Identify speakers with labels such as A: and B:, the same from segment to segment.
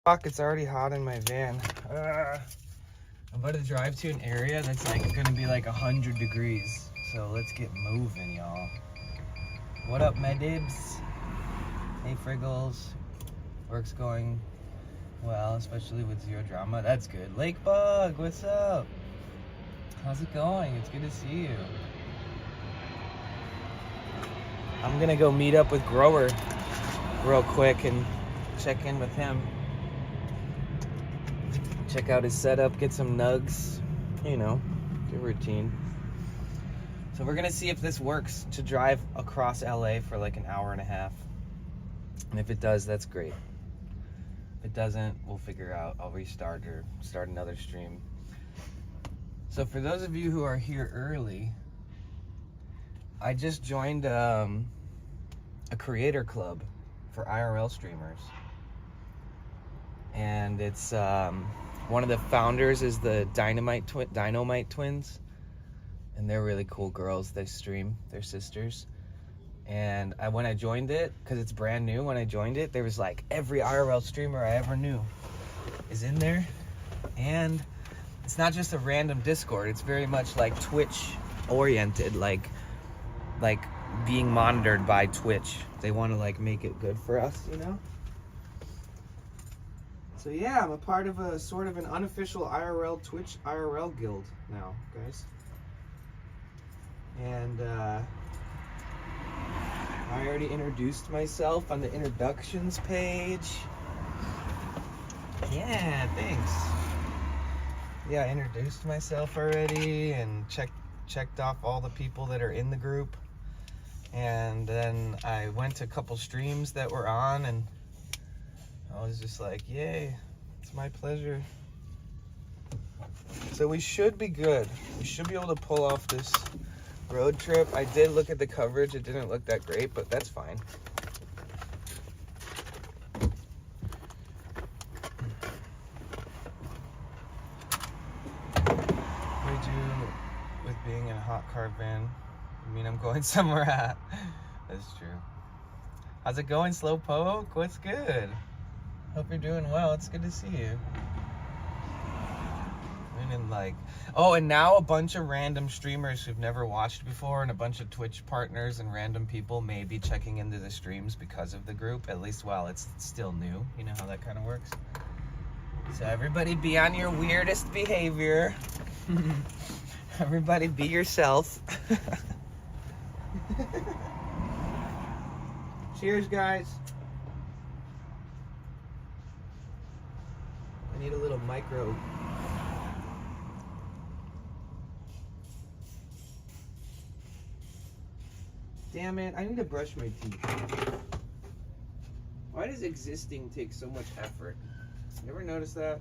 A: Fuck, it's already hot in my van. I'm about to drive to an area that's like gonna be like 100 degrees. So let's get moving, y'all. What up, my dibs? Hey, Friggles. Work's going well, especially with zero drama. That's good. Lakebug, what's up? How's it going? It's good to see you. I'm gonna go meet up with Grower real quick and check in with him. Check out his setup, get some nugs, you know, the routine. So we're gonna see if this works to drive across LA for like an hour and a half. And if it does, that's great. If it doesn't, we'll figure out. I'll restart or start another stream. So for those of you who are here early, I just joined a creator club for IRL streamers. And it's one of the founders is the Dynamite twins, and they're really cool girls. They stream, they're sisters. And when I joined it, because it's brand new, when I joined it, there was like every IRL streamer I ever knew is in there. And it's not just a random Discord, it's very much like Twitch oriented, like being monitored by Twitch. They want to like make it good for us, you know? So yeah, I'm a part of a sort of an unofficial IRL Twitch IRL guild now, guys. And I already introduced myself on the introductions page. Yeah, thanks. Yeah, I introduced myself already and checked off all the people that are in the group. And then I went to a couple streams that were on, and I was just like, yay, it's my pleasure. So we should be good. We should be able to pull off this road trip. I did look at the coverage. It didn't look that great, but that's fine. What do you do with being in a hot car van? I mean, I'm going somewhere hot. That's true. How's it going, Slowpoke? What's good? Hope you're doing well. It's good to see you. And like, oh, and now a bunch of random streamers who've never watched before and a bunch of Twitch partners and random people may be checking into the streams because of the group, at least while it's still new. You know how that kind of works? So everybody be on your weirdest behavior. Everybody be yourself. Cheers, guys. I need a little micro. Damn it, I need to brush my teeth. Why does existing take so much effort? You ever notice that?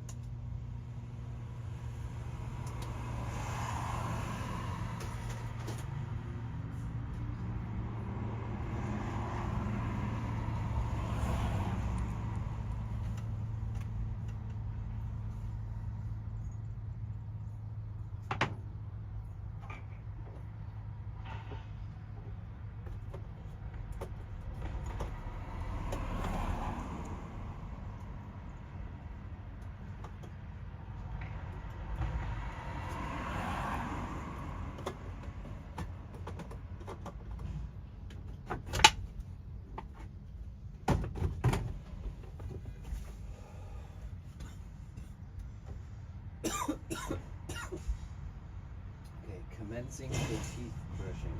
A: Okay, commencing the teeth brushing.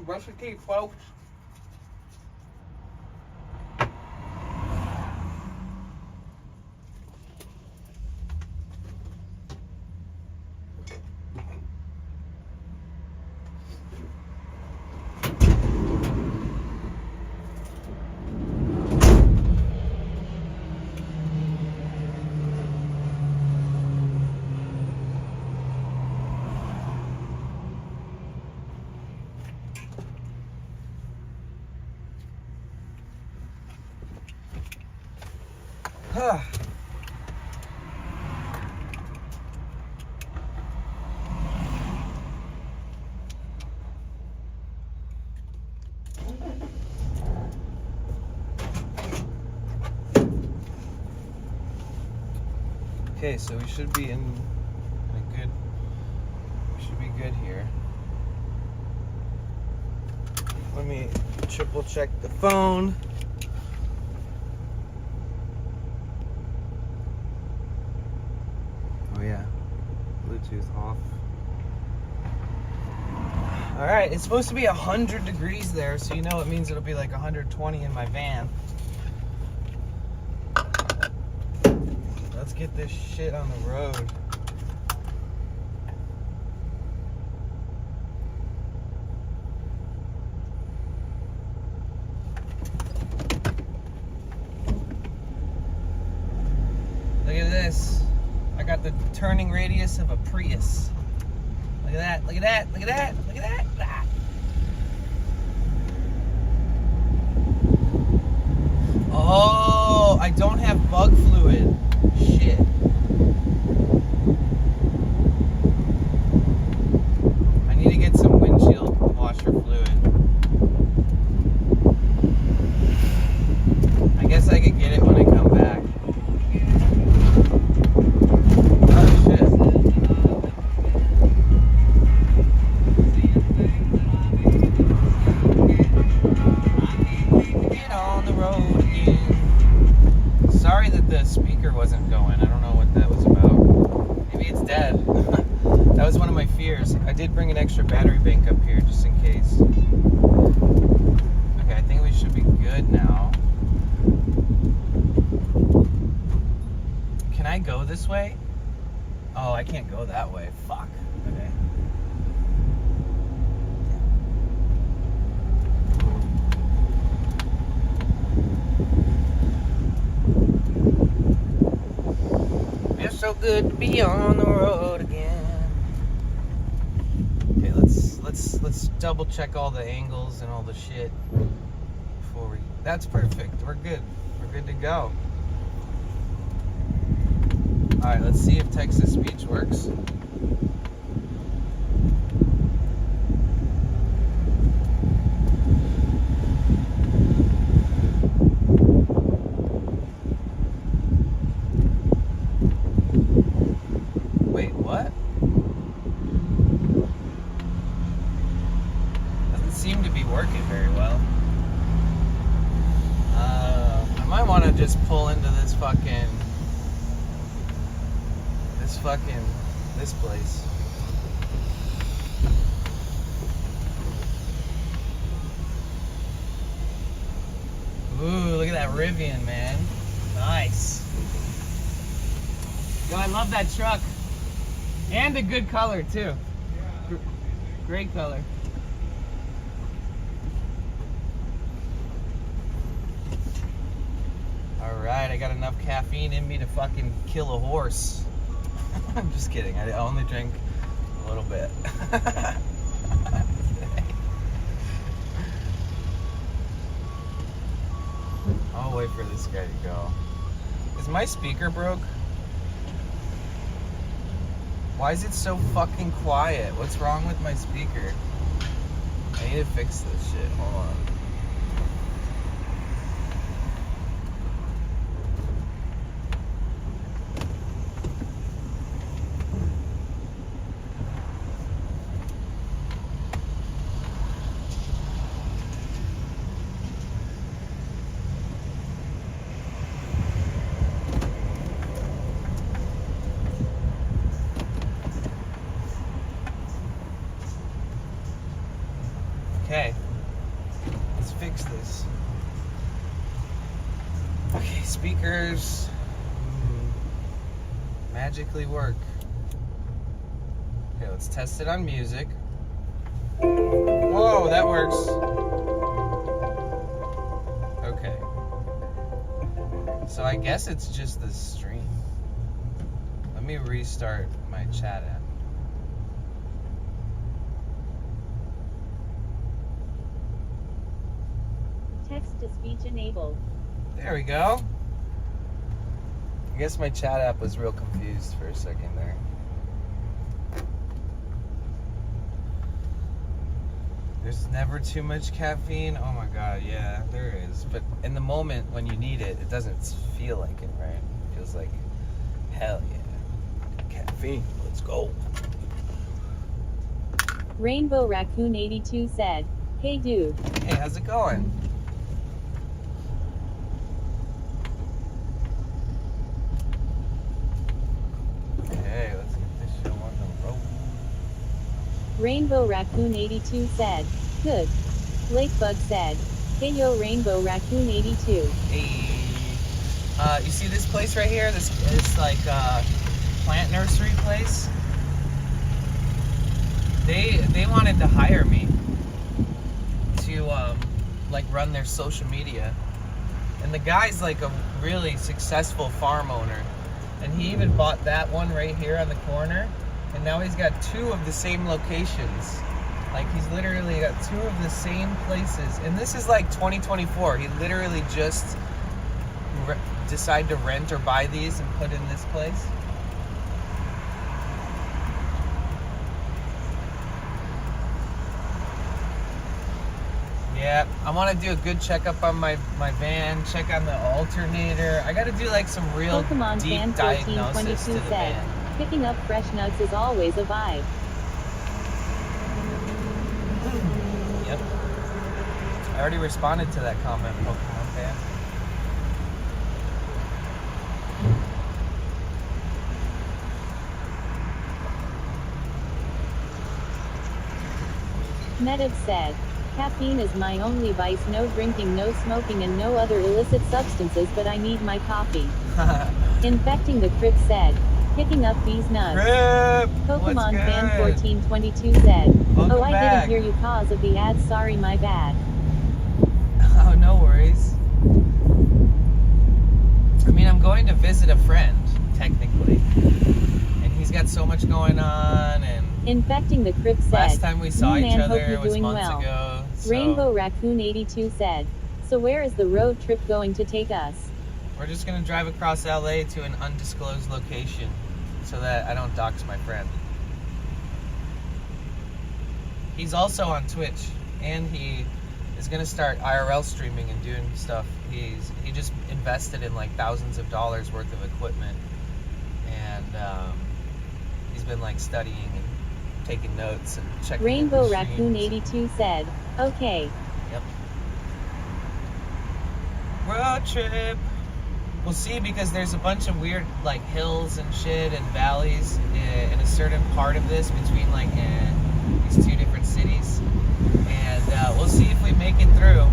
A: Brush your teeth, folks. Okay, so we should be in a good. We should be good here. Let me triple check the phone. Oh yeah, Bluetooth off. All right, it's supposed to be 100 degrees there, so you know it means it'll be like 120 in my van. Let's get this shit on the road. Look at this. I got the turning radius of a Prius. Look at that, look at that, look at that, look at that. Ah. Oh, I don't have bug fluid. Shit. I need to get some windshield washer fluid. I guess I could get it when I come back. Oh shit. Get on the road again. Sorry that the speaker wasn't going. I don't know what that was about. Maybe it's dead. That was one of my fears. I did bring an extra battery bank up here just in case. Okay, I think we should be good now. Can I go this way? Oh, I can't go that way. Fuck. Okay. It's so good to be on the road again. Okay, let's double check all the angles and all the shit before we. That's perfect. We're good. We're good to go. All right, let's see if text-to speech works. Wait, what? Doesn't seem to be working very well. I might want to just pull into this place. Ooh, look at that Rivian, man. Nice. Yo, I love that truck. And a good color, too. Great color. Alright, I got enough caffeine in me to fucking kill a horse. I'm just kidding. I only drink a little bit. I'll wait for this guy to go. Is my speaker broke? Why is it so fucking quiet? What's wrong with my speaker? I need to fix this shit. Hold on. Okay, let's fix this. Okay, speakers magically work. Okay, let's test it on music. Whoa, that works. Okay. So I guess it's just the stream. Let me restart my chat app.
B: Text to speech enabled.
A: There we go. I guess my chat app was real confused for a second there. There's never too much caffeine. Oh my god, yeah, there is. But in the moment when you need it, it doesn't feel like it, right? It feels like, hell yeah, caffeine, let's go.
B: Rainbow Raccoon 82 said, "Hey dude."
A: Hey, how's it going? Hey, let's get this show on the road.
B: Rainbow Raccoon 82 said, "Good." Lakebug said, "Hey yo Rainbow Raccoon 82.
A: Hey, you see this place right here? This like plant nursery place. They wanted to hire me to like run their social media, and the guy's like a really successful farm owner, and he even bought that one right here on the corner, and now he's got 2 of the same locations. Like he's literally got 2 of the same places, and this is like 2024. He literally just decided to rent or buy these and put in this place. Yeah, I want to do a good checkup on my van, check on the alternator. I got to do like some real
B: Pokemon
A: deep
B: Fan
A: diagnosis to
B: 1422
A: the
B: said,
A: van.
B: "Picking up fresh nuts is always a vibe."
A: Yep. I already responded to that comment, Pokemon fan.
B: Medivh said, "Caffeine is my only vice, no drinking, no smoking and no other illicit substances, but I need my coffee." Infecting the Crip said, "Picking up these nuts."
A: Rip!
B: Pokemon
A: What's
B: Fan
A: good?
B: 1422 said,
A: Welcome
B: "Oh, I
A: back.
B: didn't hear you cause of the ads, sorry my bad."
A: Oh, no worries. I mean, I'm going to visit a friend, technically. And he's got so much going on, and
B: Infecting the Crip said,
A: last time we saw
B: "New
A: each
B: man,
A: other
B: hope you're
A: was
B: doing
A: months
B: well."
A: ago. So
B: Rainbow Raccoon 82 said, "So where is the road trip going to take us?"
A: we're just going to drive across LA to an undisclosed location so that I don't dox my friend. He's also on Twitch, and he is going to start IRL streaming and doing stuff. He just invested in like thousands of dollars worth of equipment, and he's been like studying and taking notes and checking
B: Rainbow
A: in
B: Raccoon
A: machines.
B: 82 said, "Okay."
A: Yep. Road trip. We'll see, because there's a bunch of weird like hills and shit and valleys in a certain part of this between like these 2 different cities, and we'll see if we make it through.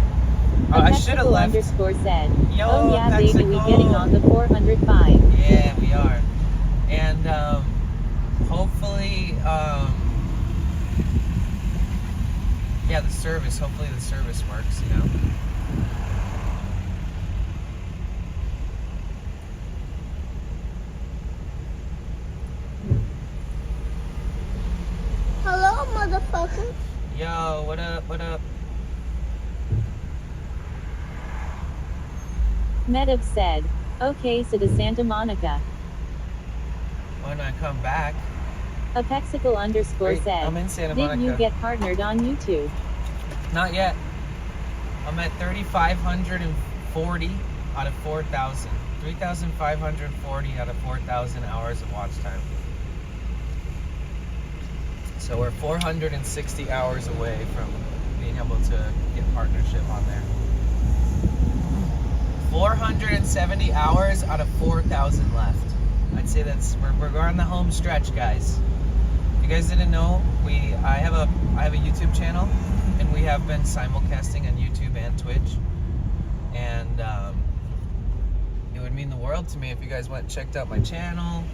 A: I should have left.
B: Underscore said,
A: Yo,
B: "Oh yeah baby, we
A: Pexico.
B: getting on the 405.
A: Yeah, we are, and hopefully, yeah, the service. Hopefully, the service works. You know.
C: Hello, motherfucker.
A: Yo, what up? What up?
B: Medivh said, "Okay, so to Santa Monica."
A: When I come back.
B: Apexical underscore
A: Great,
B: said,
A: I'm in Santa
B: "Did
A: Monica.
B: you get partnered on YouTube?"
A: Not yet. I'm at 3,540 out of 4,000. 3,540 out of 4,000 hours of watch time. So we're 460 hours away from being able to get partnership on there. 470 hours out of 4,000 left. I'd say we're on the home stretch, guys. You guys didn't know, I have a YouTube channel, and we have been simulcasting on YouTube and Twitch, and it would mean the world to me if you guys went and checked out my channel.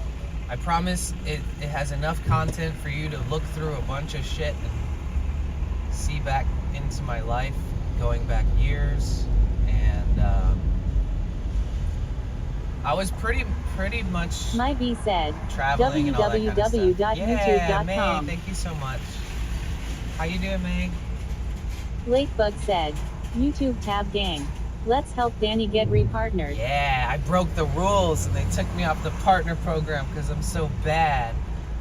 A: I promise it has enough content for you to look through a bunch of shit and see back into my life, going back years, and I was pretty much
B: My B said,
A: traveling and all that kind of stuff. Yeah, May,
B: www.youtube.com.
A: thank you so much. How you doing, May?
B: Lakebug said, "YouTube tab gang." Let's help Danny get repartnered.
A: Yeah, I broke the rules and they took me off the partner program because I'm so bad.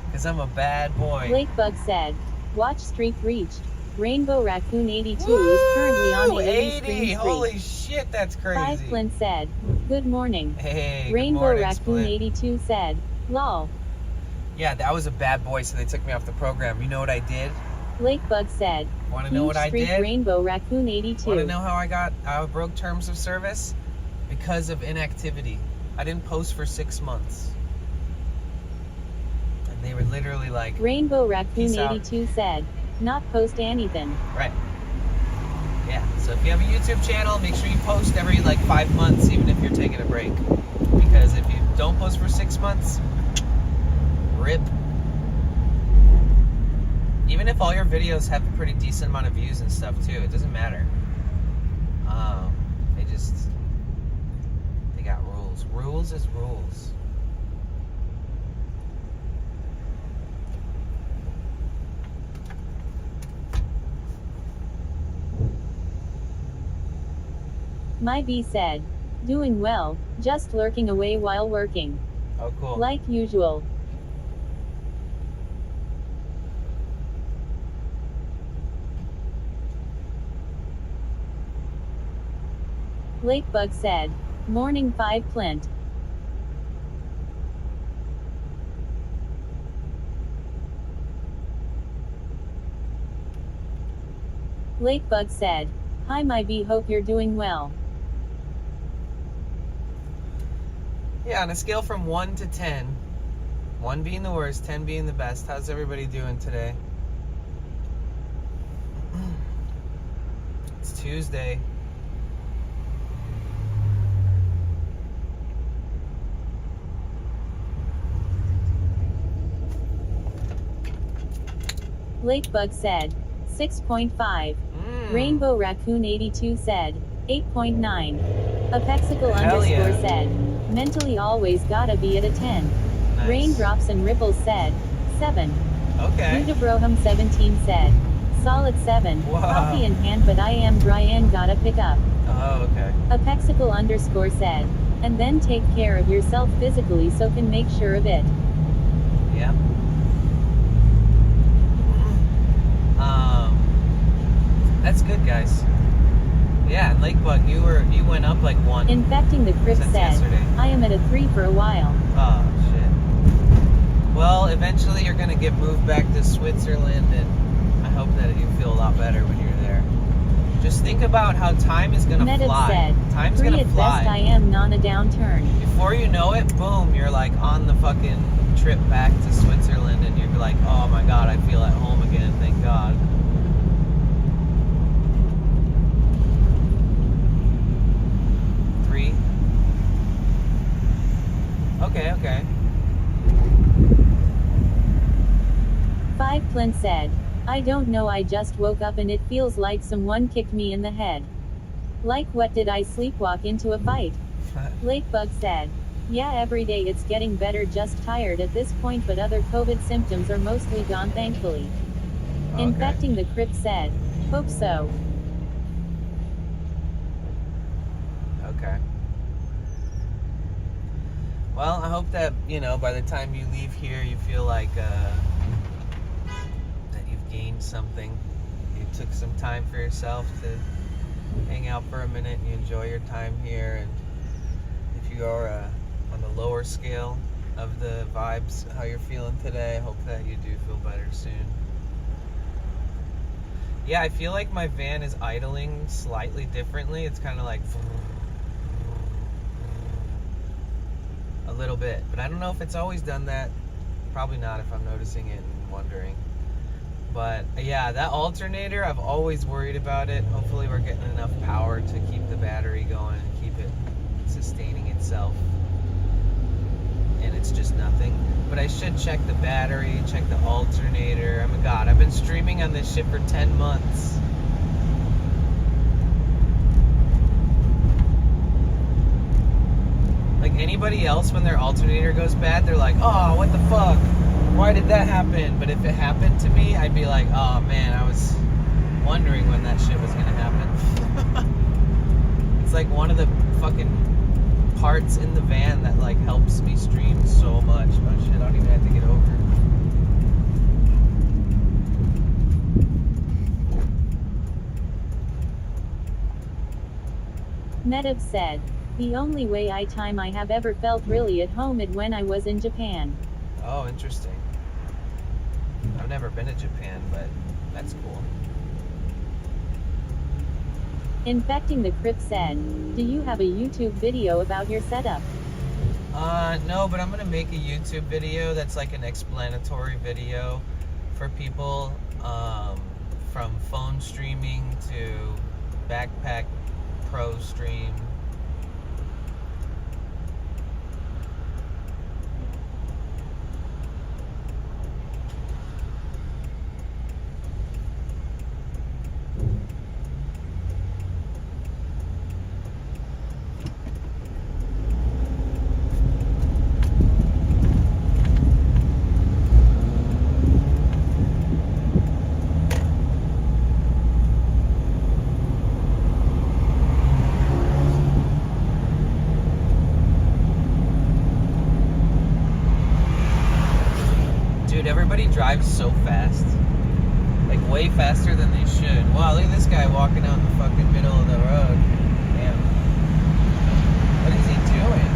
A: Because I'm a bad boy.
B: Lakebug said, watch streak reached. Rainbow Raccoon 82
A: Woo!
B: is currently on a
A: 80!
B: streak.
A: Holy shit, that's crazy.
B: 5 Flint said, good morning.
A: Hey,
B: Rainbow
A: good morning,
B: Raccoon
A: Split.
B: 82 said, lol.
A: Yeah, that was a bad boy, so they took me off the program. You know what I did?
B: Lakebug said,
A: Want to know what I
B: streak
A: did?
B: Rainbow Raccoon 82.
A: Want to know how I broke terms of service? Because of inactivity. I didn't post for 6 months. And they were literally like,
B: Rainbow Raccoon
A: peace out.
B: 82 said, not post anything.
A: Right. Yeah, so if you have a YouTube channel, make sure you post every like 5 months, even if you're taking a break. Because if you don't post for 6 months, rip. Even if all your videos have a pretty decent amount of views and stuff too, it doesn't matter. They got rules. Rules is rules.
B: My B said, doing well, just lurking away while working.
A: Oh, cool.
B: Like usual. Lakebug said, morning 5 Flint. Lakebug said, hi my B, hope you're doing well.
A: Yeah, on a scale from 1 to 10, 1 being the worst, 10 being the best, how's everybody doing today? It's Tuesday.
B: Lakebug said, 6.5. Rainbow Raccoon 82 said, 8.9. Apexical
A: Hell
B: underscore
A: yeah.
B: said, mentally always gotta be at a 10.
A: Nice.
B: Raindrops and ripples said, 7.
A: Okay.
B: Udabroham 17 said, solid 7.
A: Wow.
B: Coffee in hand but I am dry and gotta pick up.
A: Oh, okay.
B: Apexical underscore said, and then take care of yourself physically so can make sure of it.
A: Yeah. That's good, guys. Yeah, and Lakebug, you went up like 1.
B: Infecting the Crypt
A: Since
B: said,
A: yesterday.
B: I am at a 3 for a while.
A: Oh, shit. Well, eventually you're going to get moved back to Switzerland, and I hope that you feel a lot better when you're there. Just think about how time is going to
B: Medivh
A: fly.
B: said,
A: Time's
B: 3
A: going to
B: at
A: fly.
B: best I am on a downturn.
A: Before you know it, boom, you're like on the fucking trip back to Switzerland, and you're like, oh my god, I feel at home again, thank God. Okay.
B: 5 Flint said, I don't know, I just woke up and it feels like someone kicked me in the head. Like what, did I sleepwalk into a fight? Lakebug said, yeah, every day it's getting better, just tired at this point, but other COVID symptoms are mostly gone thankfully.
A: Okay.
B: Infecting the Crypt said, hope so.
A: Okay. Well, I hope that, by the time you leave here, you feel like that you've gained something. You took some time for yourself to hang out for a minute and you enjoy your time here. And if you are on the lower scale of the vibes, how you're feeling today, I hope that you do feel better soon. Yeah, I feel like my van is idling slightly differently. It's kind of like a little bit, but I don't know if it's always done that. Probably not if I'm noticing it and wondering. But yeah, that alternator, I've always worried about it. Hopefully we're getting enough power to keep the battery going and keep it sustaining itself. And it's just nothing. But I should check the battery, check the alternator. Oh my god, I've been streaming on this shit for 10 months. Like anybody else, when their alternator goes bad, they're like, oh, what the fuck? Why did that happen? But if it happened to me, I'd be like, oh man, I was wondering when that shit was gonna happen. It's like one of the fucking parts in the van that like helps me stream so much. Oh shit, I don't even have to get over.
B: Medav said, the only way I have ever felt really at home is when I was in Japan.
A: Oh, interesting. I've never been to Japan, but that's cool.
B: Infecting the Crypt said, do you have a YouTube video about your setup?
A: No, but I'm gonna make a YouTube video that's like an explanatory video for people, from phone streaming to backpack pro stream. Dude, everybody drives so fast. Like, way faster than they should. Wow, look at this guy walking out in the fucking middle of the road. Damn. What is he doing?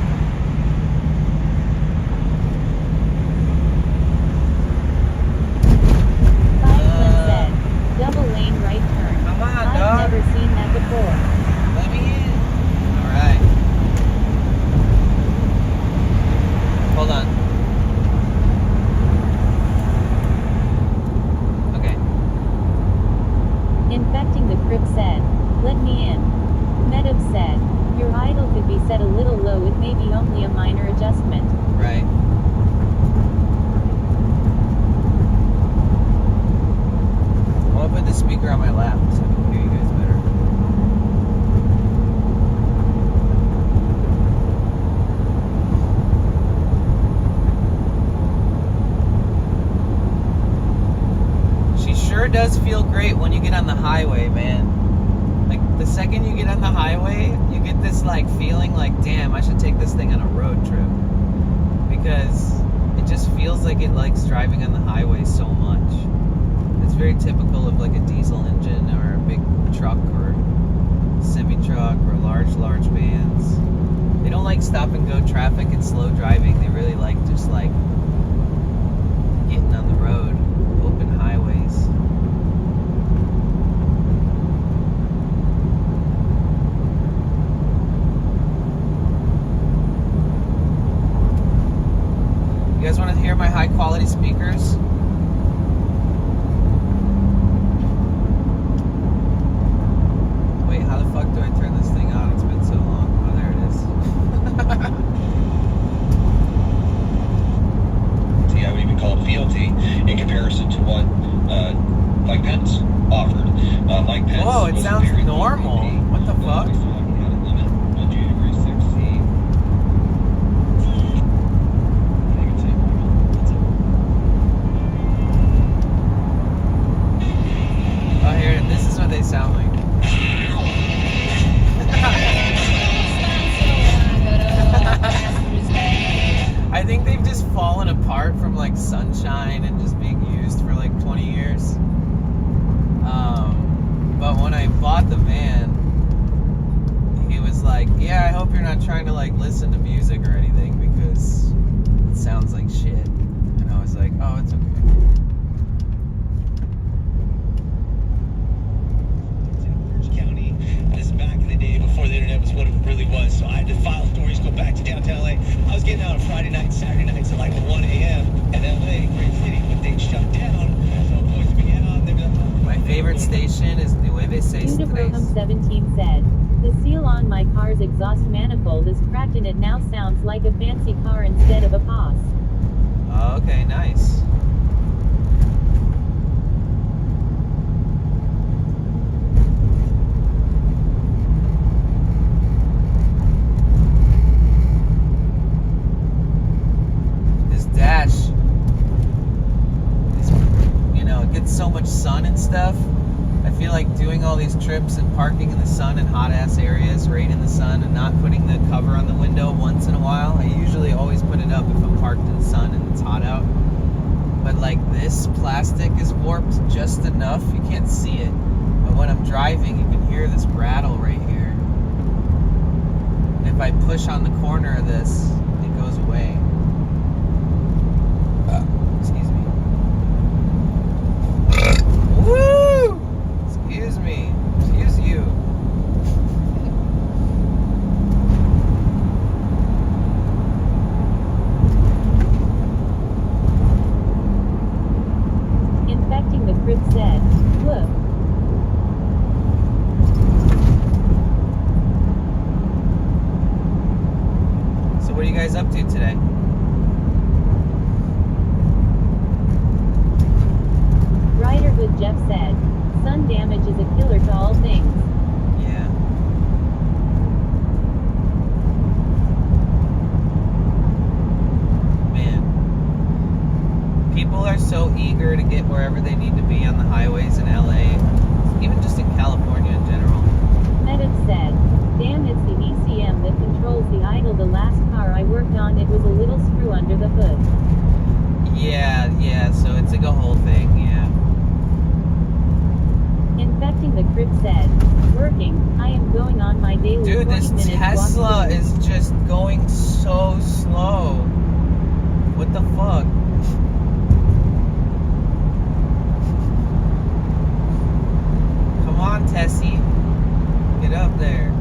B: Five said, double lane right turn.
A: Come on,
B: I've
A: dog.
B: never seen that before.
A: Let me in. Alright. Hold on.
B: Infecting the Crypt said, let me in. Medav said, your idle could be set a little low with maybe only a minor adjustment.
A: Right. Well, I'll put the speaker on my lap so I can hear you guys better. She sure does feel great when you get on the highway, man. Like, the second you get on the highway, you get this, like, feeling like, damn, I should take this thing on a road trip. Because it just feels like it likes driving on the highway so much. It's very typical of, like, a diesel engine or a big truck or semi-truck or large vans. They don't like stop and go traffic and slow driving. They really like just, like, getting on the road, open highways. You guys want to hear my high quality speakers? Wait, how the fuck do I turn this thing on? It's been so long. Oh, there it is.
D: I would even call it fealty in comparison to what Mike Pence offered. Mike Pence.
A: Whoa, it
D: was
A: sounds
D: very
A: normal.
D: low-key.
A: What the fuck?
D: We saw he had a limit on January 6th.
A: Oh, here, this is what they sound like. I think they've just fallen apart from like sunshine and just being used for like 20 years. But when I bought the van, he was like, yeah, I hope you're not trying to like listen to music or anything because it sounds like shit. And I was like, oh, it's okay.
D: County. This is back in the day before the internet was what it really was. So I had to file stories, go back to downtown LA. I was getting out on Friday nights, Saturday nights at like 1 a.m. And LA, great city, but they'd shut down. So boys would be out. They'd be like,
A: My favorite station is Nueve Seis Tres.
B: Univerham17 said, the seal on my car's exhaust manifold is cracked and it now sounds like a fancy car instead of a POS.
A: Oh, okay, nice. This dash is, you know, it gets so much sun and stuff. I feel like doing all these these trips and parking in the sun in hot ass areas, right in the sun, and not putting the cover on the window once in a while. I usually always put it up if I'm parked in the sun and it's hot out. But like this plastic is warped just enough, you can't see it. But when I'm driving, you can hear this rattle right here. And if I push on the corner of this, it goes away. Excuse me. Woo! Excuse me. Excuse you.
B: Infecting the crib said, woof.
A: So what are you guys up to today?
B: Riderhood Jeff said, sun damage is a killer to all things.
A: Yeah. Man. People are so eager to get wherever they need to be on the highways in LA, even just in California in general.
B: Medic said, damn, it's the ECM that controls the idle. The last car I worked on, it was a little screw under the hood.
A: Yeah, so it's like a whole thing, yeah.
B: Infecting the crib said, working, I am going on my daily
A: Dude,
B: 20
A: this
B: minutes
A: Tesla
B: walk
A: is just going so slow. What the fuck? Come on, Tessie. Get up there.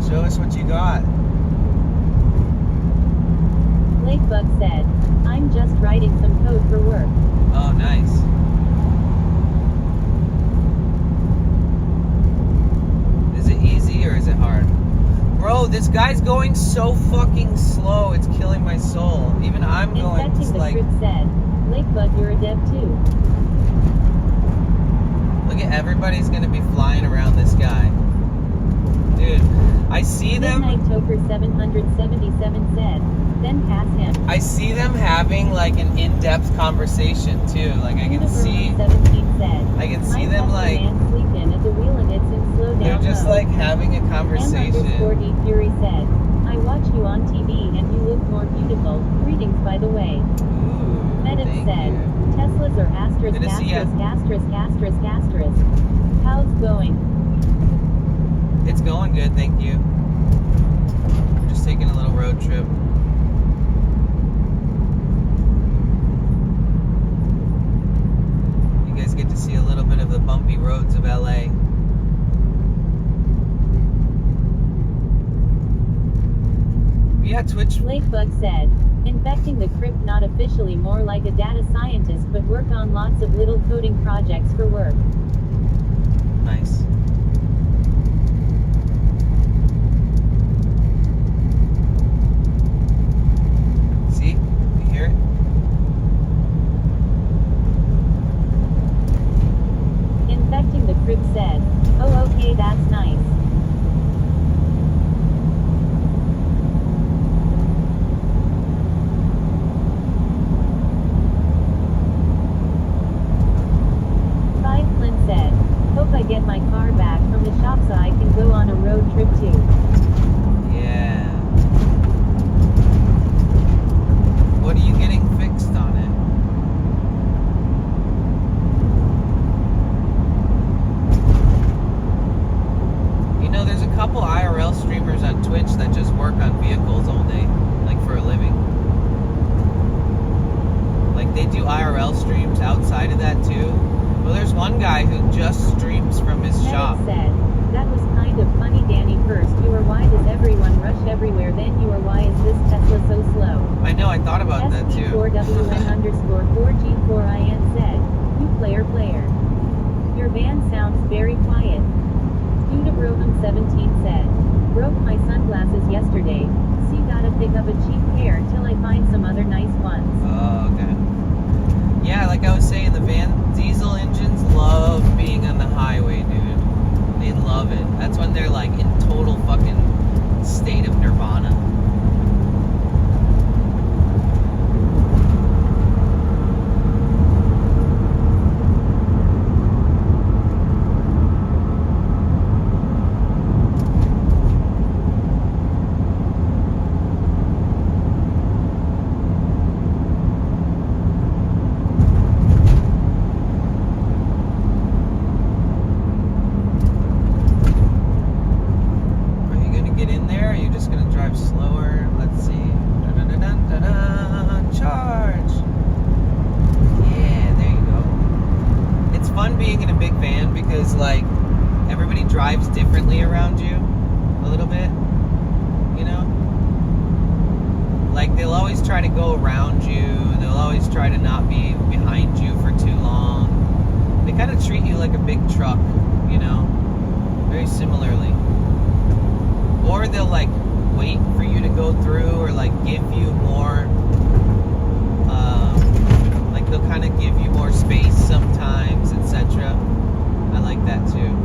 A: Show us what you got.
B: Lakebug said, I'm just writing some code for work.
A: Oh, nice. Is it easy or is it hard? Bro, this guy's going so fucking slow. It's killing my soul. Even I'm going
B: Infecting the
A: like...
B: crib said, Lakebug, you're a dev too.
A: Look at everybody's gonna be flying around this guy. Dude, I see them...
B: Midnight Toker 777 said, then pass him.
A: I see them having like an in-depth conversation too. Like I can see...
B: 17 said,
A: I can see
B: my
A: them
B: Tesla
A: like...
B: man sleeping at the wheel and it's in slow down
A: They're just
B: mode.
A: like having a conversation.
B: M_D Fury said, I watch you on TV and you look more beautiful. Greetings by the way.
A: Ooh,
B: Medit
A: thank
B: said,
A: you.
B: Teslas are asterisk
A: Good to see ya.
B: asterisk asterisk asterisk asterisk. How's it going?
A: It's going good, thank you. We're just taking a little road trip. You guys get to see a little bit of the bumpy roads of LA. Yeah, Twitch.
B: Lakebug said, infecting the crypt, not officially, more like a data scientist, but work on lots of little coding projects for work.
A: Nice. See? You hear it?
B: Infecting the crypt said, oh okay, that's nice. Said, hope I get my car back from the shop so I can go on a road trip too.
A: Yeah. What are you getting fixed on it? You know, there's a couple IRL streamers on Twitch that just work on vehicles all day, like for a living. Like they do IRL streams outside of that too. Well, there's one guy who just streams from his shop.
B: Said, that was kind of funny, Danny. First you were why does everyone rush everywhere, then you were why is this Tesla so slow?
A: I know, I thought about that too.
B: SP4WN_4G4IN said, you player. Your van sounds very quiet. Dudabroham17 said, broke my sunglasses yesterday, so you gotta pick up a cheap pair till I find some other nice ones.
A: Oh, okay. Yeah, like I was saying, the van diesel engines love being on the highway, dude. They love it. That's when they're like in total fucking state of nirvana. like they'll always try to go around you. They'll always try to not be behind you for too long. They kind of treat you like a big truck, you know, very similarly. Or they'll like wait for you to go through, or like give you more, like they'll kind of give you more space sometimes, etc. I like that too.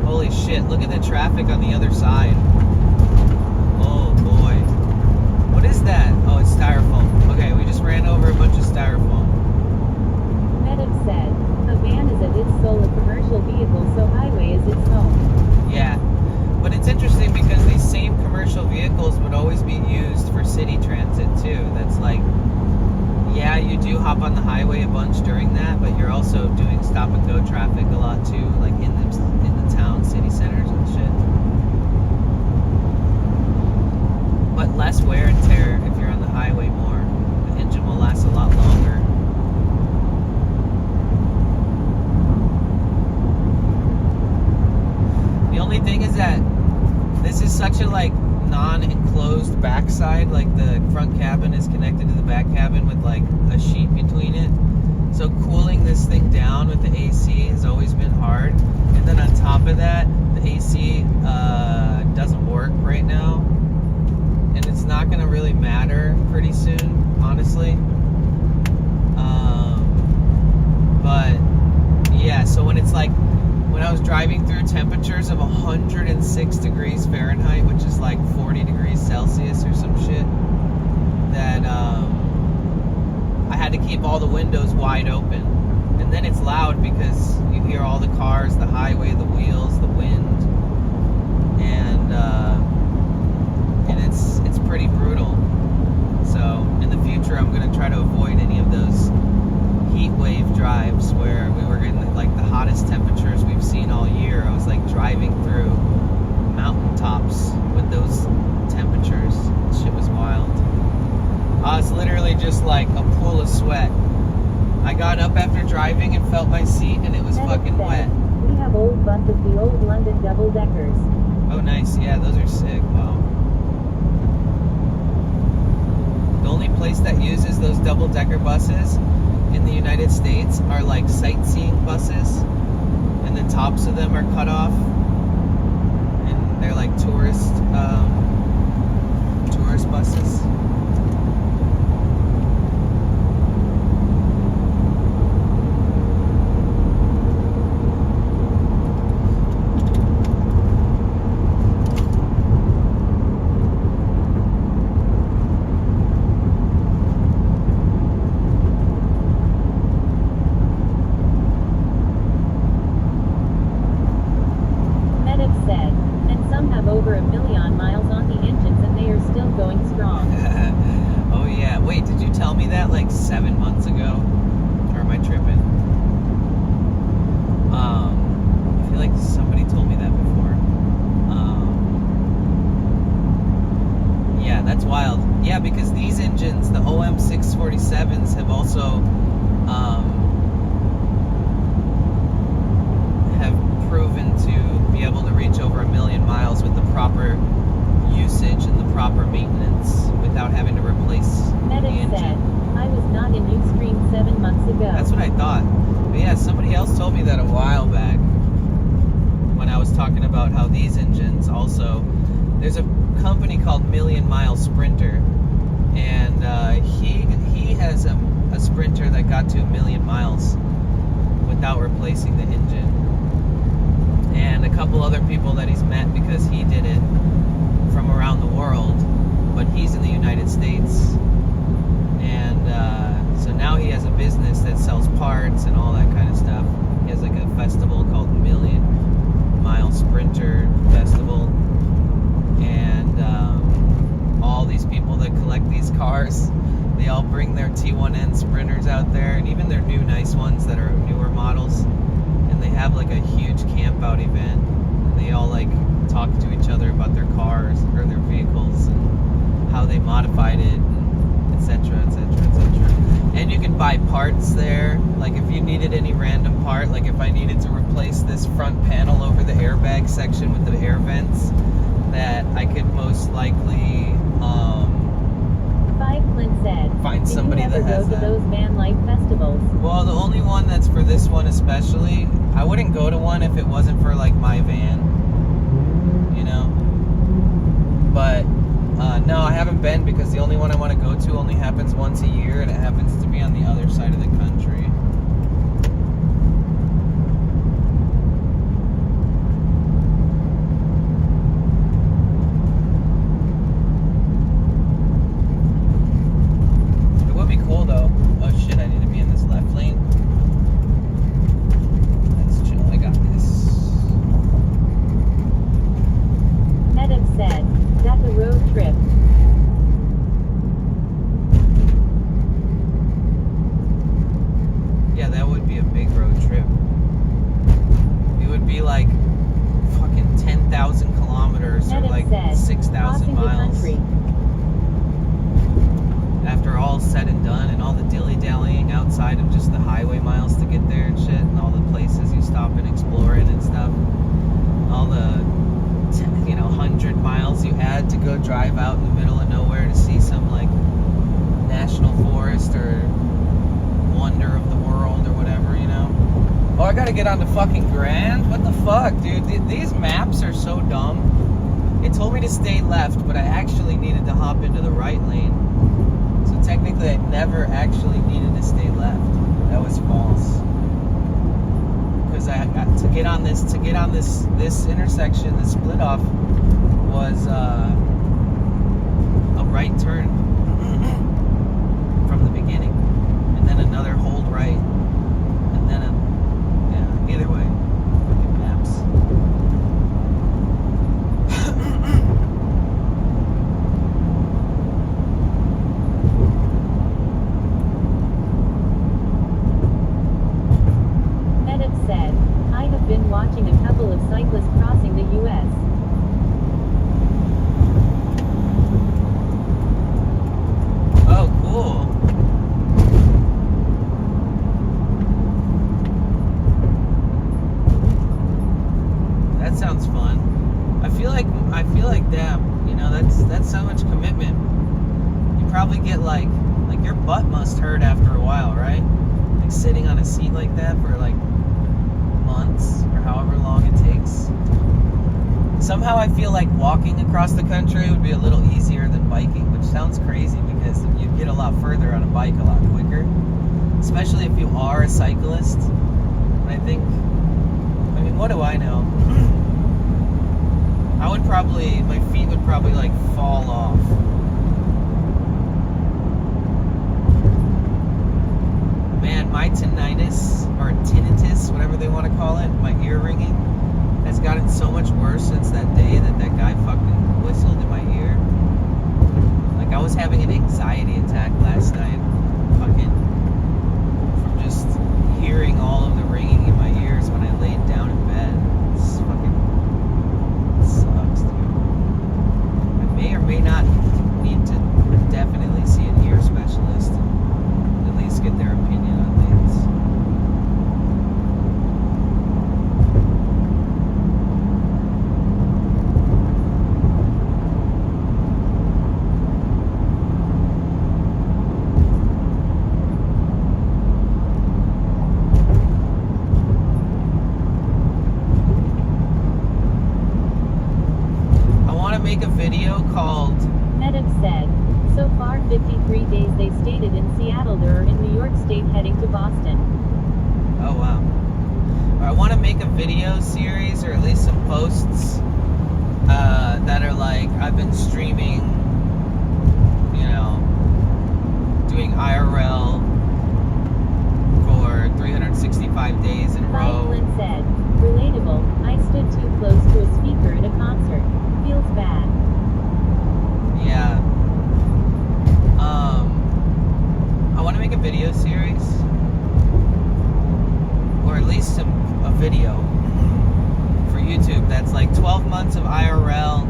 A: Holy shit, look at the traffic on the other side. Oh boy. What is that? Oh, it's styrofoam. Okay, we just ran over a bunch of styrofoam.
B: Medic said, a van is at its soul a commercial vehicle, so highway is its home.
A: Yeah. But it's interesting because these same commercial vehicles would always be used for city transit too. That's like, yeah, you do hop on the highway a bunch during that, but you're also doing stop and go traffic a lot too, like in the town, city centers and shit. But less wear and tear if you're on the highway more. The engine will last a lot longer. The only thing is that this is such a like non-enclosed backside, like the front cabin is connected to the back cabin with like a sheet between it. So cooling this thing down with the AC has always been hard. And then on top of that, the AC doesn't work right now. And it's not going to really matter pretty soon, honestly. But yeah, so when it's like, when I was driving through temperatures of 106 degrees Fahrenheit, which is like 40 degrees Celsius or some shit, that I had to keep all the windows wide open. And then it's loud because you hear all the cars, the highway, the wheels, the wind, and it's pretty brutal. So in the future, I'm going to try to avoid any of those heat wave drives where we were in like the hottest temperatures we've seen all year. I was like driving through mountaintops with those temperatures. Shit was wild. I was literally just like a pool of sweat. I got up after driving and felt my seat, and it was fucking wet.
B: We have old bus of the old London double deckers.
A: Oh, nice. Yeah, those are sick. Wow. The only place that uses those double decker buses in the United States are like sightseeing buses, and the tops of them are cut off, and they're like tourist buses.
B: Over 1 million miles on the engines, and they are still going strong.
A: Oh yeah, wait, did you tell me that like 7 months ago? Or am I tripping? I feel like somebody told me that before. Yeah, that's wild. Yeah, because these engines, the OM647s, have also have proven to be able to reach over 1 million miles with the proper usage and the proper maintenance without having to replace
B: Medic
A: the engine.
B: said, I was not in Ustream 7 months ago.
A: That's what I thought. But yeah, somebody else told me that a while back when I was talking about how these engines also, there's a company called Million Mile Sprinter, and he has a Sprinter that got to 1 million miles without replacing the engine. And a couple other people that he's met because he did it from around the world, but he's in the United States. And so now he has a business that sells parts and all that kind of stuff. He has like a festival called Million Mile Sprinter Festival. And all these people that collect these cars, they all bring their T1N Sprinters out there, and even their new nice ones that are newer models. And they have like a huge camp out event, and they all like talk to each other about their cars or their vehicles and how they modified it, etc., etc., etc. And you can buy parts there. Like if you needed any random part, like if I needed to replace this front panel over the airbag section with the air vents, that I could most likely
B: Do
A: somebody
B: you ever
A: that has
B: go to
A: that.
B: those van life festivals?
A: Well, the only one that's for this one especially, I wouldn't go to one if it wasn't for like my van, you know. But no, I haven't been because the only one I want to go to only happens once a year, and it happens to be on the other side of the country. It would be cool though. Oh shit, I need to be in this left lane. That's chill, I got this.
B: Medem said, that's a road trip.
A: Yeah, that would be a big road trip. It would be like fucking 10,000 kilometers or
B: Medem
A: like
B: said,
A: 6,000
B: crossing the
A: miles.
B: country.
A: After all said and done, and all the dilly-dallying outside of just the highway miles to get there and shit, and all the places you stop and explore in and stuff. All the 100 miles you add to go drive out in the middle of nowhere to see some like national forest or wonder of the world or whatever, you know. Oh, I gotta get on to fucking Grand? What the fuck, dude? These maps are so dumb. It told me to stay left, but I actually needed to hop into the right lane. So technically I never actually needed to stay left. That was false. Because I got to get on this intersection, the split off was a right turn from the beginning, and then another hold right, and then either way, fucking maps.
B: Medem said, I have been watching a couple of cyclists crossing the U.S.
A: Oh, cool. That sounds fun. I feel like damn, that's so much commitment. You probably get like your butt must hurt after a while, right? Like sitting on a seat like that for like months or however long it takes. Somehow I feel like walking across the country would be a little easier than biking, which sounds crazy because you get a lot further on a bike a lot quicker, especially if you are a cyclist. But I mean, what do I know? My feet would probably like fall off. Man, my tinnitus, or tinnitus, whatever they want to call it, my ear ringing, has gotten so much worse since that day that guy fucking whistled in my ear. Like, I was having an anxiety attack last night, fucking, from just hearing all of the ringing in my ears when I laid down in bed. It's fucking sucks, dude. I may or may not need to definitely see an ear specialist and at least get their opinion on things. Make a video called
B: Medem said, so far 53 days they stated in Seattle. They're in New York State heading to Boston.
A: Oh wow. I want to make a video series or at least some posts that are like, I've been streaming, doing IRL for 365 days in a row.
B: Franklin said, relatable, I stood too close to a speaker at a concert. Feels bad.
A: Yeah. I want to make a video series, or at least a video for YouTube that's like 12 months of IRL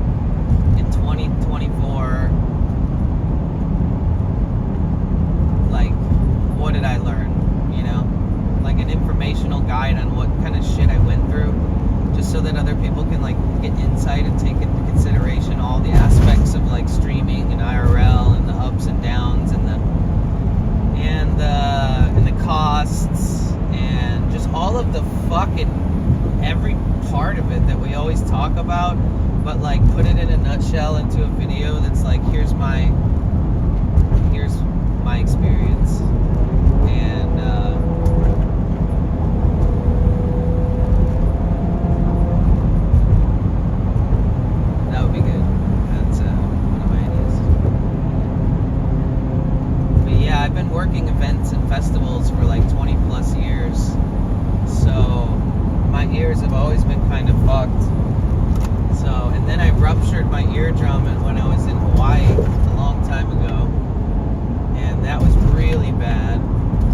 A: in 2024. Like, what did I learn? Like an informational guide on what kind of shit I went through, just so that other people can like get insight and take into consideration all working events and festivals for like 20 plus years. So my ears have always been kind of fucked. So, and then I ruptured my eardrum when I was in Hawaii a long time ago. And that was really bad.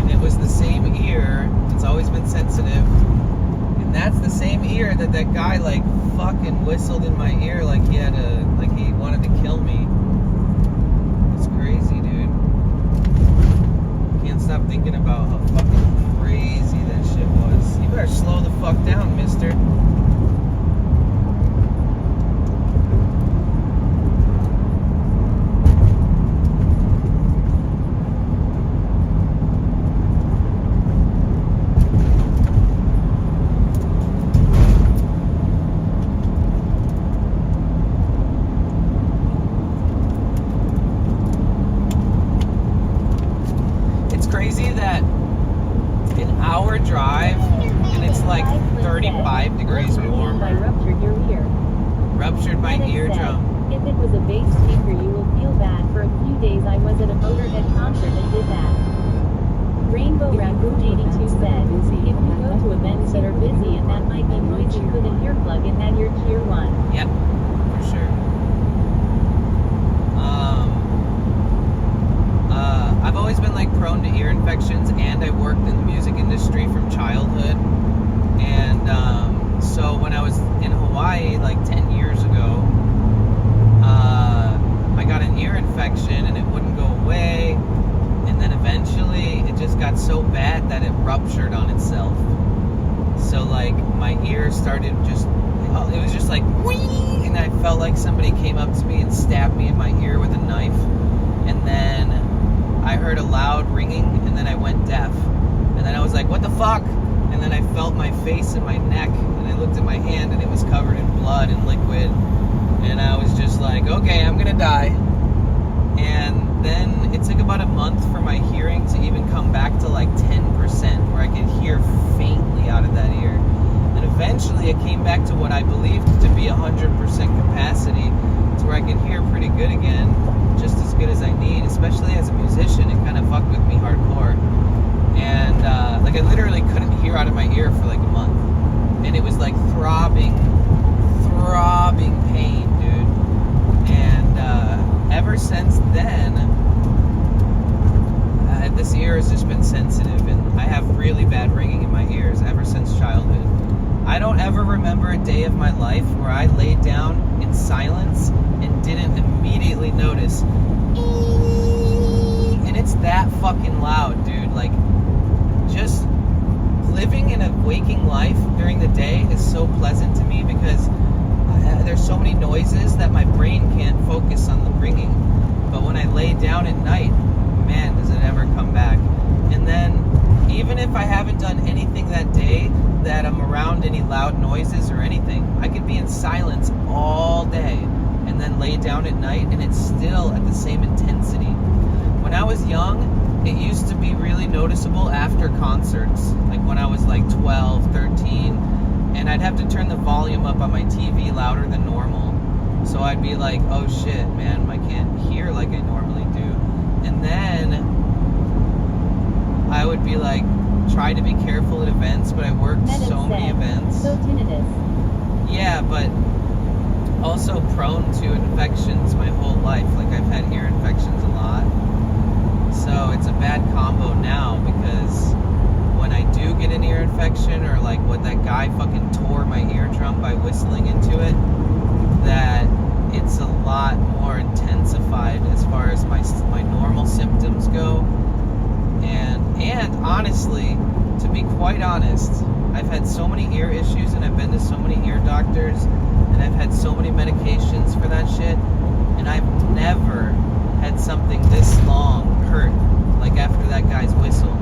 A: And it was the same ear. It's always been sensitive. And that's the same ear that guy like fucking whistled in my ear like he wanted to kill me. It's crazy, dude. Can't stop thinking about how fucking crazy that shit was. You better slow the fuck down, mister. Crazy that an hour drive and it's like 35 degrees warmer. Ruptured my eardrum.
B: If it was a bass speaker, you will feel bad. For a few days I was at a Motorhead concert and did that. Rainbow Raccoon 82 said, if you go to events that are busy and that might be noisy, put an earplug in that ear tier 1.
A: Yep, for sure. I've always been like prone to ear infections, and I worked in the music industry from childhood. And so when I was in Hawaii like 10 years ago, I got an ear infection and it wouldn't go away. And then eventually it just got so bad that it ruptured on itself. So like my ear started it was just like whee, and I felt like somebody came up to me and stabbed me in my ear with a knife. And then I heard a loud ringing, and then I went deaf. And then I was like, what the fuck? And then I felt my face and my neck, and I looked at my hand, and it was covered in blood and liquid. And I was just like, okay, I'm gonna die. And then it took about a month for my hearing to even come back to like 10%, where I could hear faintly out of that ear. And eventually it came back to what I believed to be 100% capacity, to where I could hear pretty good again. Just as good as I need, especially as a musician. It kind of fucked with me hardcore. And like I literally couldn't hear out of my ear for like a month. And it was like throbbing pain, dude. And ever since then, this ear has just been sensitive, and I have really bad ringing in my ears ever since childhood. I don't ever remember a day of my life where I laid down in silence and didn't immediately notice. And it's that fucking loud, dude. Like, just living in a waking life during the day is so pleasant to me because there's so many noises that my brain can't focus on the ringing. But when I lay down at night, man, does it ever come back. And then, even if I haven't done anything that day that I'm around any loud noises or anything, I could be in silence all day and then lay down at night, and it's still at the same intensity. When I was young, it used to be really noticeable after concerts, like when I was like 12, 13, and I'd have to turn the volume up on my TV louder than normal. So I'd be like, oh shit, man, I can't hear like I normally do. And then I would be like, try to be careful at events, but I worked so many events.
B: So tinnitus.
A: Yeah, but also prone to infections my whole life. Like I've had ear infections a lot. So it's a bad combo now, because when I do get an ear infection, or like what that guy fucking tore my eardrum by whistling into it, that it's a lot more intensified as far as my normal symptoms go. And honestly, to be quite honest, I've had so many ear issues, and I've been to so many ear doctors, and I've had so many medications for that shit, and I've never had something this long hurt like after that guy's whistle.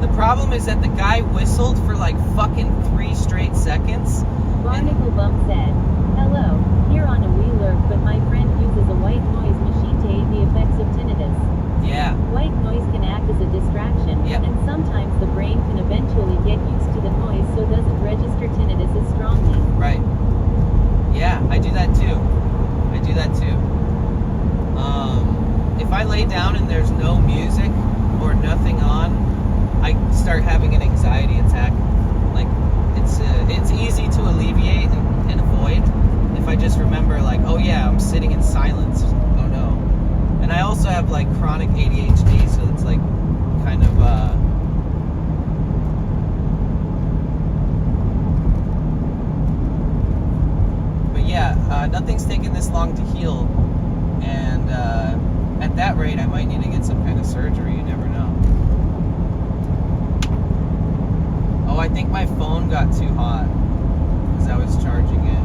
A: The problem is that the guy whistled for like fucking 3 straight seconds.
B: Barnacle Bump said, hello, here on a wheeler, but my friend uses a white noise machine to aid the effects of tinnitus.
A: Yeah.
B: White noise can act as a distraction,
A: Yep.
B: and sometimes the brain can eventually get used to the noise, so doesn't register tinnitus as strongly.
A: Right. Yeah, I do that too. If I lay down and there's no music, or nothing on, I start having an anxiety attack. Like, it's easy to alleviate and avoid if I just remember, like, oh yeah, I'm sitting in silence. Oh no. And I also have like chronic ADHD, so it's like kind of but yeah, nothing's taken this long to heal, and at that rate I might need to get some kind of surgery. You never know. Oh, I think my phone got too hot because I was charging it.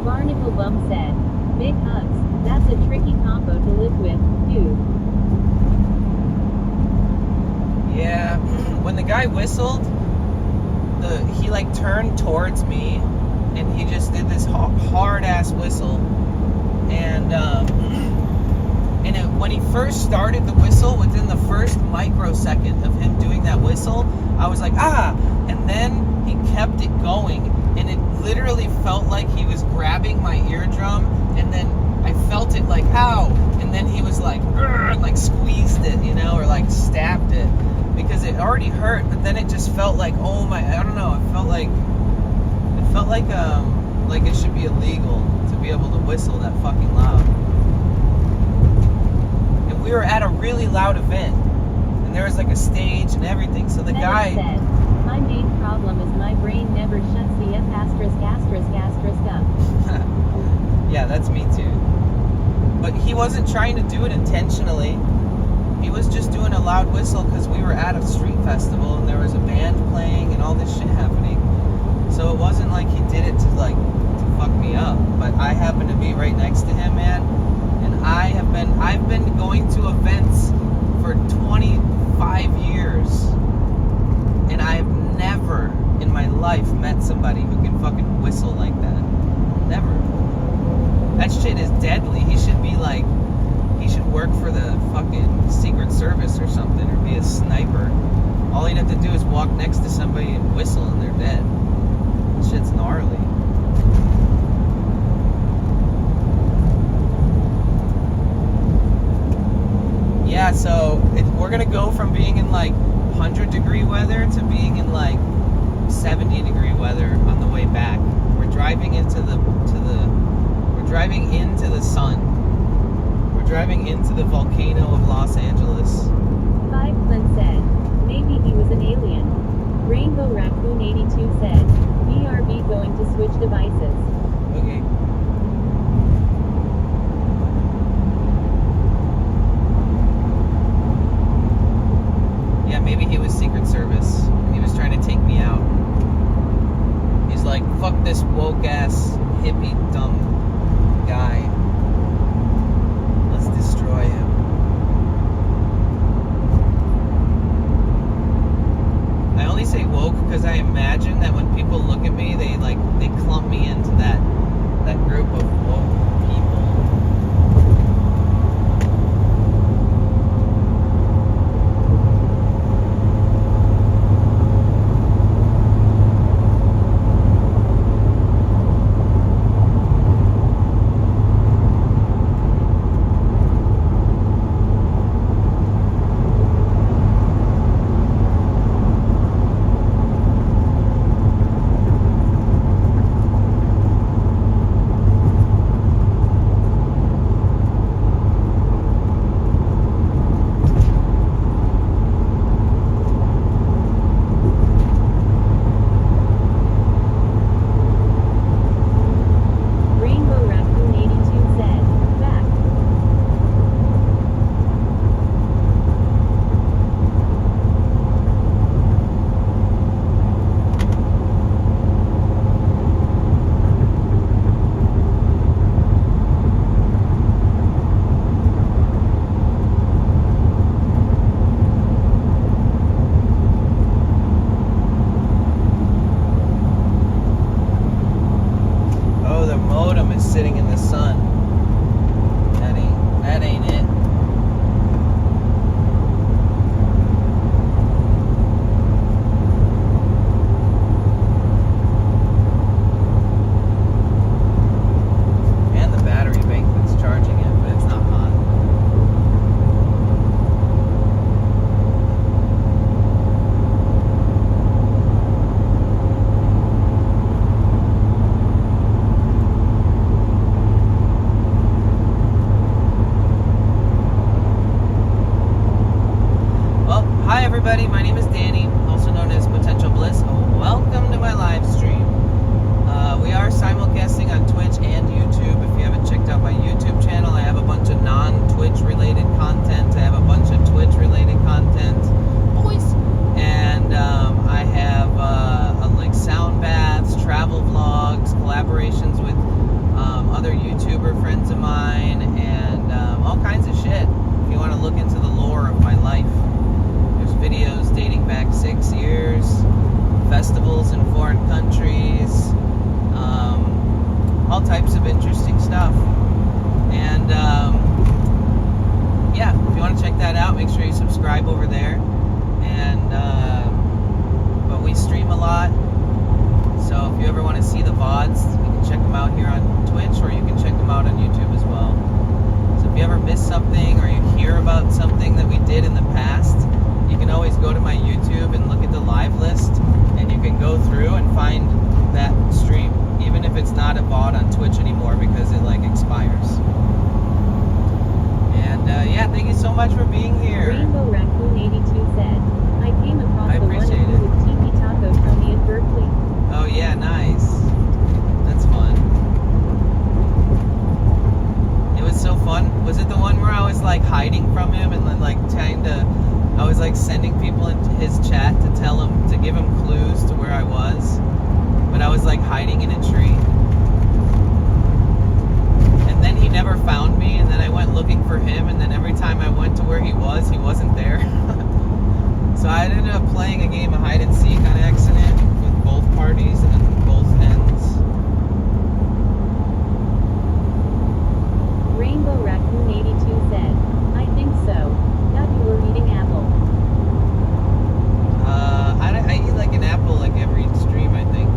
B: Barnacle Bum said, "Big hugs. That's a tricky combo to live with, dude."
A: Yeah, when the guy whistled, he like turned towards me, and he just did this hard ass whistle, and when he first started the whistle, within the first microsecond of him doing that whistle, I was like, ah, and then he kept it going, and it literally felt like he was grabbing my eardrum, and then I felt it like, ow, and then he was like, squeezed it, or like stabbed it, because it already hurt, but then it just felt like, oh my, I don't know, it felt like it should be illegal to be able to whistle that fucking loud. And we were at a really loud event, and there was like a stage and everything, so the
B: Bennett
A: guy
B: said, "My main problem is my brain never shuts the F asterisk asterisk asterisk up."
A: Yeah, that's me too. But he wasn't trying to do it intentionally. He was just doing a loud whistle because we were at a street festival and there was a band playing and all this shit happening. So it wasn't like he did it to fuck me up. But I happened to be right next to him, man. And I've been going to events for 25 years. And I've never in my life met somebody who can fucking whistle like that. Never. That shit is deadly. He should work for the fucking Secret Service or something, or be a sniper. All he'd have to do is walk next to somebody and whistle and they're dead. That shit's gnarly. Yeah, so we're gonna go from being in like 100-degree weather to being in like 70-degree weather on the way back. We're driving into the sun. We're driving into the volcano of Los Angeles.
B: Five Flynn said, "Maybe he was an alien." Rainbow Raccoon 82 said, "BRB going to switch devices."
A: Okay. Yeah, maybe he was Secret Service and he was trying to take me out. He's like, fuck this woke ass hippie dumb guy. Let's destroy him. I only say woke because I imagine that when people look at me, they clump me into that group of woke people. Sitting in the sun. That ain't it. And the battery bank that's charged. name is Danny, also known as Potential Bliss. Welcome to my live stream. We are simulcasting on Twitch and YouTube. If you haven't checked out my YouTube channel, I have a bunch of non-Twitch related content. I have a bunch of Twitch related content. Boys! And I have like sound baths, travel vlogs, collaborations with other YouTuber friends of mine, and all kinds of shit. If you want to look into the lore of my life, there's videos dating back 6 years, festivals in foreign countries, all types of interesting stuff. And yeah, if you want to check that out, make sure you subscribe over there. And but we stream a lot, so if you ever want to see the VODs, you can check them out here on Twitch, or you can check them out on YouTube as well. So if you ever miss something, or you hear about something that we did in the past, you can always go to my YouTube and look at the live list, and you can go through and find that stream, even if it's not a VOD on Twitch anymore, because it like expires. And yeah, thank you so much for being here.
B: Rainbow Raccoon 82 said, I came across
A: I
B: the one of
A: appreciate
B: you
A: it.
B: with Tiki Taco Tony at Berkeley.
A: Oh yeah, nice. That's fun. It was so fun. Was it the one where I was like hiding from him and then like trying to, I was like sending people into his chat to tell him, to give him clues to where I was, but I was like hiding in a tree. And then he never found me, and then I went looking for him, and then every time I went to where he wasn't there. So I ended up playing a game of hide and seek on accident with both parties and both ends.
B: Rainbow Raccoon 82 said, I think so. Thought you were eating apple.
A: I eat like an apple like every stream, I think.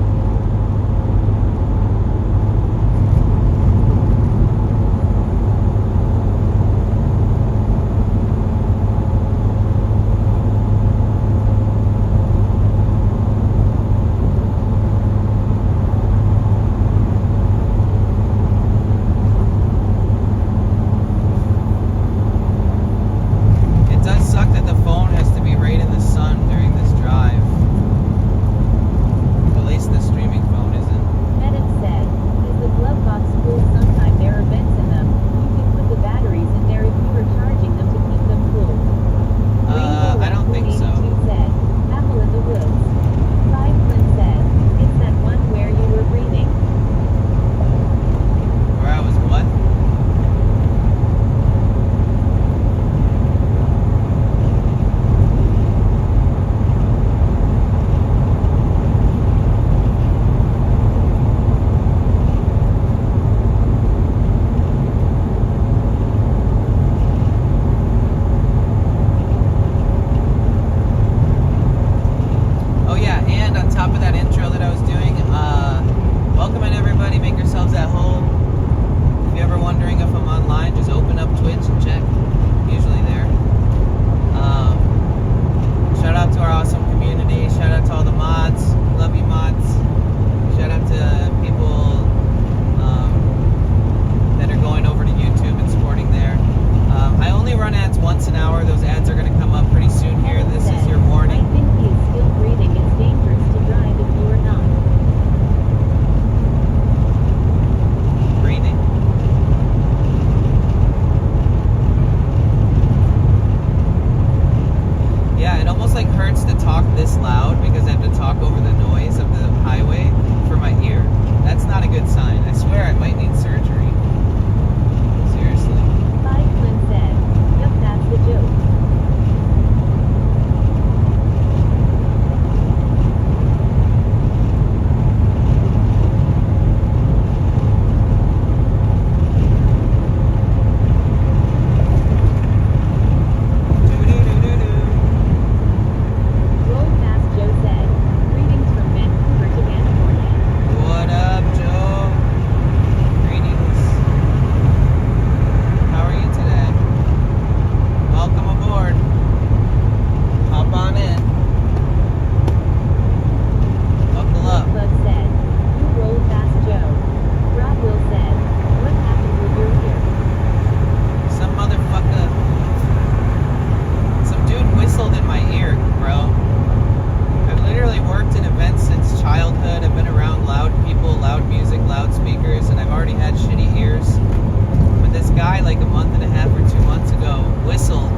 A: like a month and a half or 2 months ago, whistled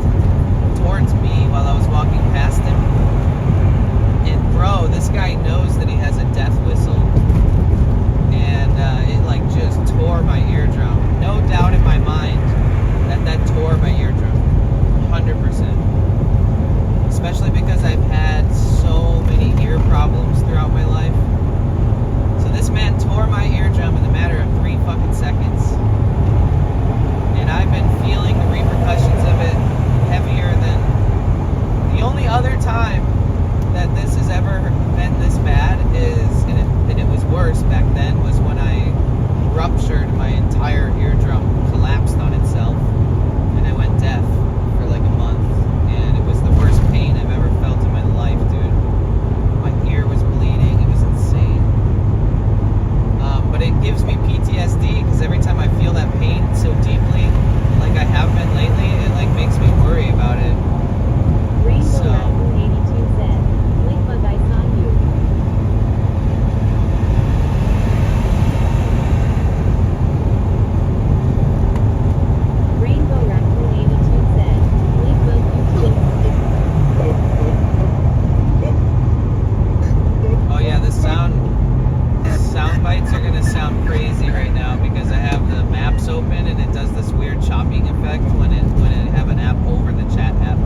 A: towards me while I was walking past him. And bro, this guy knows that he has a death whistle. And it like just tore my eardrum. No doubt in my mind that tore my eardrum. 100%. Especially because I've had so many ear problems throughout my life. So this man tore my eardrum in the matter of 3 fucking seconds. And I've been feeling the repercussions of it heavier than the only other time that this has ever been this bad is, and it was worse back then, was when I ruptured my entire eardrum, collapsed on itself, and I went deaf for like a month. And it was the worst pain I've ever felt in my life, dude. My ear was bleeding. It was insane. But it gives me PTSD because every time I feel that pain so deeply, like I have been lately, it like makes me worry about it.
B: Rainbow Raccoon 82 said, "Lick bug, I saw you." Rainbow Raccoon 82 said, "Lick bug, you
A: Oh yeah, the sound bites are gonna sound crazy right now because I have the maps open and it does this weird chopping effect when it have an app over the chat app.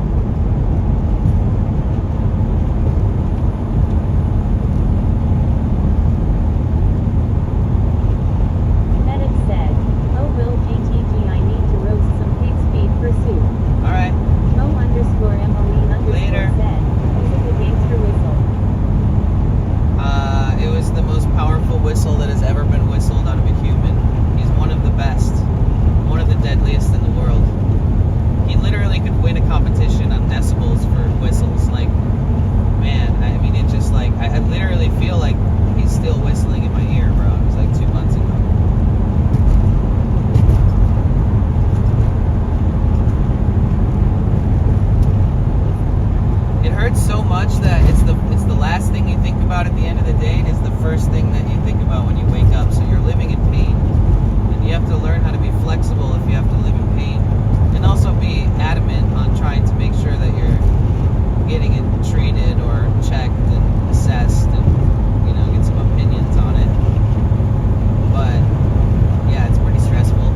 B: Edit said, "Oh Will GTG, I need to roast some pig's feet for soup."
A: Alright,
B: Mo_MOE_
A: Later.
B: said, "Music a gangster whistle."
A: it was the most powerful whistle that has ever been whistled out of a human. He's one of the best, one of the deadliest in the world. He literally could win a competition on decibels for whistles. Like, man, I mean, it just like, I literally feel like he's still whistling in my ear, bro. It was like 2 months ago. It hurts so much that it's the last thing you think about at the end of the day, and it's the first thing that you think about when you wake up. So you're living in pain, and you have to learn how to be flexible if you have to live in pain, and also be adamant on trying to make sure that you're getting it treated or checked and assessed, and get some opinions on it. But yeah, it's pretty stressful.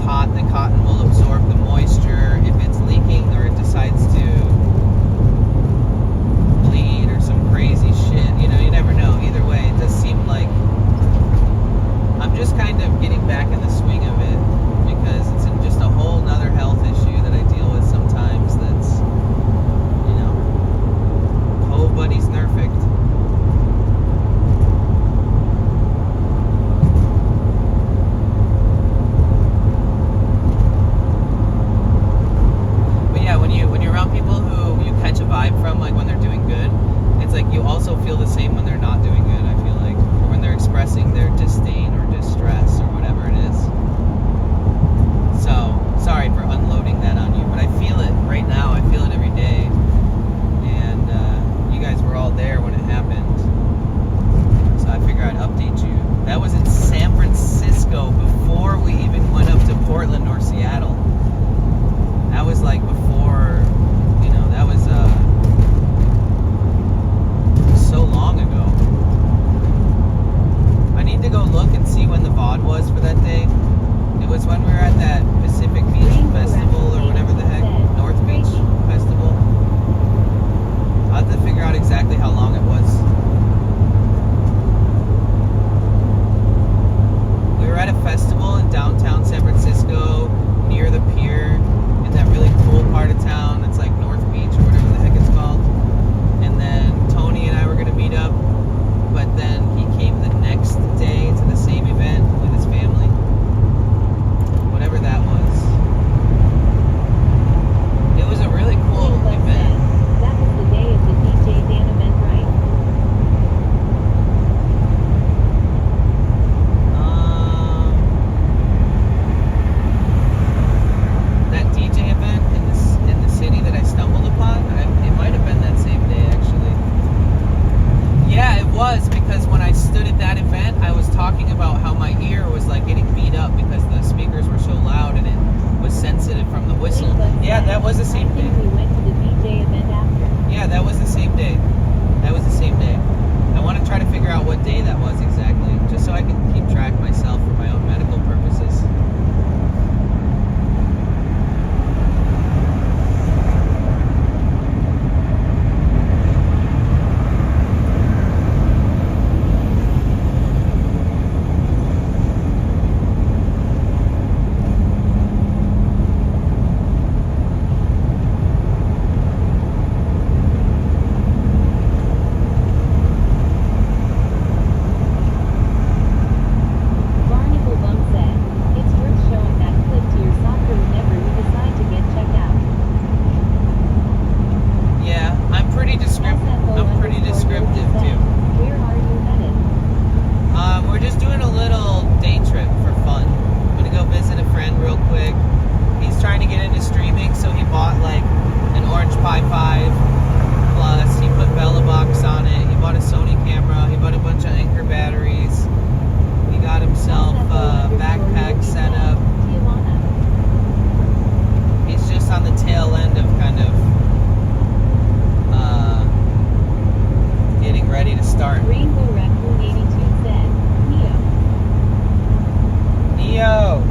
A: Hot, the cotton will absorb the moisture. If it's leaking or it just kind of getting back in the swing of it because it's just a whole nother health issue that I deal with sometimes that's, you know, nobody's perfect. But yeah, when you're around people who you catch a vibe from, like when they're doing good, it's like you also feel the same when they're not doing good, I feel like. Or when they're expressing their disdain or distress or whatever it is. So, sorry for unloading that on you, but I feel it right now. I feel it every day. And you guys were all there when it happened. So I figured I'd update you. That was in San Francisco before we even went up to Portland or Seattle. That was like before, you know, that was so long ago. I need to go look and see when the VOD was for that day. It was when we were at that Pacific Beach Festival or whatever the heck, North Beach Festival. I'll have to figure out exactly how long it was. We were at a festival in downtown San Francisco, near the pier, in that really cool part of town. It's like North Beach or whatever the heck it's called. And then Tony and I were going to meet up, but then he came the next day to the same event with his family. Whatever that was. It was a really cool event.
B: That was the day of the DJ Dan event, right?
A: That DJ event in the city that I stumbled upon, it might have been that same day actually. Yeah, it was, because when I stood at that event, I was talking about how my ear was like getting beat up because the speakers were so loud and it was sensitive from the whistle. Yeah, that was the same
B: I
A: day.
B: think we went to the DJ event after.
A: Yeah, that was the same day. That was the same day. I want to try to figure out what day that was exactly, just so I can keep track myself for my own medical purposes.
B: Barnacle Bum said, it's worth showing that clip to your soccer whenever you decide to get checked out.
A: Yeah, I'm pretty descriptive too.
B: Where are you headed?
A: We're just doing a little day trip for fun. I'm gonna go visit a friend real quick. He's trying to get into streaming, so he bought like an Orange Pi 5 Plus. He put Bellabox on it. He bought a Sony camera. He bought a bunch of Anchor batteries. He got himself a backpack set up.
B: Tijuana.
A: He's just on the tail end of kind of getting ready to start.
B: Rainbow Raccoon 82 said,
A: Neo!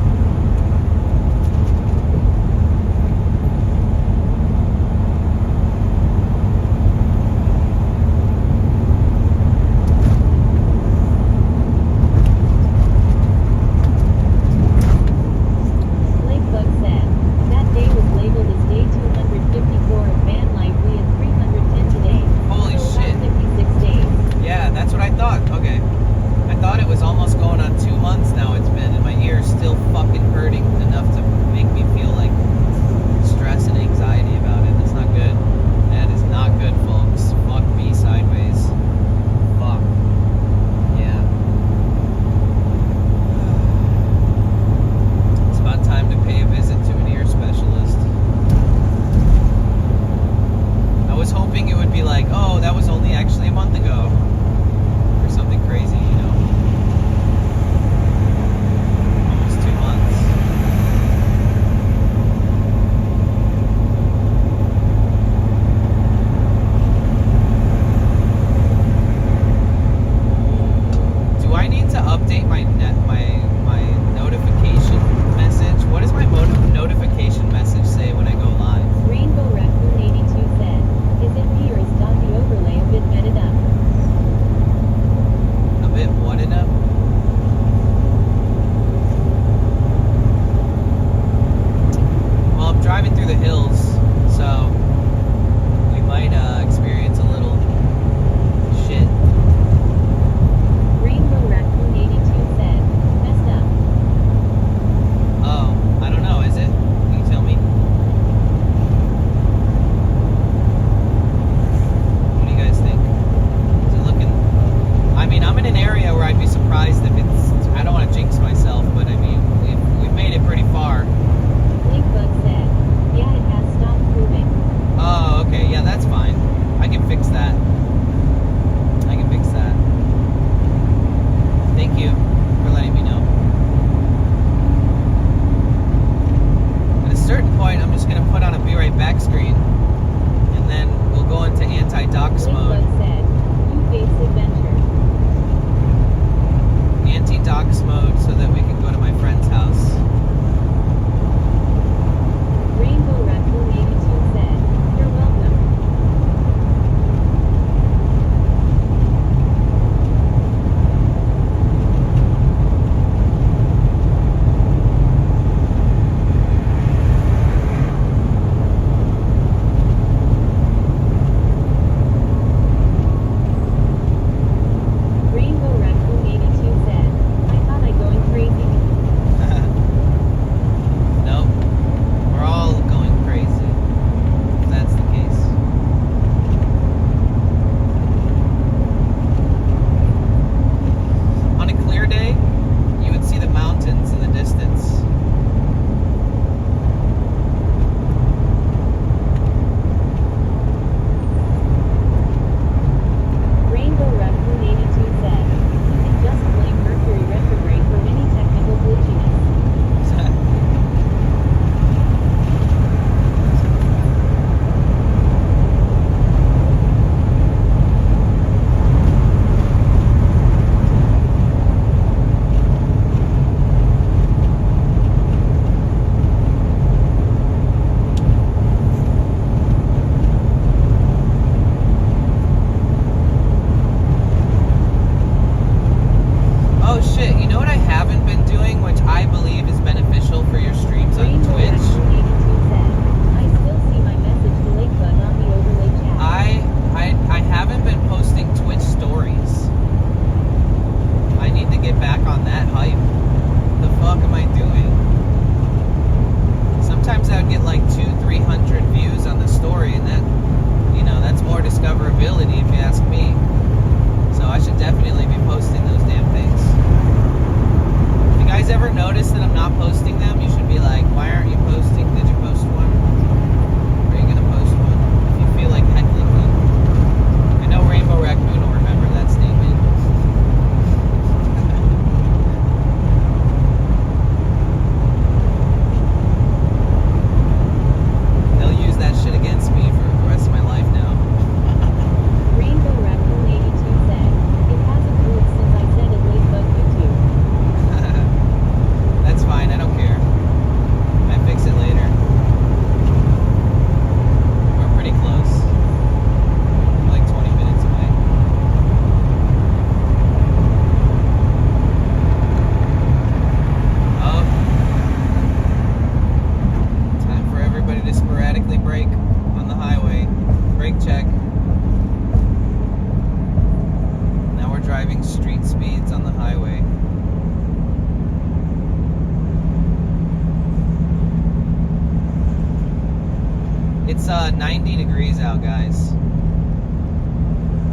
A: It's 90 degrees out, guys.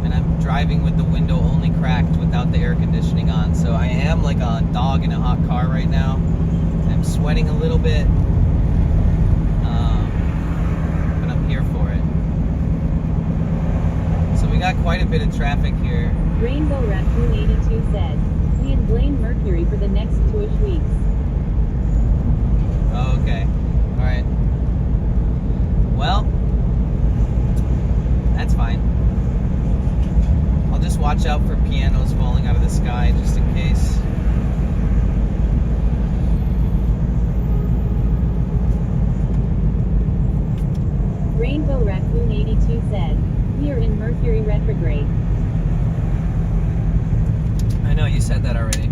A: And I'm driving with the window only cracked without the air conditioning on. So I am like a dog in a hot car right now. I'm sweating a little bit. But I'm here for it. So we got quite a bit of traffic here.
B: Rainbow Raccoon 82 said, "Me and Blaine Mercury for the next 2-ish weeks."
A: Oh, okay. Alright. Well, that's fine. I'll just watch out for pianos falling out of the sky just in case.
B: Rainbow Raccoon 82 said, "We are in Mercury retrograde."
A: I know you said that already.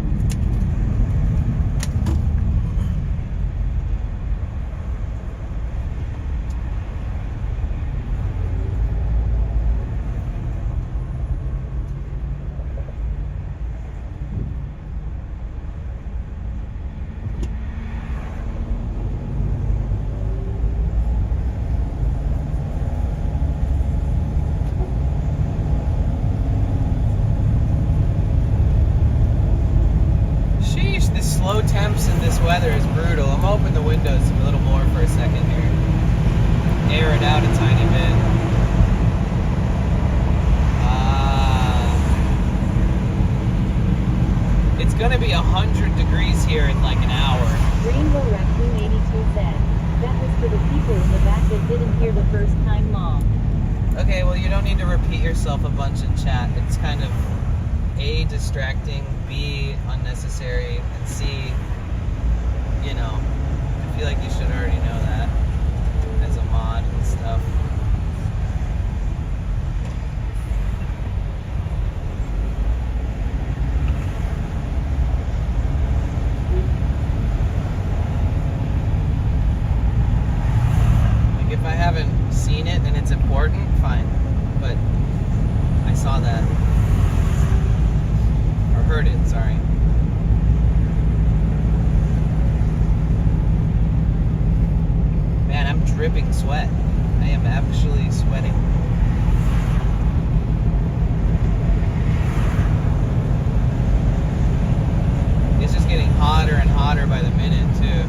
A: Low temps in this weather is brutal. I'm gonna open the windows a little more for a second here. Air it out a tiny bit. It's gonna be 100 degrees here in like an hour.
B: Rainbow Raccoon 82 said, "That was for the people in the back that didn't hear the first time long."
A: Okay, well you don't need to repeat yourself a bunch in chat. It's kind of A, distracting, B, unnecessary, and C, you know, I feel like you should already know that as a mod and stuff. Like if I haven't seen it and it's important, fine, but I saw that. Heard it, sorry. Man, I'm dripping sweat. I am actually sweating. It's just getting hotter and hotter by the minute, too.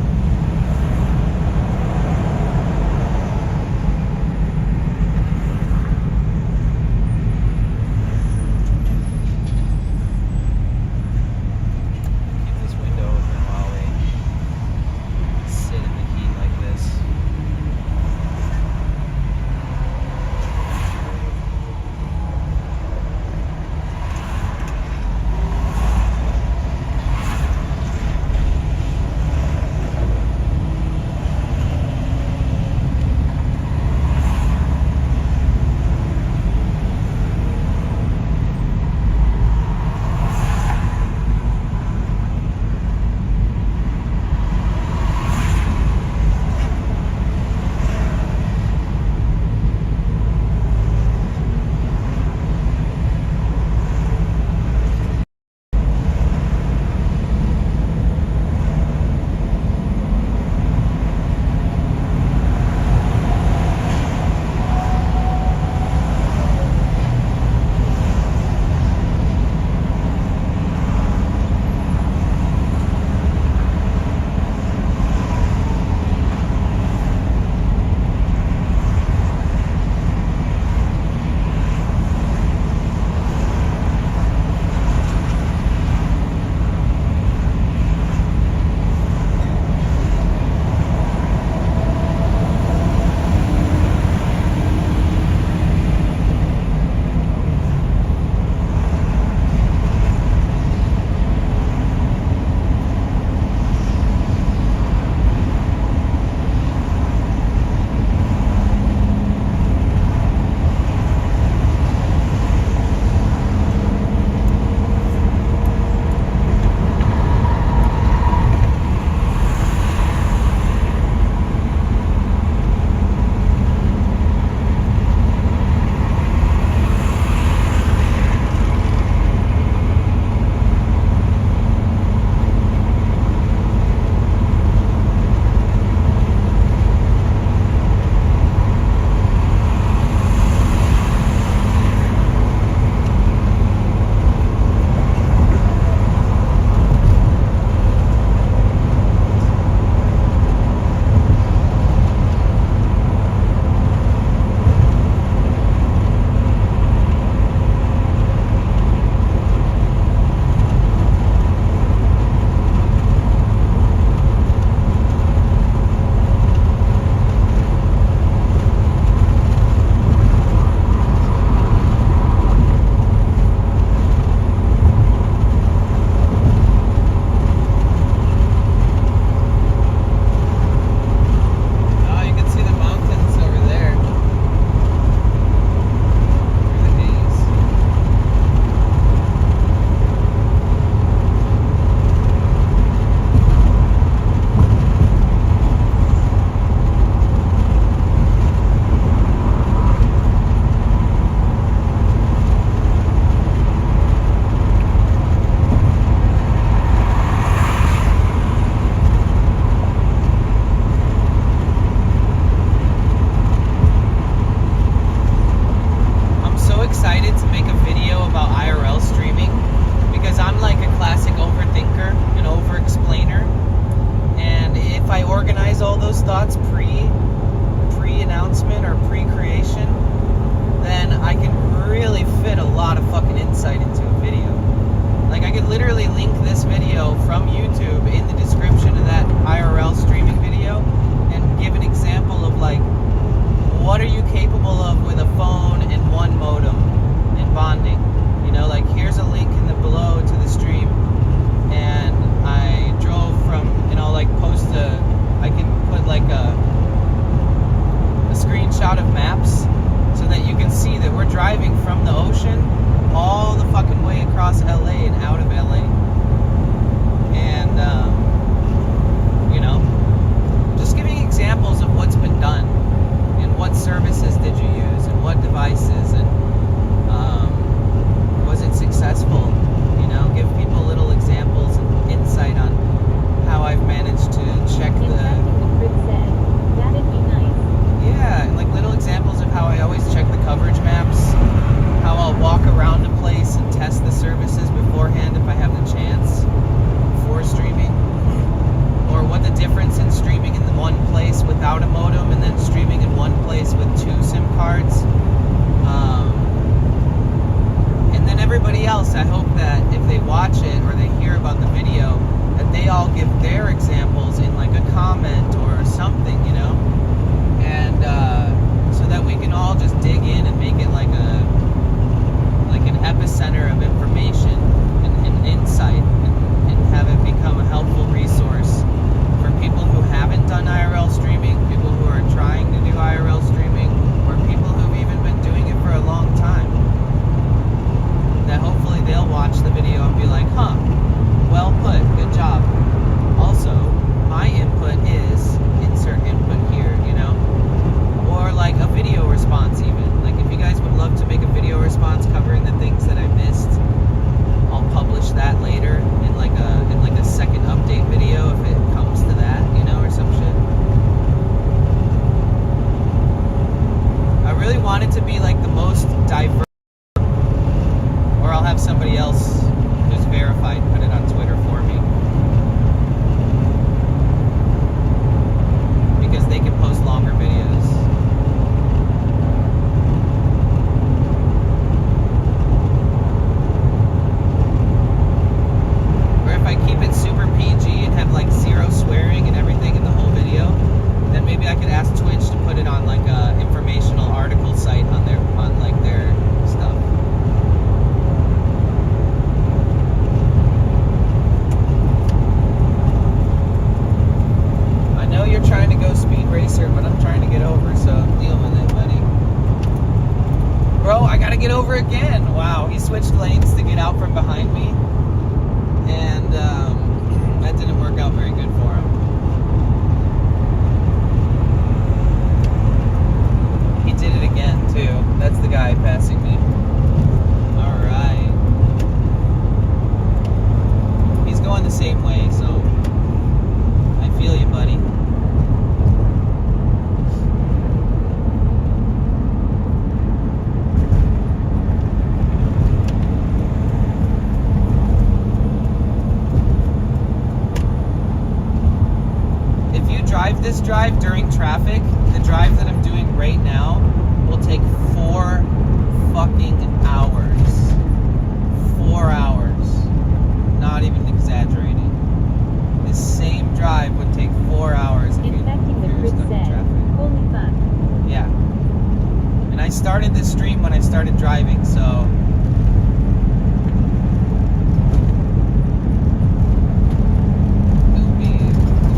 A: all those thoughts pre-announcement or pre-creation, then I can really fit a lot of fucking insight into a video. Like, I could literally link this video from YouTube in the description of that IRL streaming video and give an example of, like, what are you capable of with a phone and one modem and bonding? You know, like, here's a link in the below to the stream, and I drove from, and I'll, like, I can put, like, a screenshot of maps so that you can see that we're driving from the ocean all the fucking way across LA and out of LA. And, you know, just giving examples of what's been done and what services did you use and what devices, and was it successful? You know, give people little examples and insight on how I've managed to check
B: That'd be nice.
A: Yeah, and like little examples of how I always check the coverage maps, how I'll walk around a place and test the services beforehand if I have the chance before streaming, or what the difference in streaming in one place without a modem and then streaming in one place with 2 SIM cards. And then everybody else, I hope that if they watch it or they hear about the video, that they all give their examples in like a comment or something, you know, and so that we can all just dig in and make it like an epicenter of information and insight, and have it become a helpful resource for people who haven't done IRL streaming, people who are trying to do IRL streaming, or people who've even been doing it for a long time. That hopefully they'll watch the video and be like, huh, well put, good job. Also, my input is insert input here, you know? Or like a video response even. Like if you guys would love to make a video response covering the things that I missed, I'll publish that later in like a second update video if it comes to that, you know, or some shit. I really want it to be like the most diverse, or I'll have somebody else who's verified put it on Twitter for me, because they can post longer videos. Or if I keep it super PG and have like 0 swearing and everything in the whole video, then maybe I could ask Twitch to put it on like a informational article site on their stuff. I know you're trying to go speed racer, but I'm trying to get over, so deal with it, buddy. Bro, I gotta get over again. Wow, he switched lanes to get out from behind me, and that didn't work out very good for him. He did it again, too. That's the guy passing me. Alright. He's going the same way, so I feel you, buddy. If you drive this drive during traffic, the drive that I'm doing right now will take 4 fucking hours. 4 hours. Not even exaggerating. This same drive would take 4 hours if
B: Infecting the
A: you're
B: Crit
A: stuck in
B: said,
A: traffic.
B: holy fuck.
A: Yeah. And I started this stream when I started driving, so it'll be a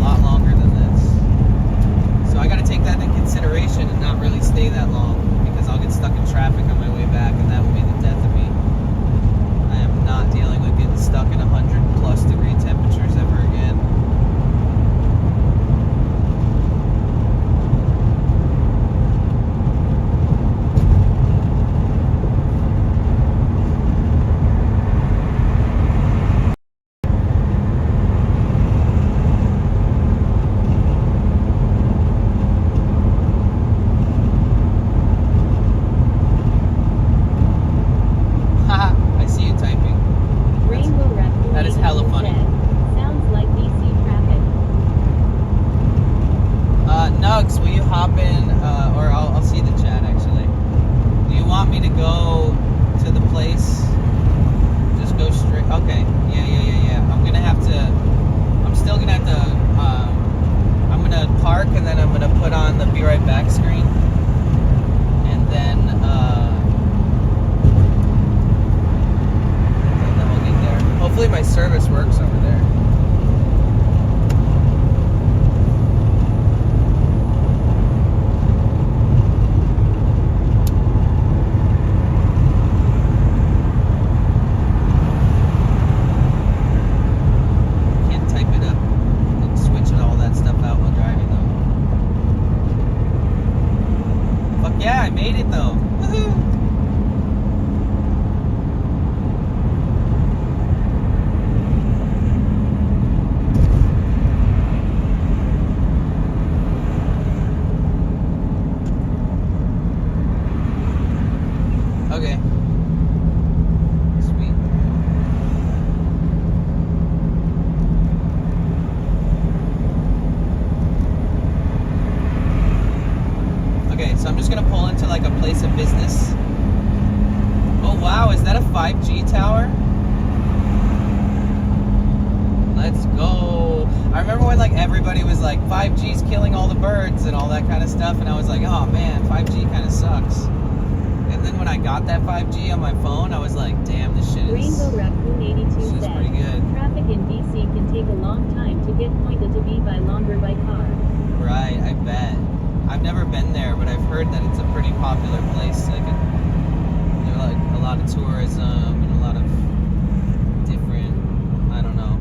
A: lot longer than this. So I gotta take that into consideration and not really stay that long, because I'll get stuck in traffic on my way back, and that will be the death of me. I am not dealing with getting stuck in 100+ degree temperatures ever again. Nugs, will you hop in, or I'll see the chat actually. Do you want me to go to the place? Just go straight. Okay. Yeah. I'm still gonna have to. I'm gonna park and then I'm gonna put on the be right back screen, and then we'll get there. Hopefully my service works over there. Yeah, I made it though. Woohoo! Okay. Sweet. Okay, so I'm just gonna pull into like a place of business. Oh wow, is that a 5G tower? Let's go. I remember when like everybody was like 5G's killing all the birds and all that kind of stuff, and I was like, oh man, 5G kind of sucks. And then when I got that 5G on my phone, I was like, damn, this shit is
B: Rainbow Raccoon 82
A: pretty
B: said,
A: good.
B: traffic in DC can take a long time to get pointed to be by longer by car.
A: Right, I bet. I've never been there, but I've heard that it's a pretty popular place. Like, there's like a lot of tourism and a lot of different, I don't know,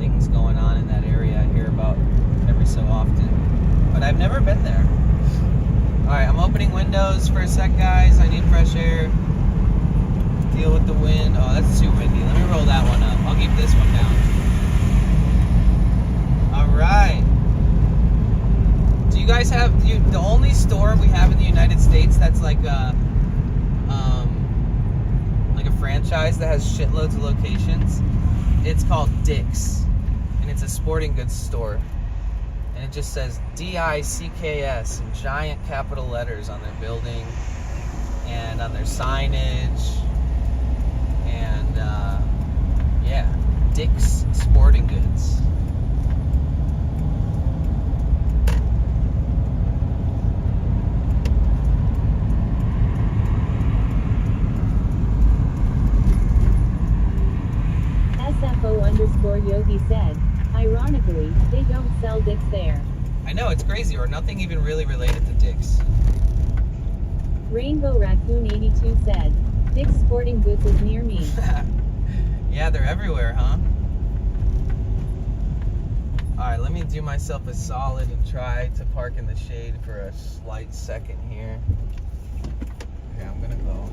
A: things going on in that area. I hear about every so often, but I've never been there. All right, I'm opening windows for a sec, guys. I need fresh air. Deal with the wind. Oh, that's too windy. Let me roll that one up. I'll keep this one down. All right. Do you guys have the only store we have in the United States that's like a franchise that has shitloads of locations? It's called Dick's, and it's a sporting goods store, and it just says DICKS in giant capital letters on their building and on their signage, and yeah, Dick's Sporting Goods.
B: SFO_Yogi said, ironically, they don't sell dicks there.
A: I know, it's crazy, or nothing even really related to Dick's.
B: Rainbow Raccoon 82 said, Dick's Sporting Goods is near me.
A: Yeah, they're everywhere, huh? Alright, let me do myself a solid and try to park in the shade for a slight second here. Okay, I'm gonna go.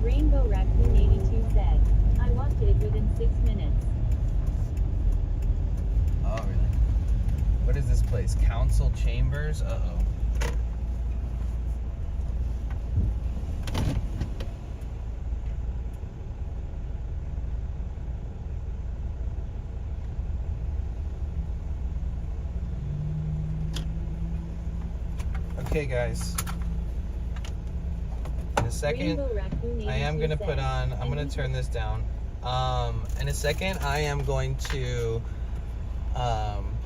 B: Rainbow Raccoon 82 said, I walked it within 6 minutes.
A: Oh, really? What is this place? Council Chambers? Uh-oh. Okay, guys. In a second, I am going to put on, I'm going to turn this down. In a second, I am going to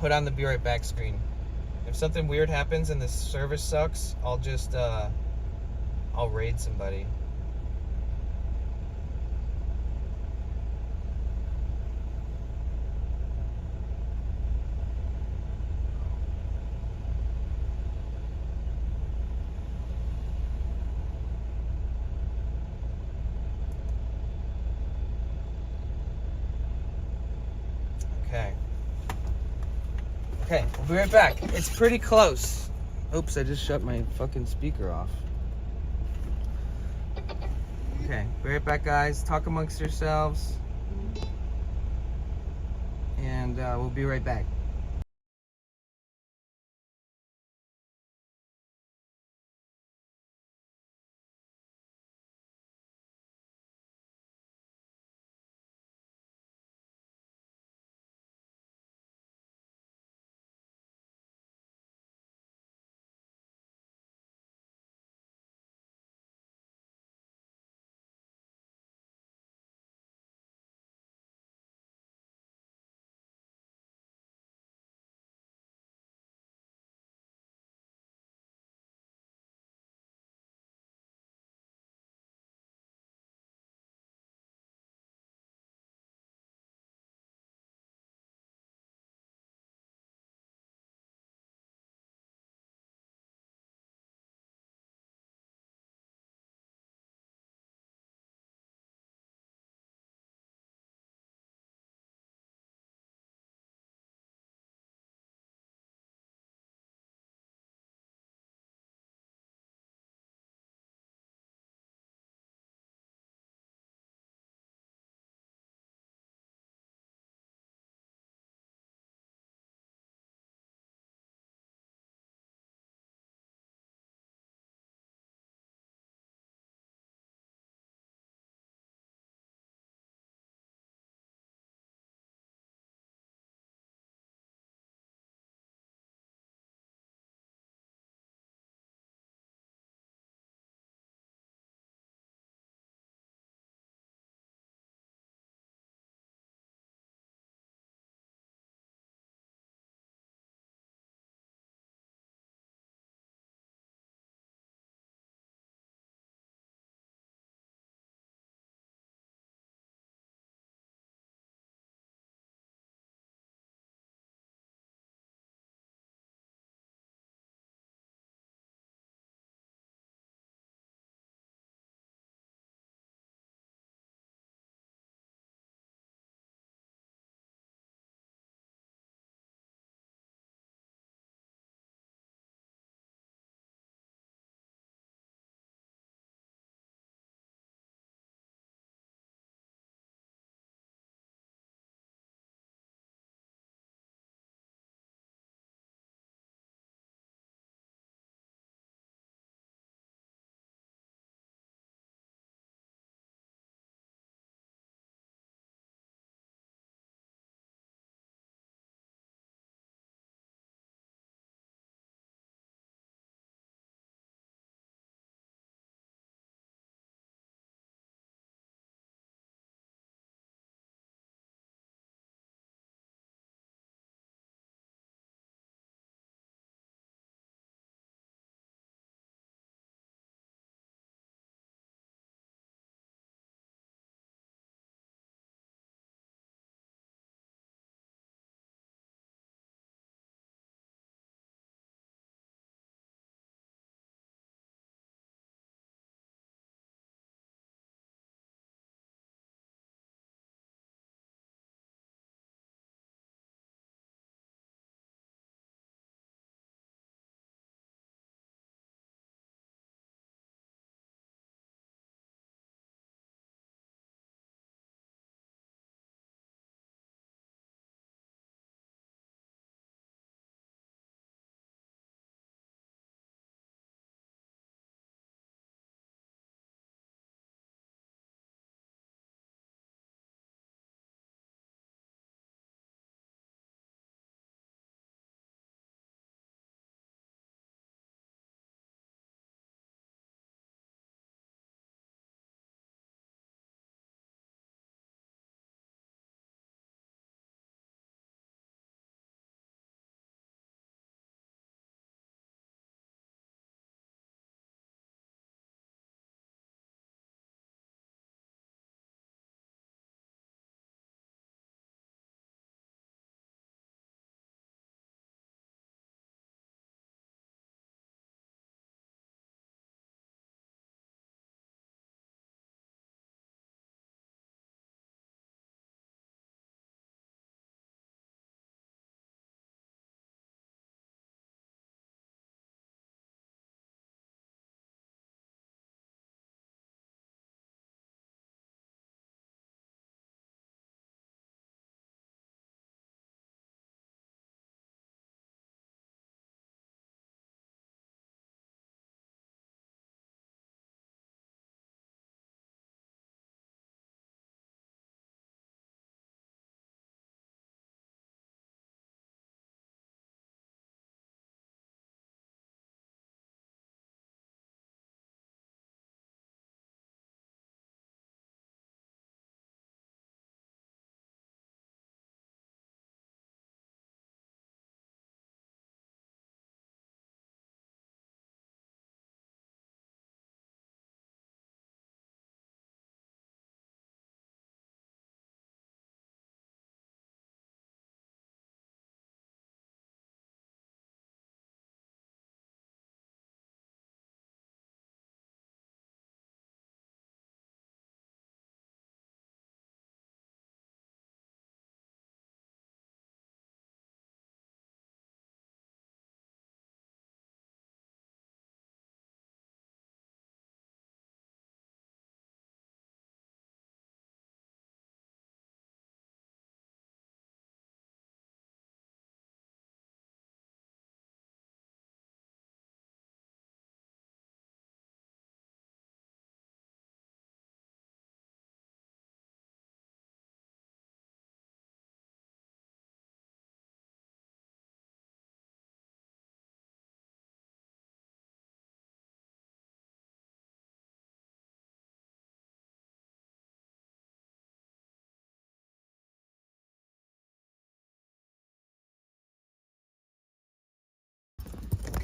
A: put on the be right back screen. If something weird happens and the service sucks, I'll just, I'll raid somebody. Okay. Okay, we'll be right back. It's pretty close. Oops, I just shut my fucking speaker off. Okay, be right back, guys. Talk amongst yourselves. And we'll be right back.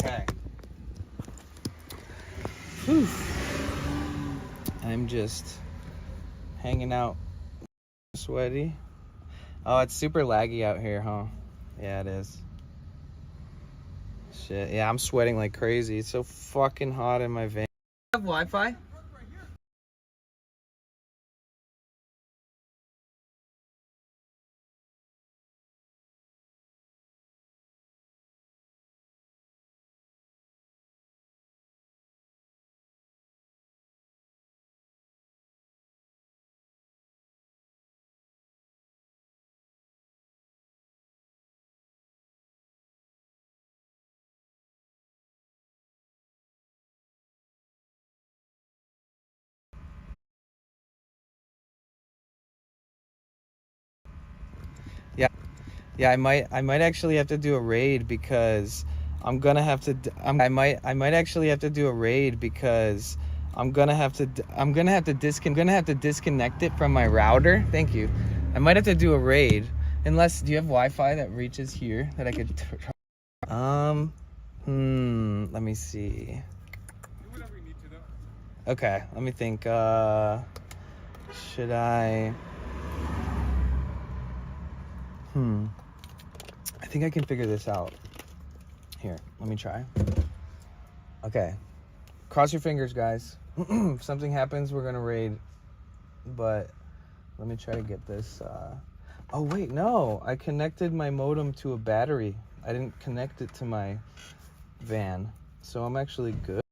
A: Okay. Whew. I'm just hanging out, sweaty. Oh, it's super laggy out here, huh? Yeah, it is. Shit. Yeah, I'm sweating like crazy. It's so fucking hot in my van. Have Wi-Fi? Yeah. Yeah, I might actually have to do a raid because I'm gonna have to I might actually have to do a raid because I'm gonna have to disconnect it from my router. Thank you. I might have to do a raid unless do you have Wi-Fi that reaches here that I could let me see. Okay, let me think. Should I I think I can figure this out. Here, let me try. Okay. Cross your fingers, guys. If something happens, we're gonna raid. But let me try to get this. Oh wait, no! I connected my modem to a battery. I didn't connect it to my van, so I'm actually good.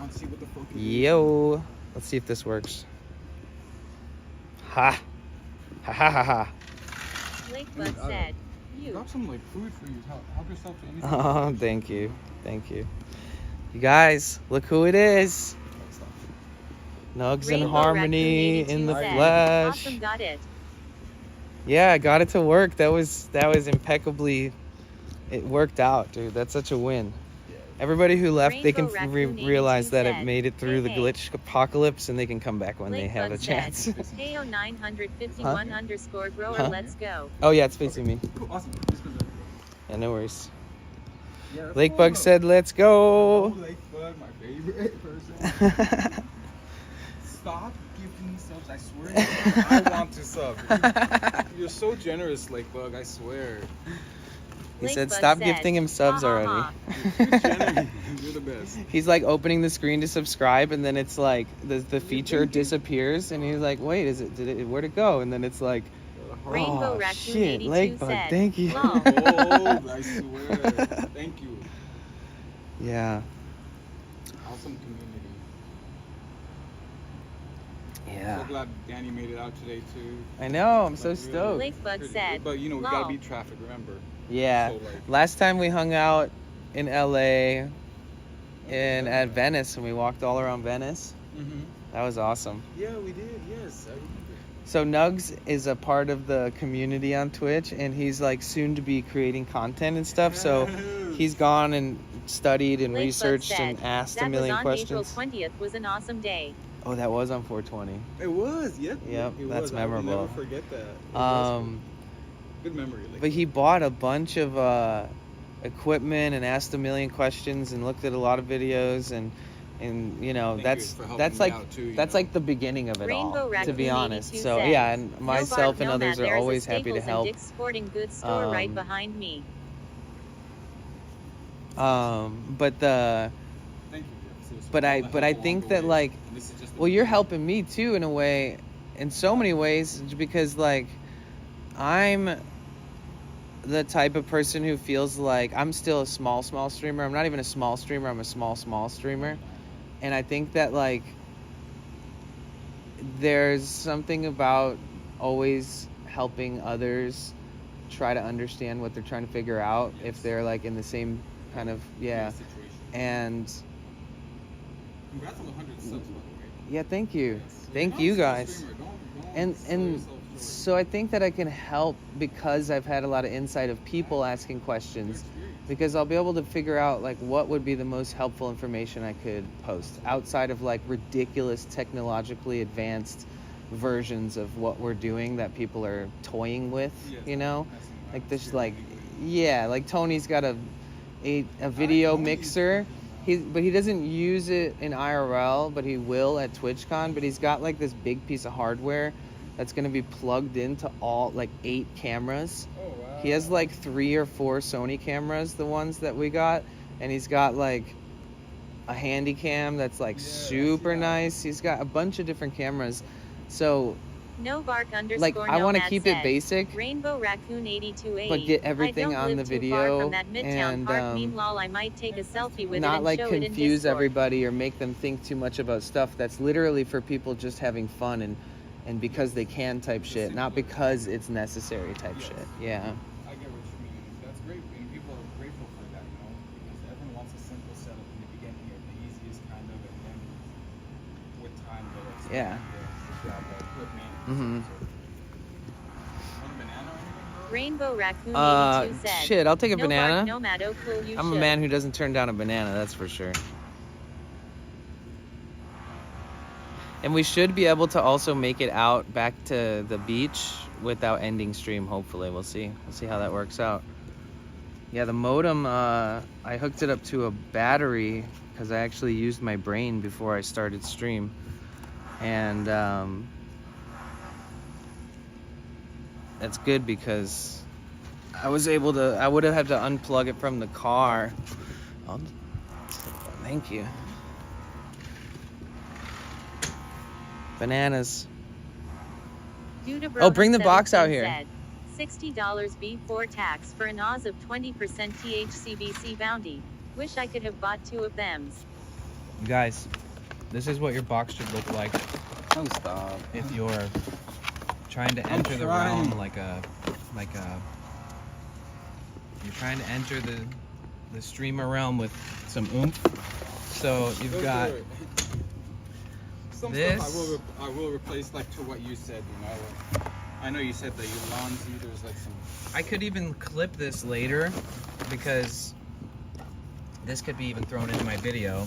E: down, see what the fuck it is.
A: Yo. Let's see if this works. Ha. Ha ha ha ha.
B: Lakebud said, you.
E: Got some like food for you. Help yourself to anything.
A: Oh, thank you. Thank you. You guys, look who it is. Nugs and
B: Rainbow
A: Harmony
B: Raccoon
A: in the
B: 82 said,
A: flesh.
B: Awesome, got it.
A: Yeah, I got it to work. That was impeccably. It worked out, dude. That's such a win. Everybody who left, they can
B: Rainbow Raccoon
A: realize that it
B: said,
A: made it through the
B: hey.
A: glitch apocalypse, and they can come back when they have a
B: Lakebud
A: chance.
B: said, Heyo 951 underscore grower,
A: Huh?
B: let's go.
A: Oh yeah, it's facing me.
E: Cool, awesome.
A: Yeah, no worries.
E: Yeah, that's
A: Lakebug
E: cool.
A: said, "Let's
E: Oh,
A: go."
E: Lakebug, my favorite person. Stop giving me subs, I swear. I want to sub. You're so generous, Lakebug, I swear.
A: He said,
B: Lakebud
A: "Stop
B: said,
A: gifting him subs
B: "Ha, ha,
A: already."
B: ha."
E: You're genuine. You're the best.
A: He's like opening the screen to subscribe, and then it's like the feature disappears, and he's like, "Wait, where'd it go?" And then it's like,
B: Rainbow
A: "Oh
B: Raccoon
A: shit,
B: 82
A: Lakebug,
B: said,
A: thank you."
B: "Lol."
E: Oh, I swear. Thank you.
A: Yeah,
E: Awesome community.
A: yeah.
E: So glad Danny made it out today too.
A: I know. I'm so
E: Like, really
A: stoked.
B: Lakebud
E: pretty
B: said,
E: good. But you know, we
B: "Lol."
E: gotta beat traffic, remember?
A: Yeah.
E: So, like,
A: Last time we hung out in LA at Venice, and we walked all around Venice. That was awesome.
E: yeah, we did. Yes, I remember.
A: So Nugs is a part of the community on Twitch, and he's like soon to be creating content and stuff. So he's gone and studied and
B: Lakebud
A: researched
B: said,
A: and asked a
B: That was
A: million
B: on
A: questions.
B: April 20th was an awesome day.
A: Oh, that was on 420.
E: It was. Yep.
A: Yep,
E: it
A: that's
E: was.
A: memorable.
E: I will never forget that. It was good memory. Like,
A: But he bought a bunch of equipment and asked a million questions and looked at a lot of videos, and you know,
E: Thank you for helping me out too, you
A: that's
E: know.
A: like the beginning of it
B: Rainbow
A: all, to
B: Raccoon
A: be honest.
B: 82
A: So
B: said,
A: yeah, and
B: "No
A: myself
B: Bark
A: and
B: Nomad,
A: others are
B: there's a
A: always happy to
B: Staples
A: help.
B: and Dick's Sporting Goods store right
A: Um,
B: behind me.
A: But the
E: thank you. Jeff. Seriously,
A: but
E: all
A: I
E: the
A: but
E: help
A: I
E: along
A: think
E: the
A: that
E: way.
A: like,
E: And this is just the
A: well, you're
E: beginning.
A: helping me too in a way, in so many ways, because like I'm the type of person who feels like I'm still a small streamer. I'm not even a small streamer. I'm a small streamer. And I think that like there's something about always helping others try to understand what they're trying to figure out, if they're like in the same kind of
E: Situation.
A: and
E: Congrats on the 100 subs, by the way.
A: yeah, thank you.
E: Yes.
A: Thank
E: You're
A: you
E: not a small
A: guys.
E: streamer. Don't
A: And
E: sell yourself short.
A: so I think that I can help because I've had a lot of insight of people asking questions, because I'll be able to figure out like what would be the most helpful information I could post outside of like ridiculous technologically advanced versions of what we're doing that people are toying with,
E: Yes,
A: you know,
E: I've seen that.
A: like this,
E: It's
A: like,
E: really
A: yeah, like Tony's got a video
E: Tony's
A: mixer.
E: freaking
A: But he doesn't use it in IRL, but he will at TwitchCon. But he's got like this big piece of hardware that's gonna be plugged into all like 8 cameras.
E: Oh, wow.
A: He has like 3 or 4 Sony cameras, the ones that we got, and he's got like a handy cam that's like
E: Yeah, I
A: super
E: see that.
A: nice. He's got a bunch of different cameras. So
B: No Bark underscore
A: like I want to
B: Nomad
A: keep it
B: said,
A: basic,
B: Rainbow Raccoon 8280.
A: but get everything
B: I don't
A: on
B: live
A: the
B: too far
A: video
B: from that Midtown
A: and
B: Park. Meanwhile, I might take a selfie with it
A: not
B: and
A: like
B: show it in
A: confuse
B: Discord.
A: everybody or make them think too much about stuff that's literally for people just having fun and because they can type shit, not because it's necessary type shit. Yeah.
E: I get what you mean. That's great, and people are grateful for that, you know, because everyone wants a simple setup in the beginning, or the easiest kind of, and then with time, they'll
A: Yeah.
E: grab the equipment.
A: Mhm.
E: Want a banana or anything, bro?
B: Rainbow Raccoon 82 said,
A: Shit, I'll take a
B: "No Bark
A: banana.
B: Nomad, oh cool, you
A: I'm a
B: should."
A: man who doesn't turn down a banana, that's for sure. And we should be able to also make it out back to the beach without ending stream, hopefully. We'll see. We'll see how that works out. Yeah, the modem, I hooked it up to a battery because I actually used my brain before I started stream. And that's good because I was able to, I would have had to unplug it from the car. Thank you. Bananas. Oh, bring the box out here.
B: Said, $60 before tax for an Oz of 20% THCBC bounty. Wish I could have bought 2 of them.
A: You guys, this is what your box should look like
E: Oh, stop.
A: if you're trying to enter the
E: trying.
A: realm like a you're trying to enter the streamer realm with some oomph. So you've
E: Go
A: got
E: for it. Some
A: this.
E: stuff I will replace like to what you said, you know. Like, I know you said that your Lonzy, there's like some.
A: I could even clip this later because this could be even thrown into my video.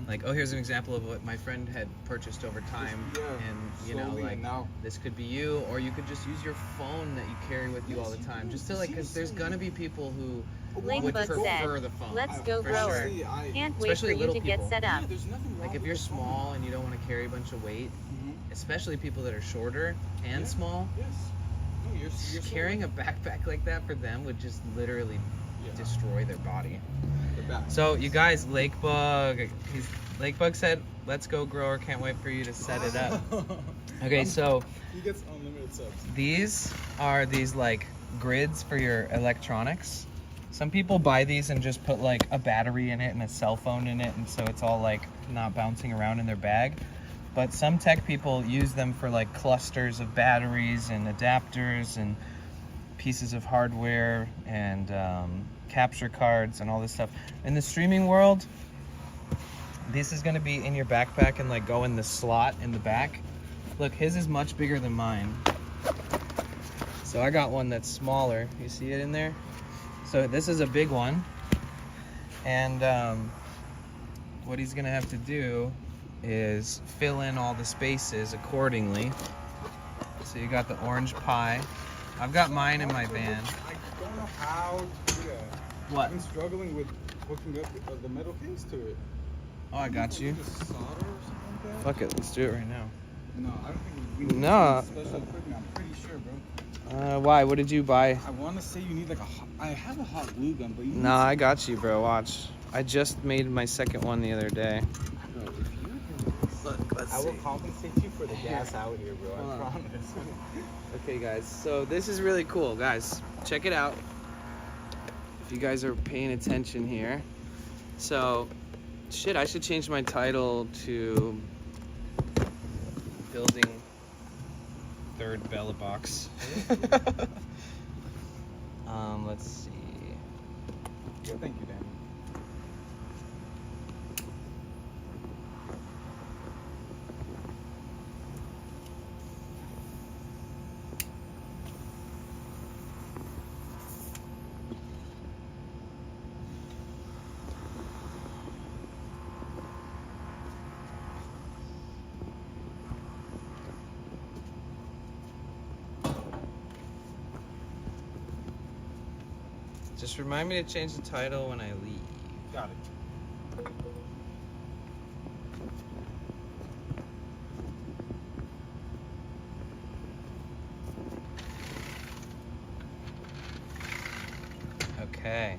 A: Like, oh, here's an example of what my friend had purchased over time,
E: Yeah,
A: and you know,
E: slowly,
A: like
E: and now.
A: this could be you, or you could just use your phone that you carry with you all the time, just to like, because there's gonna be people who
B: Link
A: would
B: Book said,
A: prefer the phone.
B: "Let's go,
A: for
B: grower.
A: sure.
B: Can't wait
A: Especially
B: for you
A: little
B: to get
A: people.
B: set up."
E: Yeah, there's nothing wrong
A: Like if
E: with
A: you're
E: the phone.
A: small and you don't want to carry a bunch of weight, especially people that are shorter and
E: Yeah.
A: small,
E: Yes. No, you're
A: carrying a backpack like that for them would just literally destroy their body.
E: the back.
A: So you guys, Lakebug said, "Let's go, grower. Can't wait for you to set it up." Okay, so
E: He gets unlimited subs.
A: these are these like grids for your electronics. Some people buy these and just put like a battery in it and a cell phone in it, and so it's all like not bouncing around in their bag. But some tech people use them for like clusters of batteries and adapters and pieces of hardware and capture cards and all this stuff. In the streaming world, this is going to be in your backpack and like go in the slot in the back. Look, his is much bigger than mine. So I got one that's smaller. You see it in there? So this is a big one. And what he's going to have to do is fill in all the spaces accordingly. So you got the orange pie. I've got mine in my van.
E: I don't know how to do that.
A: What?
E: I've been struggling with hooking up the metal case to it.
A: Oh, I got you.
E: Just solder or something like that?
A: Fuck it, let's do it right now.
E: No, I don't think we need
A: No.
E: some special equipment. I'm pretty sure, bro.
A: Why? What did you buy?
E: I want to say you need like I have a hot glue gun, but you need
A: No, I got you, bro. Watch. I just made my second one the other day.
E: Bro, if you do this,
A: Look, let's
E: I will compensate you for the gas out here, bro.
A: Hold
E: I
A: on.
E: promise.
A: Okay, guys. So this is really cool, guys. Check it out. If you guys are paying attention here. So, shit, I should change my title to building third Bella box. Let's see.
E: Yeah, thank you, Danny.
A: Just remind me to change the title when I leave.
E: Got it.
A: Okay.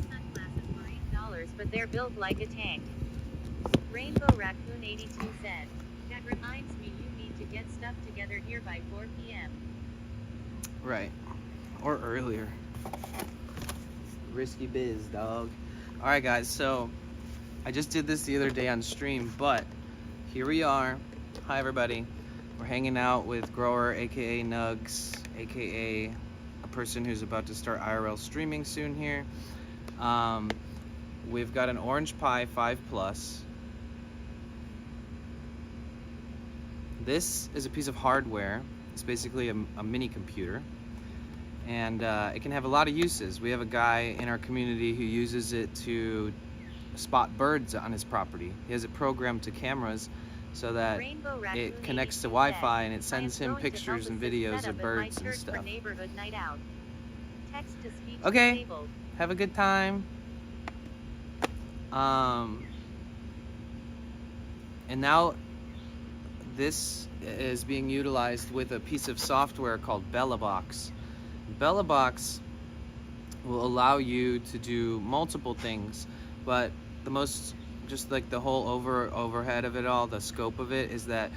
B: Sunglasses were $8, but they're built like a tank. Rainbow Raccoon 82 said, "That reminds me you need to get stuff together here by 4 p.m.
A: Right. Or earlier. Risky biz, dog. Alright, guys, so I just did this the other day on stream, but here we are. Hi, everybody. We're hanging out with Grower, aka Nugs, aka a person who's about to start IRL streaming soon here. We've got an Orange Pi 5 Plus. This is a piece of hardware. It's basically a mini computer. And it can have a lot of uses. We have a guy in our community who uses it to spot birds on his property. He has it programmed to cameras so that
B: Rainbow Raccoon
A: it connects to
B: 82
A: Wi-Fi
B: said,
A: and it
B: "I
A: sends
B: am
A: him
B: going to
A: pictures
B: help
A: and
B: assist
A: videos
B: setup
A: of
B: at my
A: birds and
B: church for
A: stuff.
B: neighborhood night out. Text to speech
A: Okay.
B: disabled.
A: Have a good time. And now this is being utilized with a piece of software called BellaBox. BellaBox will allow you to do multiple things, but the most, just like the whole overhead of it all, the scope of it is that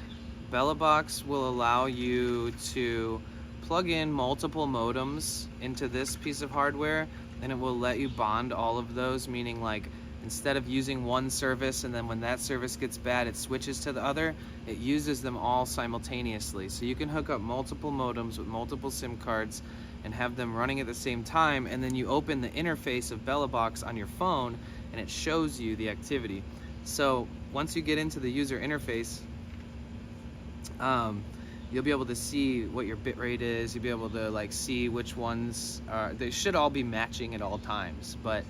A: BellaBox will allow you to plug in multiple modems into this piece of hardware and it will let you bond all of those, meaning like instead of using one service and then when that service gets bad it switches to the other, it uses them all simultaneously. So you can hook up multiple modems with multiple SIM cards and have them running at the same time, and then you open the interface of BellaBox on your phone and it shows you the activity. So once you get into the user interface, you'll be able to see what your bit rate is. You'll be able to like see which ones are, they should all be matching at all times, but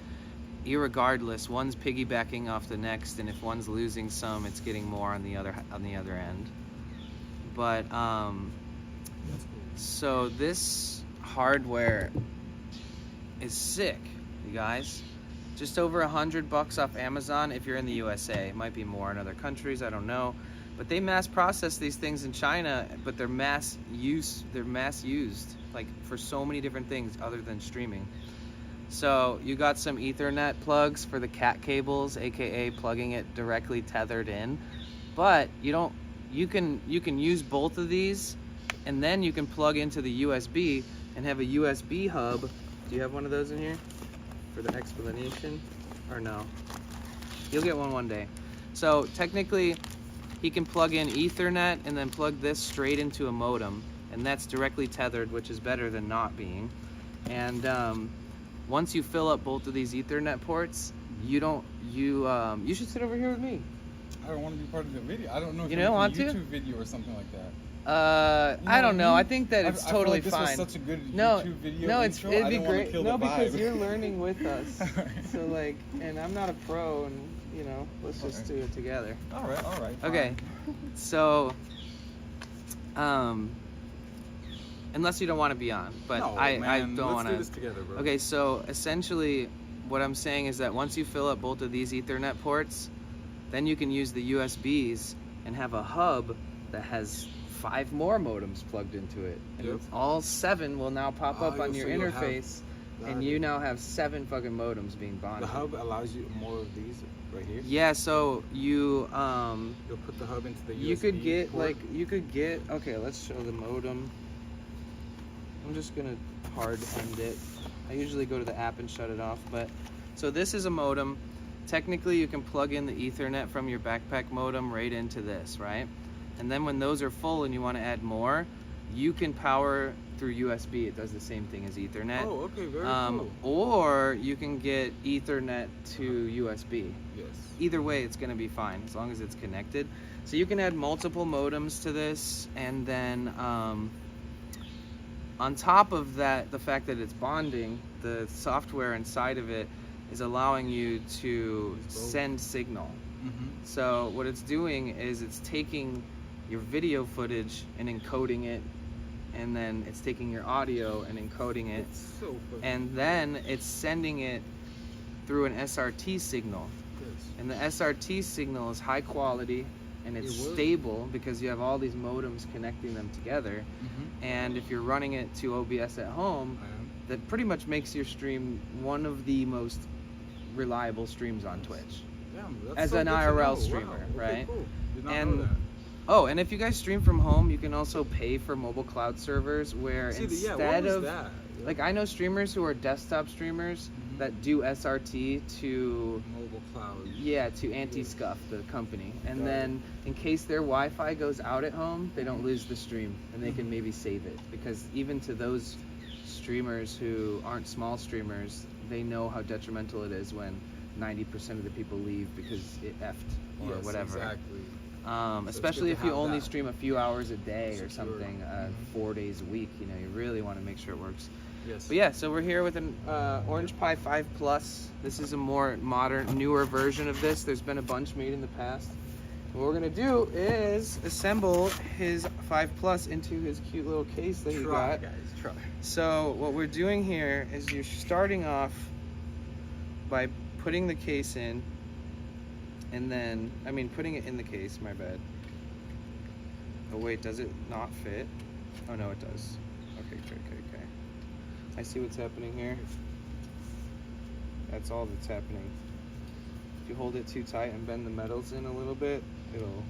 A: irregardless, one's piggybacking off the next, and if one's losing some, it's getting more on the other end. But so this hardware is sick, you guys. Just over $100 off Amazon if you're in the USA. It might be more in other countries, I don't know. But they mass process these things in China, but they're mass used like for so many different things other than streaming. So you got some Ethernet plugs for the cat cables, aka plugging it directly tethered in. But you can use both of these, and then you can plug into the USB and have a USB hub. Do you have one of those in here for the explanation? Or no? You'll get one day. So technically, he can plug in Ethernet and then plug this straight into a modem, and that's directly tethered, which is better than not being. And once you fill up both of these Ethernet ports, you should sit over here with me.
E: I don't want to be part of the video. I don't know if
A: you don't want to?
E: YouTube video or something like that.
A: I don't know. I think that it's totally
E: fine.
A: fine.
E: This was such a good
A: YouTube
E: video.
A: No,
E: intro.
A: it'd be great.
E: No,
A: because you're learning with us.
E: Right.
A: So like, and I'm not a pro, and let's just do it together.
E: All right.
A: Okay, so, unless you don't want to be on, but
E: no,
A: I
E: man,
A: don't want to.
E: Let's do this together, bro.
A: Okay, so essentially, what I'm saying is that once you fill up both of these Ethernet ports, then you can use the USBs and have a hub that has 5 more modems plugged into it, and
E: Yep.
A: all 7 will now pop up on your
E: you'll
A: interface, and you now have 7 fucking modems being bonded.
E: The hub allows you more of these right here.
A: Yeah, so you
E: You'll put the hub into the USB
A: you could get
E: port.
A: okay, let's show the modem. I'm just gonna hard end it. I usually go to the app and shut it off, but so this is a modem. Technically you can plug in the Ethernet from your backpack modem right into this, right? And then when those are full and you want to add more, you can power through USB. It does the same thing as Ethernet.
E: Oh, okay, very cool.
A: Or you can get Ethernet to USB.
E: Yes.
A: Either way, it's going to be fine as long as it's connected. So you can add multiple modems to this, and then on top of that, the fact that it's bonding, the software inside of it is allowing you to send signal.
E: Mm-hmm.
A: So what it's doing is it's taking your video footage and encoding it, and then it's taking your audio and encoding it,
E: So
A: and then it's sending it through an SRT signal.
E: Yes.
A: And the SRT signal is high quality and it's
E: It will.
A: stable because you have all these modems connecting them together.
E: Mm-hmm.
A: And if you're running it to OBS at home, that pretty much makes your stream one of the most reliable streams on Twitch.
E: Damn, that's
A: As
E: so
A: an
E: good to
A: IRL
E: know.
A: streamer,
E: Wow. Okay,
A: right?
E: cool. Did not
A: And
E: know that.
A: Oh, and if you guys stream from home, you can also pay for mobile cloud servers where
E: what
A: instead
E: was
A: of
E: that? Yeah.
A: like, I know streamers who are desktop streamers
E: Mhm.
A: that do SRT to
E: Mobile cloud.
A: to Anti-Scuff, the company, and
E: Got
A: then in case their Wi-Fi goes out at home, they don't lose the stream and they can maybe save it, because even to those streamers who aren't small streamers, they know how detrimental it is when 90% of the people leave because it effed or
E: Yes,
A: whatever.
E: Exactly.
A: Especially
E: good
A: if
E: to
A: you
E: have
A: only
E: that.
A: stream a few hours a day or
E: Secure.
A: something,
E: Mhm.
A: 4 days a week, you really want to make sure it works.
E: Yes.
A: But yeah, so we're here with an Orange Pi 5 Plus. This is a more modern, newer version of this. There's been a bunch made in the past. And what we're gonna do is assemble his 5 Plus into his cute little case that he
E: Try,
A: got.
E: guys. Try.
A: So what we're doing here is you're starting off by putting the case in, and then, putting it in the case, my bad. Oh wait, does it not fit? Oh no, it does. Okay. I see what's happening here. That's all that's happening. If you hold it too tight and bend the metals in a little bit, it'll...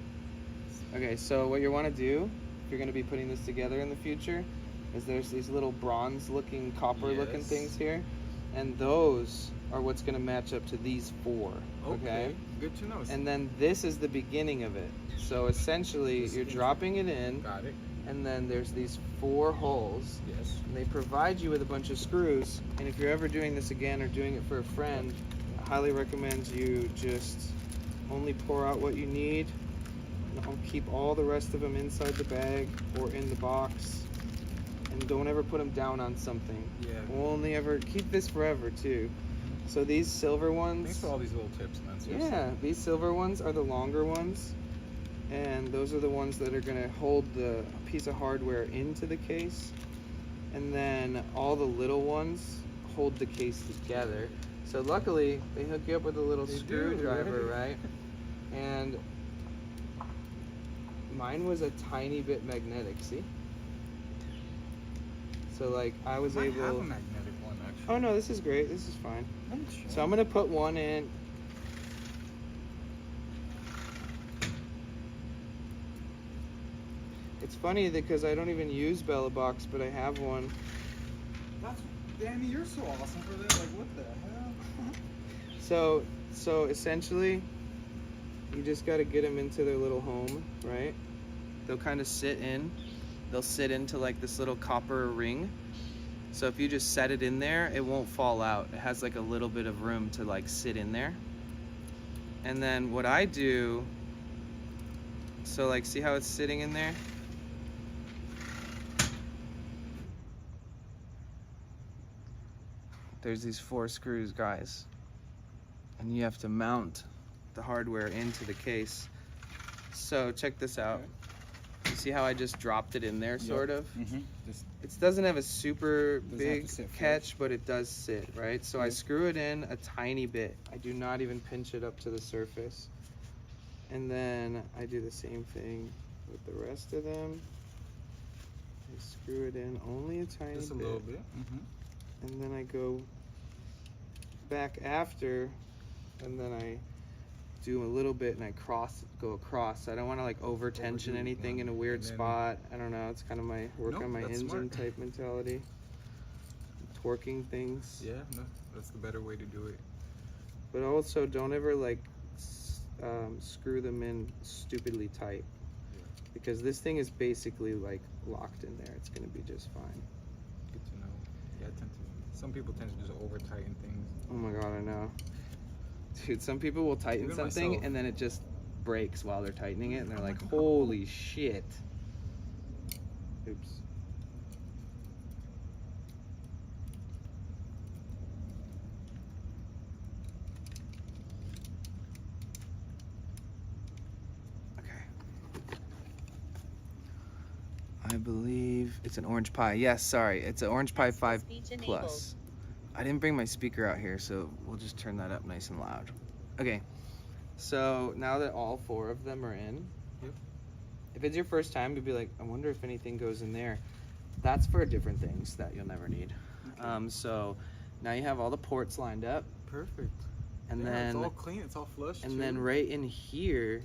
A: Okay, so what you want to do, if you're going to be putting this together in the future, is there's these little bronze looking, copper looking
E: Yes.
A: things here. and those are what's going to match up to these 4. Okay.
E: Good to know.
A: And then this is the beginning of it. So essentially, you're dropping it in,
E: Got it.
A: and then there's these 4 holes.
E: Yes.
A: And they provide you with a bunch of screws. And if you're ever doing this again or doing it for a friend, I highly recommend you just only pour out what you need. And I'll keep all the rest of them inside the bag or in the box. And don't ever put them down on something.
E: Yeah.
A: Only ever keep this forever too. So these silver ones.
E: Thanks for all these little tips, man. Seriously.
A: Yeah, these silver ones are the longer ones, and those are the ones that are gonna hold the piece of hardware into the case, and then all the little ones hold the case together. So luckily, they hook you up with a little
E: They do,
A: screwdriver, right? And mine was a tiny bit magnetic. See? So like I was
E: Might
A: able.
E: have a magnetic one actually.
A: Oh no, this is great. This is fine.
E: Let me check.
A: So I'm gonna put one in. It's funny because I don't even use Bella Box, but I have one.
E: That's Danny. You're so awesome for that. Like, what the hell?
A: So essentially, you just got to get them into their little home, right? They'll kind of sit in. They'll sit into like this little copper ring. So if you just set it in there, it won't fall out. It has like a little bit of room to like sit in there. And then what I do, so like see how it's sitting in there? There's these 4 screws, guys. And you have to mount the hardware into the case. So check this out. You see how I just dropped it in there, sort of?
E: Just
A: It doesn't have a super
E: Does it have
A: big
E: to sit first?
A: catch, but it does sit, right? So I screw it in a tiny bit. I do not even pinch it up to the surface. And then I do the same thing with the rest of them. I screw it in only a tiny
E: just a
A: bit.
E: little bit.
A: And then I go back after, and then I do a little bit and I go across. I don't want to like over tension
E: Overdo it,
A: anything
E: yeah.
A: in a weird
E: And then-
A: spot. I don't know. It's kind of my work
E: No,
A: on my
E: that's
A: engine
E: smart.
A: type mentality. Torquing things.
E: Yeah, no, that's the better way to do it.
A: But also don't ever like screw them in stupidly tight.
E: Yeah.
A: Because this thing is basically like locked in there. It's gonna be just fine.
E: Good to know. Yeah, some people tend to just over tighten things.
A: Oh my god, I know. Dude, some people will tighten
E: Even
A: something
E: myself.
A: and then it just breaks while they're tightening it and they're like, holy shit. Oops. Okay. I believe it's an orange pie. Yes, sorry. It's an orange pie 5
B: Speech enabled.
A: plus. I didn't bring my speaker out here, so we'll just turn that up nice and loud. Okay, so now that all 4 of them are in,
E: Yep.
A: if it's your first time, you'd be like, I wonder if anything goes in there. That's for different things that you'll never need.
E: Okay.
A: So now you have all the ports lined up,
E: Perfect.
A: and
E: Yeah,
A: then
E: it's all clean. It's all flush.
A: and
E: too.
A: then right in here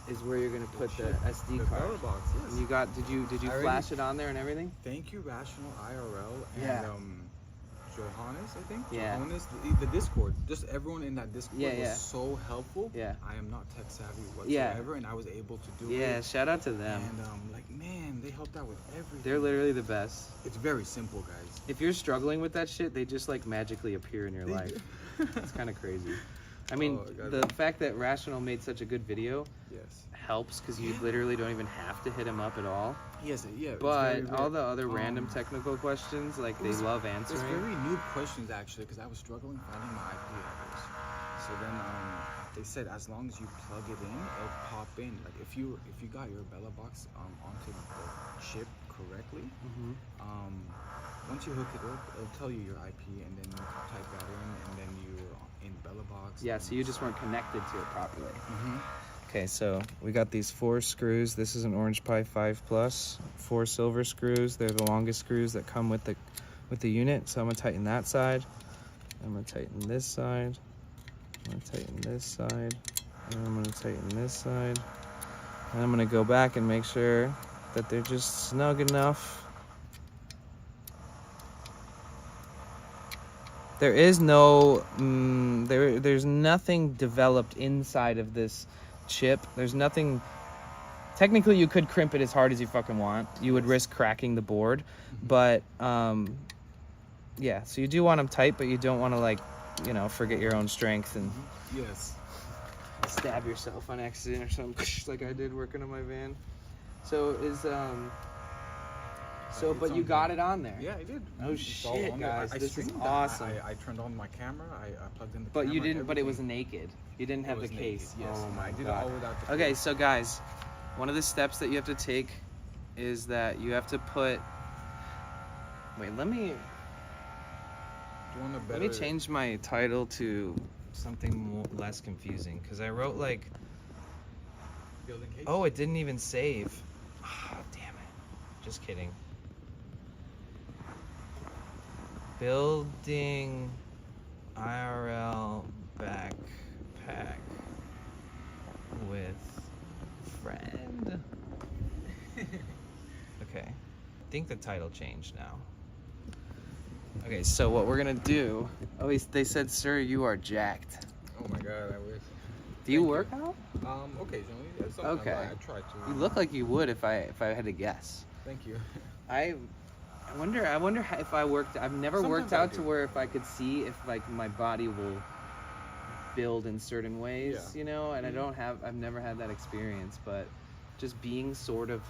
A: is where you're gonna put the SD
E: the
A: card.
E: Bella Box. Yes.
A: And you got? Did you
E: I already-
A: flash it on there and everything?
E: Thank you, Rational IRL and
A: Yeah.
E: Johannes, I think.
A: Yeah.
E: Johannes, the Discord. Just everyone in that Discord
A: Yeah, yeah.
E: was so helpful.
A: Yeah.
E: I am not tech savvy
A: Yeah.
E: whatsoever, and I was able to do
A: Yeah,
E: it.
A: shout out to them.
E: And like, man, they helped out with everything.
A: They're literally the best.
E: It's very simple, guys.
A: If you're struggling with that shit, they just like magically appear in your
E: They
A: life.
E: do.
A: It's kind of crazy. I mean,
E: Oh, God.
A: the fact that Rational made such a good video
E: Yes.
A: helps because you literally don't even have to hit him up at all.
E: Yes. Yeah. it's
A: But
E: very
A: all
E: rare.
A: the other random
E: Um,
A: technical questions, like they
E: was-
A: love
E: There's
A: answering.
E: very new questions actually, because I was struggling finding my IP address. So then they said as long as you plug it in, it'll pop in. Like if you got your Bella Box onto the chip correctly,
A: Mhm.
E: once you hook it up, it'll tell you your IP, and then you can type that in, and then you're in Bella Box.
A: Yeah, so you just weren't connected to it properly.
E: Mm-hmm.
A: Okay, so we got these 4 screws. This is an Orange Pi 5 Plus. 4 silver screws. They're the longest screws that come with the unit. So I'm gonna tighten that side. I'm gonna tighten this side. I'm gonna tighten this side. And I'm gonna tighten this side. And I'm gonna go back and make sure that they're just snug enough There is no there's nothing developed inside of this chip. There's nothing. Technically, you could crimp it as hard as you fucking want. You would risk cracking the board, but yeah. So you do want them tight, but you don't want to, like, you know, forget your own strength and
E: Yes.
A: stab yourself on accident or something, like I did working on my van. So is so, but you got it on there.
E: Yeah, I did.
A: Oh
E: It's all
A: shit,
E: on there.
A: guys,
E: I
A: this is
E: streamed that.
A: awesome.
E: I turned on my camera. I plugged in the
A: But
E: camera.
A: you didn't. But it was
E: everything.
A: naked. You didn't have
E: It
A: the
E: was
A: case.
E: naked, yes.
A: Oh my
E: I did it
A: god.
E: all without the
A: Okay,
E: case.
A: so guys, one of the steps that you have to take is that you have to put. Wait, let me
E: Do you want a
A: let
E: better...
A: me change my title to something less confusing, because I wrote like.
E: building case?
A: Oh, it didn't even save. Oh, damn it. Just kidding. Building IRL backpack with friend. Okay. I think the title changed now. Okay, so what we're gonna do. Oh, they said, sir, you are jacked.
E: Oh my god, I wish.
A: Do you
E: Thank
A: work out?
E: Occasionally. Yeah, sometimes
A: Okay.
E: I try to.
A: You look like you would if I had to guess.
E: Thank you.
A: I wonder if I worked. I've never worked
E: Sometimes I
A: out to
E: do.
A: where if I could see if like my body will build in certain ways,
E: Yeah.
A: you know. And I've never had that experience, but just being sort of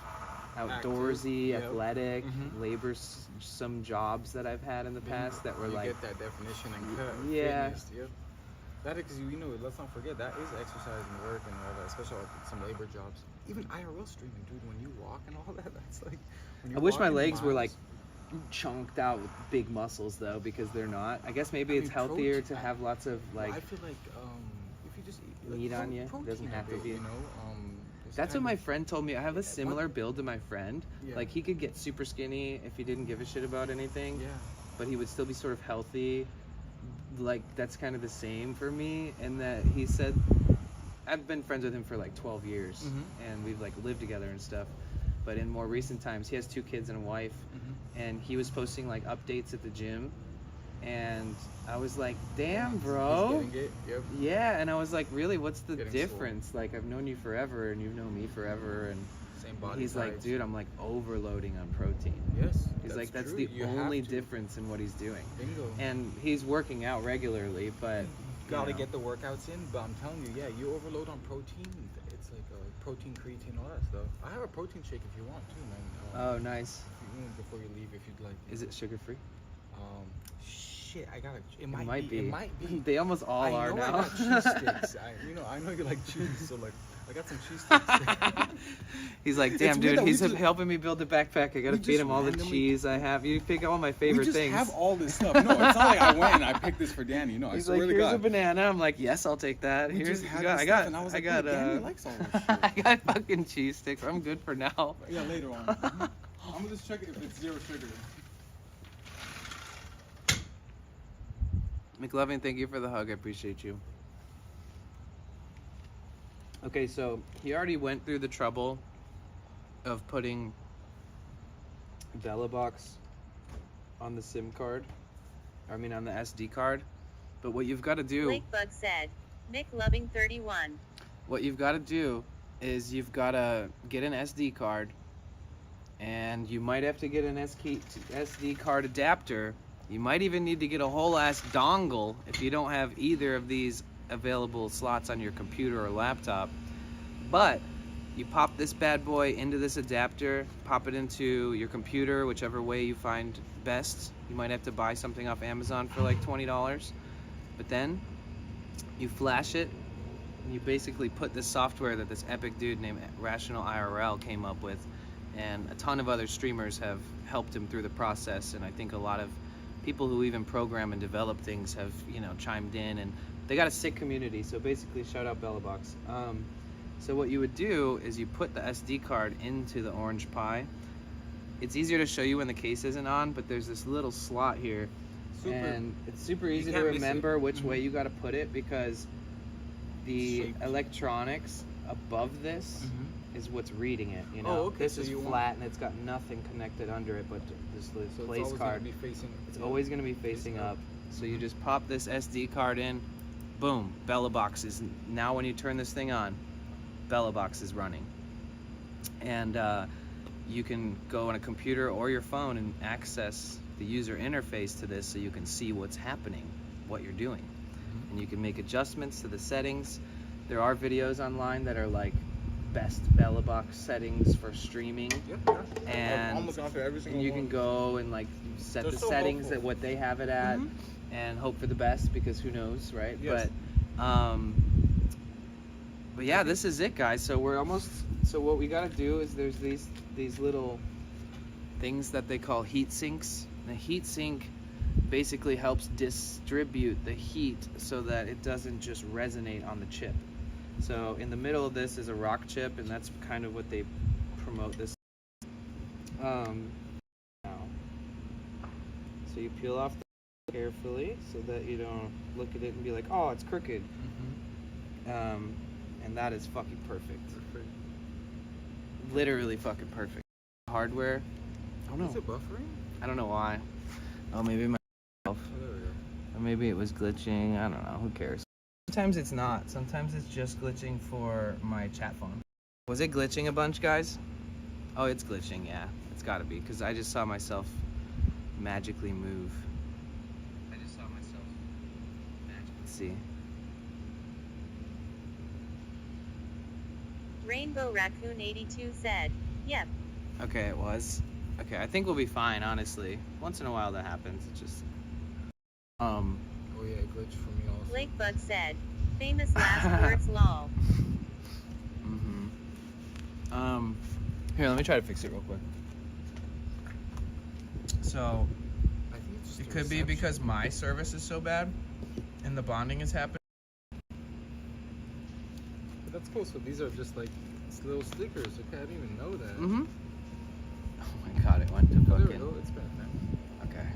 A: outdoorsy,
E: Active, yep.
A: athletic,
E: Mhm.
A: labor, some jobs that I've had in the past that were
E: you
A: like,
E: get that definition and cut.
A: Yeah.
E: Fitness, yep. That is, you know, let's not forget that is exercise and work and all that, especially like some labor jobs. Even IRL streaming, dude. When you walk and all that, that's like. When
A: I
E: you're
A: wish my
E: walking
A: legs were like
E: miles-
A: chunked out with big muscles though, because they're not. I guess maybe
E: I
A: it's
E: mean,
A: healthier
E: protein-
A: to have lots of like.
E: I feel like if you just eat like,
A: meat on you,
E: protein
A: doesn't
E: a
A: have to
E: bit,
A: be-
E: You know, just
A: That's what
E: kind
A: my
E: of-
A: friend told me. I have a similar build to my friend.
E: Yeah.
A: Like he could get super skinny if he didn't give a shit about anything,
E: Yeah.
A: but he would still be sort of healthy. Like that's kind of the same for me. And that he said, I've been friends with him for like 12 years,
E: Mhm.
A: and we've like lived together and stuff. But in more recent times, he has 2 kids and a wife, and he was posting like updates at the gym, and I was like, damn, bro.
E: He's getting it. Yep.
A: Yeah, and I was like, really, what's the
E: Getting swole.
A: difference? Like, I've known you forever, and you've known me forever, and
E: Same body
A: he's like,
E: types.
A: dude, I'm like overloading on protein.
E: Yes.
A: He's like, that's
E: true.
A: the
E: You have
A: only
E: to.
A: difference in what he's doing.
E: Bingo.
A: And he's working out regularly, but
E: Gotta
A: know.
E: get the workouts in, but I'm telling you, yeah, you overload on protein. It's like protein, creatine, all that stuff. I have a protein shake if you want too, man.
A: oh, nice.
E: Before you leave, if you'd like.
A: Is it sugar free?
E: Shit, I got it. It
A: It
E: might be. It might be.
A: They almost all
E: I
A: are
E: know
A: now.
E: I got cheese sticks. I know you like cheese, so like I got some cheese sticks.
A: He's like, damn,
E: It's weird
A: dude,
E: that we
A: he's
E: just-
A: helping me build the backpack. I gotta
E: we
A: feed
E: just
A: him all the
E: randomly-
A: cheese I have. You pick all my
E: We
A: favorite
E: just
A: things.
E: have all this stuff. No, it's not like I went and I picked this for Danny. No,
A: He's
E: I swear
A: like,
E: to
A: here's a
E: God.
A: banana. I'm like, yes, I'll take that.
E: We
A: Here's,
E: just had
A: I
E: this
A: got,
E: stuff, and I was like,
A: got,
E: hey, Danny likes all this shit.
A: I got fucking cheese sticks. I'm good for now.
E: Yeah, later on. I'm gonna just check it if it's 0 sugar.
A: McLovin, thank you for the hug. I appreciate you. Okay, so he already went through the trouble of putting VeloBox on the SIM card. I mean, on the SD card. But what you've got to do...
B: Blakebug said, McLoving 31.
A: What you've got to do is you've got to get an SD card, and you might have to get an SD card adapter. You might even need to get a whole ass dongle if you don't have either of these available slots on your computer or laptop. But you pop this bad boy into this adapter, pop it into your computer, whichever way you find best. You might have to buy something off Amazon for like $20. But then you flash it, and you basically put this software that this epic dude named Rational IRL came up with, and a ton of other streamers have helped him through the process, and I think a lot of people who even program and develop things have, you know, chimed in, and they got a sick community. So basically, shout out BellaBox. So what you would do is you put the SD card into the Orange Pi. It's easier to show you when the case isn't on, but there's this little slot here, and it's super easy to
E: can't miss it.
A: remember which way you got to put it, because the
E: Shaped.
A: electronics above this is what's reading it. You know,
E: Oh, okay,
A: this
E: so
A: is
E: you want-
A: flat and it's got nothing connected under it but this
E: So it's
A: place
E: always
A: card.
E: gonna be facing.
A: It's always going to be facing up. So you just pop this SD card in, boom, Bella Box is, now when you turn this thing on, Bella Box is running. And you can go on a computer or your phone and access the user interface to this so you can see what's happening, what you're doing. And you can make adjustments to the settings. There are videos online that are like best Bella Box settings for streaming. And
E: I'm looking after every single
A: you
E: one.
A: can go and like set
E: They're
A: the
E: so
A: settings
E: helpful.
A: at what they have it at and hope for the best, because who knows, right?
E: Yes.
A: But yeah, this is it, guys. So we're almost, so what we gotta do is there's these little things that they call heat sinks. The heat sink basically helps distribute the heat so that it doesn't just resonate on the chip. So in the middle of this is a rock chip, and that's kind of what they promote this. Now, so you peel off the carefully so that you don't look at it and be like, oh, it's crooked. And that is fucking perfect. Literally fucking perfect. Hardware, I don't know.
E: Is it buffering?
A: I don't know why. Oh, maybe my.
E: Oh, there we go.
A: Or maybe it was glitching. I don't know. Who cares? Sometimes it's not. Sometimes it's just glitching for my chat phone. Was it glitching a bunch, guys? Oh, it's glitching. Yeah, it's got to be, because I just saw myself magically move. I just saw myself magically. Let's see.
B: Rainbow Raccoon 82 said, yep.
A: Okay, it was. Okay, I think we'll be fine, honestly. Once in a while that happens. It's just.
E: Oh yeah, it glitched for me also.
B: Blake Bug said, famous last words lol.
A: Here, let me try to fix it real quick. So,
E: I think it's just
A: it
E: the
A: could be
E: reception.
A: because my service is so bad and the bonding is happening.
E: But that's cool. So these are just like little stickers. Okay, I didn't even know that.
A: Oh my god, it went to
E: Oh, there we
A: fucking.
E: go. It's back now.
A: Okay.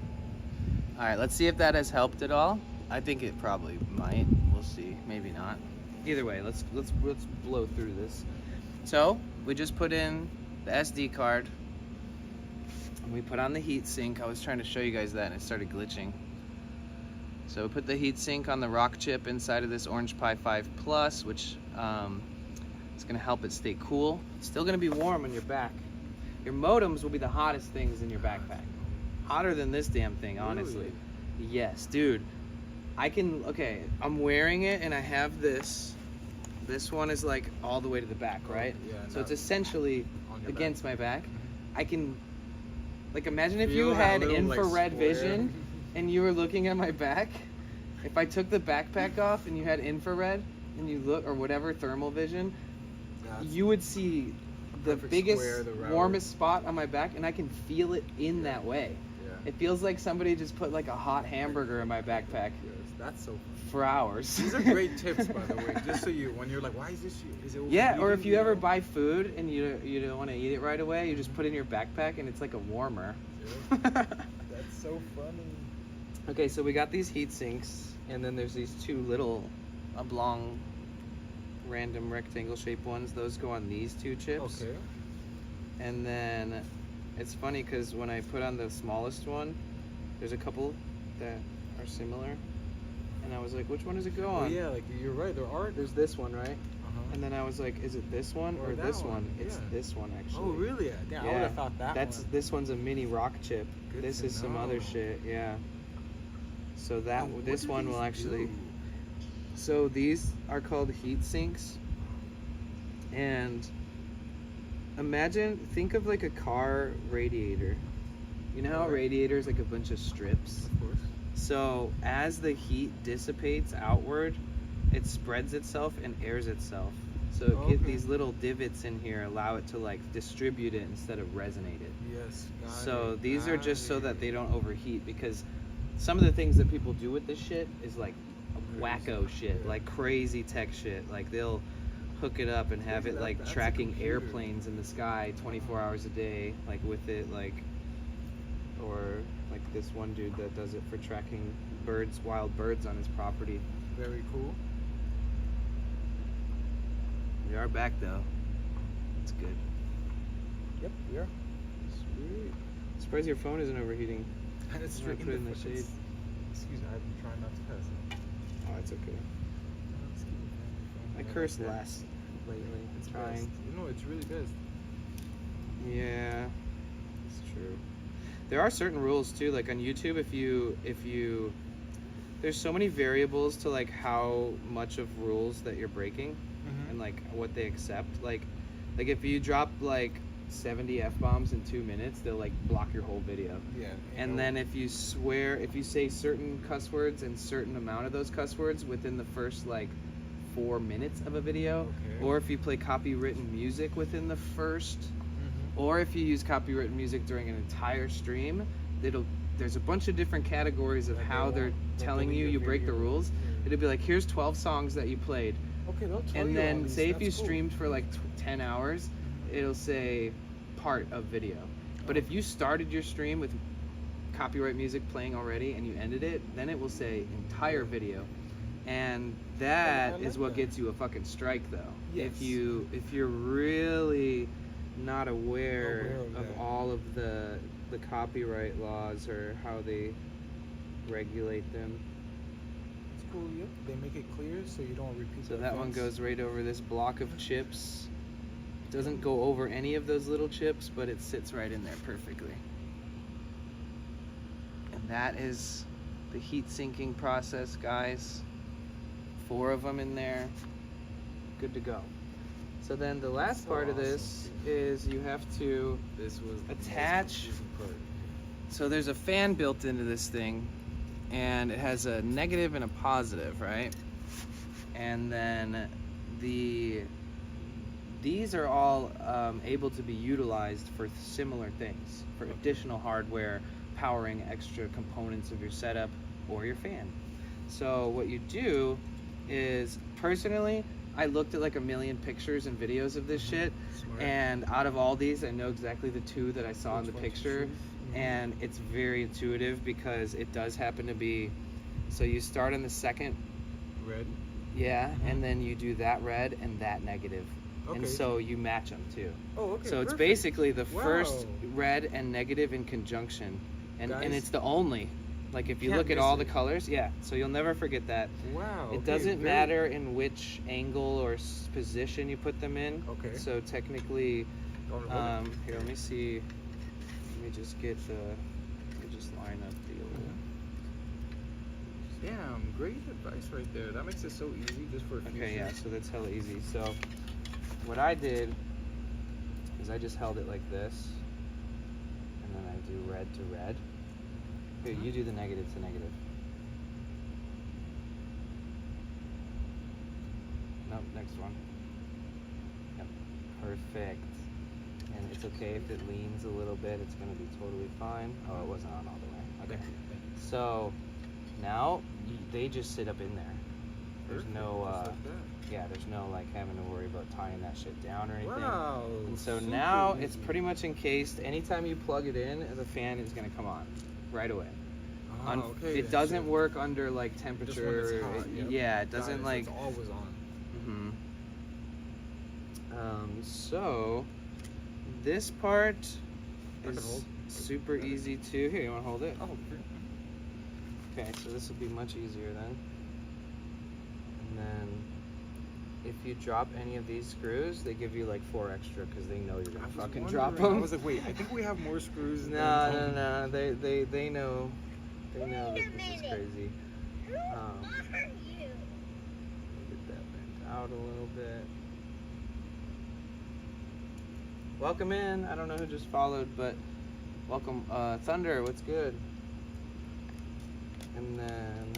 A: Alright, let's see if that has helped at all. I think it probably might. We'll see. Maybe not. Either way, let's blow through this. So, we just put in the SD card. And we put on the heat sink. I was trying to show you guys that and it started glitching. So we put the heat sink on the rock chip inside of this Orange Pi 5 Plus, which is going to help it stay cool. It's still going to be warm on your back. Your modems will be the hottest things in your backpack. Hotter than this damn thing, honestly.
E: Really?
A: Yes, dude. Okay, I'm wearing it and I have this. This one is like all the way to the back, right?
E: Yeah.
A: So it's essentially
E: on your
A: against
E: back.
A: my back. I can, like, imagine if
E: Feel
A: you
E: that
A: had
E: little, like,
A: infrared
E: square.
A: vision and you were looking at my back. If I took the backpack off and you had infrared and you look, or whatever, thermal vision,
E: That's
A: you would see the
E: perfect
A: biggest,
E: square, the router.
A: warmest spot on my back, and I can feel it in that way.
E: Yeah.
A: It feels like somebody just put like a hot hamburger in my backpack
E: Yes, that's so.
A: for hours.
E: These are great tips, by the way. Just so you, when you're like, why is this? Is it?
A: Yeah, or if
E: overheating?"
A: you ever
E: know?
A: buy food and you don't want to eat it right away, you just put it in your backpack and it's like a warmer.
E: Yeah. That's so funny.
A: Okay, so we got these heat sinks, and then there's these two little oblong, random rectangle shaped ones. Those go on these two chips.
E: Okay.
A: And then it's funny because when I put on the smallest one, there's a couple that are similar. And I was like, which one does it go
E: Oh
A: on?
E: yeah, like you're right. There are.
A: There's this one, right?
E: Uh-huh.
A: And then I was like, is it this one
E: Or
A: or
E: that
A: this
E: one,
A: one? It's
E: yeah.
A: this one, actually.
E: Oh really? Yeah. I would have thought that.
A: That's
E: one.
A: This one's a mini rock chip.
E: Good
A: This
E: to
A: is some other
E: know.
A: shit, yeah. So
E: Oh, what
A: this
E: do
A: one will
E: these
A: actually.
E: do?
A: So these are called heat sinks, and think of like a car radiator. You know how a
E: Alright.
A: radiator is like a bunch of strips?
E: Of course.
A: So as the heat dissipates outward, it spreads itself and airs itself. So
E: Okay.
A: these little divots in here allow it to like distribute it instead of resonate it.
E: Yes. got
A: So
E: it,
A: these are
E: got
A: just so that
E: it.
A: they don't overheat, because some of the things that people do with this shit is like wacko shit,
E: Yeah.
A: like crazy tech shit. Like they'll hook it up and have
E: Crazy
A: it
E: that
A: like
E: that's a
A: tracking
E: computer.
A: airplanes in the sky 24 hours a day, like with it, like, or like this one dude that does it for tracking birds, wild birds on his property.
E: Very cool.
A: We are back though. It's good.
E: Yep. We are.
A: Sweet. Surprised your phone isn't overheating.
E: And it's
A: I'm gonna
E: straight
A: put it in the shade.
E: Excuse me, I'm trying not to cuss.
A: Oh, it's okay. I curse less lately.
E: It's
A: trying.
E: best. No, it's really best.
A: Yeah, it's true. There are certain rules too, like on YouTube. If you, there's so many variables to like how much of rules that you're breaking, and like what they accept. Like if you drop like 70 F-bombs in 2 minutes, they'll like block your whole video.
E: Yeah.
A: And then if you say certain cuss words and certain amount of those cuss words within the first like 4 minutes of a video,
E: Okay.
A: or if you play copywritten music within the first, or if you use copywritten music during an entire stream, there's a bunch of different categories of how they're telling you break the rules. It'll be like, here's 12 songs that you played.
E: Okay, they'll tell
A: And
E: you all
A: then
E: these.
A: say if you
E: That's cool.
A: streamed for like 10 hours, it'll say part of video. But if you started your stream with copyright music playing already and you ended it, then it will say entire video. And that
E: I like
A: is what
E: that.
A: gets you a fucking strike though.
E: Yes.
A: If you're really not aware
E: of
A: of
E: that.
A: all of the copyright laws or how they regulate them.
E: It's cool, yep. They make it clear so you don't repeat
A: So
E: the
A: that one
E: offense.
A: goes right over this block of chips. Doesn't go over any of those little chips, but it sits right in there perfectly. And that is the heat sinking process, guys. 4 of them in there. Good to go. So then the last
E: So
A: part of
E: awesome.
A: this is you have to
E: This was the most
A: attach.
E: confusing part.
A: So there's a fan built into this thing, and it has a negative and a positive, right? And then these are all able to be utilized for similar things, for additional hardware, powering extra components of your setup or your fan. So what you do is, personally, I looked at like a million pictures and videos of this shit,
E: Smart.
A: and out of all these, I know exactly the 2 that I saw in
E: Which
A: the
E: one's
A: picture.
E: truth?
A: And it's very intuitive because it does happen to be, so you start on the second,
E: Red.
A: yeah, and then you do that red and that negative.
E: Okay.
A: And so you match them too.
E: Oh, okay.
A: So it's
E: perfect.
A: basically the first
E: Wow.
A: red and negative in conjunction. And
E: Guys,
A: it's the only. Like if you
E: can't
A: look at
E: miss
A: all the
E: it.
A: colors, yeah, so you'll never forget that.
E: Wow.
A: It
E: okay,
A: doesn't
E: very-
A: matter in which angle or position you put them in.
E: Okay.
A: So technically,
E: Hold it.
A: here, let me see. Let me just get the. Let me just line up the old.
E: Damn, great advice right there. That makes it so easy just for a future.
A: Okay, yeah. So that's hella easy. So what I did is I just held it like this, and then I do red to red. Here, you do the negative to negative. Nope, next one. Yep, perfect. And it's okay if it leans a little bit, it's gonna be totally fine. Oh, it wasn't on all the way. Okay. So now they just sit up in there. There's
E: Perfect,
A: no,
E: just like that.
A: yeah, there's no like having to worry about tying that shit down or anything.
E: Wow.
A: And so
E: super
A: now
E: easy.
A: it's pretty much encased. Anytime you plug it in, the fan is gonna come on right away.
E: Ah, okay,
A: It
E: then,
A: doesn't
E: so
A: work under like
E: just when
A: temperature.
E: it's hot, yep.
A: Yeah, it
E: Got
A: doesn't
E: so
A: like.
E: it's always on.
A: So this part
E: I can
A: is
E: hold.
A: super easy too. Here, you want to hold it?
E: Oh, okay.
A: Okay, so this will be much easier then. And then if you drop any of these screws, they give you like 4 extra because they know you're
E: I
A: gonna
E: was
A: fucking drop
E: wondering,
A: them.
E: I was like, wait, I think we have more screws.
A: No. They know. They know that this is crazy.
C: Who are you?
A: Get that bent out a little bit. Welcome in. I don't know who just followed, but welcome. Thunder, what's good? And then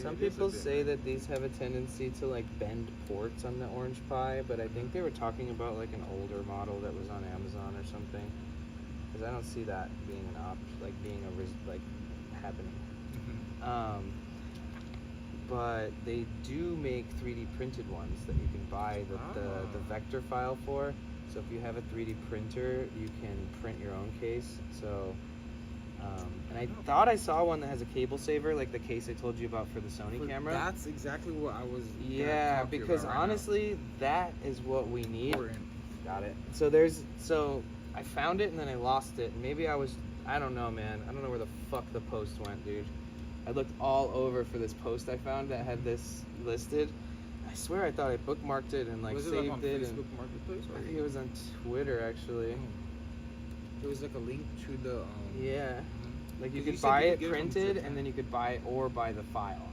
A: some people say that these have a tendency to like bend ports on the Orange Pi, but I think they were talking about like an older model that was on Amazon or something. Because I don't see that being an option, like being happening. But they do make 3D printed ones that you can buy the vector file for. So if you have a 3D printer, you can print your own case. So, and I thought I saw one that has a cable saver, like the case I told you about for the Sony camera.
E: That's exactly what I was.
A: Yeah, because
E: about right now.
A: honestly, that is what we need.
E: Important.
A: Got it. So I found it and then I lost it. Maybe I don't know, man. I don't know where the fuck the post went, dude. I looked all over for this post I found that had this listed. I swear I thought I bookmarked it and like
E: Was
A: saved
E: it like on
A: it.
E: Facebook Marketplace?
A: I think it was on Twitter actually.
E: It was like a link to the.
A: Yeah. Like you
E: Because you
A: could
E: said
A: buy
E: you
A: it
E: could get it from
A: printed
E: Zip,
A: and then you could buy the file.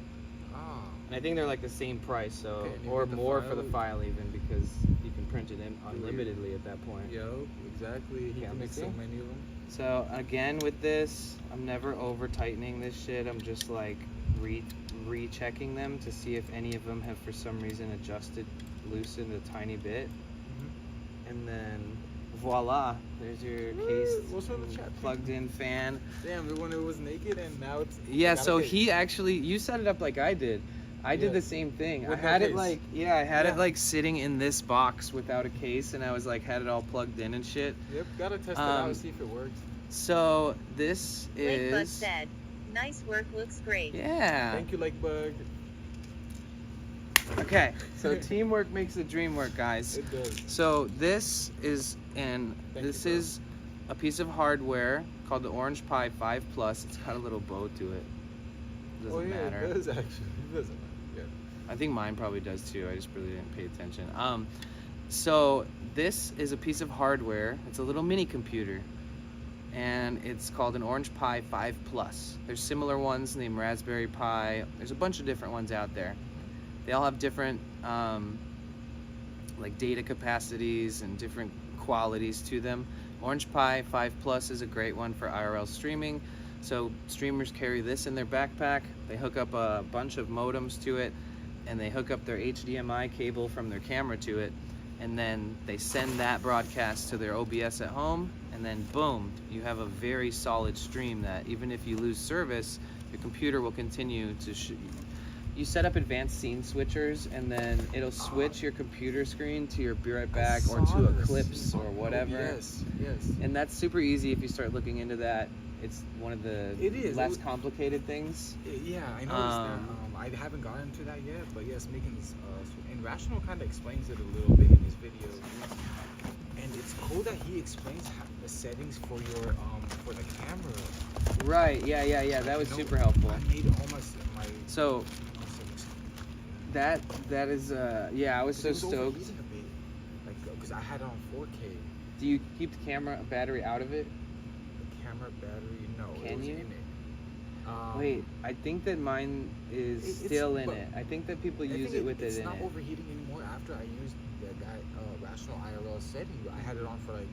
E: Ah.
A: And I think they're like the same price, so
E: Okay, and you
A: or
E: get the
A: more for the
E: file.
A: file even because you can print it in unlimitedly at that point.
E: Yo, exactly. He
A: Yeah,
E: can make so
A: see?
E: many of them.
A: So again with this, I'm never over tightening this shit. I'm just like rechecking them to see if any of them have for some reason adjusted, loosened a tiny bit, and then voila, there's your case,
E: What's wrong with chat?
A: plugged in fan.
E: Damn, the one that was naked and now it's.
A: Yeah,
E: got a
A: so
E: case.
A: he actually, you set it up like I did. I did
E: Yeah.
A: the same thing. I
E: With no
A: had it
E: case.
A: like, yeah, I had
E: Yeah.
A: it like sitting in this box without a case, and I was like, had it all plugged in and shit.
E: Yep, gotta test it
A: Um,
E: out, see if it works.
A: So this
B: Lakebug
A: is,
B: said, "Nice work, looks great."
A: yeah.
E: Thank you, Lakebug.
A: Okay, so teamwork makes the dream work, guys.
E: It does.
A: So this is
E: Thank
A: this
E: you, bro.
A: is a piece of hardware called the Orange Pi 5 Plus. It's got a little bow to it. Doesn't
E: Oh yeah,
A: matter.
E: it does actually. It doesn't matter. Yeah.
A: I think mine probably does too. I just really didn't pay attention. So this is a piece of hardware. It's a little mini computer, and it's called an Orange Pi 5 Plus. There's similar ones named Raspberry Pi. There's a bunch of different ones out there. They all have different like data capacities and different qualities to them. Orange Pi 5 Plus is a great one for IRL streaming. So streamers carry this in their backpack. They hook up a bunch of modems to it, and they hook up their HDMI cable from their camera to it, and then they send that broadcast to their OBS at home, and then boom, you have a very solid stream that even if you lose service, your computer will continue to you set up advanced scene switchers, and then it'll switch your computer screen to your Be Right Back or to Eclipse or whatever.
E: Yes, yes.
A: And that's super easy if you start looking into that. It's one of the
E: It is.
A: less complicated things.
E: Yeah, I noticed that. I haven't gotten to that yet, but yes, making this. And Rational kind of explains it a little bit in his video. And it's cool that he explains the settings for your for the camera.
A: Right, yeah. That was
E: You know,
A: super helpful.
E: I made all my
A: So
E: settings.
A: that is yeah, I was so
E: It was
A: stoked.
E: overheating a bit, like because I had it on 4K.
A: Do you keep the camera battery out of it?
E: The camera battery, no, it
A: Can
E: was
A: you?
E: in it.
A: Wait, I think that mine is
E: It's-
A: still in
E: but
A: it. I think that people
E: I
A: use
E: think
A: it with
E: it's
A: it in
E: not
A: it.
E: overheating anymore after I used that Rational IRL setting. I had it on for like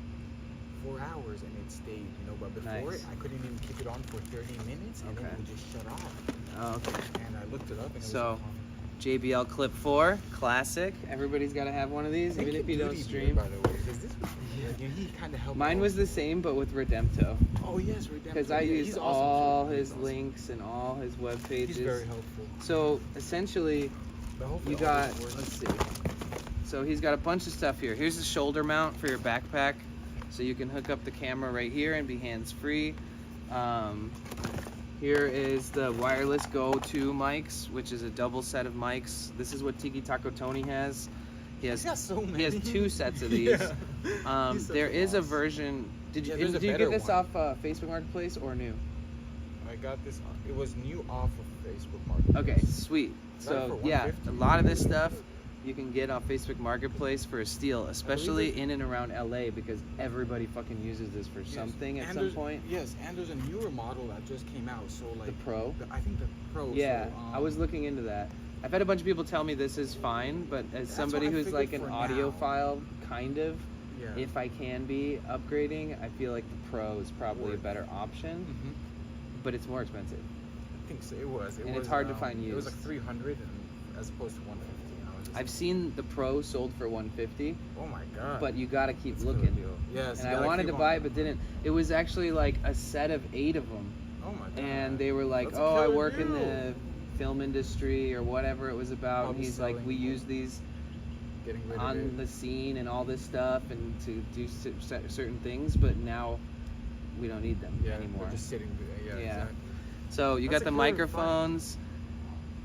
E: 4 hours and it stayed, you know, but before
A: Nice.
E: it, I couldn't even keep it on for 30 minutes and then
A: Okay.
E: it would just shut off.
A: Oh, okay.
E: And I looked it up and it
A: So,
E: was
A: JBL Clip 4, classic. Everybody's got to have one of these, even if you don't stream.
E: By the way, because this was, he kind of helped.
A: Mine
E: out.
A: was the same, but with Redempto.
E: Oh yes, Redemption.
A: Because I
E: Yeah,
A: used
E: he's awesome,
A: all
E: too. He's
A: his
E: awesome.
A: links and all his web pages.
E: He's very helpful.
A: So essentially,
E: But hopefully
A: you
E: all
A: got,
E: this works.
A: let's see. So he's got a bunch of stuff here. Here's the shoulder mount for your backpack. So you can hook up the camera right here and be hands-free. Here is the wireless go-to mics, which is a double set of mics. This is what Tiki Taco Tony has. He has
E: He's got so
A: he has
E: many.
A: 2 sets of these.
E: Yeah. He's such
A: There
E: a
A: is a
E: boss.
A: version. Did you
E: Yeah, there's a
A: did you
E: better
A: get this
E: one.
A: off Facebook Marketplace or new?
E: I got this. It was new off of Facebook Marketplace.
A: Okay, sweet.
E: Got it
A: So
E: for
A: yeah,
E: $150.
A: a lot of this stuff you can get off Facebook Marketplace for a steal, especially
E: it's-
A: in and around LA because everybody fucking uses this for
E: Yes.
A: something at
E: And
A: some
E: there's-
A: point.
E: Yes, and there's a newer model that just came out. So like
A: The Pro.
E: I think the Pro.
A: Yeah,
E: so,
A: I was looking into that. I've had a bunch of people tell me this is fine, but as
E: That's
A: somebody
E: what I
A: who's like
E: figured
A: an
E: for now.
A: audiophile, kind of,
E: Yeah.
A: if I can be upgrading, I feel like the Pro is probably a
E: Worth.
A: better option,
E: Mhm.
A: but it's more expensive.
E: I think so. It was. It
A: And
E: was,
A: it's hard to find
E: It was like
A: used.
E: 300 as opposed to 150. And I was just
A: I've seen the Pro sold for 150,
E: oh my god.
A: but you gotta keep
E: That's a good
A: looking.
E: deal. Yes.
A: And
E: you
A: I
E: gotta
A: wanted
E: keep
A: to
E: on-
A: buy it, but didn't. It was actually like a set of 8 of them,
E: Oh my god.
A: and they were like,
E: That's a
A: "Oh, I
E: killer
A: work in
E: deal.
A: the film industry or whatever it was about." And
E: Probably
A: he's like,
E: selling
A: "We
E: more.
A: use these
E: Getting rid of
A: on
E: it.
A: the scene and all this stuff, and to do certain things, but now we don't need them
E: Yeah,
A: anymore."
E: they're just sitting there. Yeah.
A: Yeah.
E: Exactly.
A: So you
E: That's
A: got
E: a
A: the
E: killer
A: microphones.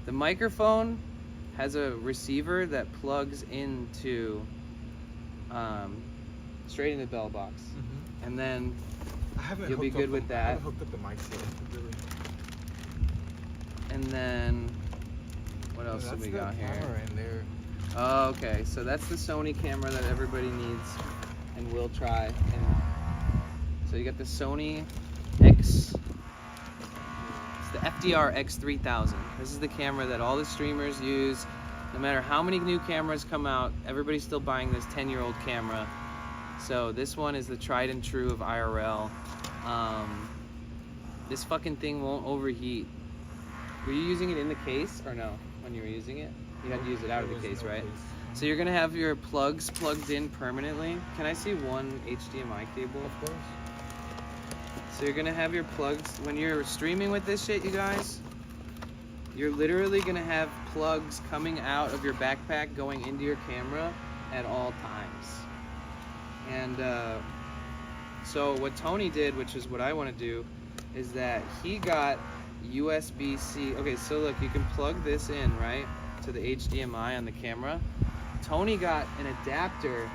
A: The microphone has a receiver that plugs into straight into the bell box. and then
E: I haven't
A: you'll be
E: hooked
A: good
E: up
A: with
E: the- I
A: that.
E: haven't hooked up the mics yet. Really.
A: And then what else have
E: That's
A: we
E: the
A: got here?
E: camera in there.
A: Oh, okay, so that's the Sony camera that everybody needs and will try. And so you got the Sony X. It's the FDR X3000. This is the camera that all the streamers use. No matter how many new cameras come out, everybody's still buying this 10-year-old camera. So this one is the tried and true of IRL. This fucking thing won't overheat. Were you using it in the case or no? When you were using it, you had to use it out of the case, right? So you're gonna have your plugs plugged in permanently. Can I see one HDMI cable?
E: Of course.
A: So you're gonna have your plugs when you're streaming with this shit, you guys. You're literally gonna have plugs coming out of your backpack going into your camera at all times. And so what Tony did, which is what I want to do, is that he got USB-C. Okay, so look, you can plug this in, right, to the HDMI on the camera. Tony got an adapter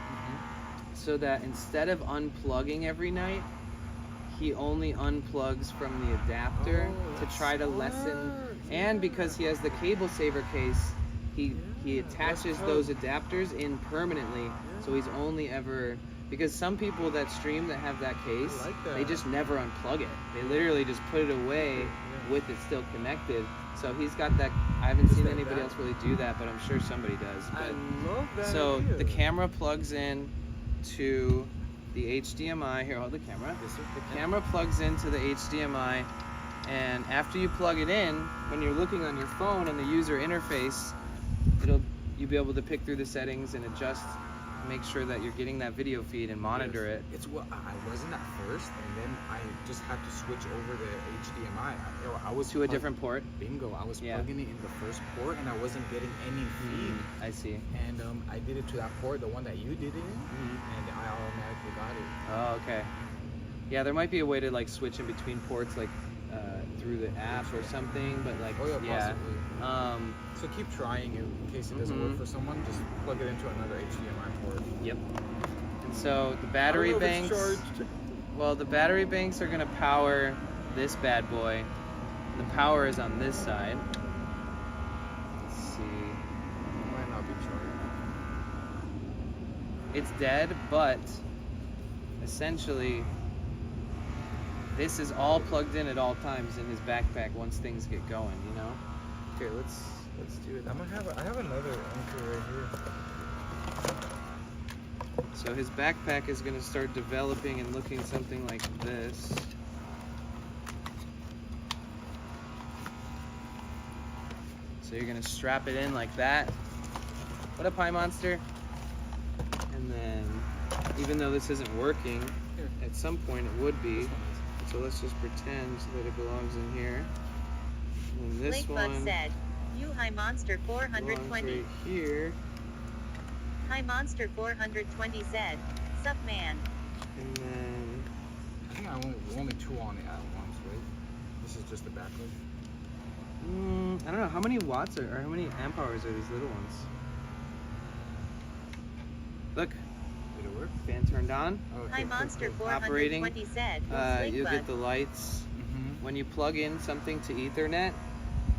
A: so that instead of unplugging every night, he only unplugs from the adapter to try to lessen. And because he has the cable saver case, he attaches those adapters in permanently, so he's only ever, because some people that stream that have that case,
E: I like that.
A: they just never unplug it. They literally just put it away with it still connected. So he's got that. I haven't seen anybody else really do that, but I'm sure somebody does.
E: I
A: But
E: love that.
A: so
E: idea.
A: the camera plugs in to the HDMI. Here, hold the camera.
E: Yes, sir.
A: The camera plugs into the HDMI, and after you plug it in, when you're looking on your phone on the user interface, you'll be able to pick through the settings and adjust, make sure that you're getting that video feed and monitor it.
E: It's what I wasn't at first, and then I just had to switch over the HDMI. I was
A: To a different port.
E: Bingo! I was
A: Yeah.
E: plugging it in the first port, and I wasn't getting any feed.
A: I see.
E: And I did it to that port, the one that you did it in, and I automatically got it.
A: Oh, okay. Yeah, there might be a way to like switch in between ports, like through the app or something. But like,
E: Oh yeah, possibly. So keep trying it in case it doesn't work for someone. Just plug it into another HDMI port.
A: Yep. And so the battery
E: I don't know if it's
A: banks.
E: charged.
A: Well, the battery banks are gonna power this bad boy. The power is on this side. Let's see.
E: It might not be charged.
A: It's dead, but essentially this is all plugged in at all times in his backpack once things get going, you know? Okay, let's do it.
E: I have another anchor right here.
A: So his backpack is gonna start developing and looking something like this. So you're gonna strap it in like that. What up, Pie Monster? And then, even though this isn't working, at some point it would be. So let's just pretend that it belongs in here. And this
B: Lakebug
A: one
B: said, "You High Monster
A: belongs
B: 420."
A: right here.
B: High Monster 420 said, "Sup man."
A: And then
E: I think only two on it at once, right? This is just the backlight.
A: I don't know how many watts or how many amp hours are these little ones. Look,
E: Did it work?
A: fan turned on.
E: Oh, okay,
B: High
E: cool,
B: Monster
E: cool.
B: 420 said,
A: You'll
B: "Lakebug."
A: get the lights.
E: Mhm.
A: When you plug in something to Ethernet,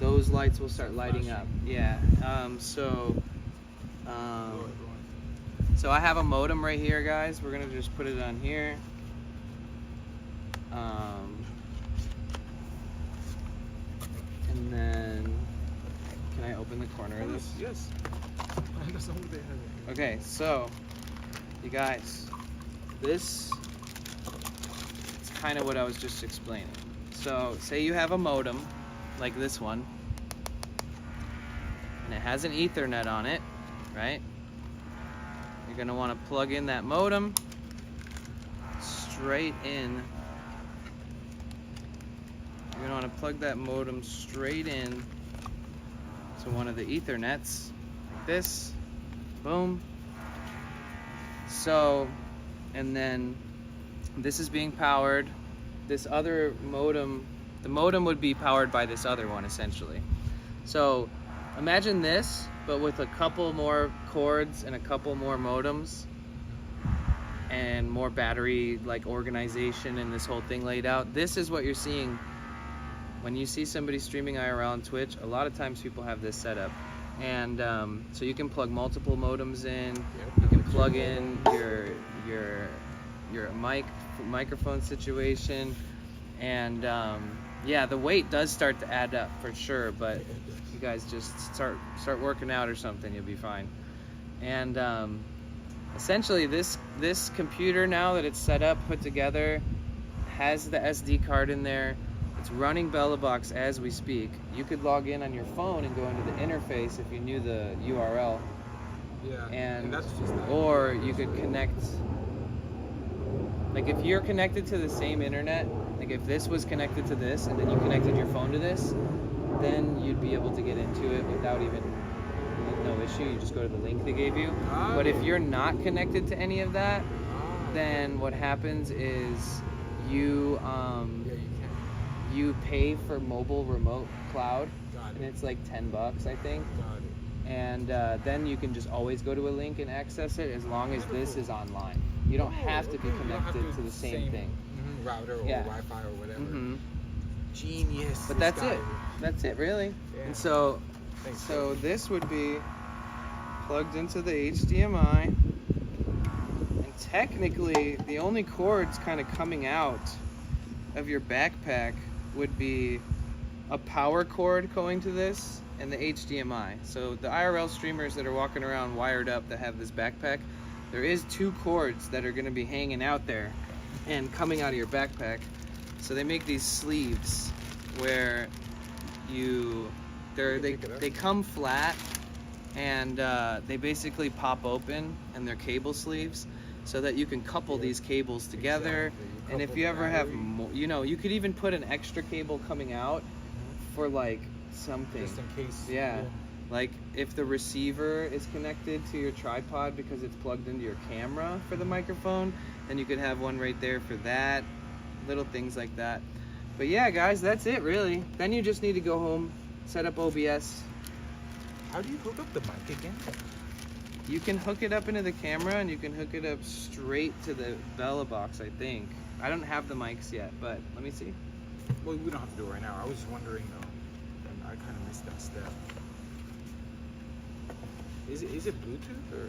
A: those lights will start lighting up. Yeah. So I have a modem right here, guys. We're gonna just put it on here. And then, can I open the corner of this?
E: Yes. I know somebody has it.
A: Okay, so you guys, this is kind of what I was just explaining. So say you have a modem like this one, and it has an Ethernet on it, right? You're gonna want to plug in that modem straight in. You're gonna want to plug that modem straight in to one of the Ethernets, like this. Boom. So, and then this is being powered. This other modem, the modem would be powered by this other one essentially. So imagine this, but with a couple more cords and a couple more modems. and more battery like organization and this whole thing laid out. This is what you're seeing when you see somebody streaming IRL on Twitch. A lot of times people have this set up, and so you can plug multiple modems in. You can plug in your microphone situation, and yeah, the weight does start to add up for sure, but you guys just start working out or something, you'll be fine. And essentially this computer, now that it's set up, put together, has the SD card in there. It's running BellaBox as we speak. You could log in on your phone and go into the interface if you knew the URL.
E: Yeah.
A: And
E: that's just that.
A: or you could connect, like if you're connected to the same internet, like if this was connected to this and then you connected your phone to this, then you'd be able to get into it without even, no issue. You just go to the link they gave you. But if you're not connected to any of that, then what happens is you you pay for mobile remote cloud, and it's like $10, I think. And then you can just always go to a link and access it as long as this is online. You don't have to be connected to the same thing.
E: Router or Wi-Fi or whatever. Genius.
A: But that's it. That's it, really.
E: Yeah.
A: And so this would be plugged into the HDMI, and technically the only cords kind of coming out of your backpack would be a power cord going to this and the HDMI. So the IRL streamers that are walking around wired up that have this backpack, there is 2 cords that are going to be hanging out there and coming out of your backpack. So they make these sleeves where they come flat, and they basically pop open, and they're cable sleeves, so that you can couple these cables together. And if you ever have more, you could even put an extra cable coming out for like something.
E: Just in case.
A: Yeah. Like if the receiver is connected to your tripod because it's plugged into your camera for the microphone, then you could have one right there for that. Little things like that. But yeah, guys, that's it really. Then you just need to go home, set up OBS.
E: How do you hook up the mic again?
A: You can hook it up into the camera, and you can hook it up straight to the BellaBox, I think. I don't have the mics yet, but let me see.
E: Well, we don't have to do it right now. I was just wondering though, and I kind of missed that step. Is it Bluetooth or?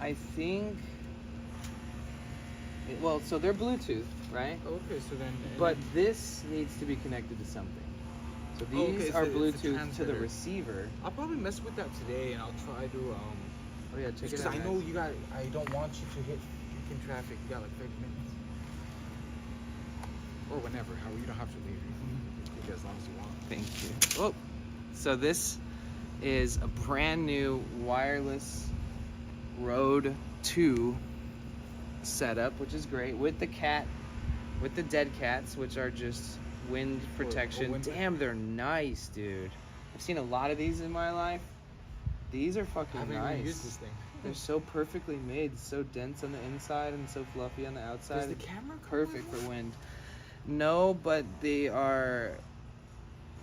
A: I think. Well, so they're Bluetooth, right?
E: Okay, so then.
A: But this needs to be connected to something. So these are Bluetooth to the receiver.
E: I'll probably mess with that today, and I'll try to
A: Oh yeah, check it
E: because
A: out.
E: I know
A: guys.
E: you got. I don't want you to hit freaking traffic. You got like 30 minutes, or whenever. How you don't have to leave. You can as long as you want.
A: Thank you. Oh, so this is a brand new wireless Rode 2 setup, which is great, with the dead cats, which are just wind protection. Damn, they're nice, dude. I've seen a lot of these in my life. These are fucking
E: I haven't
A: nice.
E: even used this thing.
A: They're so perfectly made, so dense on the inside and so fluffy on the outside.
E: Does the camera come
A: Perfect
E: with
A: for wind. No, but they are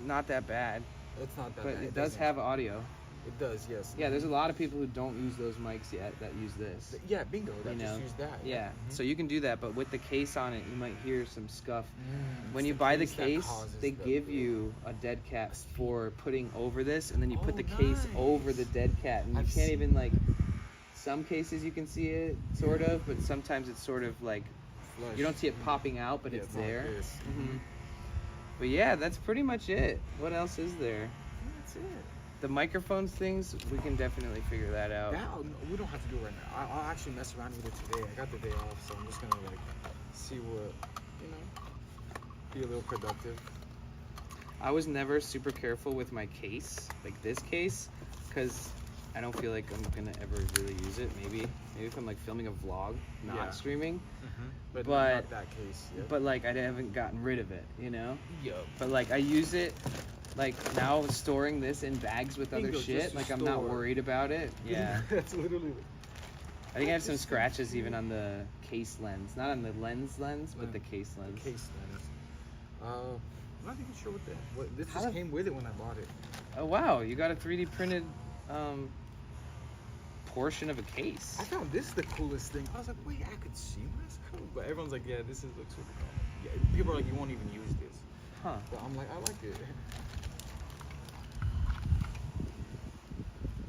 A: not that bad.
E: It's not that
A: But
E: bad.
A: it does have audio.
E: It does, yes.
A: Yeah, there's a lot of people who don't use those mics yet that use this.
E: Yeah, bingo. That
A: You
E: just
A: know?
E: use that.
A: Yeah,
E: Mhm.
A: so you can do that, but with the case on it, you might hear some scuff. When
E: It's
A: you buy the
E: that
A: case,
E: causes
A: they
E: the-
A: give you a dead cat for putting over this, and then you put
E: Oh,
A: the case
E: nice.
A: over the dead cat, and you
E: I've
A: can't
E: seen-
A: even like. Some cases you can see it, sort of, but sometimes it's sort of like
E: Flush.
A: you don't see it popping out, but
E: Yeah,
A: it's
E: not
A: there.
E: this.
A: Mhm. But yeah, that's pretty much it. What else is there?
E: That's it.
A: The microphones things, we can definitely figure that out.
E: That, we don't have to do it right now. I'll actually mess around with it today. I got the day off, so I'm just gonna like see what, be a little productive.
A: I was never super careful with my case, like this case, because I don't feel like I'm gonna ever really use it. Maybe if I'm like filming a vlog, not
E: Yeah.
A: streaming.
E: But
A: But-
E: not that case. Yeah.
A: But like I haven't gotten rid of it, you know.
E: Yup.
A: But like I use it, like now storing this in bags with other
E: Bingo, just
A: shit.
E: to
A: Like I'm not
E: store.
A: worried about it. Yeah.
E: That's literally.
A: I think I have some scratches even on the case lens, not on the lens, but the case
E: The
A: lens.
E: case lens. I'm not even sure what this
A: How
E: just
A: the-
E: came with it when I bought it.
A: Oh wow, you got a 3D printed portion of a case.
E: I found this the coolest thing. I was like, wait, I could see my scope. But everyone's like, yeah, this looks super cool. Yeah, people are like, you won't even use this.
A: Huh.
E: But I'm like, I like it.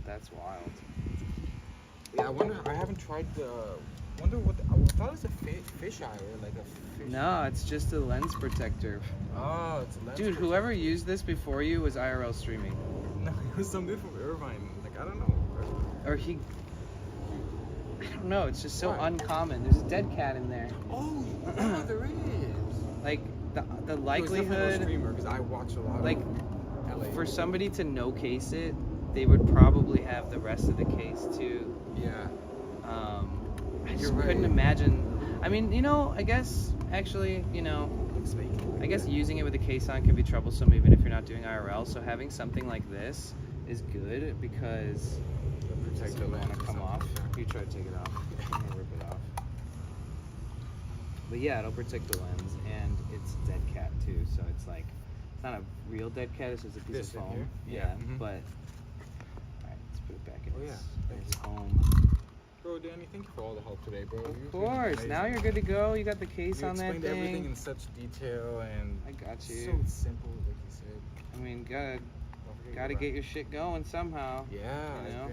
A: That's wild.
E: Yeah, I wonder. I haven't tried the. Wonder what. I thought it was a fish eye or like a fish.
A: No, it's just a lens protector.
E: Oh, it's a lens.
A: Dude,
E: protector.
A: whoever used this before you was IRL streaming.
E: No, it was some dude from Irvine. Like I don't know.
A: Or he. I don't know. It's just so
E: What?
A: uncommon. There's a dead cat in there.
E: Oh, yeah, there is.
A: Like the
E: It was definitely
A: likelihood.
E: a streamer because I watch a lot.
A: Like,
E: of LA.
A: for somebody to no case it, they would probably have the rest of the case too.
E: Yeah.
A: I just
E: You're right.
A: couldn't imagine. I mean, you know, I guess actually, you know,
E: Looks fake.
A: I guess using it with a case on can be troublesome even if you're not doing IRL. So having something like this is good because
E: Protect
A: it's
E: the
A: going
E: lens.
A: to come off. You try to take it off. I'm gonna rip it off. But yeah, it'll protect the lens, and it's a dead cat too. So it's like it's not a real dead cat. It's just a piece
E: This
A: of
E: in
A: foam.
E: here?
A: Yeah,
E: Mhm.
A: but. All right, let's put it back in
E: Oh,
A: its,
E: yeah.
A: in its home.
E: Bro, Danny, thank you for all the help today, bro.
A: Of course. Now you're good to go. You got the case
E: You
A: on that
E: explained everything
A: thing.
E: in such detail and
A: I got you.
E: so simple, like you said.
A: I mean,
E: Don't forget
A: gotta
E: your
A: get your shit going somehow.
E: Yeah,
A: you know?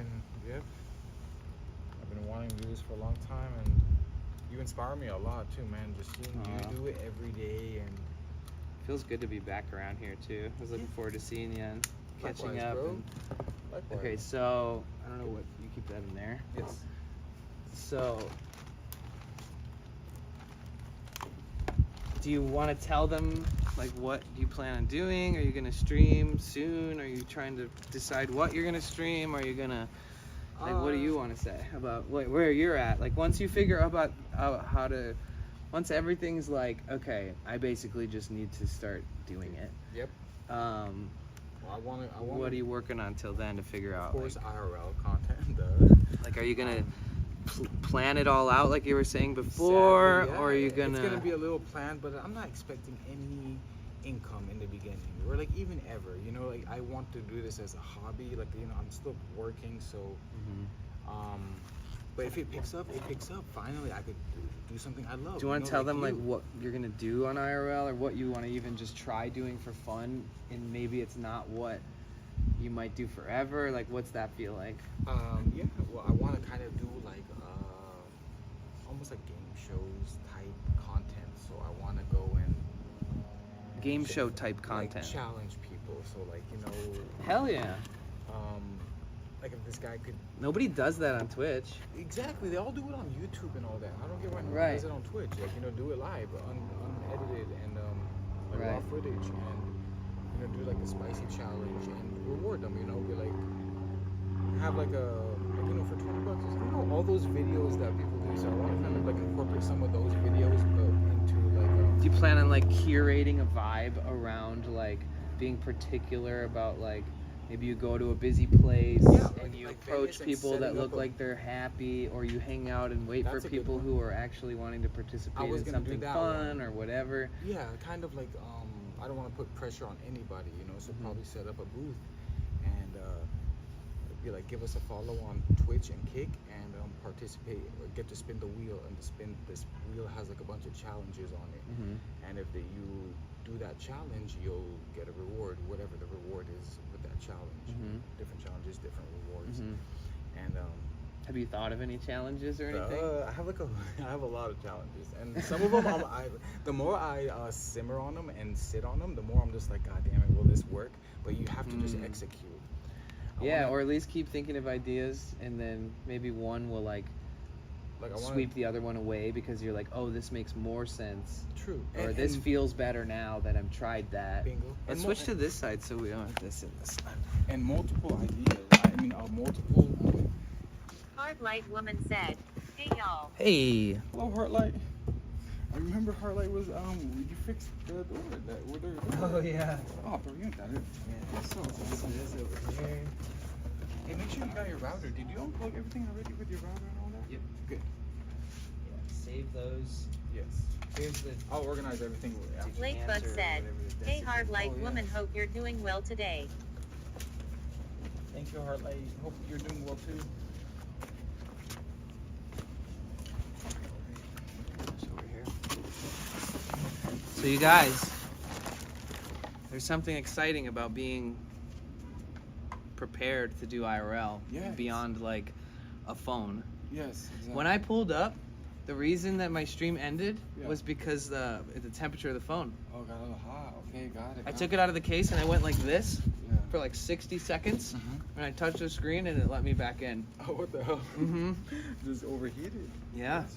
E: I've been wanting to do this for a long time, and you inspire me a lot too, man. Just seeing
A: Aw.
E: you do it every day, and
A: Feels good to be back around here too. I was looking forward to seeing you and catching
E: Likewise,
A: up.
E: bro.
A: and-
E: likewise.
A: Okay, so I don't know what you keep that in there.
E: Yes.
A: So, do you want to tell them like what do you plan on doing? Are you gonna stream soon? Are you trying to decide what you're gonna stream? Are you gonna like what do you want to say about where you're at? Like once you figure about how to, once everything's like okay, I basically just need to start doing it.
E: Yep.
A: Well,
E: Well, I want to.
A: what are you working on till then to figure out?
E: Of course,
A: Like,
E: IRL content.
A: like, are you gonna plan it all out like you were saying before,
E: Sadly, yeah,
A: or are you
E: It's gonna be a little planned, but I'm not expecting any income in the beginning, or like even ever. You know, like I want to do this as a hobby. Like you know, I'm still working, so. But if it picks up, it picks up. Finally, I could do something I love.
A: Do you want to tell them like
E: you.
A: what you're gonna do on IRL, or what you want to even just try doing for fun, and maybe it's not what you might do forever? Like, what's that feel like?
E: Yeah. Well, I want to kind of do like almost like game shows type content. So I want to go and
A: Game show type
E: like,
A: content.
E: challenge people. So like you know,
A: Hell yeah!
E: like if this guy could.
A: Nobody does that on Twitch.
E: Exactly, they all do it on YouTube and all that. I don't get why no one
A: Right.
E: does it on Twitch. Like you know, do it live, unedited, and like raw
A: Right.
E: footage, and you know, do like a spicy challenge and reward them. You know, be like have like a like, you know for $20. You know, all those videos that people do. So I want to kind of like incorporate some of those videos, but into like.
A: Do you plan on like curating a vibe around like being particular about like maybe you go to a busy place
E: Yeah,
A: and
E: like-
A: you
E: like
A: approach
E: Vegas and
A: people that
E: setting
A: look
E: up a-
A: like they're happy, or you hang out and wait for
E: That's a good
A: people
E: one.
A: who are actually wanting to participate
E: was
A: in
E: gonna do
A: something
E: that
A: fun
E: one.
A: or whatever.
E: Yeah, kind of like I don't want to put pressure on anybody, you know. So
A: Mhm.
E: probably set up a booth and be like, give us a follow on Twitch and Kick, and participate or get to spin the wheel. And this wheel has like a bunch of challenges on it. And if you do that challenge, you'll get a reward, whatever the reward is with that challenge.
A: Mhm.
E: Different challenges, different rewards.
A: Mhm.
E: And
A: Have you thought of any challenges or anything?
E: I have I have a lot of challenges, and some of them the more I simmer on them and sit on them, the more I'm just like, God damn it, will this work? But you have to just execute. I
A: Yeah,
E: wanna-
A: or at least keep thinking of ideas, and then maybe one will like
E: like I want
A: sweep the other one away because you're like, oh, this makes more sense,
E: true,
A: or this feels better now that I've tried that.
E: bingo.
A: Let's
E: And
A: switch to this side so we don't have this in this side.
E: and multiple ideas. I mean, multiple.
B: Hard Light Woman said, hey y'all.
A: Hey.
E: Hello, Heartlight. I remember Heartlight was you fixed the door that were there.
A: Oh yeah.
E: Oh, bro, you got it.
A: Yeah. So this is over here.
E: Hey, make sure you got your router. Did you unplug everything already with your router and all that?
A: Yep.
E: Good.
A: Yeah. Save those.
E: Yes.
A: Here's the.
E: I'll organize everything. Yeah.
A: Did you
B: Lake Bug
A: answer
B: said,
A: whatever the
B: hey
A: message
B: Hard
A: is?
B: Light
E: Oh, yeah.
B: Woman, hope you're doing well today.
E: Thank you, Heartlight. Hope you're doing well too.
A: So you guys, there's something exciting about being prepared to do IRL
E: Yes.
A: beyond like a phone.
E: Yes. Exactly.
A: When I pulled up, the reason that my stream ended
E: Yeah.
A: was because the temperature of the phone.
E: Oh, got a little hot. Okay, got it.
A: I took it out of the case and I went like this
E: Yeah.
A: for like 60 seconds,
E: Mhm.
A: and I touched the screen and it let me back in.
E: Oh, what the hell?
A: Mm-hmm.
E: Just overheated.
A: Yeah.
E: Yes.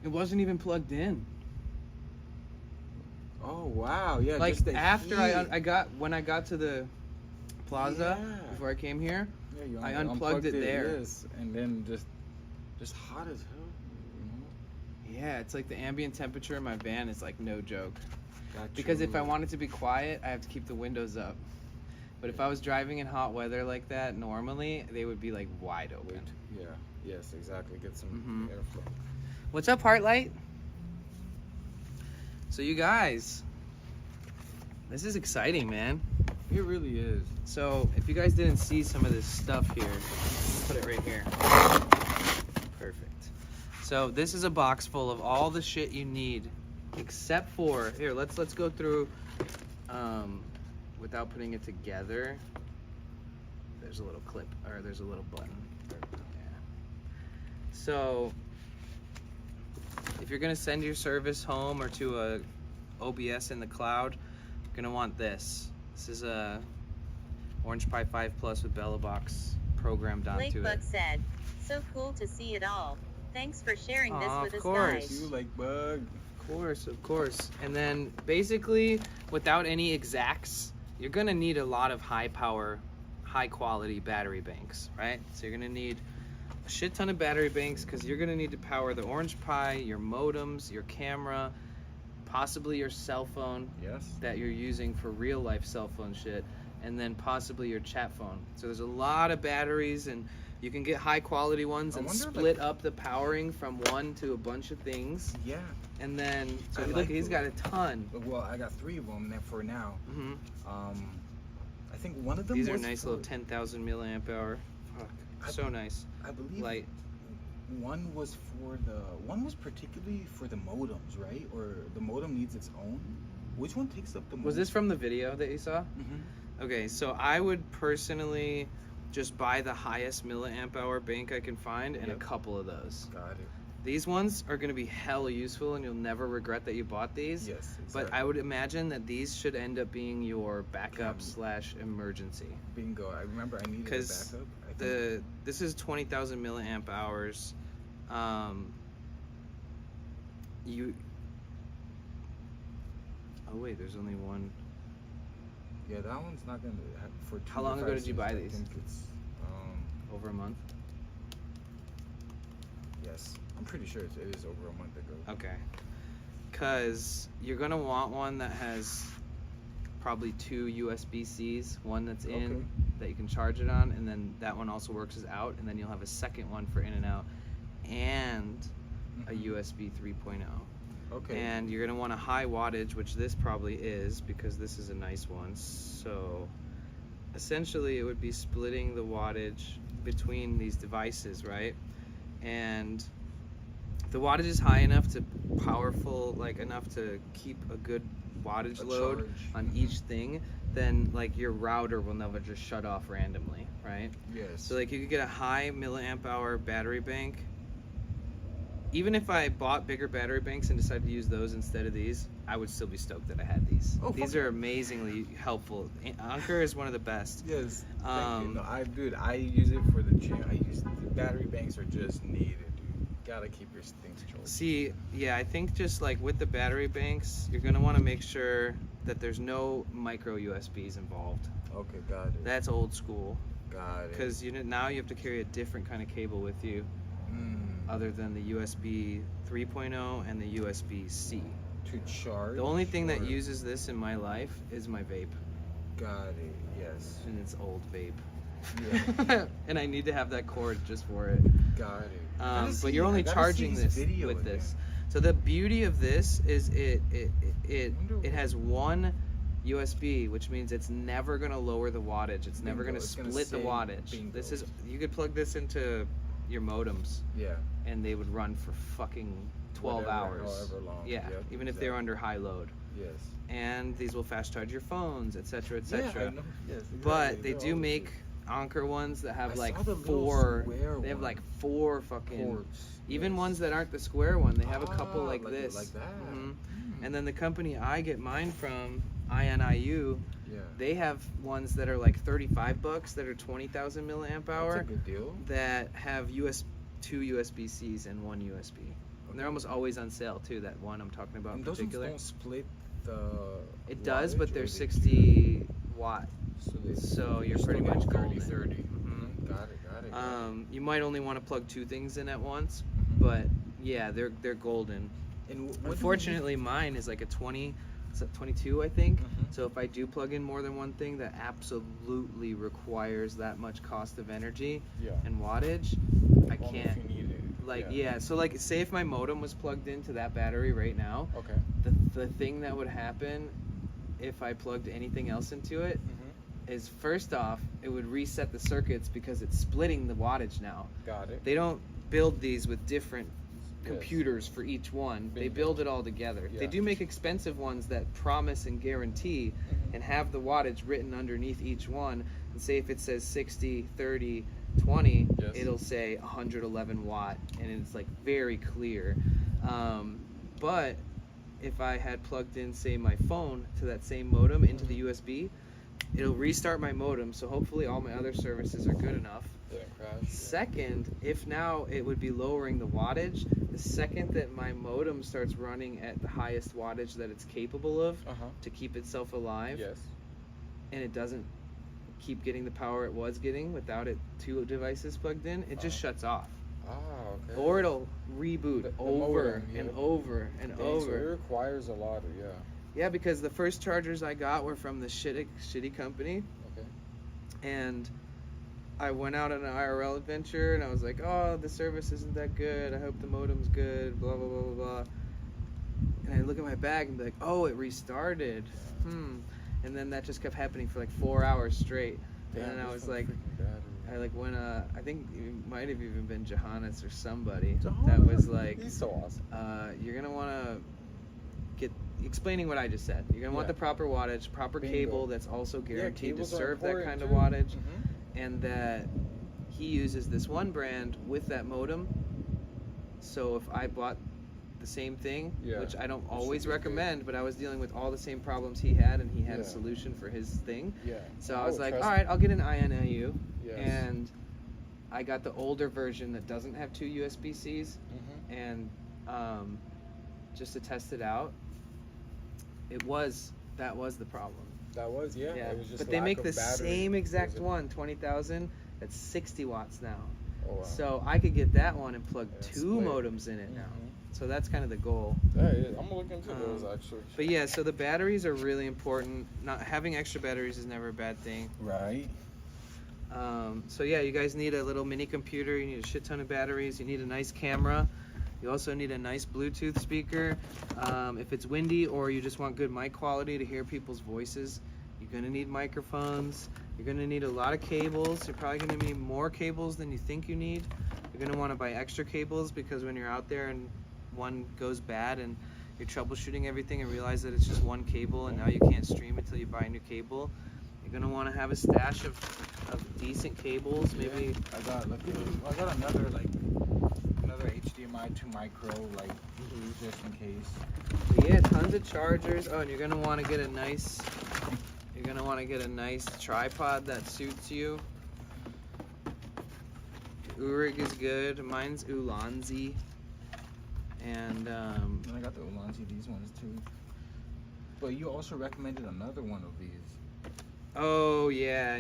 A: It wasn't even plugged in.
E: Oh wow, yeah.
A: Like
E: just the
A: after
E: heat.
A: when I got to the plaza
E: Yeah.
A: before I came here,
E: Yeah, you
A: I unplugged it there.
E: Yes, and then just hot as hell. You know?
A: yeah, it's like the ambient temperature in my van is like no joke.
E: Got
A: Because if I
E: you.
A: want it to be quiet, I have to keep the windows up. But if I was driving in hot weather like that, normally they would be like wide open.
E: Wait, yeah, yes, exactly. Get some
A: Mhm.
E: airflow.
A: What's up, Heartlight? So you guys, this is exciting, man.
E: It really is.
A: So if you guys didn't see some of this stuff here, put it right here. Perfect. So this is a box full of all the shit you need, except for here. Let's go through without putting it together. There's a little clip, or there's a little button. Yeah. So if you're gonna send your service home or to a OBS in the cloud, you're gonna want this. This is a Orange Pi 5 Plus with Bella Box programmed onto
B: Lakebug
A: it.
B: said, "So cool to see it all. Thanks for sharing this
A: Aw,
B: with
A: of
B: us,
A: course.
B: guys."
E: You like bug?
A: Of course. And then basically, without any exacts, you're gonna need a lot of high power, high quality battery banks, right? So you're gonna need a shit ton of battery banks because you're gonna need to power the Orange Pi, your modems, your camera, possibly your cell phone
E: Yes.
A: that you're using for real life cell phone shit, and then possibly your chat phone. So there's a lot of batteries, and you can get high quality ones
E: I
A: and
E: wonder,
A: split up the powering from one to a bunch of things.
E: Yeah.
A: And then, so
E: I
A: look,
E: like
A: he's
E: those.
A: got a ton.
E: Well, I got 3 of them for now.
A: Hmm
E: I think one of them
A: These are
E: was
A: nice
E: for,
A: little 10,000 milliamp hour. Fuck, so nice.
E: I believe
A: Light.
E: one was particularly for the modems, right? Or the modem needs its own. Which one takes up the most?
A: Was this from the video that you saw?
E: Mm-hmm.
A: Okay, so I would personally just buy the highest milliamp hour bank I can find and
E: Yep.
A: a couple of those.
E: Got it.
A: These ones are going to be hella useful and you'll never regret that you bought these.
E: Yes.
A: But
E: Exactly.
A: I would imagine that these should end up being your backup / emergency.
E: Bingo. I remember I needed a
A: 'Cause
E: backup. I think.
A: This is 20,000 milliamp hours. Oh wait, there's only one.
E: Yeah, that one's not gonna have for. 2
A: How long ago did you buy
E: devices,
A: these?
E: I think it's
A: Over a month.
E: yes. I'm pretty sure it is over a month ago.
A: Okay. Cause you're gonna want one that has probably 2 USB-Cs, one that's in
E: Okay.
A: that you can charge it on, and then that one also works as out, and then you'll have a second one for in and out, and a
E: Mhm.
A: USB 3.0.
E: Okay.
A: And you're gonna want a high wattage, which this probably is because this is a nice one. So essentially it would be splitting the wattage between these devices, right? And the wattage is high enough to powerful, like enough to keep a good wattage
E: A
A: load
E: charge.
A: on
E: Mhm.
A: each thing, then like your router will never just shut off randomly, right?
E: Yes.
A: So like you could get a high milliamp hour battery bank. Even if I bought bigger battery banks and decided to use those instead of these, I would still be stoked that I had these.
E: Oh,
A: These
E: fuck
A: are amazingly helpful. Anker is one of the best.
E: Yes. Thank you. No,
A: Um,
E: I use it for the gym. The battery banks are just needed, dude. Gotta keep your things charged.
A: See, yeah, I think just like with the battery banks, you're gonna want to make sure that there's no micro USBs involved.
E: Okay, got it.
A: That's old school.
E: Got it.
A: Because now you have to carry a different kind of cable with you, other than the USB 3.0 and the USB-C.
E: To charge.
A: The only thing that
E: or-
A: uses this in my life is my vape,
E: Got it. Yes.
A: and it's old vape.
E: Yeah.
A: And I need to have that cord just for it.
E: Got it. Gotta
A: But
E: see-
A: you're only
E: I gotta
A: charging
E: see
A: this
E: his video
A: with
E: again.
A: this. So the beauty of this is it
E: Wonder
A: has one USB, which means it's never gonna lower the wattage. It's never
E: Bingo,
A: gonna
E: it's gonna
A: split the
E: save
A: wattage.
E: bingo.
A: This is, you could plug this into your modems
E: Yeah.
A: and they would run for fucking 12
E: Whatever,
A: hours.
E: however long.
A: Yeah,
E: Yep,
A: even if they were
E: exactly.
A: under high load.
E: Yes.
A: and these will fast charge your phones, etc., etc.
E: Yeah, I know. Yes.
A: But
E: exactly.
A: they
E: They're
A: do
E: all
A: make
E: cheap.
A: Anker ones that have
E: I
A: like
E: saw the little
A: four.
E: square
A: They have
E: one.
A: like four fucking.
E: Ports.
A: Even
E: Yes.
A: ones that aren't the square one, they have a couple
E: Ah,
A: like this.
E: Like that.
A: Mhm.
E: Mm.
A: And then the company I get mine from, INIU,
E: Yeah.
A: they have ones that are like $35 that are 20,000 milliamp
E: That's
A: hour
E: a good deal.
A: that have two USB-Cs and one USB. And they're almost always on sale too. That one I'm talking about
E: And
A: in
E: those ones
A: particular.
E: don't split the.
A: It does,
E: wattage,
A: but
E: or
A: they're
E: they
A: 60 watt.
E: do?
A: So you're
E: still
A: pretty much
E: getting 30,
A: golden.
E: 30.
A: Mhm.
E: Got it.
A: You might only want to plug two things in at once,
E: Mhm.
A: but yeah, they're golden.
E: And what do you
A: Unfortunately, mine is like a 22, I think.
E: Mhm.
A: So if I do plug in more than one thing, that absolutely requires that much cost of energy
E: Yeah.
A: and wattage. I
E: Only
A: can't.
E: If you need it.
A: Like yeah, so like say if my modem was plugged into that battery right now,
E: Okay.
A: the thing that would happen if I plugged anything else into it
E: Mm-hmm.
A: is first off, it would reset the circuits because it's splitting the wattage now.
E: Got it.
A: They don't build these with different
E: Yes.
A: computers for each one. They
E: Bingo.
A: build it all together. They
E: Yeah.
A: do make expensive ones that promise and guarantee
E: Mhm.
A: and have the wattage written underneath each one. And say if it says 60, 30, 20,
E: Yes.
A: it'll say 111 watt, and it's like very clear. But if I had plugged in, say, my phone to that same modem into the USB, it'll restart my modem, so hopefully all my other services are good enough.
E: Didn't crash.
A: Second, if now it would be lowering the wattage, the second that my modem starts running at the highest wattage that it's capable of
E: Uh huh.
A: to keep itself alive,
E: Yes.
A: and it doesn't keep getting the power it was getting without it two devices plugged in, it just shuts off.
E: Ah, okay.
A: Or it'll reboot
E: The
A: over
E: modem, yeah.
A: and over and
E: Dang, so
A: over.
E: it requires a lot of
A: Yeah, because the first chargers I got were from the shitty company,
E: Okay.
A: and I went out on an IRL adventure, and I was like, oh, the service isn't that good. I hope the modem's good, blah, blah, blah, blah, blah. And I look at my bag and be like, oh, it restarted. And then that just kept happening for like 4 hours straight.
E: Damn,
A: and then I
E: this
A: was
E: one
A: like,
E: freaking battery.
A: I like went, I think it might have even been Johannes or somebody that
E: Johannes,
A: was like,
E: he's so awesome.
A: you're going to want to get, explaining what I just said. You're going to want
E: Yeah.
A: the proper wattage, proper
E: Bingo.
A: cable that's also guaranteed to
E: cables are
A: serve that
E: important
A: kind of
E: too.
A: wattage.
E: Mhm.
A: And that he uses this one brand with that modem. So if I bought the same thing,
E: Yeah,
A: which I don't
E: should
A: always
E: be good.
A: recommend, but I was dealing with all the same problems he had, and he had a
E: Yeah.
A: solution for his thing.
E: Yeah.
A: So I was
E: would
A: like,
E: trust
A: all right, I'll get an INIU.
E: Yes.
A: And I got the older version that doesn't have two USB-Cs,
E: Mhm.
A: and just to test it out, that was the problem.
E: That was It was just
A: but they
E: lack
A: make
E: of
A: the
E: battery.
A: same exact
E: Was it-
A: one, 20,000. That's 60 watts now.
E: Oh wow.
A: So I could get that one and plug
E: Yeah,
A: two
E: split.
A: modems in it now.
E: Mhm.
A: So that's kind of the goal.
E: That is. I'm gonna look into those
A: Um,
E: actually.
A: But yeah, so the batteries are really important. Not having extra batteries is never a bad thing.
E: Right.
A: So yeah, you guys need a little mini computer. You need a shit ton of batteries. You need a nice camera. You also need a nice Bluetooth speaker. If it's windy or you just want good mic quality to hear people's voices, you're gonna need microphones. You're gonna need a lot of cables. You're probably gonna need more cables than you think you need. You're gonna wanna buy extra cables because when you're out there and one goes bad and you're troubleshooting everything and realize that it's just one cable and now you can't stream until you buy a new cable, you're gonna wanna have a stash of decent cables, maybe.
E: Yeah, I got another HDMI to micro just in case.
A: But yeah, tons of chargers. Oh, and you're gonna want to get a nice tripod that suits you. Urig is good. Mine's Ulanzi. And
E: And I got the Ulanzi, these ones too. But you also recommended another one of these.
A: oh yeah.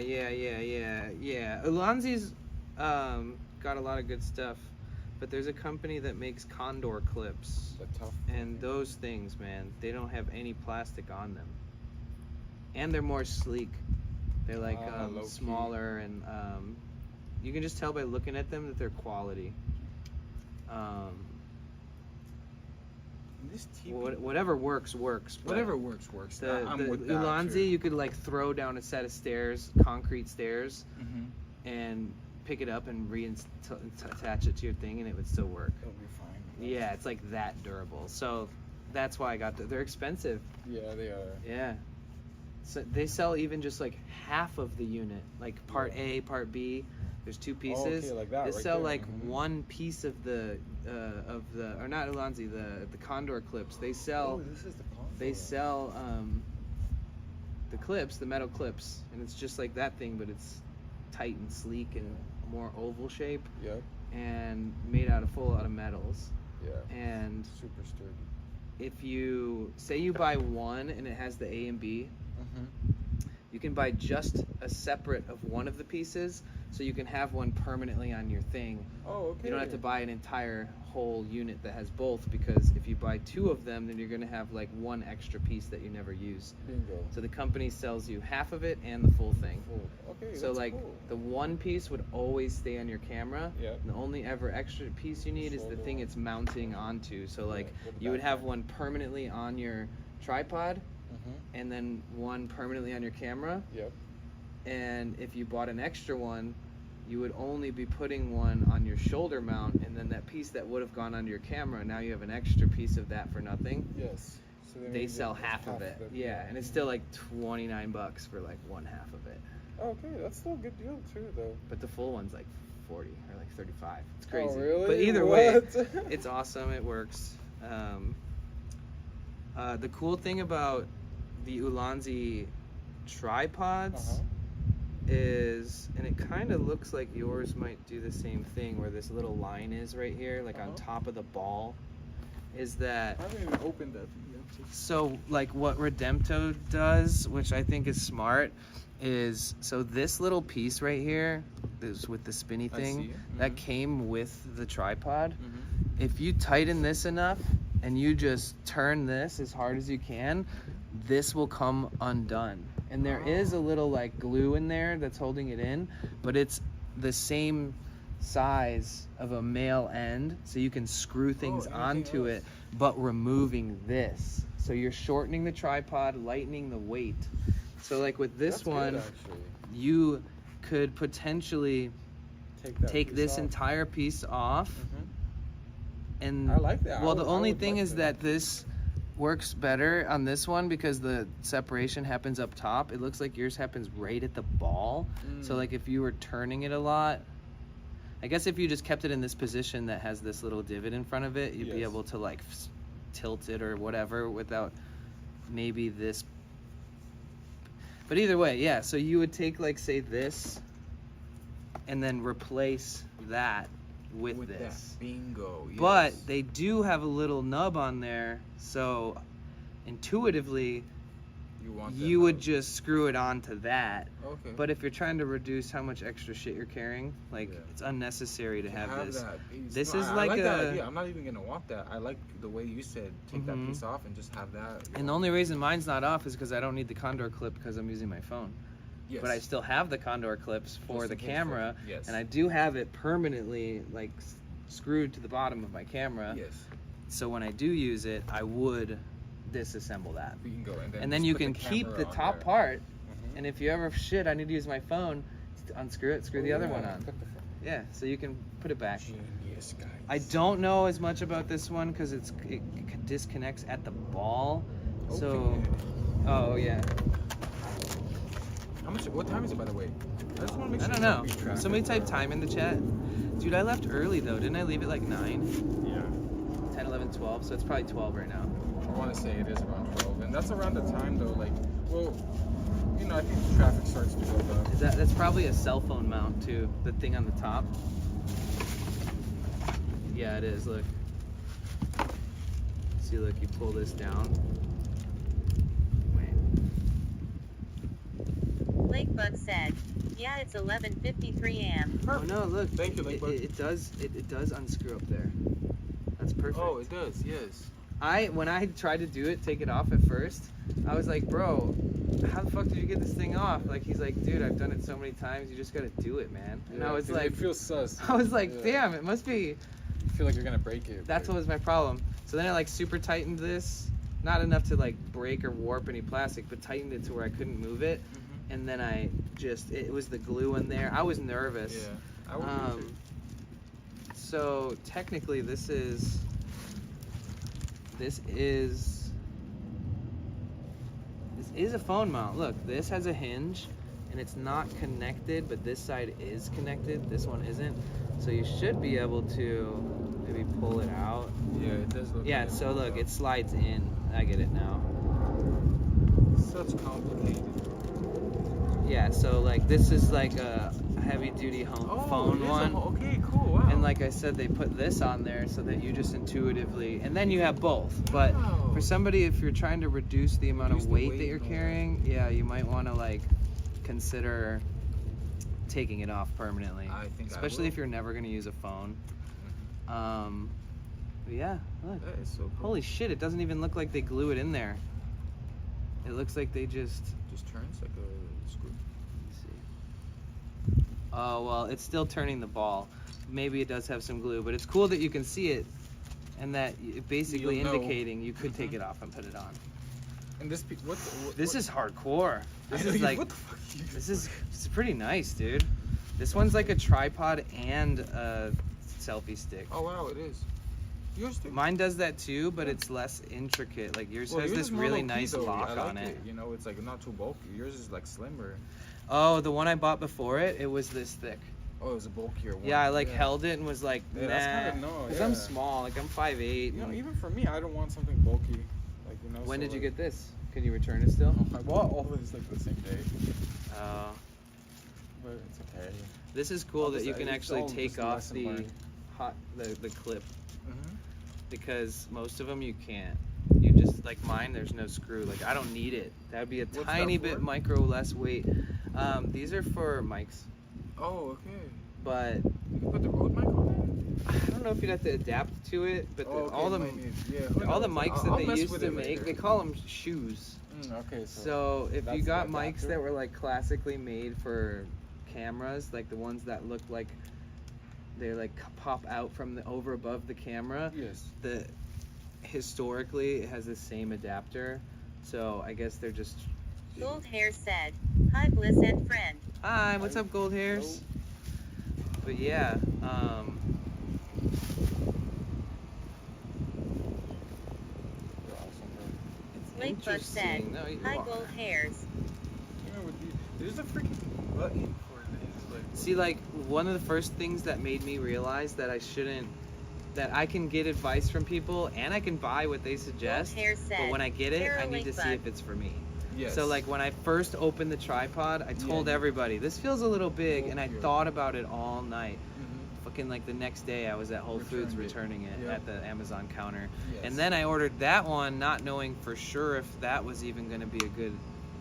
A: Ulanzi's got a lot of good stuff. But there's a company that makes condor clips.
E: The tough.
A: And those things, man, they don't have any plastic on them. And they're more sleek. They're like
E: low-key.
A: smaller, and you can just tell by looking at them that they're quality.
E: This TV.
A: Whatever works. But
E: Whatever works. I'm
A: The
E: with that.
A: Ulanzi, you could like throw down a set of stairs, concrete stairs,
E: Mm-hmm.
A: and pick it up and attach it to your thing, and it would still work.
E: It'll be fine.
A: Yeah, it's like that durable. So that's why I got they're expensive.
E: Yeah, they are.
A: Yeah. So they sell even just like half of the unit, like part A, part B. There's two pieces.
E: okay, like that,
A: They
E: right
A: sell
E: there.
A: like
E: Mhm.
A: one piece of the or not Ulanzi, the condor clips. They sell
E: Oh, this is the console.
A: they sell the clips, the metal clips, and it's just like that thing, but it's tight and sleek and more oval shape
E: Yep.
A: and made out of full out of metals.
E: Yeah.
A: And
E: Super sturdy.
A: if you say you buy one and it has the A and B, you can buy just a separate of one of the pieces, so you can have one permanently on your thing.
E: Oh, okay.
A: You don't have to buy an entire whole unit that has both, because if you buy two of them, then you're going to have like one extra piece that you never use.
E: Bingo.
A: So the company sells you half of it and the full thing.
E: Cool. Okay.
A: So
E: that's
A: like
E: cool.
A: the one piece would always stay on your camera.
E: Yeah.
A: The only ever extra piece you need is the
E: Shoulder
A: thing
E: one.
A: it's mounting onto. So like
E: go to
A: you would
E: that
A: have
E: back.
A: one permanently on your tripod and then one permanently on your camera.
E: Yep.
A: And if you bought an extra one, you would only be putting one on your shoulder mount, and then that piece that would have gone onto your camera, now you have an extra piece of that for nothing.
E: Yes. So then
A: They
E: you
A: sell
E: get
A: half of it. Yeah, and it's still like $29 for like one half of it.
E: Okay, that's still a good deal too, though.
A: But the full one's like 40 or like 35. It's crazy.
E: Oh, really?
A: But either way,
E: What?
A: it's awesome. It works. The cool thing about the Ulanzi tripods is, and it kind of looks like yours might do the same thing, where this little line is right here, like on top of the ball, is that
E: I haven't even opened that thing yet.
A: so like what Redempto does, which I think is smart, is so this little piece right here, this with the spinny
E: I
A: thing,
E: see it.
A: that came with the tripod. If you tighten this enough and you just turn this as hard as you can, this will come undone. And there is a little like glue in there that's holding it in, but it's the same size of a male end, so you can screw things
E: anything
A: onto
E: else.
A: it, but removing this. So you're shortening the tripod, lightening the weight. So like with this
E: That's good,
A: one,
E: actually.
A: you could potentially take this entire piece off. And
E: I like that.
A: Well,
E: I
A: the
E: would- I
A: only
E: would
A: thing
E: like
A: is
E: that.
A: that this works better on this one because the separation happens up top. It looks like yours happens right at the ball. So like if you were turning it a lot, I guess if you just kept it in this position that has this little divot in front of it, you'd be
E: Yes.
A: able to like tilt it or whatever without maybe this. But either way, yeah, so you would take like say this and then replace that with this.
E: That. Bingo. Yes.
A: But they do have a little nub on there, so intuitively
E: you want that
A: you would
E: nub.
A: just screw it onto that.
E: Okay.
A: But if you're trying to reduce how much extra shit you're carrying, like
E: Yeah.
A: it's unnecessary to have this.
E: that piece.
A: This
E: No,
A: is
E: I
A: like
E: like that
A: a-
E: idea. I'm not even gonna want that. I like the way you said take that piece off and just have that.
A: And the only reason mine's not off is because I don't need the condor clip because I'm using my phone.
E: Yes.
A: But I still have the condor clips for
E: Just
A: the
E: in case
A: camera,
E: yes.
A: and I do have it permanently like screwed to the bottom of my camera.
E: Yes.
A: So when I do use it, I would disassemble that.
E: We can go and then.
A: And then
E: just
A: you
E: put
A: can
E: the
A: keep
E: camera
A: the
E: on
A: top
E: there.
A: part, and if you ever shit, I need to use my phone, unscrew it, screw the other one on.
E: Put the phone.
A: Yeah, so you can put it back.
E: Genius, guys.
A: I don't know as much about this one because it disconnects at the ball. So,
E: Okay.
A: oh yeah,
E: How much? What time is it, by the way? I just want to make
A: I
E: sure.
A: don't
E: we
A: know.
E: keep track
A: Somebody
E: of
A: type
E: the-
A: time in the chat. Dude, I left early though. Didn't I leave it like 9,
E: Yeah.
A: 10, 11, 12? So it's probably 12 right now.
E: I want to say it is around 12, and that's around the time though. Like, well, you know, I think the traffic starts to build up.
A: That's probably a cell phone mount too. The thing on the top. Yeah, it is. Look. See, look. You pull this down. Wait.
B: Lakebug said, yeah, it's 11:53 a.m.
A: Oh no! Look.
E: Thank you,
A: It,
E: Lakebug.
A: it does. It does unscrew up there. That's perfect.
E: Oh, it does. Yes.
A: When I tried to do it, take it off at first, I was like, bro, how the fuck did you get this thing off? Like, he's like, dude, I've done it so many times, you just gotta do it, man. And I was
E: 'cause
A: like,
E: it feels sus.
A: I was like,
E: Yeah.
A: damn, it must be.
E: I feel like you're gonna break it.
A: That's what was my problem. So then I like super tightened this, not enough to like break or warp any plastic, but tightened it to where I couldn't move it. And then I just, it was the glue in there. I was nervous.
E: Yeah. I would be too.
A: So technically this is this is a phone mount. Look, this has a hinge and it's not connected, but this side is connected. This one isn't. So you should be able to maybe pull it out.
E: Yeah, it does look.
A: Yeah,
E: like
A: so look,
E: it
A: it slides in. I get it now.
E: such complicated.
A: Yeah, so like this is like a heavy duty phone one.
E: Okay, cool. Wow.
A: And like I said, they put this on there so that you just intuitively, and then you have both. But
E: Wow.
A: for somebody, if you're trying to reduce the amount
E: Reduce
A: of
E: the
A: weight
E: weight
A: that you're
E: and all that.
A: carrying, yeah, you might want to like consider taking it off permanently.
E: I think
A: Especially
E: I
A: if you're never going to use a phone.
E: will.
A: But yeah, look.
E: That is so cool.
A: Holy shit, it doesn't even look like they glue it in there. It looks like they just...
E: Just turns like a screw.
A: Let's see. Oh, well, it's still turning the ball. Maybe it does have some glue, but it's cool that you can see it and that it basically
E: You'll know.
A: indicating you could take it off and put it on.
E: And this, what?
A: This is hardcore. This is like,
E: What the fuck? Are you
A: it's pretty nice, dude. This one's like a tripod and a selfie stick.
E: Oh wow, it is. Yours too.
A: Mine does that too, but it's less intricate. Like yours
E: Well,
A: has
E: yours
A: this
E: is more
A: really
E: low-key,
A: nice
E: though.
A: lock
E: I like
A: on it.
E: You know, it's like not too bulky. Yours is like slimmer.
A: Oh, the one I bought before it was this thick.
E: Oh, it was a bulkier one.
A: Yeah, I like held it and was like,
E: Yeah, that's
A: nah.
E: kinda no,
A: Because I'm
E: yeah.
A: small, like I'm 5'8".
E: You know, even for me, I don't want something bulky. Like you know.
A: When
E: so,
A: did you
E: like,
A: get this? Can you return it still?
E: I bought all this like the same day, but it's okay.
A: This is cool
E: I'll
A: that
E: just-
A: you can
E: it's
A: actually
E: all
A: take
E: just a
A: off
E: lesson
A: the
E: learned.
A: the clip,
E: Mm-hmm.
A: because most of them you can't. You just, like mine, there's no screw. Like I don't need it. That would be a
E: What's
A: tiny
E: that
A: bit
E: for?
A: micro less weight. These are for mics,
E: Oh, okay.
A: but
E: You can put the Rode mic on
A: I don't know if you'd have to adapt to it. But
E: there. Oh, okay,
A: all the
E: might need- yeah, who
A: all the
E: knows?
A: mics
E: I'll
A: that they
E: mess
A: used
E: with
A: to
E: it
A: make,
E: later.
A: they call them shoes.
E: Okay,
A: So if you
E: that's
A: got
E: the
A: mics
E: adapter?
A: that were like classically made for cameras, like the ones that look like they like pop out from the over above the camera,
E: Yes.
A: the historically it has the same adapter. So I guess they're just
B: Gold Hair said, "Hi Bliss and friend."
A: hi, what's up, gold hairs? But yeah,
E: They're awesome, bro.
A: it's
B: Lake Bug said,
A: interesting. No, you
B: "Hi
A: are.
B: Gold Hairs."
E: You know, with there's a freaking button for this. Like,
A: See, like one of the first things that made me realize that that I can get advice from people and I can buy what they
B: Gold
A: suggest,
B: Hair said,
A: but when I get it, I
B: "Carol
A: need to see
B: Lakebug."
A: if it's for me.
E: yes.
A: So like when I first opened the tripod, I told
E: Yeah.
A: everybody, this feels a little big, and I
E: Bulkier.
A: thought about it all night.
E: Mhm.
A: Fucking like the next day I was at Whole Foods
E: Returned
A: returning it
E: Yep.
A: at the Amazon counter.
E: Yes.
A: And then I ordered that one not knowing for sure if that was even going to be a good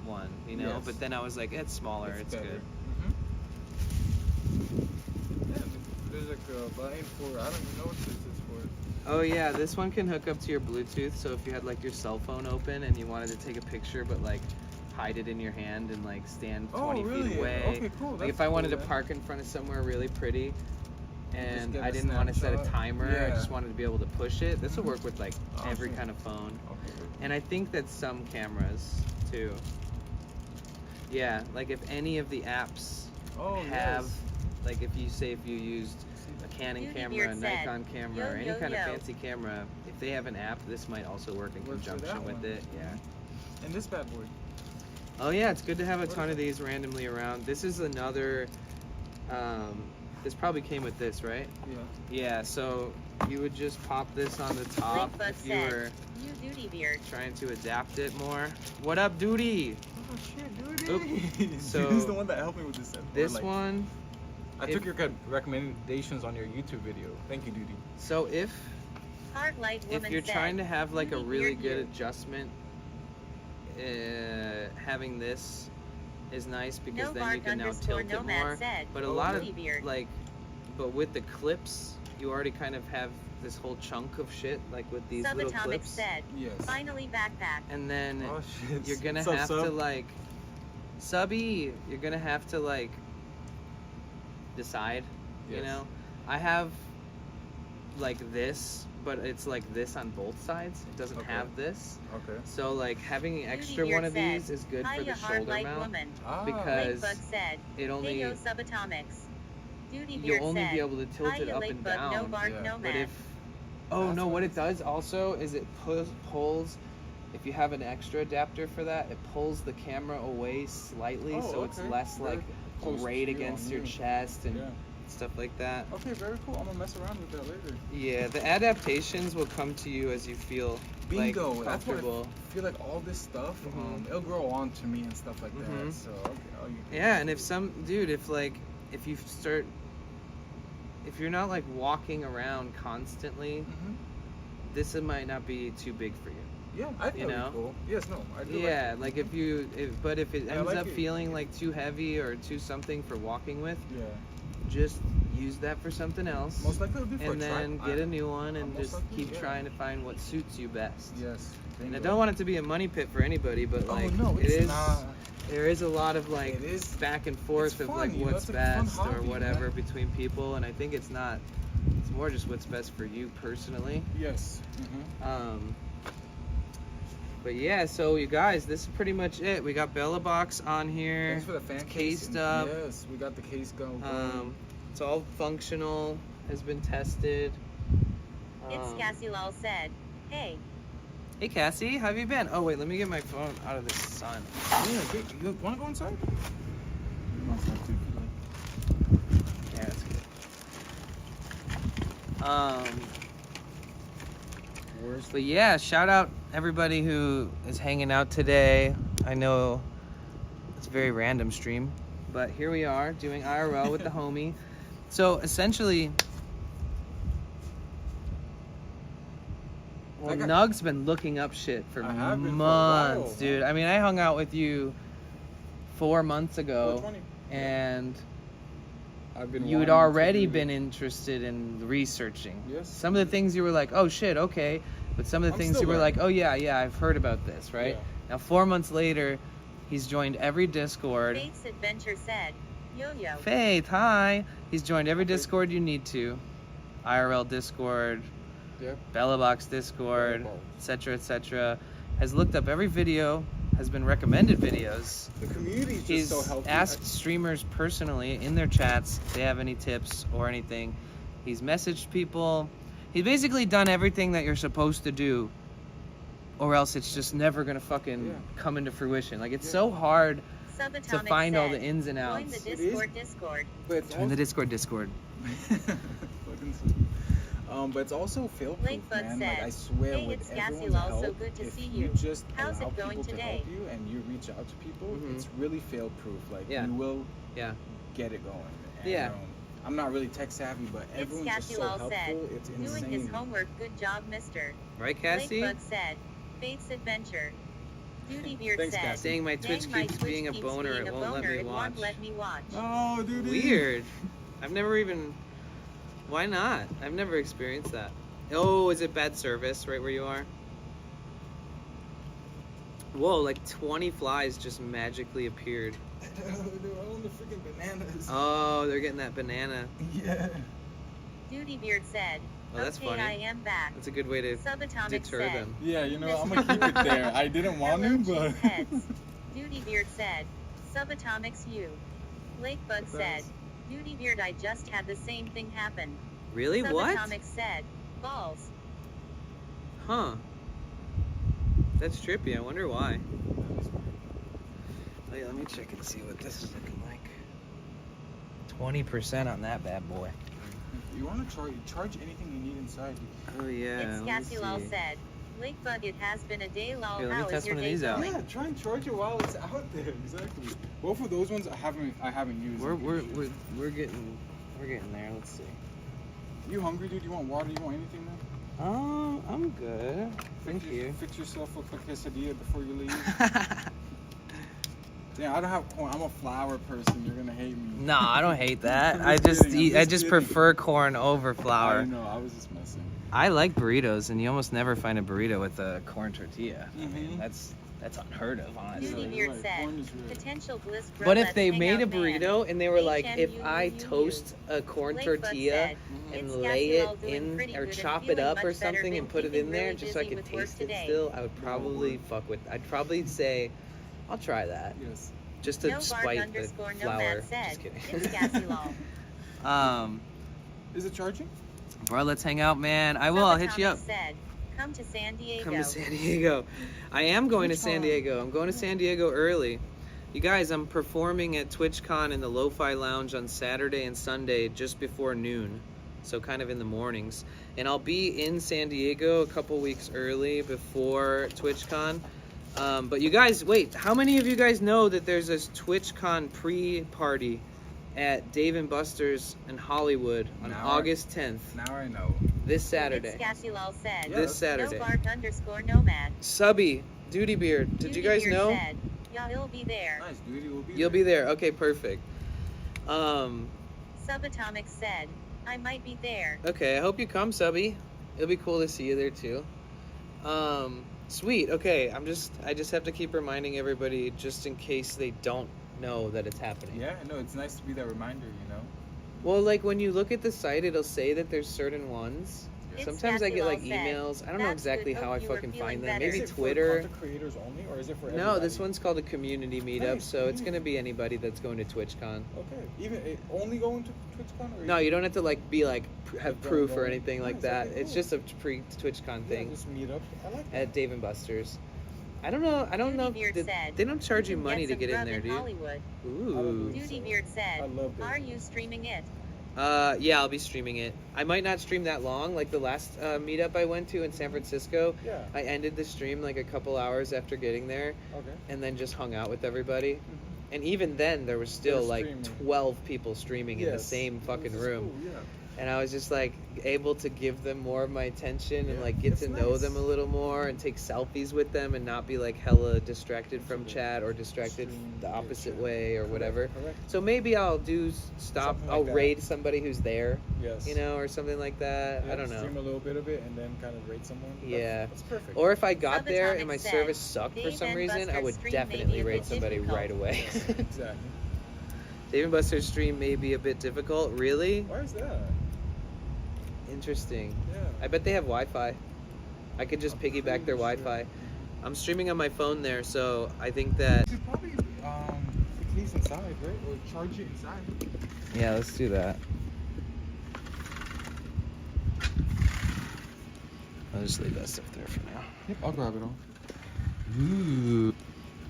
A: one, you know?
E: Yes.
A: But then I was like, it's smaller, it's
E: better.
A: good.
E: Mhm. Yeah, there's like a button for, I don't even know what this is for.
A: Oh yeah, this one can hook up to your Bluetooth, so if you had like your cell phone open and you wanted to take a picture but like hide it in your hand and like stand 20
E: really?
A: feet away.
E: Okay, cool.
A: Like
E: That's
A: if I wanted
E: cool,
A: to
E: man.
A: park in front of somewhere really pretty and
E: get
A: I
E: a
A: didn't want to set a
E: snapshot.
A: timer, I
E: Yeah.
A: just wanted to be able to push it. This will work with like every
E: Awesome.
A: kind of phone.
E: Okay.
A: And I think that some cameras too. Yeah, like if any of the apps
E: Oh,
A: have,
E: yes.
A: like if you used a Canon
B: Beauty
A: camera,
B: Beard
A: a
B: said,
A: Nikon camera,
B: "Yo,
A: or any
B: yo,
A: kind of
B: yo."
A: fancy camera, if they have an app, this might also work in
E: Works for
A: conjunction
E: that
A: with
E: one.
A: it. Yeah.
E: And this bad boy.
A: Oh yeah, it's good to have a
E: What
A: ton
E: is
A: of these randomly around. This is another. This probably came with this, right?
E: Yeah.
A: Yeah. So you would just pop this on the top
B: Bug
A: if you
B: said,
A: were
B: "You Duty Beard."
A: trying to adapt it more. What up, Duty?
E: Oh shit, dude.
A: Oop. So,
E: this is the one that helped me with this set.
A: This
E: Like,
A: one.
E: I took your recommendations on your YouTube video. Thank you, Duty.
A: So if
B: Heart Light Woman
A: if you're
B: said,
A: trying to have like a
B: "Beauty
A: really
B: Beard
A: good
B: you."
A: adjustment, having this is nice because
B: No
A: then you
B: Bark
A: can now
B: underscore
A: tilt it
B: Nomad
A: more.
B: said,
A: But a
E: Oh,
A: lot
B: Beauty
A: of
B: Beard.
A: like, but with the clips, you already kind of have this whole chunk of shit like with these little
B: Subatomic
A: clips.
B: said,
E: Yes.
B: "Finally backpack."
A: And then
E: Oh shit.
A: you're gonna
E: Sub,
A: have
E: sub.
A: to like, subby. You're gonna have to like decide. You
E: Yes.
A: know, I have like this, but it's like this on both sides. It doesn't
E: Okay.
A: have this.
E: Okay.
A: So like having an
B: Beauty
A: extra
B: Beard
A: one of
B: said,
A: these is good for
B: "Hiya
A: the
B: Heart
A: shoulder
B: Light
A: mount.
B: Woman."
E: Ah.
A: Because
B: Lakebug said,
A: It only
B: "Heyo Subatomics." Duty Beard
A: you'll only
B: said,
A: be able to tilt it
B: "Hiya
A: up and
B: Lakebug, no
A: down.
B: bark,
E: Yeah.
B: no
A: But
B: man."
A: Oh
E: That's
A: no,
E: what
A: what
E: it
A: it does also is it pulls. If you have an extra adapter for that, it pulls the camera away slightly,
E: Oh,
A: so it's
E: okay.
A: less
E: Very
A: like
E: close to
A: right
E: you,
A: against
E: on
A: your
E: you.
A: chest and
E: Yeah.
A: stuff like that.
E: Okay, very cool. I'm gonna mess around with that later.
A: Yeah, the adaptations will come to you as you feel
E: Bingo.
A: like
E: That's what
A: comfortable.
E: I feel like all this stuff,
A: Mhm.
E: it'll grow on to me and stuff like
A: Mhm.
E: that. So okay. Oh, you
A: Yeah, and if you start, if you're not like walking around constantly,
E: Mhm.
A: this might not be too big for you.
E: Yeah, I think
A: You
E: that'd
A: know?
E: be cool. Yes, no, I do.
A: Yeah,
E: like
A: like but if it
E: I
A: ends
E: like
A: up
E: it.
A: feeling like too heavy or too something for walking with,
E: Yeah.
A: just use that for something else.
E: Most likely it'll be for
A: and
E: a
A: then
E: track.
A: get a new one and
E: most
A: just
E: likely,
A: keep
E: yeah.
A: trying to find what suits you best.
E: Yes.
A: And I
E: bingo.
A: don't want it to be a money pit for anybody, but like
E: oh no,
A: it
E: it's
A: is.
E: not.
A: There is a lot of like
E: It is.
A: back and forth
E: It's
A: of
E: fun,
A: like
E: you know,
A: what's
E: it's like a fun
A: best or
E: hobby,
A: whatever
E: man.
A: between people, and I think it's not. It's more just what's best for you personally.
E: Yes.
A: But yeah, so you guys, this is pretty much it. We got Bella Box on here.
E: Thanks for the fan
A: It's cased
E: casing.
A: up.
E: Yes, we got the case going.
A: It's all functional. Has been tested.
B: It's Cassie Lal said, hey,
A: Hey Cassie, how have you been? Oh wait, let me get my phone out of the sun.
E: Yeah, you wanna go inside?
A: Yeah, that's good. But yeah, shout out everybody who is hanging out today. I know it's a very random stream, but here we are doing IRL with the homie. So essentially, well, Nug's been looking up shit for
E: I have been for a
A: months,
E: while.
A: dude. I mean, I hung out with you 4 months ago,
E: 420.
A: and
E: I've been
A: you had
E: wanting to
A: already
E: do
A: been
E: this.
A: interested in researching.
E: Yes.
A: Some of the things you were like, oh shit, okay. But some of the
E: I'm
A: things
E: still
A: you were
E: learning.
A: like, oh yeah, I've heard about this, right?
E: Yeah.
A: Now 4 months later, he's joined every Discord.
B: Faith's Adventure said, yo.
A: Faith, hi. He's joined every
E: Okay.
A: Discord you need to. IRL Discord,
E: Yep.
A: Bella Box Discord,
E: Bella Box.
A: etc., etc. Has looked up every video, has been recommended videos.
E: The community is just
A: He's
E: so healthy.
A: asked streamers personally in their chats if they have any tips or anything. He's messaged people. He's basically done everything that you're supposed to do, or else it's just never gonna fucking come into fruition. Like, it's so hard to
B: Subatomic
A: find all
B: said,
A: the ins and
B: join
A: outs.
B: the
E: It is.
B: Discord.
E: But it's
A: Join the Discord.
E: Fucking sick. But it's also fail-proof,
B: Blake Bud
E: man.
B: said,
E: Like, I swear,
B: "Hey,
E: with
B: it's Cassie
E: everyone's
B: Lal, so
E: help,
B: good to
E: if
B: see
E: you
B: you.
E: just
B: How's it
E: allow
B: going
E: people to
B: today?"
E: help you and you reach out to people,
A: Mhm.
E: it's really fail-proof. Like,
A: Yeah.
E: you will
A: Yeah.
E: get it going. And,
A: Yeah.
E: I'm not really tech savvy, but
B: It's
E: everyone's just
B: Cassie
E: so
B: Lal
E: helpful.
B: said,
E: It's
B: doing
E: insane.
B: his homework. Good job, mister.
A: Right, Cassie?
B: Blake Bug said, Faith's Adventure. Duty Beard
E: Thanks,
B: said,
E: Cassie.
A: Saying my Twitch
B: "Dang, my
A: keeps
B: Twitch
A: being a
B: keeps
A: boner,
B: being
A: it
B: a
A: won't let
B: boner,
A: me
B: it
A: watch.
B: won't let me watch."
E: Oh, dude.
A: Weird. I've never even. Why not? I've never experienced that. Oh, is it bad service right where you are? Whoa, like 20 flies just magically appeared.
E: They're on the freaking bananas.
A: Oh, they're getting that banana.
E: Yeah.
B: Duty Beard said,
A: Oh, that's
B: "Okay,
A: funny.
B: I am back."
A: That's a good way to
B: Subatomic
A: deter
B: said,
A: them.
E: Yeah, you know, I'm gonna keep it there. I didn't want
B: "Hello,
E: to, but.
B: cheese heads." Duty Beard said, "Subatomic's you." Blake Bug said, "Duty Beard, I just had the same thing happen."
A: Really? What?
B: Subatomic said, "Balls."
A: Huh. That's trippy. I wonder why. Wait, let me check and see what this is looking like. 20% on that bad boy.
E: You want to charge anything you need inside.
A: Oh yeah.
B: It's
A: let me
B: Cassie Lal
A: see.
B: said, "Blake Bug, it has been a day. Lal,
A: Here, let me
B: how is
A: test
B: your
A: one of
B: day
A: these out.
B: going?"
E: Yeah, try and charge it while it's out there. Exactly. Both of those ones I haven't used.
A: We're getting there. Let's see.
E: You hungry, dude? You want water? You want anything, man?
A: I'm good. Thank you.
E: Fix yourself a quesadilla before you leave. Yeah, I don't have corn. I'm a flour person. You're gonna hate me.
A: No, I don't hate that.
E: I'm
A: I
E: just
A: just
E: kidding,
A: eat.
E: I'm
A: I
E: just
A: just
E: kidding.
A: prefer corn over
E: I
A: flour.
E: know. I was just messing.
A: I like burritos, and you almost never find a burrito with a corn tortilla. I mean,
E: Mhm.
A: that's unheard of, honestly.
B: Duty
E: Yeah,
B: Beard
E: right.
B: said,
E: Corn is real.
B: "Potential bliss bro,
A: But if
B: let's
A: they
B: hang
A: made a
B: out, man."
A: burrito and they were like, if
B: HMU,
A: I toast a corn
B: Blake Bug
A: tortilla
B: said,
A: and
B: "It's
A: lay
B: Cassie
A: it
B: Lal doing
A: in
B: pretty
A: or
B: good and
A: chop it
B: feeling
A: up
B: much
A: or
B: better,
A: something
B: been
A: and put it
B: keeping
A: in there
B: really
A: just so I
B: busy
A: could
B: with work
A: taste it
B: today."
A: still, I would probably fuck with. I'd probably say, I'll try that
E: Yes.
A: just to
B: No
A: spite
B: Bark
A: the
B: _
A: flour.
B: Nomad said,
A: Just kidding.
B: "It's Cassie Lal."
E: Is it charging?
A: Bro, let's hang out, man. I will. I'll hit you up.
B: Said, come to San Diego.
A: Come to San Diego. I am going to San Diego. I'm going to San Diego early. You guys, I'm performing at TwitchCon in the Lo-Fi Lounge on Saturday and Sunday just before noon. So kind of in the mornings. And I'll be in San Diego a couple weeks early before TwitchCon. But you guys, wait, how many of you guys know that there's this TwitchCon pre-party at Dave & Buster's in Hollywood on August 10th?
E: Now I know.
A: This Saturday.
B: Scasulal said,
A: This Saturday.
B: @Nomad.
A: Subby, Duty Beard, did you guys know?
B: Said, yeah, he'll be there.
E: Nice, Duty will be
A: You'll be there. Okay, perfect.
B: Subatomic said, I might be there.
A: Okay, I hope you come, Subby. It'll be cool to see you there too. Sweet. Okay, I just have to keep reminding everybody just in case they don't know that it's happening.
E: Yeah, no, it's nice to be that reminder, you know.
A: Well, like when you look at the site, it'll say that there's certain ones.
B: It's
A: Sometimes I get like
B: said,
A: emails. I don't know
B: "That's
A: exactly
B: good,
A: how I
B: hope you were
A: fucking
B: feeling
A: find them.
B: better."
A: Maybe
E: Is it for
A: Twitter.
E: content creators only, or is it for
A: No,
E: everybody?
A: this one's called a community meetup,
E: Nice,
A: so it's
E: community.
A: gonna be anybody that's going to TwitchCon.
E: Okay, even only going to TwitchCon, or
A: No, you don't have to like be like have
E: Go-
A: proof
E: go-
A: or anything like
E: Nice,
A: that.
E: okay,
A: It's
E: cool.
A: just a pre-TwitchCon
E: Yeah,
A: thing
E: just meet up. I like that.
A: at Dave & Buster's. I don't know. I don't know.
B: Duty Beard said,
A: They don't charge you
B: can
A: money to
B: some
A: get in
B: grub
A: there, do you?
B: Hollywood.
A: Ooh.
B: Duty Beard
E: I
B: said,
E: love this.
B: are you streaming it?
A: Yeah, I'll be streaming it. I might not stream that long. Like the last meetup I went to in San Francisco,
E: Yeah.
A: I ended the stream like a couple hours after getting there,
E: Okay.
A: and then just hung out with everybody. And even then, there was still
E: They're
A: like
E: streaming.
A: 12 people streaming in the
E: Yes.
A: same fucking
E: This is
A: room.
E: cool, yeah.
A: And I was just like able to give them more of my attention and
E: Yeah,
A: like get
E: it's
A: to know
E: nice.
A: them a little more and take selfies with them and not be like hella distracted from chat or distracted
E: Stream,
A: the
E: yeah,
A: opposite
E: chat.
A: way or whatever.
E: Correct.
A: So maybe I'll stop.
E: Something like
A: I'll
E: that.
A: raid somebody who's there,
E: Yes.
A: you know, or something like that.
E: Yeah,
A: I don't know.
E: Stream a little bit of it and then kind of rate someone.
A: Yeah.
E: That's perfect.
A: Or if I got there and my
B: Subatomic said,
A: service sucked for
B: Dave
A: some
B: and
A: reason, I
B: Buster's
A: would
B: stream may be
A: definitely
B: a
A: raid
B: bit
A: somebody
B: difficult.
A: right away.
E: Exactly.
A: Dave & Buster's stream may be a bit difficult. Really?
E: Why is that?
A: Interesting.
E: Yeah.
A: I bet they have Wi-Fi. I could just
E: I'm
A: piggyback
E: pretty
A: their
E: sure.
A: Wi-Fi. I'm streaming on my phone there, so I think that.
E: You should probably put these inside, right? Or charge it inside.
A: Yeah, let's do that. I'll just leave that stuff there for now.
E: Yep, I'll grab it all.
A: Ooh.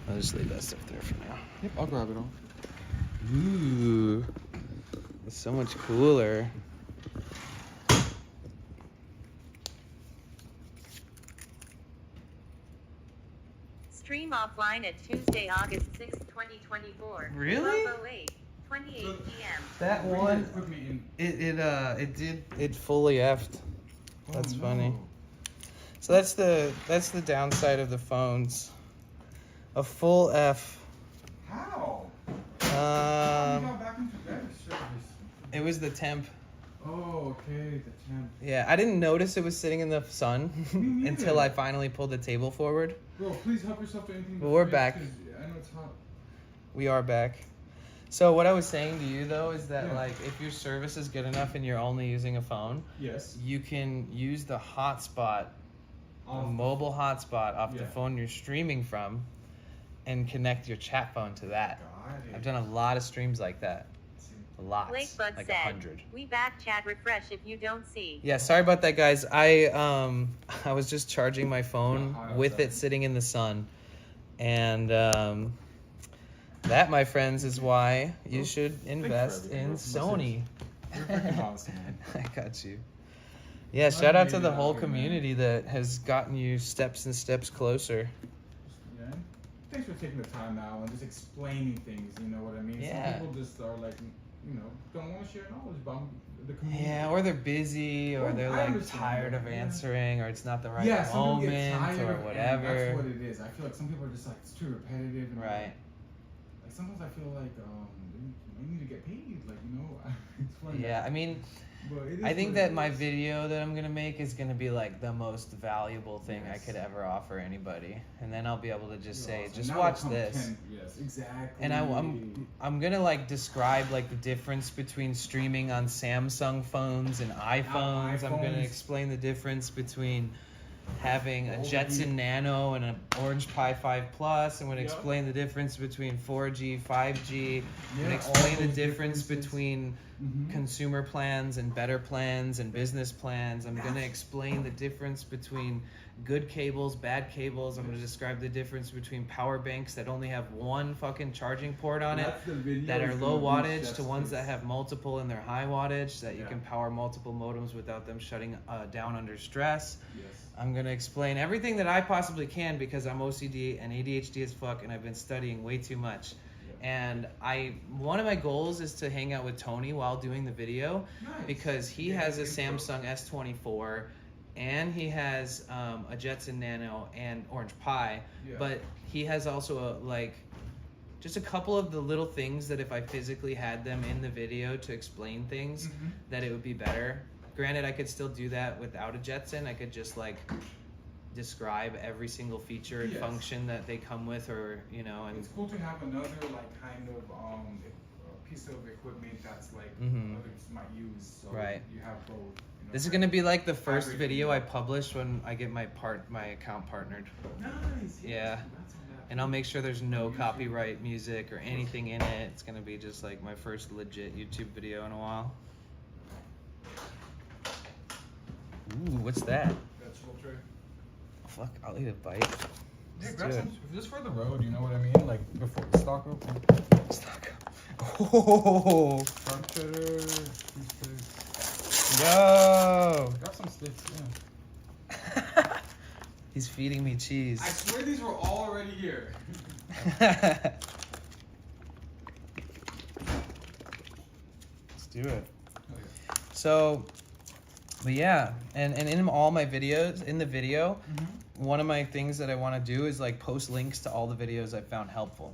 A: I'll just leave that stuff there for now.
E: Yep, I'll grab it all.
A: Ooh. It's so much cooler.
B: Stream offline at Tuesday, August 6, 2024.
A: Really?
B: 12:08, 28 p.m.
A: That one,
E: Put me in.
A: it fully effed. That's funny. So that's the downside of the phones. A full F.
E: How? How you
A: Um,
E: got back into better service?
A: it was the temp.
E: Oh, okay, the temp.
A: Yeah, I didn't notice it was sitting in the sun
E: Me
A: until
E: neither.
A: I finally pulled the table forward.
E: Bro, please help yourself to anything.
A: But we're
E: fridge,
A: back.
E: 'cause I know it's hot.
A: We are back. So what I was saying to you though is that
E: Yeah.
A: like if your service is good enough and you're only using a phone,
E: Yes.
A: you can use the hotspot, a
E: Off.
A: mobile hotspot off the
E: Yeah.
A: phone you're streaming from, and connect your chat phone to that.
E: Got it.
A: I've done a lot of streams like that. Lots,
B: Blake Bud
A: like
B: said,
A: 100.
B: we back chat refresh if you don't see.
A: Yeah, sorry about that, guys. I was just charging my phone
E: Yeah,
A: with
E: outside.
A: it sitting in the sun, and that, my friends, is why you
E: Well,
A: should
E: for
A: invest
E: everything.
A: in
E: Well,
A: Sony.
E: You're freaking awesome, man.
A: I got you. Yeah,
E: I
A: shout out
E: made
A: to
E: it
A: the whole
E: happen, man.
A: community that has gotten you steps and steps closer.
E: Yeah. Thanks for taking the time out and just explaining things. You know what I mean?
A: Yeah.
E: Some people just are like, you know, don't want to share knowledge about the community.
A: Yeah, or they're busy, or
E: Well,
A: they're
E: I
A: like
E: understand
A: tired
E: that,
A: of
E: yeah.
A: answering, or it's not the right
E: Yeah, some people get
A: moment,
E: tired
A: or
E: and
A: whatever.
E: That's what it is. I feel like some people are just like it's too repetitive. And
A: Right.
E: Like sometimes I feel like they need to get paid. Like you know, it's funny.
A: Yeah, I mean,
E: But it is
A: I think
E: what
A: that
E: it
A: my
E: is.
A: video that I'm gonna make is gonna be like the most valuable thing I
E: Yes.
A: could ever offer anybody, and then I'll be able to just
E: You're
A: say,
E: awesome.
A: just
E: Now
A: watch
E: become
A: this.
E: 10. Yes, exactly.
A: And I'm gonna like describe like the difference between streaming on Samsung phones and iPhones. I'm gonna
E: iPhones.
A: explain the difference between having a
E: Oh,
A: Jetson Nano and an Orange Pi 5 Plus. I'm gonna
E: Yep.
A: explain the difference between 4G, 5G. I'm
E: Yeah,
A: gonna
E: all
A: explain the
E: those
A: difference
E: differences.
A: between consumer plans and better plans and business plans. I'm going to explain the difference between good cables, bad cables. I'm going to describe the difference between power banks that only have one fucking charging port on it, that are low wattage, to ones that have multiple in their high wattage, that you can power multiple modems without them shutting down under stress. I'm going to explain everything that I possibly can, because I'm OCD and ADHD as fuck, and I've been studying way too much. And one of my goals is to hang out with Tony while doing the video, because he has a Samsung S24 and he has a Jetson Nano and Orange Pi, but he has also just a couple of the little things that if I physically had them in the video to explain things, that it would be better. Granted, I could still do that without a Jetson. I could just describe every single feature and function that they come with, or and
E: it's cool to have another kind of piece of equipment that's others might use, so you have both.
A: This is gonna be like the first video I publish when I get my account partnered.
E: Nice.
A: Yeah. And I'll make sure there's no copyright music or anything in it. It's gonna be just like my first legit YouTube video in a while. Ooh, what's that?
E: Vegetable tray.
A: Fuck, I'll eat a bite.
E: Yeah, grab some, just for the road, you know what I mean? Like before the stock open.
A: Stock. Oh.
E: Front cheddar, cheese sticks.
A: Yo.
E: Grab some sticks, yeah.
A: He's feeding me cheese.
E: I swear these were all already here.
A: Let's do it. So, but yeah, and in all my videos, in the video, one of my things that I want to do is post links to all the videos I found helpful.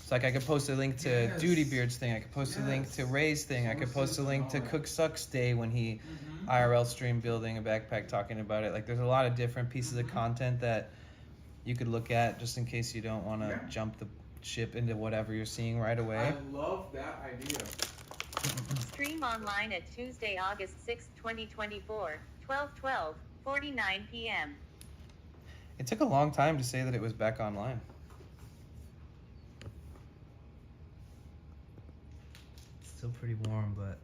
A: So I could post a link to Duty Beard's thing, I could post a link to Ray's thing, I could post a link to Cook Sucks Day when he IRL stream building a backpack talking about it. There's a lot of different pieces of content that you could look at just in case you don't want to jump the ship into whatever you're seeing right away.
E: I love that idea.
B: Stream online at Tuesday, August 6, 2024, 12:12, 49 p.m.
A: It took a long time to say that it was back online. It's still pretty warm, but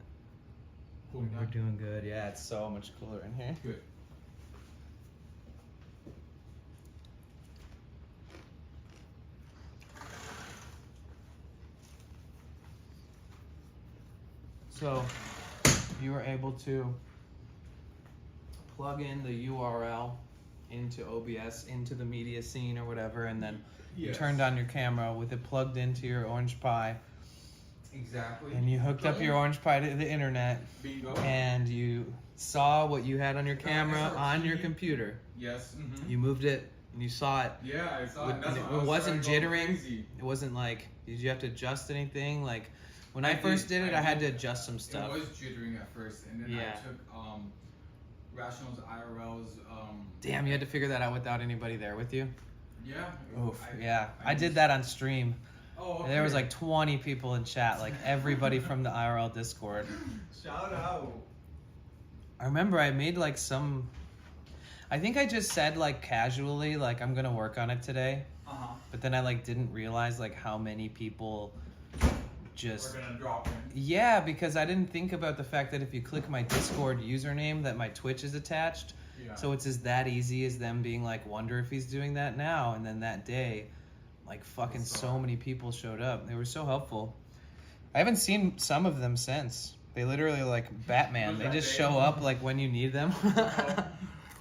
A: we're doing good. Yeah, it's so much cooler in here.
E: Good.
A: So you were able to plug in the URL into OBS, into the media scene or whatever, and then you turned on your camera with it plugged into your Orange Pi.
E: Exactly.
A: And you hooked up your Orange Pi to the internet.
E: Bingo.
A: And you saw what you had on your camera on your computer.
E: Yes.
A: You moved it and you saw it.
E: Yeah, I saw it.
A: It wasn't jittering. It wasn't did you have to adjust anything? When I first did it, I had to adjust some stuff.
E: It was jittering at first, and then I took Rational's IRL's.
A: Damn, you had to figure that out without anybody there with you?
E: Yeah.
A: Oof, I did that on stream.
E: Oh, okay.
A: And there was 20 people in chat, everybody from the IRL Discord.
E: Shout out.
A: I remember I made I think I just said casually, I'm gonna work on it today. But then I didn't realize how many people just
E: We're gonna drop in.
A: Yeah, because I didn't think about the fact that if you click my Discord username that my Twitch is attached. So it's that easy as them being wonder if he's doing that now. And then that day, fucking so many people showed up. They were so helpful. I haven't seen some of them since. They literally Batman. They just show up when you need them.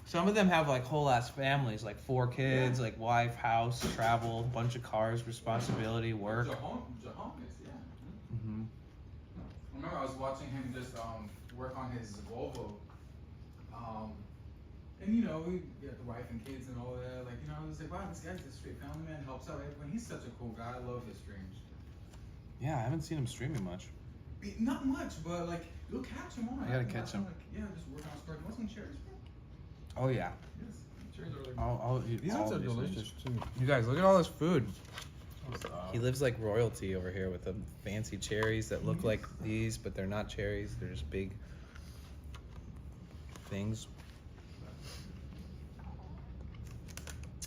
A: Some of them have whole ass families, 4 kids, wife, house, travel, bunch of cars, responsibility, work.
E: I remember I was watching him just work on his Volvo. And he got the wife and kids and all that. I was wow, this guy's a straight family man, helps out everyone. He's such a cool guy. I love his streams.
A: Yeah, I haven't seen him streaming much.
E: Not much, but you'll catch him on.
A: I gotta catch him.
E: Just work on starting. Want some cherries, bro?
A: Oh yeah.
E: Yes, cherries are
A: I'll eat
E: these
A: all
E: ones are
A: of these
E: delicious
A: things.
E: too.
A: You guys, look at all this food.
E: Stop.
A: He lives like royalty over here with the fancy cherries that look like these, but they're not cherries. They're just big things.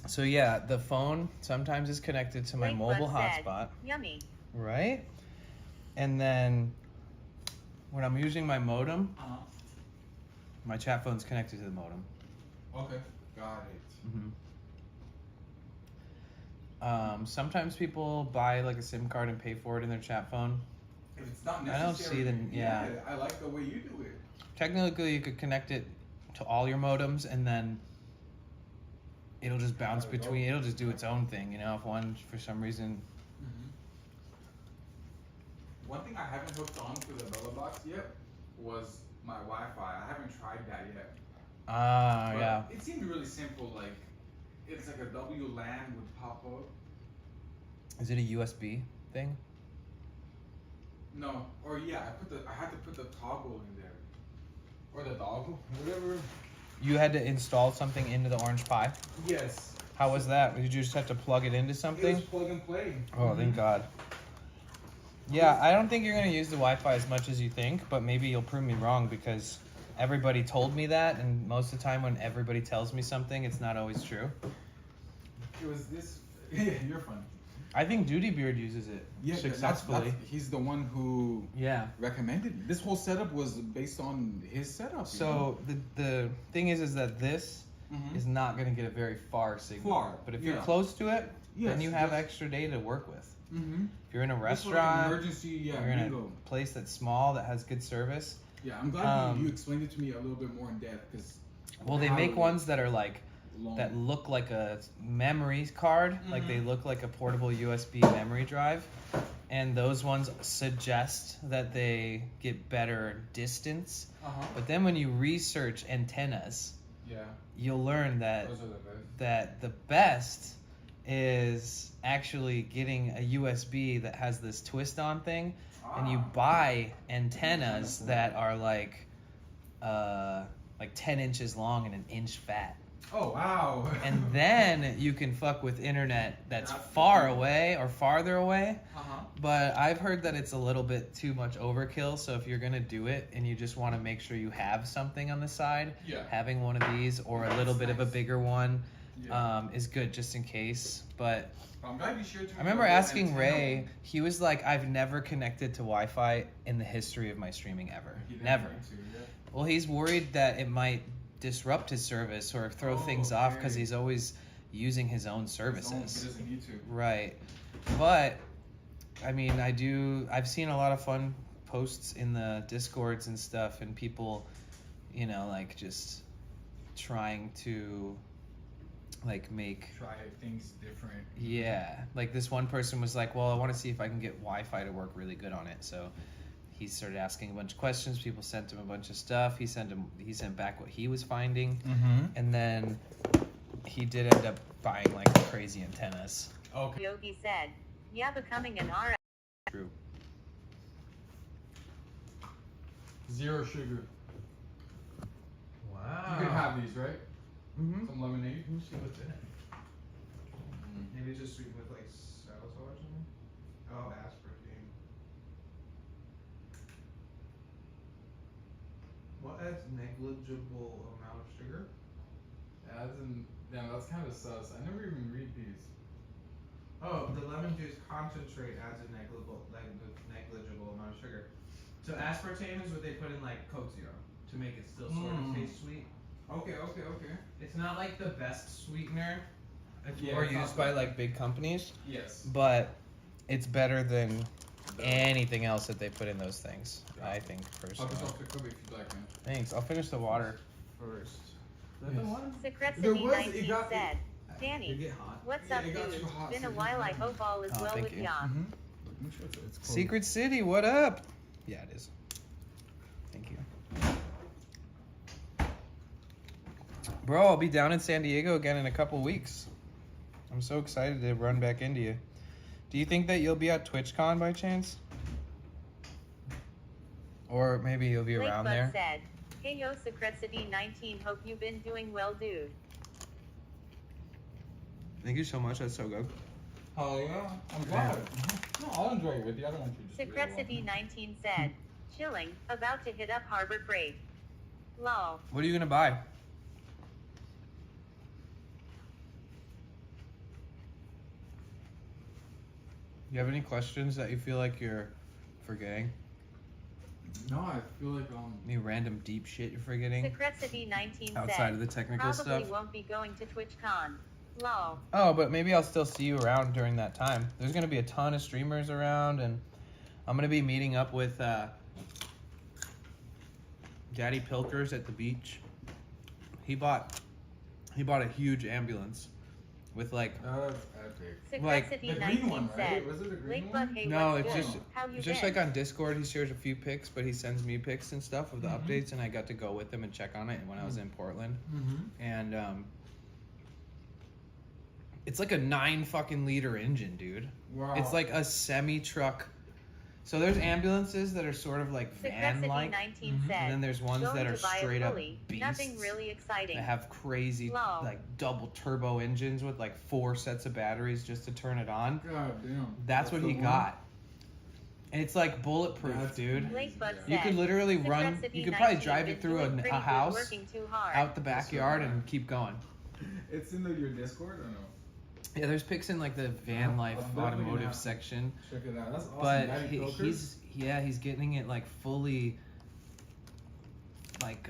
A: So yeah, the phone sometimes is connected to my
B: Link
A: mobile
B: was said.
A: hotspot.
B: Yummy.
A: Right? And then when I'm using my modem,
E: Uh-huh.
A: my chat phone's connected to the modem.
E: Okay. Got it.
A: Sometimes people buy like a SIM card and pay for it in their chat phone.
E: If it's not
A: I
E: necessary.
A: don't see the- yeah.
E: I like the way you do it.
A: Technically, you could connect it to all your modems, and then it'll just bounce
E: There we go.
A: between. It'll just do its own thing, you know. If one for some reason,
E: One thing I haven't hooked on to the Bella box yet was my Wi-Fi. I haven't tried that yet. But
A: yeah.
E: It seemed really simple. Like it's like a WLAN would pop up.
A: Is it a USB thing?
E: No, or yeah, I had to put the toggle in there, or the doggle, whatever.
A: You had to install something into the Orange Pi.
E: Yes.
A: How was that? Did you just have to plug it into
E: It
A: something?
E: was plug and play.
A: Oh, thank God. Yeah, I don't think you're gonna use the Wi-Fi as much as you think, but maybe you'll prove me wrong because everybody told me that, and most of the time when everybody tells me something, it's not always true.
E: It was this. Yeah, you're funny.
A: I think Duty Beard uses it successfully.
E: He's the one who
A: Yeah.
E: recommended it. This whole setup was based on his setup.
A: So the thing is that this
E: Mhm.
A: is not gonna get a very far signal.
E: Far,
A: But if you're
E: yeah.
A: close to it, then
E: Yes,
A: you have
E: yes.
A: extra data to work with.
E: Mm-hmm.
A: If you're in a
E: Like
A: restaurant,
E: emergency, yeah,
A: you're in a
E: bingo.
A: place that's small that has good service.
E: Yeah, I'm glad you
A: Um,
E: explained it to me a little bit more in depth because.
A: Well, they make ones that are like
E: long.
A: that look like a memory card, like they
E: Mhm.
A: look like a portable USB memory drive, and those ones suggest that they get better distance.
E: Uh-huh.
A: But then when you research antennas,
E: Yeah.
A: you'll learn that
E: Those are the best.
A: the best is actually getting a USB that has this twist on thing, and you buy antennas that are like 10 inches long and an inch fat.
E: Oh wow.
A: And then you can fuck with internet that's far away or farther away.
E: Uh-huh.
A: But I've heard that it's a little bit too much overkill. So if you're gonna do it and you just want to make sure you have something on the side,
E: Yeah.
A: having one of these or a little bit of a
E: nice.
A: bigger one
E: Yeah.
A: is good just in case. But
E: I'm glad you shared.
A: I remember asking Ray. He was like, "I've never connected to Wi-Fi in the history of my streaming ever. Never." Well, he's worried that it might disrupt his service or throw things off because
E: okay.
A: he's always using his own
E: He
A: services.
E: doesn't need to.
A: Right. But I mean, I've seen a lot of fun posts in the Discords and stuff, and people, like just trying to make
E: Try things different.
A: yeah, like this one person was like, well, I want to see if I can get Wi-Fi to work really good on it. So he started asking a bunch of questions. People sent him a bunch of stuff. He sent back what he was finding, and then he did end up buying like crazy antennas.
E: Okay.
B: Yogi said, yeah, becoming an RL.
A: True.
E: Zero sugar.
A: Wow.
E: You can have these, right?
A: Mm-hmm.
E: Some lemonade.
A: Let me see what's in it. Maybe just sweet with like salsa or something. Oh, aspartame. What adds negligible amount of sugar?
E: Damn, that's kind of sus. I never even read these.
A: Oh, the lemon juice concentrate adds a negligible amount of sugar. So aspartame is what they put in like Coke Zero to make it still sort of taste sweet.
E: Okay.
A: It's not like the best sweetener
E: Yeah,
A: or
E: it's not
A: used by like big companies,
E: Yes.
A: but it's better than anything else that they put in those things. I think
E: I'll
A: personally.
E: just off the cup if you'd like, man.
A: Thanks. I'll finish the water first. Is that the
E: Yes.
A: one?
E: There
B: Secretsity
E: was- it
B: 19
E: got-
B: said,
A: Did
B: Danny,
A: it get hot?
B: what's
E: Yeah,
B: up,
E: it got
B: dude?
E: too hot,
B: Been a
E: so
B: while. I hope all is
A: Oh,
B: well
A: thank
B: with
A: you.
B: ya.
E: Make sure it's cold.
A: Secret City, what up? Yeah, it is. Thank you. Bro, I'll be down in San Diego again in a couple weeks. I'm so excited to run back into you. Do you think that you'll be at TwitchCon by chance? Or maybe you'll be around
B: Lakebug
A: there?
B: said, hey yo, Secretsity 19, hope you've been doing well, dude.
A: Thank you so much, that's so good.
E: Oh yeah, I'm glad. No, I'll enjoy it with you. I don't want you to just.
B: Secretsity 19 said, chilling, about to hit up Harbor Freight. Lol.
A: What are you gonna buy? You have any questions that you feel like you're forgetting?
E: No, I feel like
A: Any random deep shit you're forgetting
B: Secrecity 19
A: outside
B: said,
A: of the technical
B: probably
A: stuff?
B: won't be going to TwitchCon. Lol.
A: Oh, but maybe I'll still see you around during that time. There's gonna be a ton of streamers around, and I'm gonna be meeting up with Daddy Pilkers at the beach. He bought a huge ambulance with like
E: that's epic.
B: Secrecity
E: The
B: 19
E: green one,
B: said,
E: right? Was it the green
B: Lake
E: one?
B: Buck, hey,
A: no,
B: what's
A: it's
B: good?
A: just
B: How you
A: just
B: been?
A: like on Discord. He shares a few pics, but he sends me pics and stuff of the updates, and I got to go with him and check on it when I was in Portland. And it's like a 9 fucking liter engine, dude.
E: Wow.
A: It's like a semi truck. So there's ambulances that are sort of like
B: Secrecity
A: van-like,
B: 19 said,
A: and then there's ones
B: going
A: that are
B: to buy a
A: straight up
B: fully,
A: beasts.
B: nothing really exciting.
A: That have crazy
B: Lol.
A: like double turbo engines with like 4 sets of batteries just to turn it on.
E: God damn.
A: That's what
E: the
A: he
E: one?
A: got. And it's like bulletproof,
E: That's
A: dude.
B: Lake Buck
A: You
B: said,
A: could literally run.
B: Secrecity
A: You could probably
B: 19
A: drive
B: been
A: it through
B: doing
A: a
B: pretty good,
A: house,
B: working too hard.
A: out the backyard, and keep going.
E: It's in your Discord or no?
A: Yeah, there's pics in like the van life
E: I'm definitely gonna
A: automotive
E: have to
A: section.
E: Check it out. That's awesome.
A: But
E: Daddy Pilkers?
A: he's getting it like fully like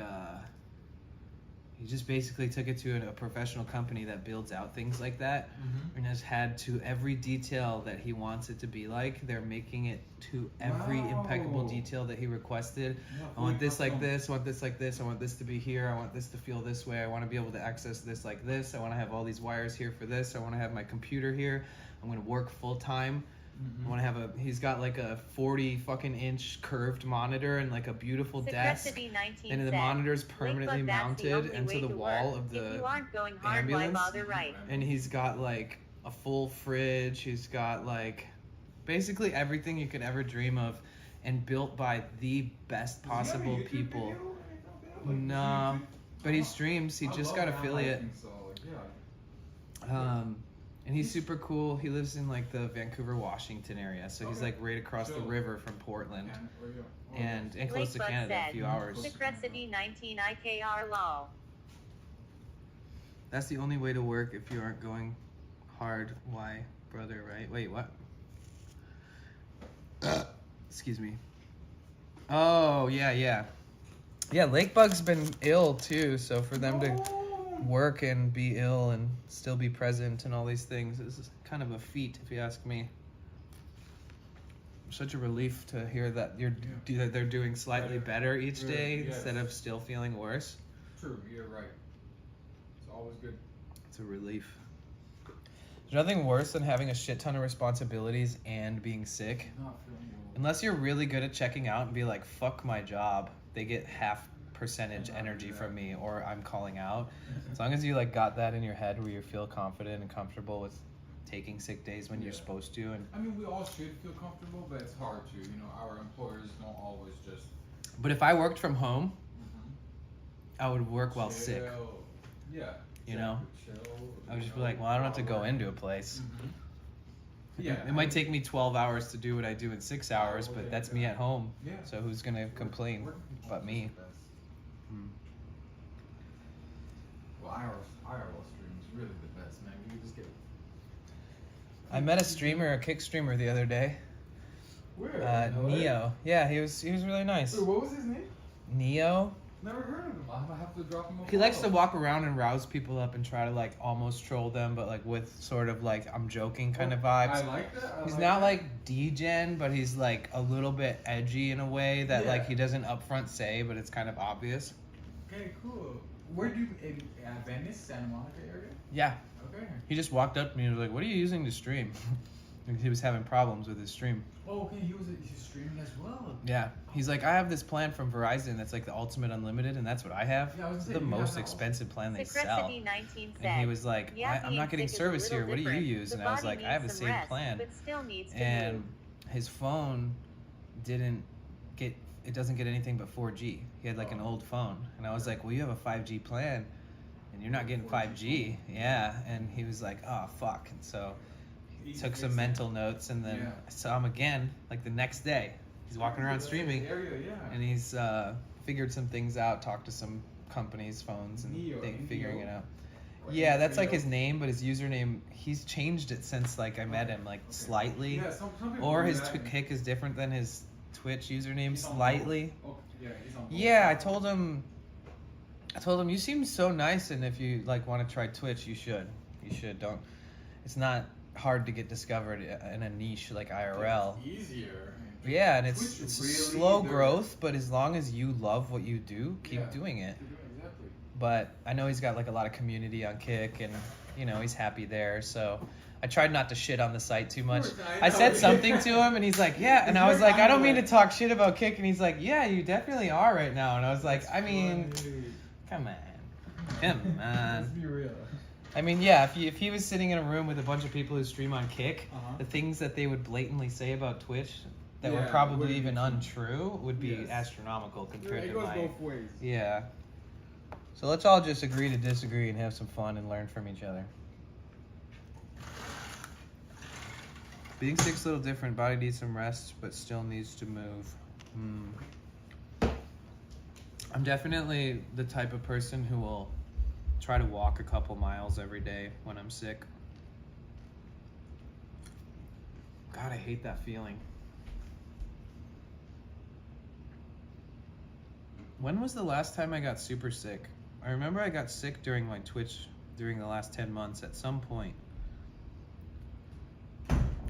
A: he just basically took it to a professional company that builds out things like that and has had to every detail that he wants it to be like. They're making it to every impeccable
E: Wow.
A: detail that he requested.
E: Yeah,
A: I want this like
E: custom.
A: this, I want this like this, I want this to be here, I want this to feel this way, I want to be able to access this like this, I want to have all these wires here for this, I want to have my computer here, I'm going to work full time. I want to have he's got like a 40 fucking inch curved monitor and like a beautiful desk.
B: Secrecity 19
A: And the
B: said,
A: monitor's
B: Lake
A: permanently
B: Buck, that's
A: mounted
B: only
A: into
B: way
A: the
B: to
A: wall
B: work.
A: of
B: If
A: the
B: you aren't going hard,
A: ambulance.
B: why bother, right?
A: and he's got like a full fridge, he's got like basically everything you could ever dream of, and built by the best possible people. No, but he streams, he just got affiliate. And he's super cool. He lives in like the Vancouver, Washington area, so he's like right across the river from Portland, and close to
B: Lake Buck
A: Canada, a
B: said,
A: few hours.
B: Secrecity 19 IKR lol.
A: That's the only way to work if you aren't going hard. Why, brother? Right? Wait, what? Excuse me. Oh yeah. Lakebug's been ill too, so for them to work and be ill and still be present and all these things is kind of a feat, if you ask me. Such a relief to hear that that they're doing slightly better each day instead of still feeling worse.
E: True, you're right. It's always good.
A: It's a relief. There's nothing worse than having a shit ton of responsibilities and being sick.
E: Not feeling well.
A: Unless you're really good at checking out and be like, fuck my job, they get half percentage energy from me, or I'm calling out. As long as you like got that in your head where you feel confident and comfortable with taking sick days when you're supposed to. And
E: I mean, we all should feel comfortable, but it's hard to. You know, our employers don't always just.
A: but if I worked from home, I would work while sick.
E: Chill. Yeah.
A: You know?
E: Chill,
A: I would just be like, well, I don't have to go into a place.
E: Yeah.
A: It might take me 12 hours to do what I do in 6 hours, but that's me at home.
E: Yeah.
A: So who's gonna complain but me?
E: Well, IRL stream is really the best, man. You just get.
A: I met a streamer, a kick streamer the other day.
E: Where?
A: Neo. Yeah, he was really nice.
E: Wait, what was his name?
A: Neo.
E: Never heard of him. I'm gonna have to drop him.
A: He likes to walk around and rouse people up and try to like almost troll them, but like with sort of like I'm joking kind of vibes.
E: I like that.
A: He's not like D-Gen, but he's like a little bit edgy in a way that like he doesn't upfront say, but it's kind of obvious.
E: Okay, cool. Where do you in Venice, Santa Monica area?
A: Yeah.
E: Okay.
A: He just walked up to me and was like, "What are you using to stream?" And he was having problems with his stream.
E: Oh, okay. He's streaming as well.
A: Yeah. He's like, "I have this plan from Verizon that's like the ultimate unlimited, and that's what I have.
E: Yeah, I was
A: It's
E: gonna
A: the
E: say, you
A: most
E: have that
A: expensive plan they sell."
B: Secrecity 19 said,
A: And he was like,
B: yeah,
A: I'm not getting
B: being sick is a
A: service
B: little
A: here. What do you
B: different.
A: use?
B: The
A: And I was
B: body
A: like, I have the
B: needs some
A: same
B: rest,
A: plan.
B: but still needs to
A: And
B: move.
A: his phone doesn't get anything but 4G. He had like an old phone. And I was like, well, you have a 5G plan and you're not getting 5G. Yeah. And he was like, oh, fuck. And so he took some mental notes, and then I saw him again like the next day. He's walking around streaming, and he's figured some things out, talked to some companies' phones, and figuring it out. Yeah, that's like his name, but his username, he's changed it since like I met him, like slightly.
E: Yeah, some people
A: Or
E: do
A: his
E: that.
A: kick is different than his Twitch username
E: He's on
A: slightly.
E: both. Oh, yeah, he's on both.
A: Yeah, I told him you seem so nice, and if you like want to try Twitch, you should. Don't. It's not hard to get discovered in a niche like IRL.
E: It's easier.
A: Yeah, and
E: Twitch
A: it's
E: really,
A: slow
E: they're-
A: growth, but as long as you love what you do, keep
E: Yeah.
A: doing it.
E: Exactly.
A: But I know he's got like a lot of community on Kick, and you know he's happy there. So I tried not to shit on the site too much.
E: course,
A: I
E: I
A: said
E: know.
A: something to him, and he's like, "Yeah," and I was like, "I don't mean to talk shit about Kick," and he's like, "Yeah, you definitely are right now," and I was like, "I mean, come on, come
E: Let's
A: on."
E: be real.
A: I mean, yeah, if he was sitting in a room with a bunch of people who stream on Kick,
E: Uh-huh.
A: the things that they would blatantly say about Twitch that were
E: Yeah,
A: probably
E: wouldn't be
A: even
E: true.
A: untrue would be
E: Yes.
A: astronomical compared
E: It
A: to
E: goes
A: my.
E: both ways.
A: Yeah. So let's all just agree to disagree and have some fun and learn from each other. Being sick's a little different. Body needs some rest, but still needs to move. I'm definitely the type of person who will try to walk a couple miles every day when I'm sick. God, I hate that feeling. When was the last time I got super sick? I remember I got sick during my Twitch during the last 10 months at some point.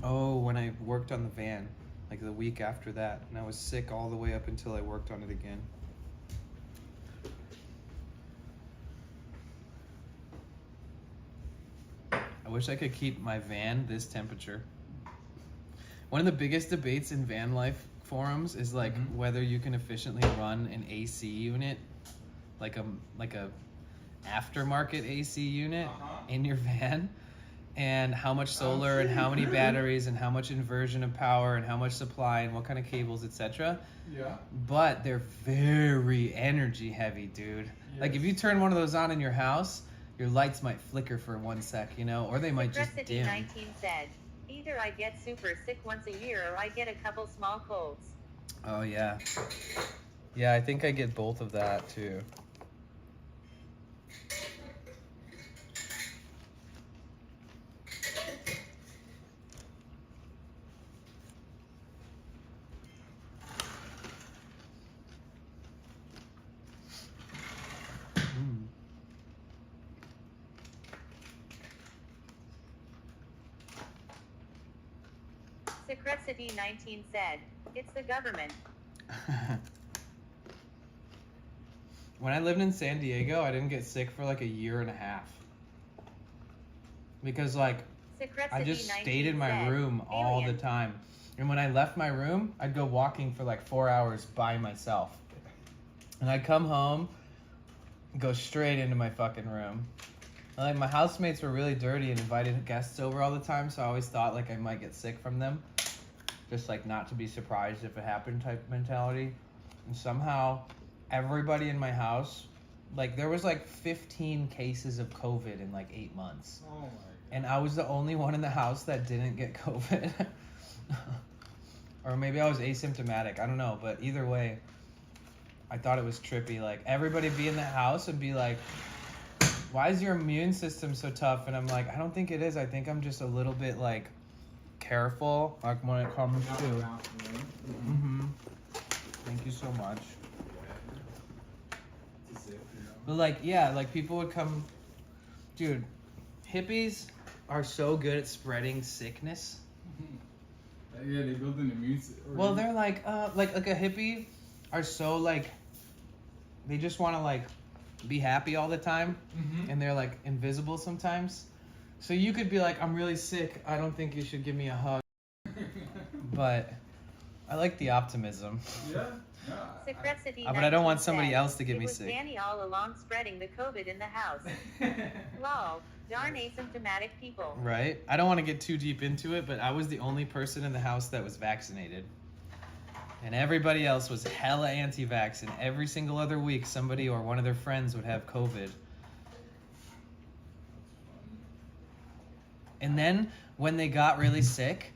A: Oh, when I worked on the van, like the week after that. And I was sick all the way up until I worked on it again. I wish I could keep my van this temperature. One of the biggest debates in van life forums is like whether you can efficiently run an AC unit, like a aftermarket AC unit in your van, and how much solar and how many batteries and how much inversion of power and how much supply and what kind of cables, etc.
E: Yeah.
A: But they're very energy heavy, dude. Like if you turn one of those on in your house, your lights might flicker for 1 sec, you know, or they might just dim.
B: 19 said, either I get super sick once a year or I get a couple small colds.
A: Oh yeah. Yeah, I think I get both of that too.
B: Secretcity 19 said, it's the government.
A: When I lived in San Diego, I didn't get sick for like a year and a half. Because like I just stayed in my room all the time. And when I left my room, I'd go walking for like 4 hours by myself. And I'd come home, go straight into my fucking room. And, like my housemates were really dirty and invited guests over all the time, so I always thought like I might get sick from them. Just like not to be surprised if it happened type mentality. And somehow everybody in my house, like there was like 15 cases of COVID in like 8 months.
E: Oh my God.
A: And I was the only one in the house that didn't get COVID. Or maybe I was asymptomatic, I don't know, but either way, I thought it was trippy. Like everybody be in the house and be like, why is your immune system so tough? And I'm like, I don't think it is. I think I'm just a little bit like careful, like when it comes to. Thank you so much. But like, yeah, like people would come, dude. Hippies are so good at spreading sickness.
E: Yeah, they build an immune system.
A: Well, they're like a hippie are so like, they just want to like be happy all the time, and they're like invisible sometimes. So you could be like, I'm really sick. I don't think you should give me a hug. But I like the optimism.
E: Yeah.
B: Secretcity
A: But I don't want
B: 19
A: somebody
B: said,
A: else to get
B: it
A: me
B: was
A: sick.
B: Danny all along spreading the COVID in the house. Lol, darn asymptomatic people.
A: Right? I don't want to get too deep into it, but I was the only person in the house that was vaccinated. And everybody else was hella anti-vax, and every single other week somebody or one of their friends would have COVID. And then when they got really sick,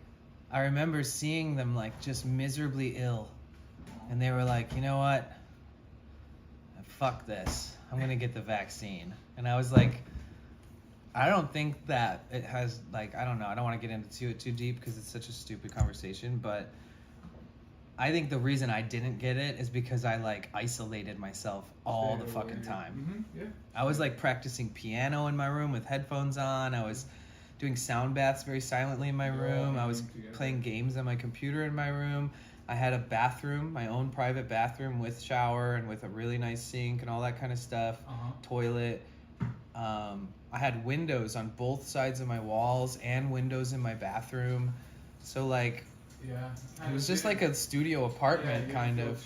A: I remember seeing them like just miserably ill. And they were like, you know what? Fuck this. I'm gonna get the vaccine. And I was like, I don't think that it has like, I don't know. I don't want to get into it too deep because it's such a stupid conversation, but I think the reason I didn't get it is because I like isolated myself all the fucking time.
E: Yeah.
A: I was like practicing piano in my room with headphones on. I was doing sound baths very silently in my room. I was playing games on my computer in my room. I had a bathroom, my own private bathroom with shower and with a really nice sink and all that kind of stuff. Toilet. I had windows on both sides of my walls and windows in my bathroom. So like,
E: Yeah.
A: it was just like a studio apartment kind of.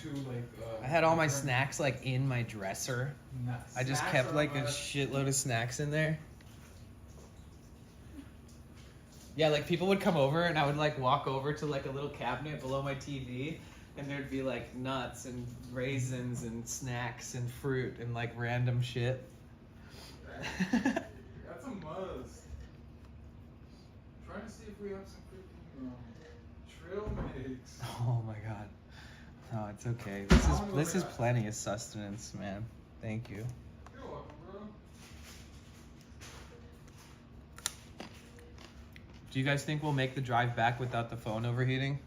A: I had all my snacks like in my dresser. I just kept like a shitload of snacks in there. Yeah, like people would come over and I would like walk over to like a little cabinet below my TV and there'd be like nuts and raisins and snacks and fruit and like random shit.
E: Got some muzz. Trying to see if we have some freaking trail mix.
A: Oh my god. No, it's okay. This is plenty of sustenance, man. Thank you.
E: You're welcome, bro.
A: Do you guys think we'll make the drive back without the phone overheating?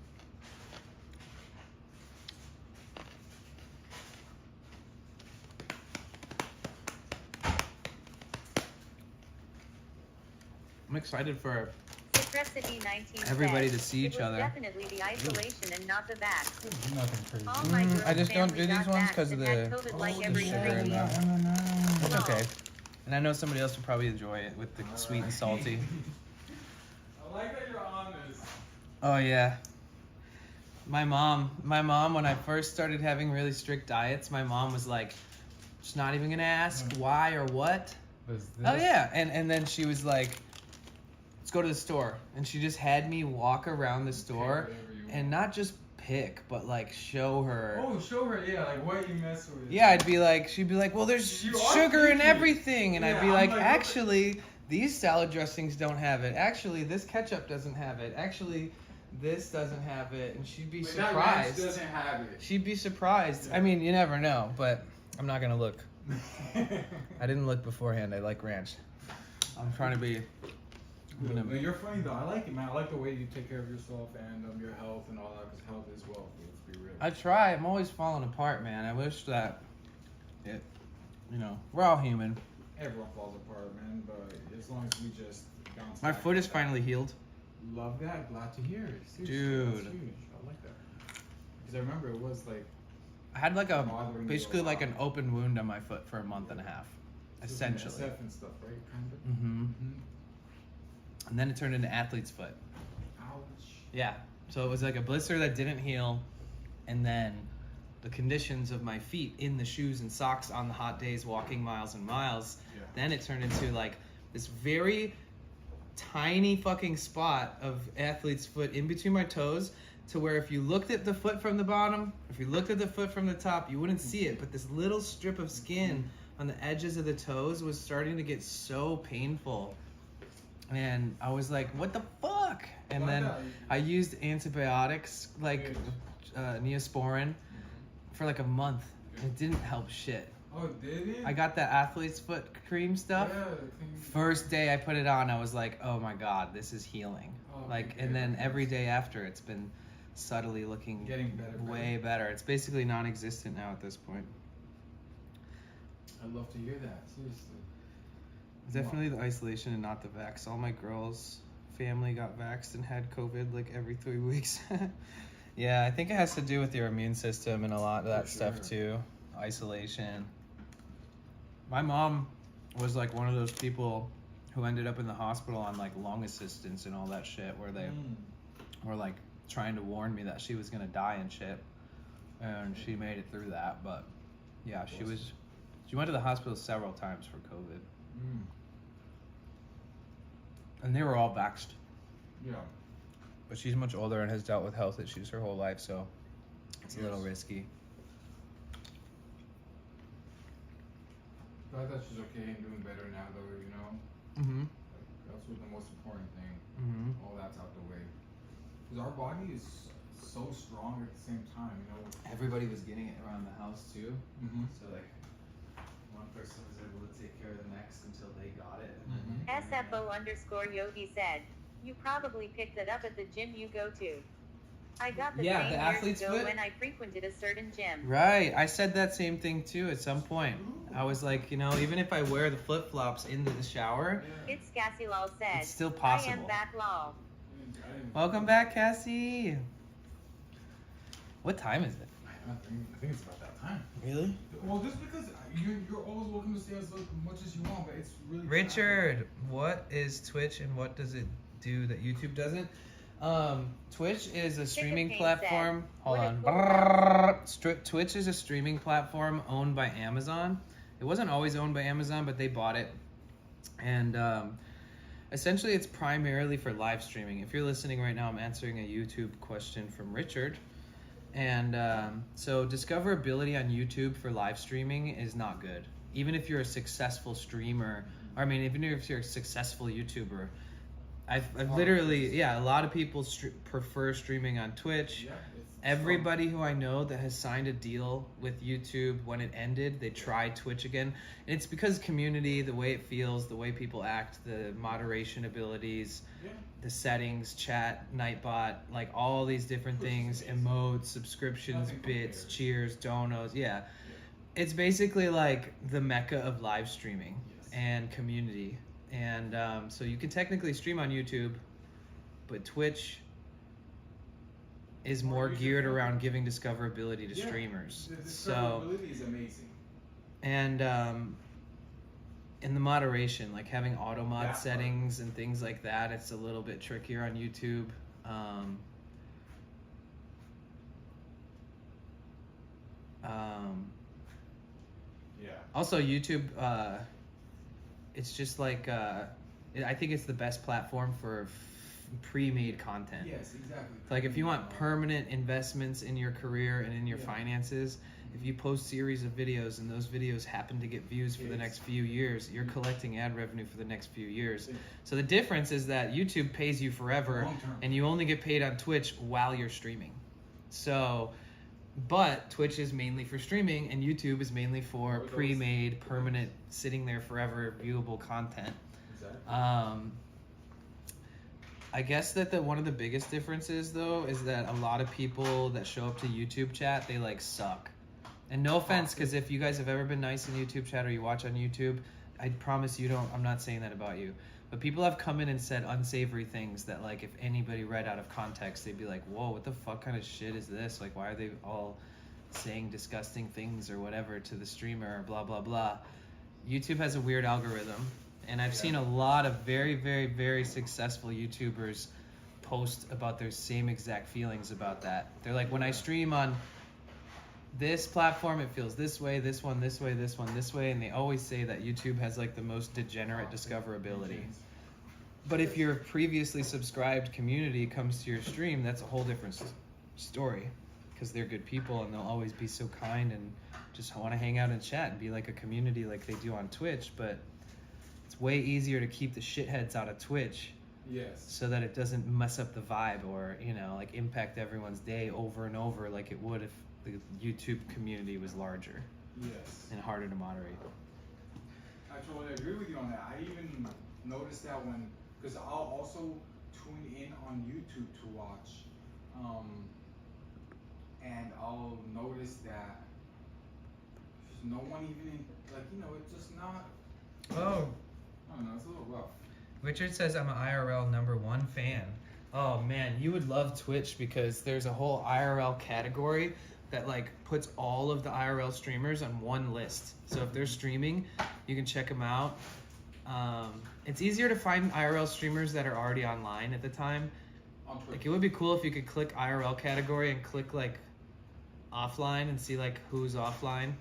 A: I'm excited for
B: Supressity 19
A: everybody
B: said,
A: to see each
B: "It was
A: other."
B: definitely the isolation and not the vax.
E: Nothing crazy.
B: All my girls'
A: I just don't
B: family
A: do these
B: got
A: ones
B: vaxxed
A: 'cause of
B: and had
A: the-
B: COVID like
A: the
B: every
A: sugar
B: other
A: in
B: year.
A: them. It's okay. And I know somebody else would probably enjoy it with the sweet and salty.
E: I like that you're honest.
A: Oh yeah. My mom, when I first started having really strict diets, my mom was like, she's not even gonna ask why or what. Oh yeah. And then she was like, let's go to the store. And she just had me walk around the store and not just pick, but like show her.
E: Oh, show her, yeah, like what you mess with.
A: Yeah, she'd be like, well, there's
E: You are
A: sugar in
E: picky.
A: everything. And I'd be
E: Yeah,
A: like,
E: I'm like,
A: actually, these salad dressings don't have it. Actually, this ketchup doesn't have it. Actually, this doesn't have it. And she'd be
E: But that ranch
A: surprised.
E: doesn't have it.
A: She'd be surprised.
E: Yeah.
A: I mean, you never know, but I'm not gonna look. I didn't look beforehand. I like ranch. I'm trying to be.
E: No, you're funny though. I like it, man. I like the way you take care of yourself and your health and all that, because health is wealth. Let's be real.
A: I try. I'm always falling apart, man. I wish that it. We're all human.
E: Everyone falls apart, man. But as long as we just bounce
A: My
E: back
A: foot
E: from
A: is
E: that.
A: finally healed.
E: Love that. Glad to hear it. Seriously,
A: Dude.
E: that's huge. I like that. Because I remember it was like
A: I had like a
E: bothering you
A: basically
E: a
A: like
E: lot.
A: an open wound on my foot for a month and a half, essentially.
E: SF and stuff, right? Kind of.
A: Mm-hmm. And then it turned into athlete's foot.
E: Ouch.
A: Yeah. So it was like a blister that didn't heal, and then the conditions of my feet in the shoes and socks on the hot days, walking miles and miles.
E: Yeah.
A: Then it turned into like this very tiny fucking spot of athlete's foot in between my toes, to where if you looked at the foot from the bottom, if you looked at the foot from the top, you wouldn't see it. But this little strip of skin on the edges of the toes was starting to get so painful. And I was like, what the fuck? And then I used antibiotics like Neosporin for like a month. It didn't help shit.
E: Oh, did it?
A: I got that athlete's foot cream stuff.
E: Yeah,
A: First day I put it on, I was like, oh my god, this is healing.
E: Oh,
A: Like,
E: okay.
A: and then every day after, it's been subtly looking
E: Getting better.
A: way better. It's basically non-existent now at this point.
E: I'd love to hear that. Seriously.
A: Definitely the isolation and not the vax. All my girls' family got vaxxed and had COVID like every 3 weeks. Yeah, I think it has to do with your immune system and a lot of that stuff too. Isolation. My mom was like one of those people who ended up in the hospital on like lung assistance and all that shit, where they were like trying to warn me that she was gonna die and shit. And she made it through that, but yeah, she went to the hospital several times for COVID. And they were all vaxxed.
E: Yeah.
A: But she's much older and has dealt with health issues her whole life, so it's a little risky.
E: I thought she's okay and doing better now, though, you know?
A: Mm-hmm.
E: That's what the most important thing.
A: Mm-hmm.
E: All that's out the way. Because our body is so strong at the same time, you know?
A: Everybody was getting it around the house too.
E: Mm-hmm.
A: So like, one person was able to take care of the next until they got it.
E: Mhm.
B: SFO_Yogi said, you probably picked it up at the gym you go to. I got the
A: Yeah,
B: same
A: the
B: years
A: athlete's
B: ago
A: foot.
B: when I frequented a certain gym.
A: Right. I said that same thing too at some point. I was like, you know, even if I wear the flip flops into the shower,
B: It's Cassie Lol said.
A: it's still
B: I
A: possible.
B: am back lol.
A: Welcome back, Cassie. What time is it?
E: I think it's about that time.
A: Really?
E: Well, just because you're always welcome to stay as much as you want, but it's really
A: Richard, what is Twitch and what does it do that YouTube doesn't? Twitch is a streaming
B: Pain
A: platform.
B: said,
A: Hold
B: "What
A: on.
B: a cool
A: Twitch is a streaming platform owned by Amazon. It wasn't always owned by Amazon, but they bought it. And essentially, it's primarily for live streaming. If you're listening right now, I'm answering a YouTube question from Richard. And so discoverability on YouTube for live streaming is not good. Even if you're a successful streamer, or I mean, even if you're a successful YouTuber, I've literally, yeah, a lot of people prefer streaming on Twitch.
E: Yeah,
A: Everybody who I know that has signed a deal with YouTube, when it ended, they tried Twitch again. And it's because community, the way it feels, the way people act, the moderation abilities, the settings, chat, Nightbot, like all these different things, emotes, subscriptions, bits, cheers, donos, yeah. It's basically like the mecca of live streaming and community. And so you can technically stream on YouTube, but Twitch is more geared around giving discoverability to streamers.
E: The
A: So,
E: discoverability is amazing.
A: and in the moderation, like having auto mod
E: Yeah.
A: settings and things like that, it's a little bit trickier on YouTube.
E: Yeah.
A: Also, YouTube, it's just like, I think it's the best platform for pre-made content.
E: Yes, exactly.
A: Like if you want permanent investments in your career and in your finances, if you post series of videos and those videos happen to get views for the next few years, you're collecting ad revenue for the next few years. So the difference is that YouTube pays you forever and you only get paid on Twitch while you're streaming. So, but Twitch is mainly for streaming and YouTube is mainly for pre-made, permanent, sitting there forever, viewable content.
E: Exactly.
A: I guess that one of the biggest differences though is that a lot of people that show up to YouTube chat, they like suck. And no offense, because if you guys have ever been nice in YouTube chat or you watch on YouTube, I promise you don't, I'm not saying that about you. But people have come in and said unsavory things that like if anybody read out of context, they'd be like, whoa, what the fuck kind of shit is this? Like why are they all saying disgusting things or whatever to the streamer or blah, blah, blah. YouTube has a weird algorithm. And I've seen a lot of very, very, very successful YouTubers post about their same exact feelings about that. They're like, when I stream on this platform, it feels this way, this one, this way, this one, this way. And they always say that YouTube has like the most degenerate discoverability. But if your previously subscribed community comes to your stream, that's a whole different story. Because they're good people and they'll always be so kind and just want to hang out and chat and be like a community like they do on Twitch. But it's way easier to keep the shitheads out of Twitch.
E: Yes.
A: So that it doesn't mess up the vibe or, you know, like impact everyone's day over and over like it would if the YouTube community was larger.
E: Yes.
A: And harder to moderate.
E: I totally agree with you on that. I even noticed that because I'll also tune in on YouTube to watch, and I'll notice that there's no one even in, like, you know, it's just not.
A: Oh.
E: I don't know, it's a little rough.
A: Richard says I'm an IRL #1 fan. Oh man, you would love Twitch because there's a whole IRL category that like puts all of the IRL streamers on one list. So if they're streaming, you can check them out. It's easier to find IRL streamers that are already online at the time. Like it would be cool if you could click IRL category and click like offline and see like who's offline.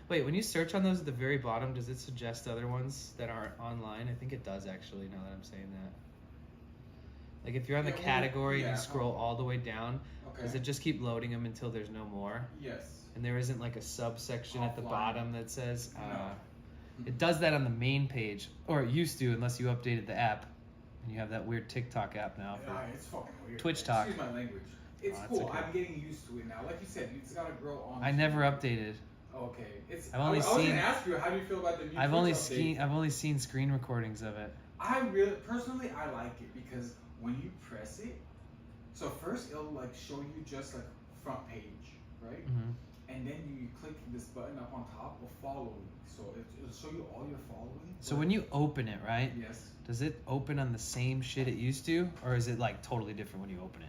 A: Wait, when you search on those at the very bottom, does it suggest other ones that aren't online? I think it does actually, now that I'm saying that. Like if you're on the category and you scroll all the way down, does it just keep loading them until there's no more?
E: Yes.
A: And there isn't like a subsection at the
E: Offline.
A: bottom that says,
E: No.
A: It does that on the main page, or it used to unless you updated the app. And you have that weird TikTok app now for
E: It's fucking weird.
A: Twitch talk.
E: Excuse my language. It's
A: Oh, it's
E: cool.
A: okay.
E: I'm getting used to it now. Like you said, it's gotta grow on.
A: I never updated.
E: Okay. It's.
A: I've only
E: I was
A: seen-
E: gonna ask you, how do you feel about the new?
A: I've
E: Twitch
A: only
E: update?
A: seen screen recordings of it.
E: I really, personally, I like it because when you press it, So first it'll like show you just like front page, right?
A: Mhm.
E: And then you click this button up on top of following. So it'll show you all your following.
A: So when you open it, right?
E: Yes.
A: Does it open on the same shit it used to, or is it like totally different when you open it?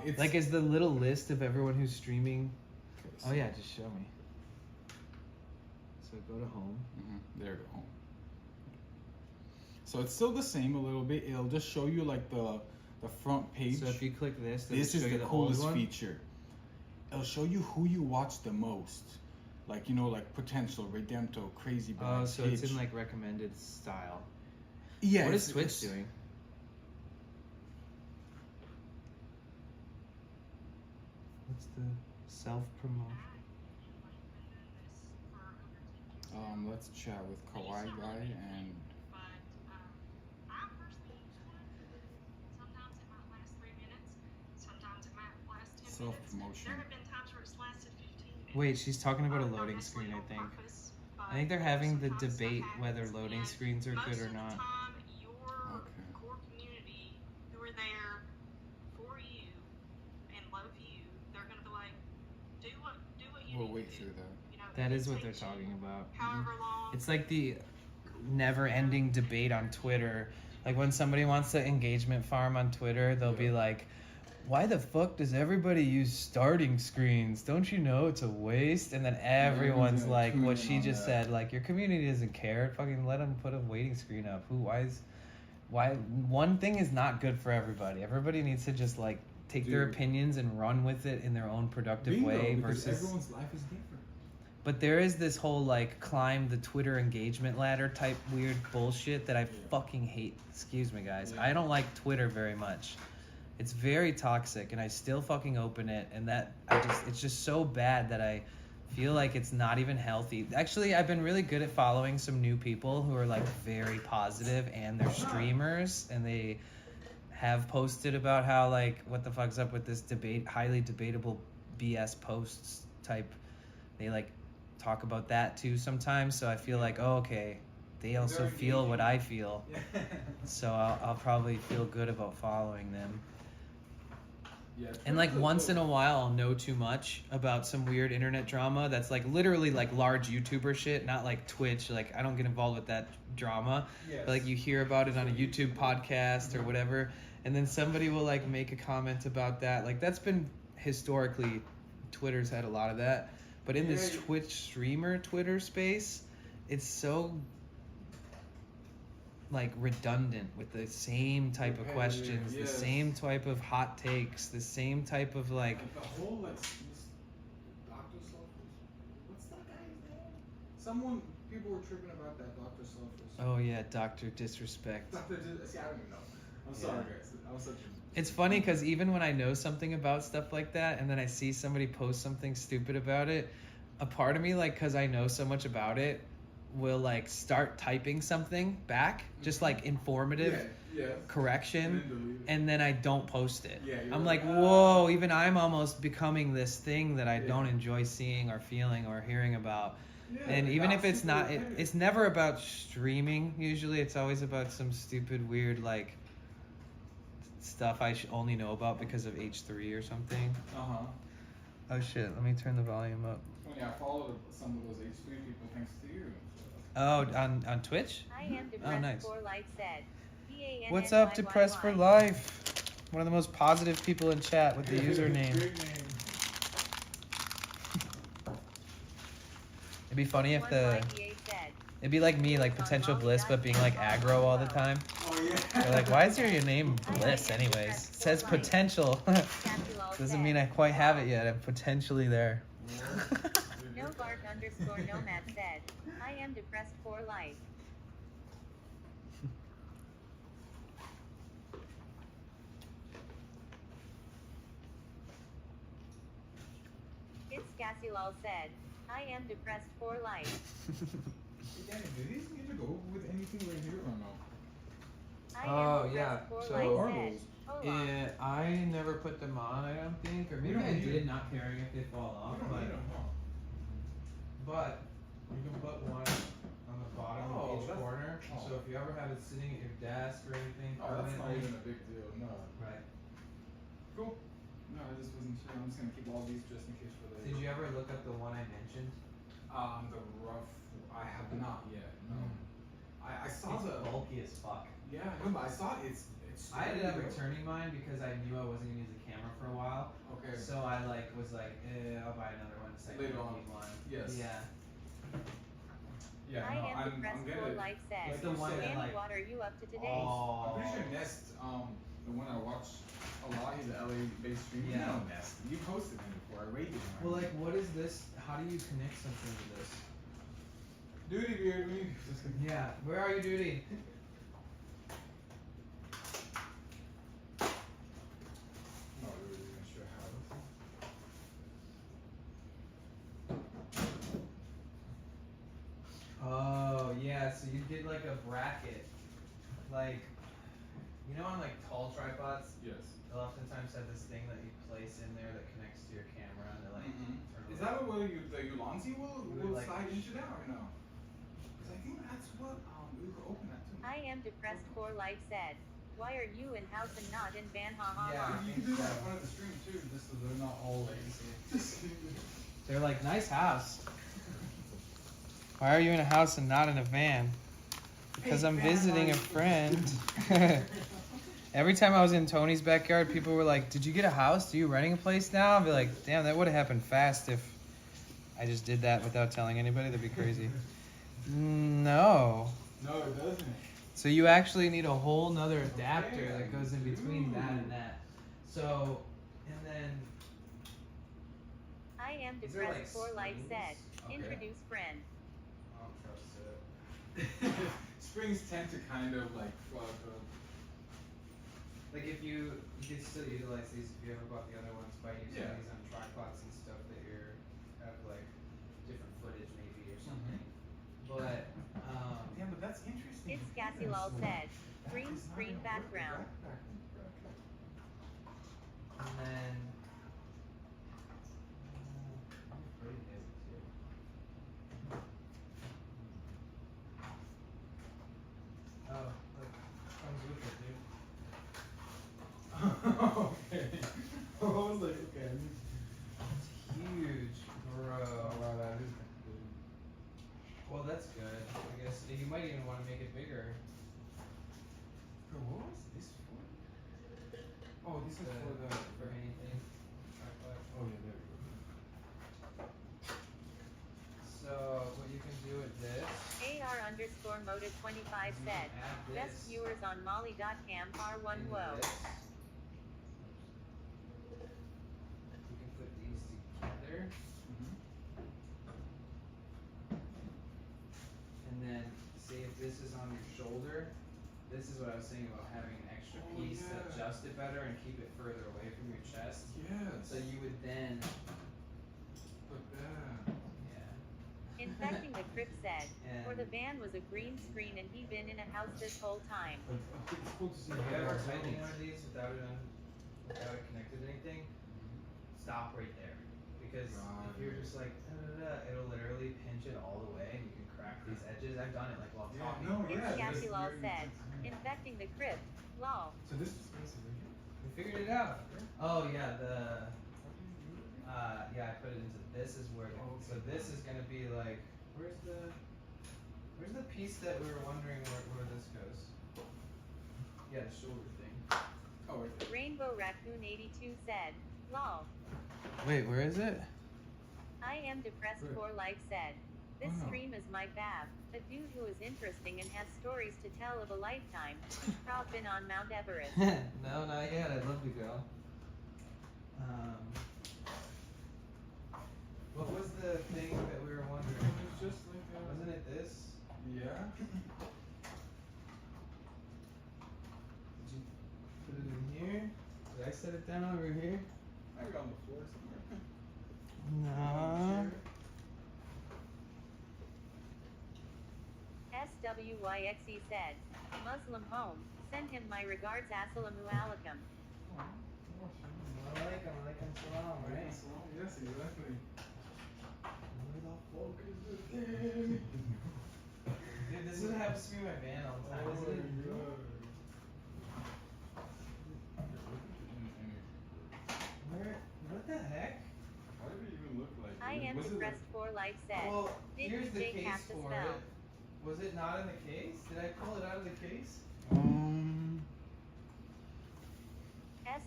E: It's
A: Like, is the little list of everyone who's streaming?
E: Okay,
A: Oh yeah, just show me. So go to home.
E: There you go. So it's still the same a little bit. It'll just show you like the front page.
A: So if you click this, does
E: This
A: it
E: is
A: show you
E: the
A: old
E: coolest
A: one?
E: feature. It'll show you who you watch the most. Like, you know, like Potential, Redempto, Crazy Boy.
A: Oh, so it's in like recommended style.
E: Yeah.
A: What is Twitch doing? What's the self-promotion?
E: Let's chat with Kawaii Guy and self-promotion.
A: Wait, she's talking about a loading screen, I think. I think they're having the debate whether loading screens are good or not.
E: Okay.
C: Core community who are there for you and love you, they're gonna be like, do what you
E: We'll
C: need
E: wait
C: to
E: through
C: do.
E: that.
C: You know,
A: That
C: it
A: is what they're
C: takes you
A: talking about.
C: however long.
A: It's like the never-ending debate on Twitter. Like when somebody wants to engagement farm on Twitter, they'll be like, why the fuck does everybody use starting screens? Don't you know it's a waste? And then everyone's
E: gonna
A: like,
E: tune
A: what
E: in
A: she
E: on
A: just
E: that.
A: said, like, your community doesn't care. Fucking let them put a waiting screen up. Why? One thing is not good for everybody. Everybody needs to just like take their
E: Dude.
A: opinions and run with it in their own productive
E: Bingo,
A: way
E: because
A: versus.
E: everyone's life is different.
A: But there is this whole like climb the Twitter engagement ladder type weird bullshit that I fucking hate. Excuse me, guys.
E: Yeah.
A: I don't like Twitter very much. It's very toxic, and I still fucking open it, and it's just so bad that I feel like it's not even healthy. Actually, I've been really good at following some new people who are like very positive, and they're streamers, and they have posted about how like what the fuck's up with this highly debatable BS posts type. They like talk about that too sometimes, so I feel like, oh, okay, they also
E: They're
A: feel what
E: engaging.
A: I feel, so I'll probably feel good about following them.
E: Yeah,
A: And like once in a while I'll know too much about some weird internet drama that's like literally like large YouTuber shit, not like Twitch. Like I don't get involved with that drama.
E: Yes.
A: But like you hear about it on a YouTube podcast or whatever, and then somebody will like make a comment about that. Like that's been historically, Twitter's had a lot of that. But in this
E: Yeah.
A: Twitch streamer Twitter space, it's so like redundant with the same type of
E: Repetitive,
A: questions, the
E: yes.
A: same type of hot takes, the same type of like
E: Like the whole like Dr. Selfless. What's that guy's name? People were tripping about that Dr. Selfless.
A: oh yeah, Dr. Disrespect.
E: See, I don't even know. I'm sorry, guys. I was such a.
A: It's funny because even when I know something about stuff like that and then I see somebody post something stupid about it, a part of me, like, because I know so much about it, will like start typing something back, just like informative
E: Yeah.
A: correction,
E: And then delete it.
A: and then I don't post it.
E: Yeah, you're
A: I'm like,
E: like,
A: whoa, even I'm almost becoming this thing that I
E: Yeah.
A: don't enjoy seeing or feeling or hearing about.
E: Yeah,
A: And
E: like,
A: even
E: that's
A: if it's
E: super
A: not,
E: repetitive.
A: it's never about streaming. Usually, it's always about some stupid, weird, like stuff I only know about because of H3 or something. Oh shit! Let me turn the volume up.
E: Well, yeah, I followed some of those H3 people thanks to you.
A: Oh, on Twitch?
B: I am depressed
A: nice.
B: for life said.
A: What's up, Depressed for Life? One of the most positive people in chat with the username.
E: Great name.
A: It'd be funny if it'd be like me, like Potential Bliss, but being like aggro all the time.
E: Oh yeah.
A: They're like, why is your name Bliss anyways? It says potential. Doesn't mean I quite have it yet. I'm potentially there.
B: No bark underscore nomad said. I am depressed for life. It's Cassilal said. I am depressed for life.
E: Hey, Danny, do these need to go with anything right here or no?
B: I
A: Oh,
B: am
A: yeah.
B: depressed for
A: So
B: life
E: are
B: said.
E: those?
B: Hold on.
A: Yeah, I never put them on, I don't think, or maybe
E: don't
A: I
E: need
A: did,
E: it.
A: not caring if they fall off.
E: You don't need them, huh?
A: But you can put one on the bottom
E: Oh,
A: of each
E: that's-
A: corner.
E: oh.
A: So if you ever have it sitting at your desk or anything,
E: Oh, that's not
A: permanently-
E: even a big deal, no.
A: right.
E: Cool. No, I just wasn't sure. I'm just gonna keep all these just in case for later.
A: Did you ever look up the one I mentioned?
E: The rough. I have not yet. No. I saw
A: It's
E: the.
A: bulky as fuck.
E: Yeah, no, but I saw it. It's.
A: I ended up
E: really
A: returning mine because I knew I wasn't gonna use the camera for a while.
E: Okay.
A: So I was like, I'll buy another one.
E: Later on.
A: One.
E: Yes.
A: Yeah.
E: Yeah,
B: I
E: no,
B: am
E: I'm
B: depressed for
E: gonna.
B: life said.
A: It's the one that,
B: And
A: like-
B: what are you up to today?
A: Oh.
E: I'm pretty sure Nest, the one I watch a lot, he's an LA-based streamer.
A: Yeah.
E: You know Nest. You posted him before. I rated him.
A: Well, like, what is this? How do you connect something to this?
E: Duty beard. We just gonna.
A: Yeah. Where are you, Duty?
E: Not really even sure how.
A: Oh yeah. So you did like a bracket, like, you know, on like tall tripods,
E: Yes.
A: they'll oftentimes have this thing that you place in there that connects to your camera and they like. turn
E: Is
A: around.
E: that what the Ulanzi will
A: Like-
E: slide into that or no? Because I think that's what we were open at too.
B: I am depressed for life said. Why are you in house and not in van? Ha ha
A: Yeah.
B: ha.
E: You can do that in front of the stream too, just so they're not all lazy.
A: They're like, nice house. Why are you in a house and not in a van? Because I'm visiting a friend. Every time I was in Tony's backyard, people were like, did you get a house? Are you renting a place now? I'd be like, damn, that would have happened fast if I just did that without telling anybody. That'd be crazy. No.
E: No, it doesn't.
A: So you actually need a whole nother adapter that goes in between that and that. So, and then,
B: I am
A: These are,
B: depressed
A: like,
B: for life
A: springs?
B: said.
A: Okay.
B: Introduce friend.
A: I don't trust it.
E: Springs tend to kind of like fuck up.
A: Like if you can still utilize these if you ever bought the other ones by using
E: Yeah.
A: these on tripods and stuff that you're have like different footage maybe or something. But
E: Yeah, but that's interesting.
B: It's Cassilal said. Green screen background.
A: and then pretty heavy too. Oh, look, comes with it, dude.
E: Okay. I was like, okay.
A: It's huge, bro.
E: Oh, wow, that is good.
A: Well, that's good. I guess you might even want to make it bigger.
E: Bro, what was this for? Oh, this is for the.
A: for anything. Tripod.
E: Oh, yeah, there we go.
A: So what you can do with this,
B: AR_Moda25 said.
A: add this.
B: Best viewers on molly.cam R1
A: into
B: whoa.
A: this. You can put these together, and then see if this is on your shoulder. This is what I was saying about having an extra
E: Oh,
A: piece to
E: yeah.
A: adjust it better and keep it further away from your chest.
E: Yes.
A: So you would then,
E: But
A: yeah.
B: Infecting the Crip said.
A: And
B: For the van was a green screen and he been in a house this whole time.
E: But it's cool to see.
A: If you ever tighten one of these without it connected to anything, stop right there. Because if you're just like, it'll literally pinch it all the way and you can crack these edges. I've done it like while
E: Yeah,
A: talking.
E: no,
B: It's
E: yeah.
B: Cassilal said. Infecting the Crip. Lol.
E: So this is basically.
A: We figured it out. Oh yeah, yeah, I put it into this is where so this is gonna be like where's the piece that we were wondering where this goes? Yeah, the shoulder thing.
E: Oh, right there.
B: Rainbow Raccoon 82 said. Lol.
A: Wait, where is it?
B: I am depressed for life said. This
E: Oh.
B: stream is my fab. A dude who is interesting and has stories to tell of a lifetime. Who's proud been on Mount Everest.
A: No, not yet. I'd love to go. What was the thing that we were wondering?
E: It's just like
A: Wasn't it this?
E: Yeah.
A: Did you put it in here? Did I set it down over here?
E: Maybe on the floor somewhere.
A: No.
B: SWYXE said. Muslim home. Send him my regards. Assalamu alaikum.
A: Alaikum salam, right?
E: Yes, exactly.
A: Where the fuck is this thing? Dude, this is what happens to me in my van all the time, isn't it?
B: Life said.
A: Well,
B: Did
A: here's the
B: DJ
A: case
B: have the
A: for
B: spell?
A: it. Was it not in the case? Did I pull it out of the case?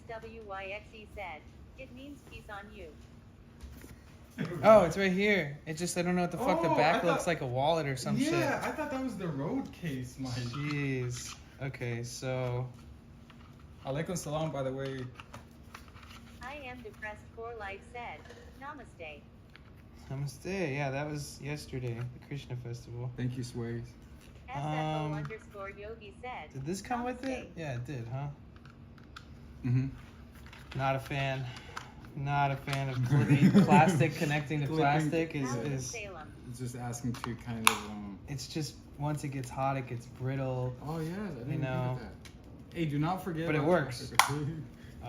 B: SWYXE said. It means peace on you.
A: Oh, it's right here. It just, I don't know what the fuck the
F: Oh,
A: back
F: I
A: looks
F: thought-
A: like a wallet or some shit.
F: Yeah, I thought that was the road case, Mike.
A: Jeez. Okay, so.
F: Alaikum salam, by the way.
B: I am depressed. Core Life said. Namaste.
A: Namaste. Yeah, that was yesterday, the Krishna festival.
F: Thank you, Sways.
B: SFO_Yogi said.
A: Did this come with
B: Namaste.
A: it? Yeah, it did, huh?
F: Mm-hmm.
A: Not a fan. Not a fan of clipping plastic connecting to
F: Clipping.
A: plastic
B: Out of
A: is
B: Salem.
F: It's just asking to kind of
A: it's just once it gets hot it gets brittle.
F: Oh yeah, I didn't
A: You know.
F: think of that. Hey, do not forget.
A: But it
F: about
A: works.
F: plastic, okay?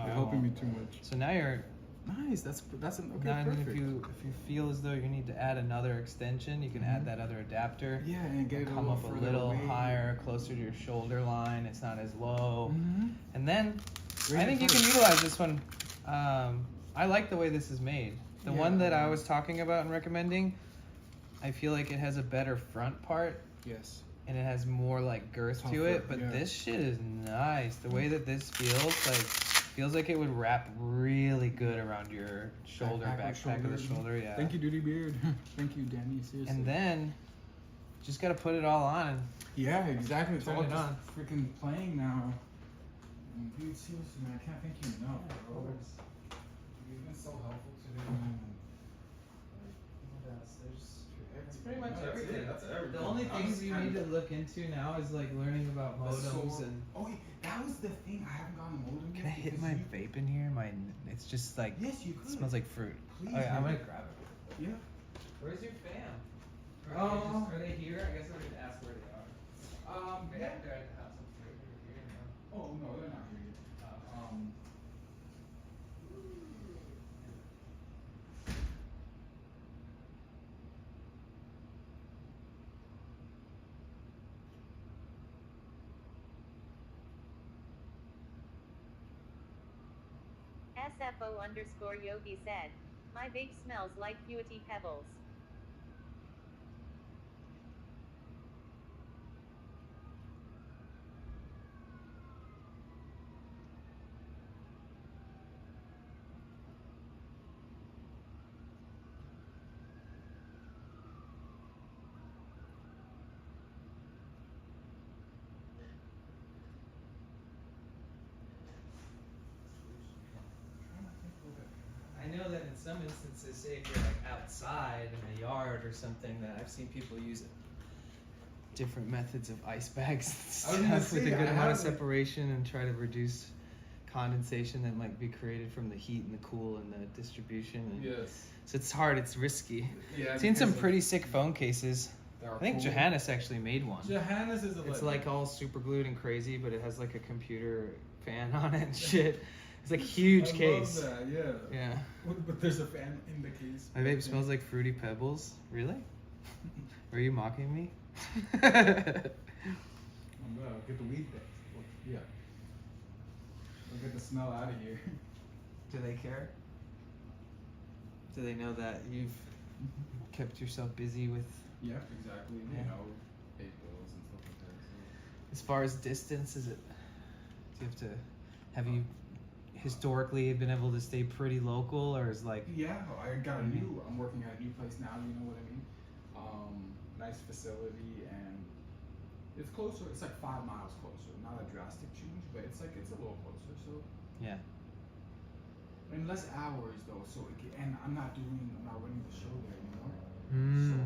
F: You're helping me too much.
A: So now you're
F: Nice. That's an okay.
A: now
F: Perfect.
A: if you feel as though you need to add another extension, you can add that other adapter.
F: Yeah, and get it
A: Come up a
F: further
A: little
F: away.
A: higher, closer to your shoulder line. It's not as low.
F: Mm-hmm.
A: And then
F: Great
A: I think you can
F: approach.
A: utilize this one. I like the way this is made. The
F: Yeah.
A: one that I was talking about and recommending, I feel like it has a better front part
F: Yes.
A: and it has more like girth to
F: Tougher,
A: it. But
F: yeah.
A: this shit is nice. The way that this feels like it would wrap really good around your shoulder, backpack of the shoulder. Yeah.
F: Thank you, Duty Beard. Thank you, Danny. Seriously.
A: And then just gotta put it all on. And
F: yeah, exactly. It's
A: Turn
F: all
A: it
F: just
A: on.
F: freaking playing now. And dude, seriously, man, I can't thank you enough, bro. You've been so helpful today, man.
A: It's pretty much
F: No, that's
A: everything.
F: it, that's everything.
A: The only
F: I'm
A: things
F: just
A: you
F: kind
A: need to
F: of-
A: look into now is like learning about modems and.
F: Oh, yeah, that was the thing. I haven't gotten a modem
A: Can
F: yet
A: I hit
F: because
A: my
F: you-
A: vape in here? It's just like
F: Yes, you
A: it
F: could.
A: smells like fruit.
F: Please,
A: Okay, I'm
F: man.
A: gonna grab it.
F: Yeah.
A: Where's your fam?
F: Oh.
A: Are they here? I guess I would ask where they are. They
F: Yeah.
A: have to have some fruit here.
F: Oh no, they're not here yet.
B: SFO_Yogi said. My vape smells like Pewity Pebbles.
A: I know that in some instances, say if you're like outside in the yard or something, that I've seen people use different methods of ice bags
F: I was
A: and
F: gonna
A: stuff with
F: say,
A: a good
F: I
A: amount of
F: haven't-
A: separation and try to reduce condensation that might be created from the heat and the cool and the distribution. And
F: Yes.
A: So it's hard, it's risky.
F: Yeah.
A: I've seen some
F: because of-
A: pretty sick phone cases.
F: they are
A: I think
F: cool.
A: Johannes actually made one.
F: Johannes is a
A: It's
F: legend.
A: like all super glued and crazy, but it has like a computer fan on it and shit. It's like huge
F: I
A: case.
F: love that, yeah.
A: Yeah.
F: But there's a fan in the case.
A: My vape smells like Fruity Pebbles. Really? Were you mocking me?
F: I'm gonna get the weed back. Yeah. I'll get the smell out of here.
A: Do they care? Do they know that you've kept yourself busy with,
F: Yeah, exactly.
A: Yeah.
F: You know, pay bills and stuff like that. So.
A: as far as distance, is it, do you have you historically been able to stay pretty local, or is like,
F: Yeah, I got I'm working at a new place now, you know what I mean? Nice facility, and it's closer, it's like 5 miles closer. Not a drastic change, but it's a little closer, so.
A: yeah.
F: And less hours though, so and I'm not running the show there anymore. So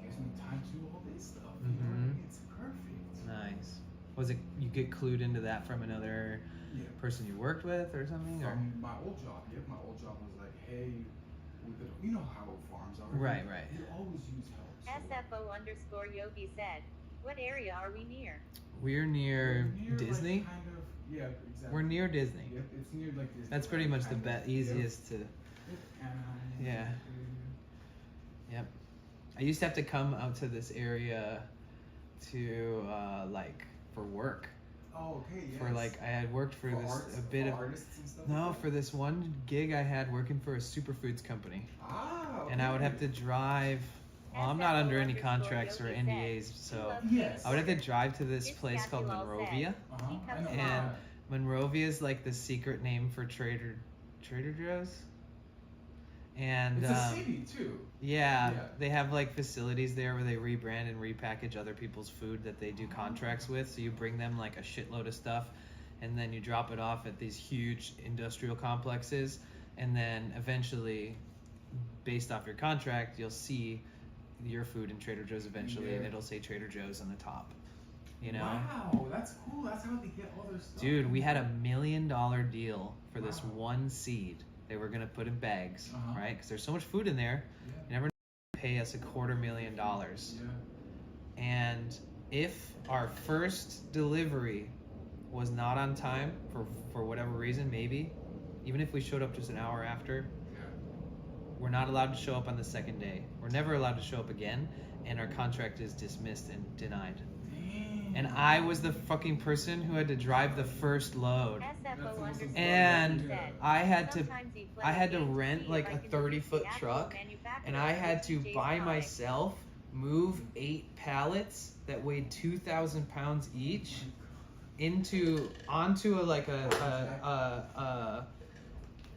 F: gives me time to do all this stuff, you know what I mean? It's perfect.
A: Nice. Was it, you get clued into that from another
F: Yeah.
A: person you worked with or something? Or?
F: From my old job, my old job was like, hey, we could, you know how farms are.
A: Right, right.
F: You always use help. So.
B: SFO_Yogi said. What area are we near?
A: We're near
F: Like,
A: Disney.
F: kind of, yeah, exactly.
A: We're near Disney.
F: Yep, it's near like Disney.
A: That's pretty much the
F: kind of,
A: easiest to.
F: Yep. Anaheim,
A: Yeah. Yep. I used to have to come out to this area to like for work
F: Oh, okay, yes.
A: For like, I had worked for this
F: arts,
A: a bit
F: for
A: of
F: artists and stuff.
A: no
F: like
A: for this one gig I had working for a superfoods company,
F: okay.
A: and I would have to drive. Well, I'm not under any contracts or NDAs, so
F: Yes.
A: I would have to drive to this
B: It's
A: place called
B: Kathy Lal
A: Monrovia.
F: Uh-huh. I know
A: And
F: that.
A: Monrovia is like the secret name for Trader Joe's. And
F: It's a city too.
A: yeah,
F: Yeah.
A: they have like facilities there where they rebrand and repackage other people's food that they do contracts with. So you bring them like a shitload of stuff, and then you drop it off at these huge industrial complexes, and then eventually, based off your contract, you'll see your food in Trader Joe's eventually, and
F: Yeah.
A: it'll say Trader Joe's on the top. You know?
F: Wow, that's cool. That's how they get all their stuff.
A: Dude, we had $1 million deal for this one seed they were gonna put in bags,
F: Uh-huh.
A: right? Because there's so much food in there.
F: Yeah.
A: You never know, pay us $250,000.
F: Yeah.
A: And if our first delivery was not on time for whatever reason, maybe, even if we showed up just an hour after,
F: Yeah.
A: we're not allowed to show up on the second day. We're never allowed to show up again, and our contract is dismissed and denied.
F: Dang.
A: And I was the fucking person who had to drive the first load.
B: SFO underscore
A: And
B: said,
A: I had to
B: "Sometimes you play
A: I had to
B: games
A: rent
B: see
A: like
B: if I
A: a
B: can deduce
A: 30-foot
B: the actual
A: truck,
B: manufacturer
A: and I had to
B: of Jay's
A: by
B: comic."
A: myself move 8 pallets that weighed 2,000 pounds each onto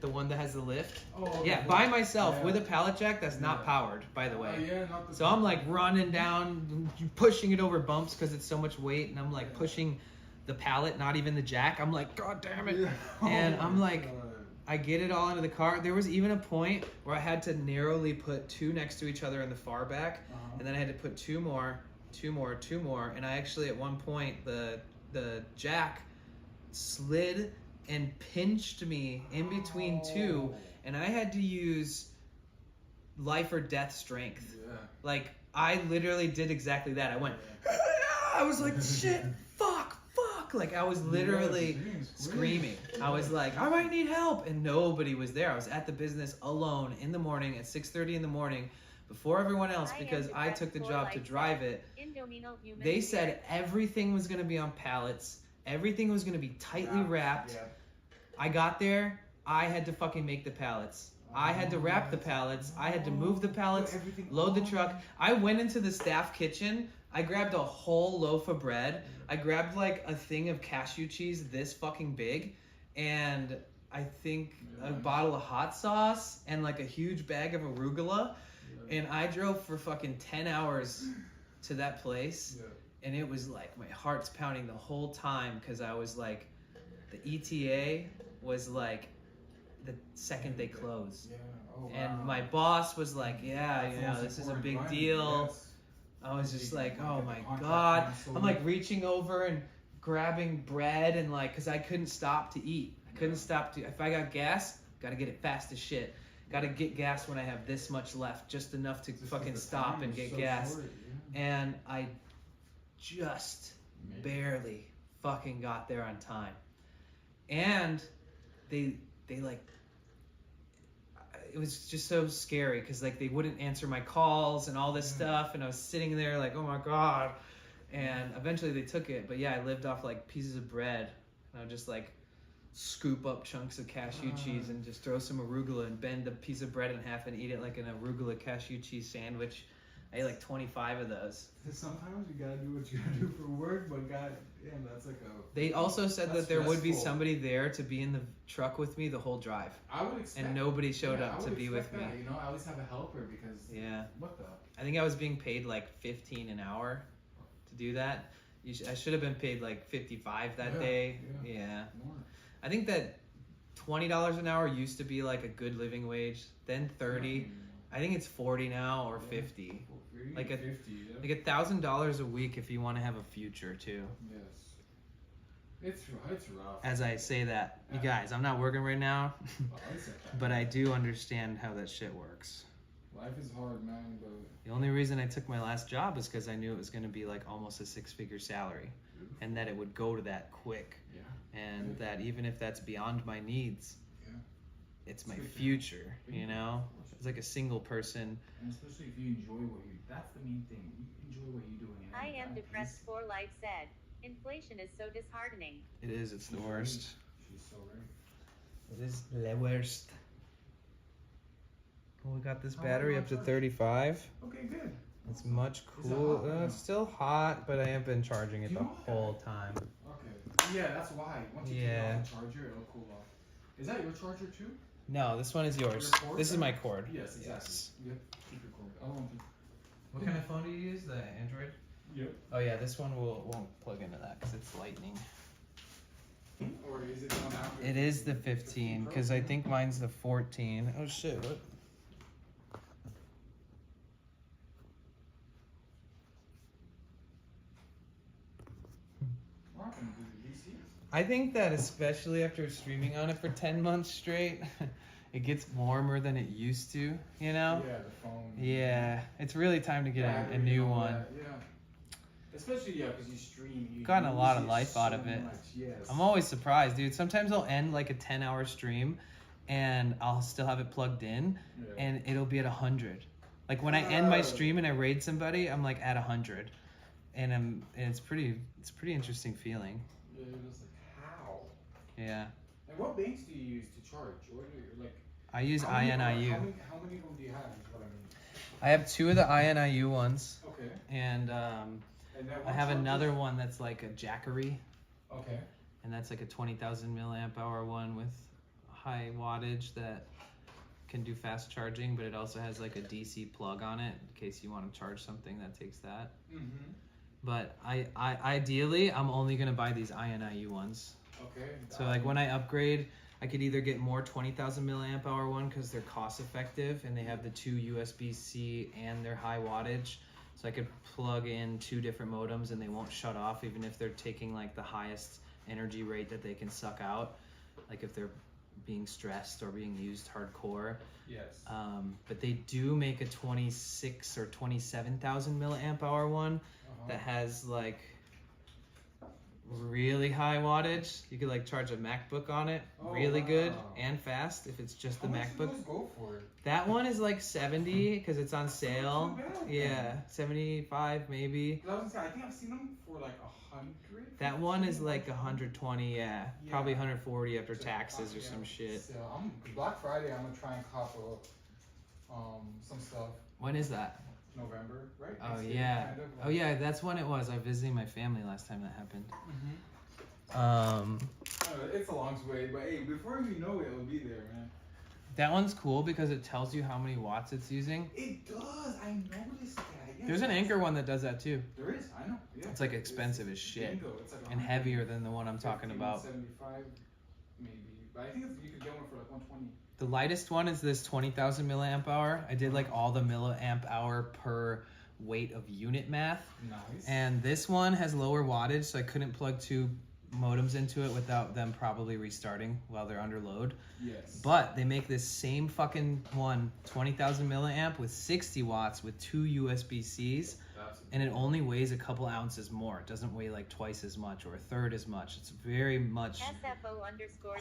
A: the one that has the lift.
F: Oh,
A: Yeah,
F: okay.
A: by myself
F: Yeah.
A: with a pallet jack that's not
F: Yeah.
A: powered, by the way.
F: Yeah, not the
A: So I'm like running down, pushing it over bumps because it's so much weight, and I'm like
F: Yeah.
A: pushing the pallet, not even the jack. I'm like, God damn it.
F: Yeah.
A: And
F: Oh
A: I'm
F: my
A: like,
F: God.
A: I get it all into the car. There was even a point where I had to narrowly put two next to each other in the far back,
F: Uh-huh.
A: and then I had to put two more, and I actually at one point the jack slid and pinched me in between two,
F: Oh.
A: and I had to use life or death strength.
F: Yeah.
A: Like I literally did exactly that. I went, I was like, shit, fuck. Like I was literally
F: Yeah,
A: screaming. I was like, I might need help, and nobody was there. I was at the business alone in the morning at 6:30 in the morning, before everyone else, because I took the job to drive it. They said everything was gonna be on pallets, everything was gonna be tightly wrapped.
F: Yeah.
A: I got there, I had to fucking make the pallets. I had to wrap the pallets. I had to move the pallets, load the truck. I went into the staff kitchen. I grabbed a whole loaf of bread. I grabbed like a thing of cashew cheese this fucking big, and I think a bottle of hot sauce and like a huge bag of arugula. And I drove for fucking 10 hours to that place.
F: Yeah.
A: And it was like my heart's pounding the whole time because I was like, the ETA was like the second they closed.
F: Yeah. Oh,
A: And
F: wow.
A: my boss was like, yeah,
F: That's
A: you
F: the
A: know,
F: most
A: this is a
F: important
A: big
F: line.
A: deal.
F: Yes.
A: I was just like, oh my
F: Contract
A: God.
F: canceled.
A: I'm like reaching over and grabbing bread and like, cause I couldn't stop to eat. I couldn't stop to, if I got gas, gotta get it fast as shit. Gotta get gas when I have this much left, just enough to
F: Just 'cause
A: fucking
F: the
A: stop
F: time
A: and
F: is
A: get
F: so
A: gas.
F: short, yeah.
A: And I just barely fucking got there on time. And they like, it was just so scary because like they wouldn't answer my calls and all this stuff, and I was sitting there like, oh my God. And eventually they took it, but yeah, I lived off like pieces of bread, and I would just like scoop up chunks of cashew cheese and just throw some arugula and bend a piece of bread in half and eat it like an arugula cashew cheese sandwich. I ate like 25 of those.
F: Sometimes you gotta do what you gotta do for work, but God damn, that's like a.
A: They also said
F: That's
A: that there would be
F: stressful.
A: somebody there to be in the truck with me the whole drive,
F: I would expect.
A: and nobody showed
F: yeah, I
A: up to
F: would
A: be with
F: expect
A: me.
F: that, you know, at least have a helper because.
A: Yeah.
F: What the?
A: I think I was being paid like 15 an hour to do that. I should have been paid like 55 that
F: Yeah,
A: day.
F: yeah.
A: Yeah.
F: More.
A: I think that $20 an hour used to be like a good living wage. Then 30. I think it's 40 now or 50. Like a
F: 50, yeah.
A: Like $1,000 a week if you want to have a future too.
F: Yes. It's rough.
A: As I say that, you guys, I'm not working right now,
F: Oh, it's okay.
A: but I do understand how that shit works.
F: Life is hard, man, but.
A: The only reason I took my last job is because I knew it was going to be like almost a 6-figure salary, and that it would go to that quick,
F: Yeah.
A: and that even if that's beyond my needs,
F: Yeah.
A: it's my
F: It's big
A: future,
F: big
A: you know? It's like a single person.
F: And especially if you enjoy what you. That's the main thing. You enjoy what you're doing. And
B: I am depressed for life said. Inflation is so disheartening.
A: It is. It's the worst.
F: She's so right.
A: It is the worst. Well, we got this
F: How
A: battery
F: long
A: up to
F: charge?
A: 35.
F: Okay, good.
A: It's much
F: Is it
A: cool.
F: hot or no?
A: It's still hot, but I have been charging it
F: You
A: the
F: know what?
A: whole time.
F: Okay. Yeah, that's why. Once you take it
A: Yeah.
F: off the charger, it'll cool off. Is that your charger too?
A: No, this one is yours.
F: Your cord?
A: This is my cord.
F: Yes, exactly.
A: Yes.
F: Yep. Keep your cord. I don't want to.
A: What kind of phone do you use? The Android?
F: Yep.
A: Oh yeah, this one won't plug into that because it's lightning.
F: Or is it on after?
A: It is the 15
F: Pro?
A: because I think mine's the 14. Oh shit! What?
F: What happened? Did you see it?
A: I think that especially after streaming on it for 10 months straight, it gets warmer than it used to. You know?
F: Yeah, the phone.
A: Yeah, it's really time to get a
F: Battery
A: new
F: and all
A: one.
F: that, yeah. Especially because you stream. You
A: Gotten a
F: use
A: lot of
F: it
A: life out of
F: so
A: it.
F: much, yes.
A: I'm always surprised, dude. Sometimes I'll end like a 10-hour stream and I'll still have it plugged in
F: Yeah.
A: and it'll be at 100. Like when I end my
F: Oh.
A: stream and I raid somebody, I'm like at 100. And it's pretty interesting feeling.
F: Yeah, you're just like, how?
A: Yeah.
F: And what banks do you use to charge? Or do you, like,
A: I use
F: how many-
A: INIU.
F: How many of them do you have? Is what I mean.
A: I have 2 of the INIU ones
F: Okay.
A: and
F: And that
A: I
F: one
A: have
F: charges-
A: another one that's like a Jackery.
F: Okay.
A: And that's like a 20,000 milliamp hour one with high wattage that can do fast charging, but it also has like a DC plug on it in case you want to charge something that takes that.
F: Mm-hmm.
A: But I ideally I'm only gonna buy these INIU ones.
F: Okay.
A: So like when I upgrade, I could either get more 20,000 milliamp hour one because they're cost effective and they have the 2 USB-C and they're high wattage. So I could plug in 2 different modems and they won't shut off even if they're taking like the highest energy rate that they can suck out. Like if they're being stressed or being used hardcore.
F: Yes.
A: But they do make a 26 or 27,000 milliamp hour one that has like really high wattage. You could like charge a MacBook on it
F: Oh,
A: really good
F: wow.
A: and fast if it's just
F: How
A: the
F: much do
A: MacBook.
F: those go for?
A: That one is like 70 because it's on
F: That's not
A: sale.
F: too bad,
A: Yeah,
F: then.
A: 75 maybe.
F: 'Cause I was gonna say, I think I've seen them for like 100.
A: That one is like 120, yeah. Probably
F: Yeah.
A: 140 after
F: So,
A: taxes or
F: yeah,
A: some shit.
F: So Black Friday, I'm gonna try and cop some stuff.
A: When is that?
F: November, right?
A: Oh
F: Thanksgiving,
A: yeah.
F: kind of,
A: Oh yeah, that's when it was. I was visiting my family last time that happened.
F: Mhm. It's a long way, but hey, before you know it, it'll be there, man.
A: That one's cool because it tells you how many watts it's using.
F: It does. I noticed that. Yes,
A: There's an
F: yes.
A: Anchor one that does that too.
F: There is. I know. Yeah.
A: It's like expensive as shit
F: bingo. It's like
A: and heavier than the one I'm talking
F: 150,
A: about.
F: 175, maybe. But I think you could get one for like 120.
A: The lightest one is this 20,000 milliamp hour. I did like all the milliamp hour per weight of unit math.
F: Nice.
A: And this one has lower wattage, so I couldn't plug 2 modems into it without them probably restarting while they're under load.
F: Yes.
A: But they make this same fucking one, 20,000 milliamp with 60 watts with 2 USB-Cs,
F: That's
A: and it only weighs a couple ounces more. It doesn't weigh like twice as much or a third as much. It's very much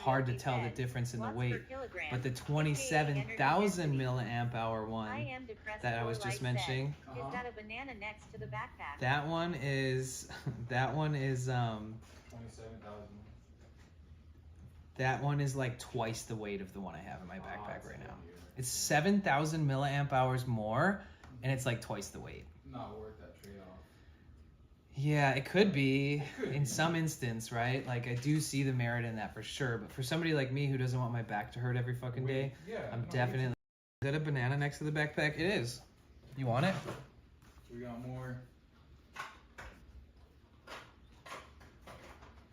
A: hard to tell the difference in the weight. But the 27,000 milliamp hour one that I was just mentioning,
B: Is that a banana next to the backpack?
A: that one is
F: 27,000.
A: that one is like twice the weight of the one I have in my backpack
F: it's
A: right now.
F: heavier.
A: It's 7,000 milliamp hours more, and it's like twice the weight.
F: Not worth that trade-off.
A: Yeah, it could be
F: could
A: in
F: be.
A: some instance, right? Like I do see the merit in that for sure. But for somebody like me who doesn't want my back to hurt every fucking day,
F: Yeah.
A: I'm
F: no,
A: definitely. Is that a banana next to the backpack? It is. You want it?
F: We got more.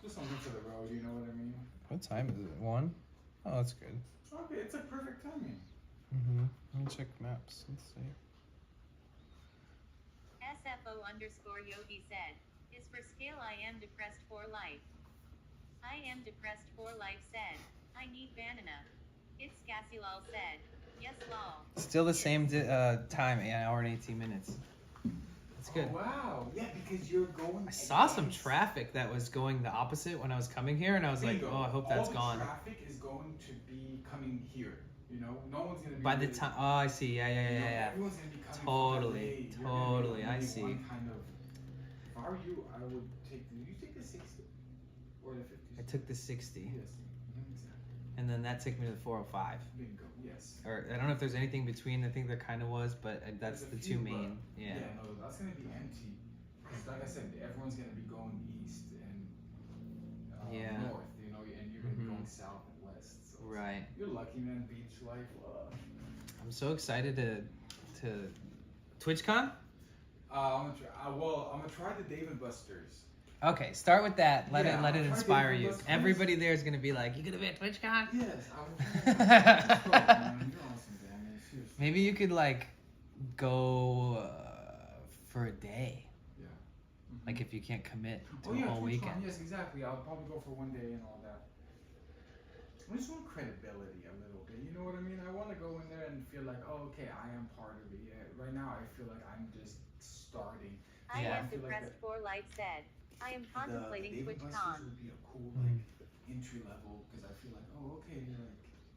F: Just something for the road, you know what I mean?
A: What time is it? 1? Oh, that's good.
F: Okay, it's a perfect timing.
A: Mm-hmm. Let me check maps. Let's see.
B: SFO_Yogi said, is for scale I am depressed for life. I am depressed for life said, I need banana. It's Cassilal said, yes lol.
A: Still the same time, 1 hour and 18 minutes. That's good.
F: Oh, wow. Yeah, because you're going.
A: I saw some
F: against-
A: traffic that was going the opposite when I was coming here, and I was like,
F: Bingo.
A: oh, I hope that's
F: All
A: gone.
F: the traffic is going to be coming here. You know, no one's gonna be.
A: By the
F: really-
A: time, oh, I see. Yeah,
F: you know,
A: yeah.
F: Everyone's gonna be coming.
A: Totally,
F: from LA. You're gonna be
A: totally, I
F: only
A: see.
F: One kind of I were you, I would take the. Did you take the 60 or the 50?
A: I took the 60,
F: Yes. Exactly.
A: and then that took me to the 405.
F: Bingo. Yes.
A: Or I don't know if there's anything between. I think there kind of was, but that's
F: There's a
A: the
F: few,
A: two
F: but-
A: main. Yeah.
F: No, that's gonna be empty. Because like I said, everyone's gonna be going east and
A: Yeah.
F: north, you know, and you're gonna be
A: Mhm.
F: going south and west. So
A: Right.
F: you're lucky, man. Beach life.
A: I'm so excited to TwitchCon.
F: I'm gonna try. I'm gonna try the Dave and Buster's.
A: Okay, start with that. Let
F: Yeah,
A: it
F: I'll try
A: inspire
F: Dave
A: you.
F: and Buster's.
A: Everybody there is gonna be like, "You gonna be at TwitchCon?"
F: Yes, I will. Let's go, man. You're awesome, Danny. Seriously.
A: Maybe you could like go for a day.
F: Yeah.
A: Like if you can't commit to
F: Oh
A: a
F: yeah,
A: whole
F: TwitchCon.
A: weekend.
F: Yes, exactly. I'll probably go for one day and all that. I just want credibility a little bit. You know what I mean? I want to go in there and feel like, oh, okay, I am part of it. Yeah. Right now, I feel like I'm just starting.
B: I
A: Yeah.
B: am
F: I feel like
B: depressed for life said. I am contemplating
F: the Dave and Buster's
B: TwitchCon.
F: would be a cool
A: Mhm.
F: entry level because I feel like, oh, okay, like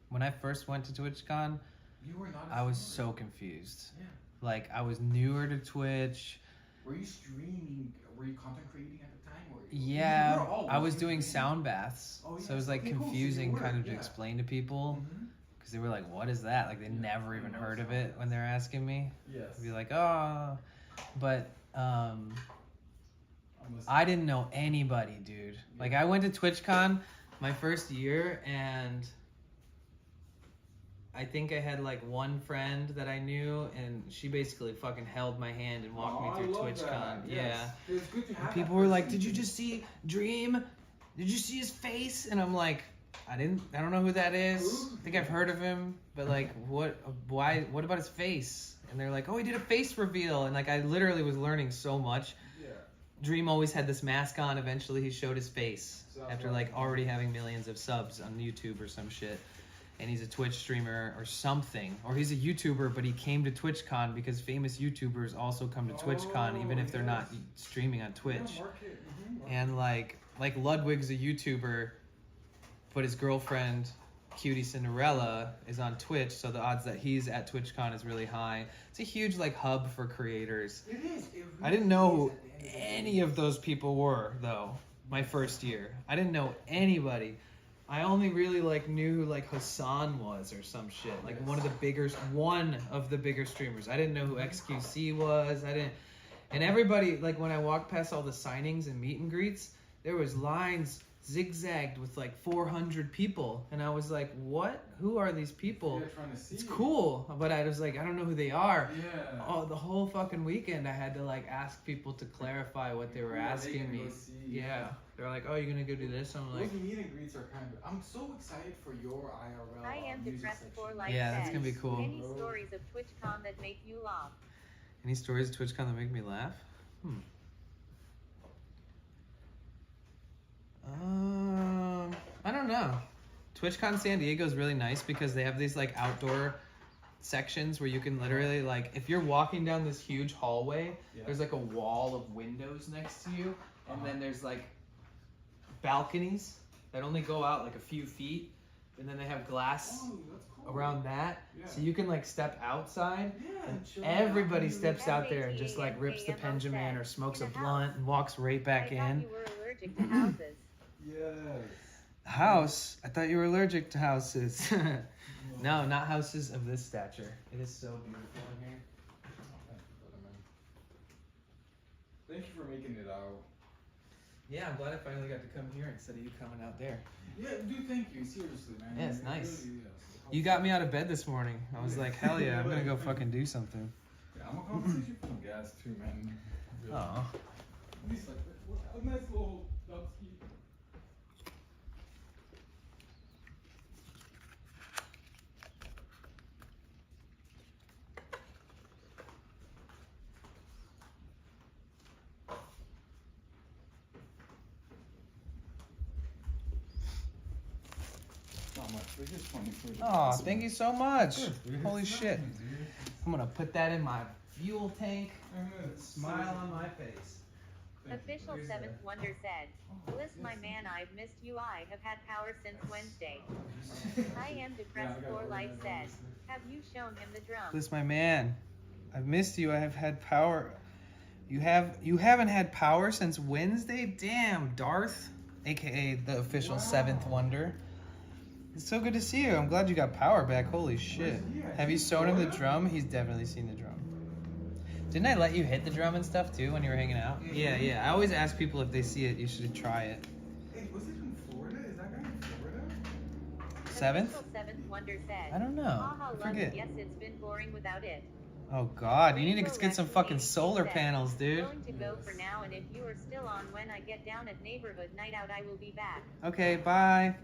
A: When I first went to TwitchCon,
F: you were not.
A: I was
F: smart.
A: so confused.
F: Yeah.
A: Like I was newer to Twitch.
F: Were you streaming? Were you content creating at the time? Or
A: Yeah,
F: you were always
A: I was
F: content
A: doing
F: creating.
A: sound baths,
F: Oh,
A: so it was
F: yes.
A: like
F: Okay, cool. So you
A: confusing
F: were,
A: kind of to
F: yeah.
A: explain to people
F: Mhm.
A: because they were like, "What is that?" Like they
F: Yeah,
A: never
F: I
A: even
F: know
A: heard of
F: sound
A: it when
F: baths.
A: they're asking me.
F: Yes.
A: I'd be like, "Oh," but
F: I'm listening.
A: I didn't know anybody, dude. Like I went to TwitchCon my first year, and I think I had like one friend that I knew, and she basically fucking held my hand and walked
F: Oh,
A: me through
F: I love
A: TwitchCon.
F: that.
A: Yeah.
F: Yes. It's good to have
A: And people
F: that
A: were like,
F: person.
A: "Did you just see Dream? Did you see his face?" And I'm like, I don't know who that is.
F: Who?
A: I think I've heard of him, but like, what about his face? And they're like, "Oh, he did a face reveal." And like, I literally was learning so much.
F: Yeah.
A: Dream always had this mask on. Eventually, he showed his face
F: So that's
A: after
F: why-
A: like already having millions of subs on YouTube or some shit. And he's a Twitch streamer or something, or he's a YouTuber, but he came to TwitchCon because famous YouTubers also come to TwitchCon, even if they're not
F: yes.
A: streaming on Twitch.
F: Yeah, market. Mhm.
A: And like Ludwig's a YouTuber, but his girlfriend, Cutie Cinderella, is on Twitch, so the odds that he's at TwitchCon is really high. It's a huge like hub for creators.
F: It is. It
A: I
F: really
A: didn't know
F: is
A: who
F: at the end of the day.
A: any of those people were though. My first year, I didn't know anybody. I only really like knew who like Hassan was or some shit, like one of the bigger streamers. I didn't know who XQC was. I didn't, and everybody like when I walked past all the signings and meet and greets, there was lines zigzagged with like 400 people, and I was like, what? Who are these people?
F: They're trying to see
A: It's
F: you.
A: cool, but I was like, I don't know who they are.
F: Yeah.
A: Oh, the whole fucking weekend I had to like ask people to clarify what they were
F: Who are they
A: asking
F: gonna
A: me.
F: go see?
A: Yeah, they're like, oh, you're gonna go do this. I'm like,
F: Those meet and greets are kind of. I'm so excited for your IRL.
B: I am
F: music
B: depressed
F: section.
B: for life
A: Yeah, that's
B: said.
A: gonna be cool.
B: Any stories of TwitchCon that make you laugh?
A: any stories of TwitchCon that make me laugh? I don't know. TwitchCon San Diego is really nice because they have these like outdoor sections where you can literally like if you're walking down this huge hallway,
F: Yeah.
A: there's like a wall of windows next to you, and then there's like balconies that only go out like a few feet, and then they have glass
F: Oh, that's cool.
A: around that,
F: Yeah.
A: so you can like step outside.
F: Yeah,
A: And
F: chill
A: everybody
F: out.
A: steps out there and just like rips the Benjamin or smokes a blunt and walks right back
B: I thought
A: in.
B: you were allergic to houses.
F: Yes.
A: House? I thought you were allergic to houses. No, not houses of this stature. It is so beautiful in here.
F: Thank you for making it out.
A: Yeah, I'm glad I finally got to come here instead of you coming out there.
F: Yeah, dude, thank you. Seriously, man.
A: Yeah, it's
F: It
A: nice.
F: really is.
A: You got me out of bed this morning. I was like, hell yeah, I'm gonna go fucking do something.
F: Yeah, I'm gonna compensate you for some gas too, man. Really.
A: Oh.
F: At least like a nice little dubski. Not much, but just 20 for the
A: Oh, thank you so much.
F: Sure, dude.
A: Holy
F: It's
A: shit.
F: nothing, dude.
A: I'm gonna put that in my fuel tank.
F: It's
A: Smile on my face.
F: Thank you.
B: Official Seventh Wonder said, Bliss, my man, I've missed you. I have had power since Wednesday. I am depressed
F: Yeah, I got
B: for life
F: organized
B: said,
F: this.
B: have you shown him the drum?
A: Bliss, my man. I've missed you. I have had power. You haven't had power since Wednesday? Damn, Darth, aka the official seventh wonder. It's so good to see you. I'm glad you got power back. Holy shit. Have you shown him the drum? He's definitely seen the drum. Didn't I let you hit the drum and stuff too when you were hanging out? Yeah. I always ask people if they see it, you should try it.
F: Hey, was it in Florida? Is that guy in Florida?
A: Seventh?
B: Official Seventh Wonder said.
A: I don't know.
B: Haha,
A: I
B: love
A: forget.
B: it. Yes, it's been boring without it.
A: Oh god, you need to
B: Rainbow
A: get some
B: Raccoon
A: fucking
B: 82
A: solar
B: said,
A: panels, dude.
B: Going to go for now, and if you are still on when I get down at neighborhood night out, I will be back.
A: Okay, bye.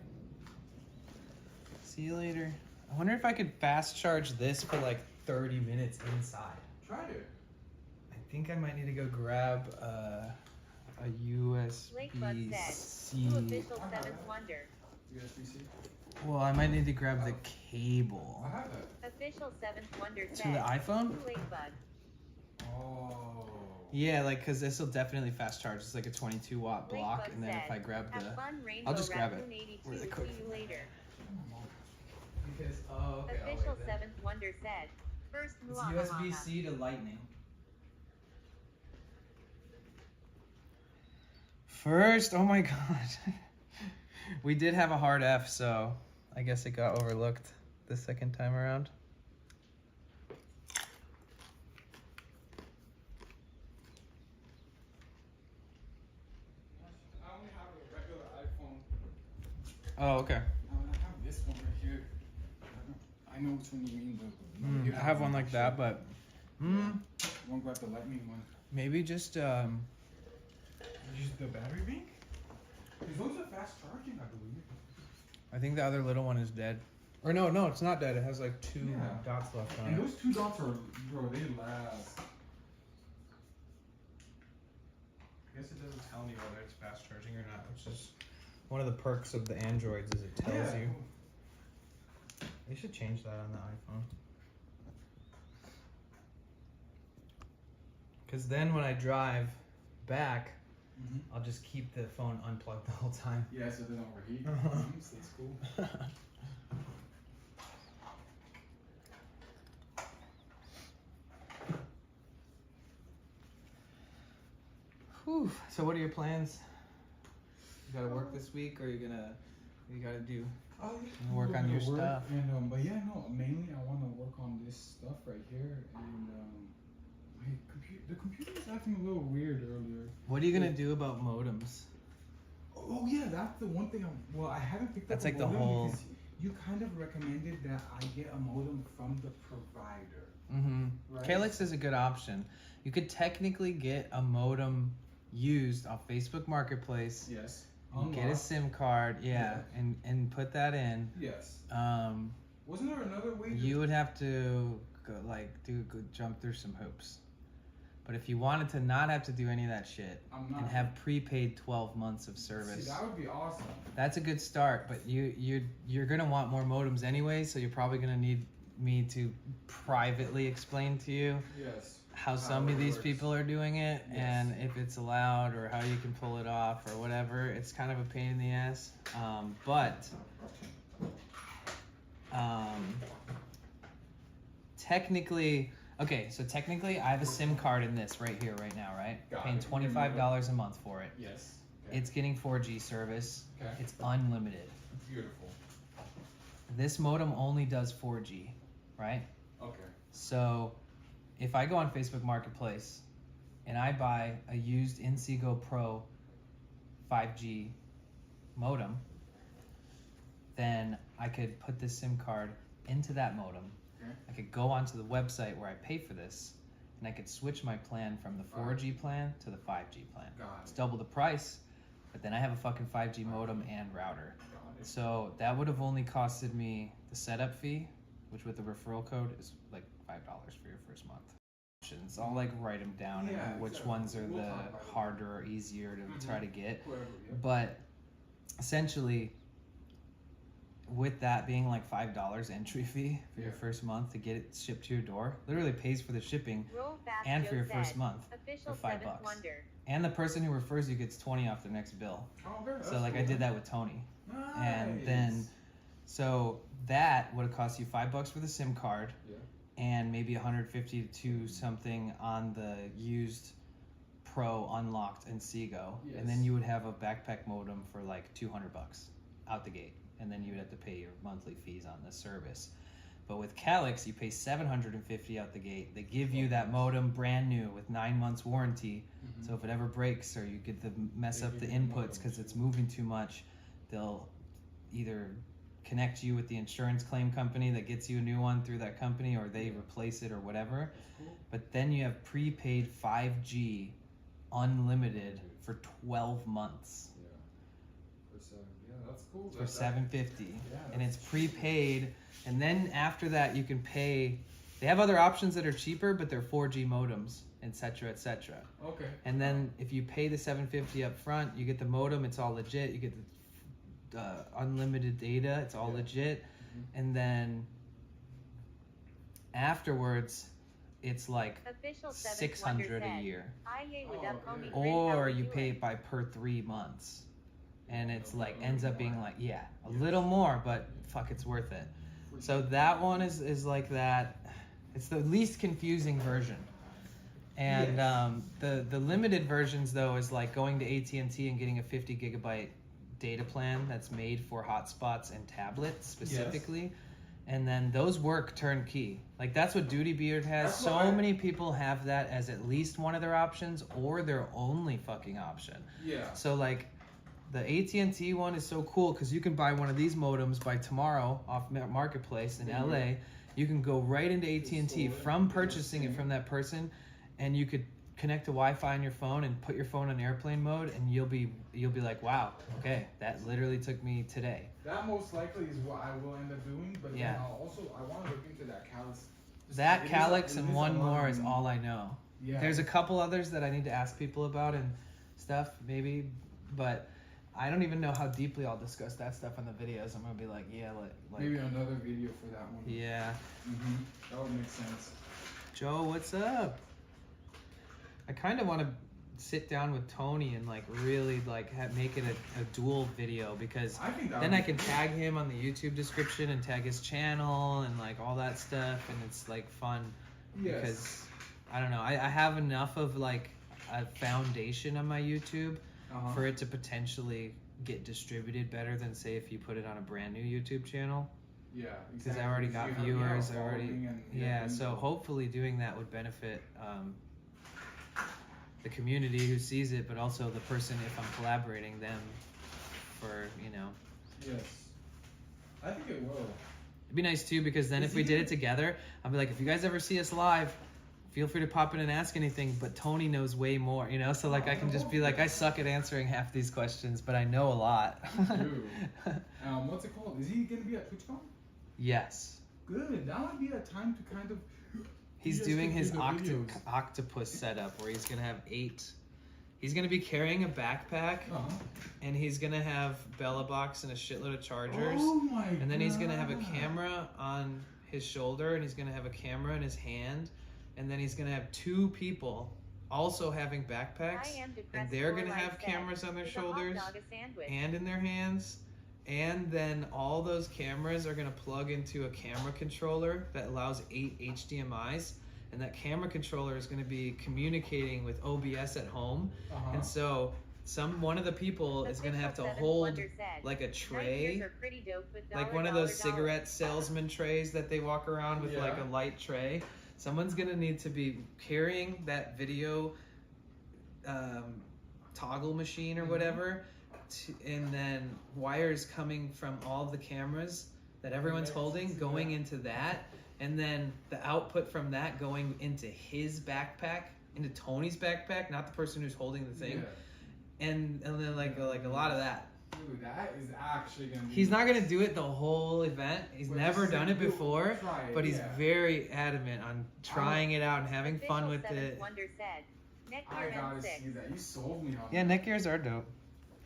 A: See you later. I wonder if I could fast charge this for like 30 minutes inside.
F: Try it.
A: I think I might need to go grab a
B: Lakebud said,
A: USB-C.
B: to official Seventh Wonder.
F: USB-C.
A: Well, I might need to grab the cable.
F: I have that.
B: Official Seventh Wonder
A: To
B: said,
A: the iPhone?
B: to Lakebud.
F: Oh.
A: Yeah, like, because this will definitely fast charge. It's like a 22 watt block,
B: Lakebud
A: and then if
B: said,
A: I grab
B: have
A: the...
B: fun, Rainbow
A: I'll just grab it
B: Raccoon 82.
A: really quick.
B: See you later.
A: Because, oh, okay, I'll
B: Official
A: wait then.
B: Seventh Wonder said, first
A: It's
B: muahaha.
A: USB-C to lightning. First, oh my god. We did have a hard F, so I guess it got overlooked the second time around.
F: I only have a regular iPhone.
A: Oh, okay.
F: I have this one right here. I know which one you mean, though. You
A: I have one like that, but
F: One got the lightning one.
A: maybe just
F: Use the battery bank? Because those are fast charging, I believe.
A: I think the other little one is dead. Or no, it's not dead. It has like two
F: Yeah.
A: dots left on
F: And
A: it.
F: those 2 dots are, bro, they last.
A: I guess it doesn't tell me whether it's fast charging or not, which is one of the perks of the Androids is it tells
F: Yeah.
A: you. They should change that on the iPhone. Because then when I drive back, I'll just keep the phone unplugged the whole time.
F: Yeah, so it doesn't overheat. So that's cool.
A: Whew. So what are your plans? You gotta work this week, or you gotta do?
F: Oh,
A: You work on your stuff.
F: And but yeah, no, mainly I want to work on this stuff right here, and the computer was acting a little weird earlier.
A: What are you gonna do about modems?
F: Oh yeah, that's the one thing. I haven't picked
A: That's
F: up.
A: like the
F: a modem
A: whole-
F: because you kind of recommended that I get a modem from the provider.
A: Mm-hmm.
F: Right.
A: Calyx is a good option. You could technically get a modem used off Facebook Marketplace.
F: Yes.
A: Get a SIM card, yeah. and put that in.
F: Yes.
A: Um,
F: Wasn't there another way?
A: you would have to jump through some hoops. But if you wanted to not have to do any of that shit
F: I'm not.
A: and have prepaid 12 months of service,
F: See, that would be awesome.
A: that's a good start. But you're gonna want more modems anyway, so you're probably gonna need me to privately explain to you
F: Yes.
A: how
F: How
A: some of
F: it
A: these
F: works.
A: people are doing it
F: Yes.
A: and if it's allowed or how you can pull it off or whatever. It's kind of a pain in the ass. But technically, I have a SIM card in this right here, right now, right?
F: Got
A: Paying
F: it.
A: $25 a month for it.
F: Yes. Okay.
A: It's getting 4G service.
F: Okay.
A: It's unlimited.
F: Beautiful.
A: This modem only does 4G, right?
F: Okay.
A: So if I go on Facebook Marketplace and I buy a used Inseego Pro 5G modem, then I could put this SIM card into that modem.
F: Okay.
A: I could go onto the website where I pay for this and I could switch my plan from the 4G plan to the 5G plan.
F: Got
A: It's
F: it.
A: double the price, but then I have a fucking 5G modem and router.
F: Got it.
A: So that would have only costed me the setup fee, which with the referral code is like $5 for your first month. I'll like write them down
F: Yeah,
A: and which
F: exactly.
A: ones are
F: We'll
A: the
F: talk about it.
A: harder or easier to try to get.
F: Whatever, yeah.
A: But essentially, with that being like $5 entry fee for your
F: Yeah.
A: first month to get it shipped to your door, literally pays for the shipping
B: Roll fast,
A: and for
B: Joe
A: your first
B: said.
A: month
B: Official
A: for $5.
B: Seventh Wonder.
A: And the person who refers you gets 20 off their next bill.
F: Oh, okay,
A: So
F: that's
A: like I
F: cool.
A: did that with Tony.
F: Nice.
A: And then, so that would have cost you $5 for the SIM card,
F: Yeah.
A: and maybe 150 to something on the used Pro unlocked in Seago,
F: Yes.
A: and then you would have a backpack modem for like $200 out the gate, and then you would have to pay your monthly fees on the service. But with Calix, you pay $750 out the gate. They give you that modem brand new with 9 months warranty.
F: Mhm.
A: So if it ever breaks or you get to mess
F: They
A: up
F: give
A: the
F: you the
A: inputs
F: modem
A: because it's
F: too.
A: moving too much, they'll either connect you with the insurance claim company that gets you a new one through that company, or they replace it or whatever.
F: That's cool.
A: But then you have prepaid 5G unlimited for 12 months
F: Yeah. For 7. Yeah, that's cool.
A: for $750,
F: Yeah,
A: and it's
F: that's
A: prepaid. And then after that, you can pay. They have other options that are cheaper, but they're 4G modems, etc., etc.
F: Okay.
A: And then if you pay the $750 up front, you get the modem. It's all legit. You get the unlimited data. It's all
F: Yeah.
A: legit.
F: Mhm.
A: And then afterwards, it's like
B: Official Seventh
A: $600
B: Wonder
A: a
B: said,
A: year.
B: "Aye,
F: Oh,
B: with up,
F: okay.
B: homie Grin, how
A: Or
B: we
A: you
B: doing?"
A: pay it by per 3 months, and it's like
F: Okay.
A: ends up being like a little more, but fuck, it's worth it. So that one is like that. It's the least confusing version, and
F: Yes.
A: the limited versions though is like going to AT&T and getting a 50 gigabyte data plan that's made for hotspots and tablets specifically. And then those work turnkey. Like that's what Duty Beard has.
F: That's
A: So
F: what I-
A: many people have that as at least one of their options or their only fucking option.
F: Yeah.
A: So like the AT&T one is so cool because you can buy one of these modems by tomorrow off Marketplace in
F: Mhm.
A: LA. You can go right into AT&T
F: store it,
A: from
F: do
A: purchasing
F: the
A: it
F: same.
A: from that person, and you could connect to Wi-Fi on your phone and put your phone on airplane mode, and you'll be like, wow, okay, that literally took me today.
F: That most likely is what I will end up doing, but
A: Yeah.
F: then I want to look into that Calix.
A: That
F: It is
A: Calix
F: a- it
A: and
F: is a
A: one
F: lot
A: more
F: of
A: is
F: money.
A: all I know.
F: Yeah.
A: There's a couple others that I need to ask people about and stuff, maybe, but I don't even know how deeply I'll discuss that stuff in the videos. I'm gonna be like, yeah, like
F: Maybe another video for that one.
A: yeah.
F: That would make sense.
A: Joe, what's up? I kind of want to sit down with Tony and like really like make it a dual video, because
F: I think that
A: then
F: would
A: I
F: be
A: can
F: cool.
A: tag him on the YouTube description and tag his channel and like all that stuff, and it's like fun.
F: Yes.
A: Because I don't know, I have enough of like a foundation on my YouTube
F: Uh-huh.
A: for it to potentially get distributed better than say if you put it on a brand new YouTube channel,
F: Yeah.
A: because I already got
F: You have-
A: viewers,
F: yeah,
A: I already
F: following and-
A: yeah.
F: and-
A: So hopefully doing that would benefit the community who sees it, but also the person, if I'm collaborating them for, you know.
F: Yes. I think it will.
A: It'd be nice too, because then
F: Is
A: if we
F: he
A: did
F: gonna-
A: it together, I'd be like, if you guys ever see us live, feel free to pop in and ask anything, but Tony knows way more, you know? So like I can just be like, I suck at answering half these questions, but I know a lot.
F: Dude. What's it called? Is he gonna be at TwitchCon?
A: Yes.
F: Good. That would be a time to kind of.
A: He's
F: just
A: doing
F: could
A: his
F: do the videos.
A: octopus setup where he's gonna have 8. He's gonna be carrying a backpack,
F: Uh-huh.
A: and he's gonna have Bella Box and a shitload of chargers.
F: Oh my god.
A: And then he's gonna have a camera on his shoulder, and he's gonna have a camera in his hand, and then he's gonna have 2 people also having backpacks,
B: I am depressed
A: and they're
B: for
A: gonna
B: life
A: have
B: said,
A: cameras on their
B: "Is a hot
A: shoulders
B: dog a sandwich?"
A: and in their hands, and then all those cameras are gonna plug into a camera controller that allows 8 HDMI's, and that camera controller is gonna be communicating with OBS at home,
F: Uh-huh.
A: and so one of the people is gonna have to
B: Official Seventh
A: hold
B: Wonder said,
A: like a
B: "Night
A: tray,
B: ears are pretty dope with
A: like
B: dollar,
A: one of
B: dollar,
A: those
B: dollar."
A: cigarette salesman trays that they walk around with, like
F: Yeah.
A: a light tray. Someone's gonna need to be carrying that video toggle machine or
F: Mhm.
A: whatever, and then wires coming from all of the cameras that everyone's
F: Connected
A: holding
F: to
A: going
F: that.
A: into that, and then the output from that going into his backpack, into Tony's backpack, not the person who's holding the thing, and then like a lot of that.
F: Dude, that is actually gonna be.
A: He's not gonna do it the whole event. He's
F: But
A: never
F: just
A: done it
F: do it,
A: before,
F: try it,
A: but he's
F: yeah.
A: very adamant on trying it out and having fun
B: Official
A: with
B: Seventh
A: it.
B: Wonder said, "Neck
F: I
B: ear
F: gotta
B: M6."
F: see that. You sold me on
A: Yeah,
F: that.
A: neck ears are dope.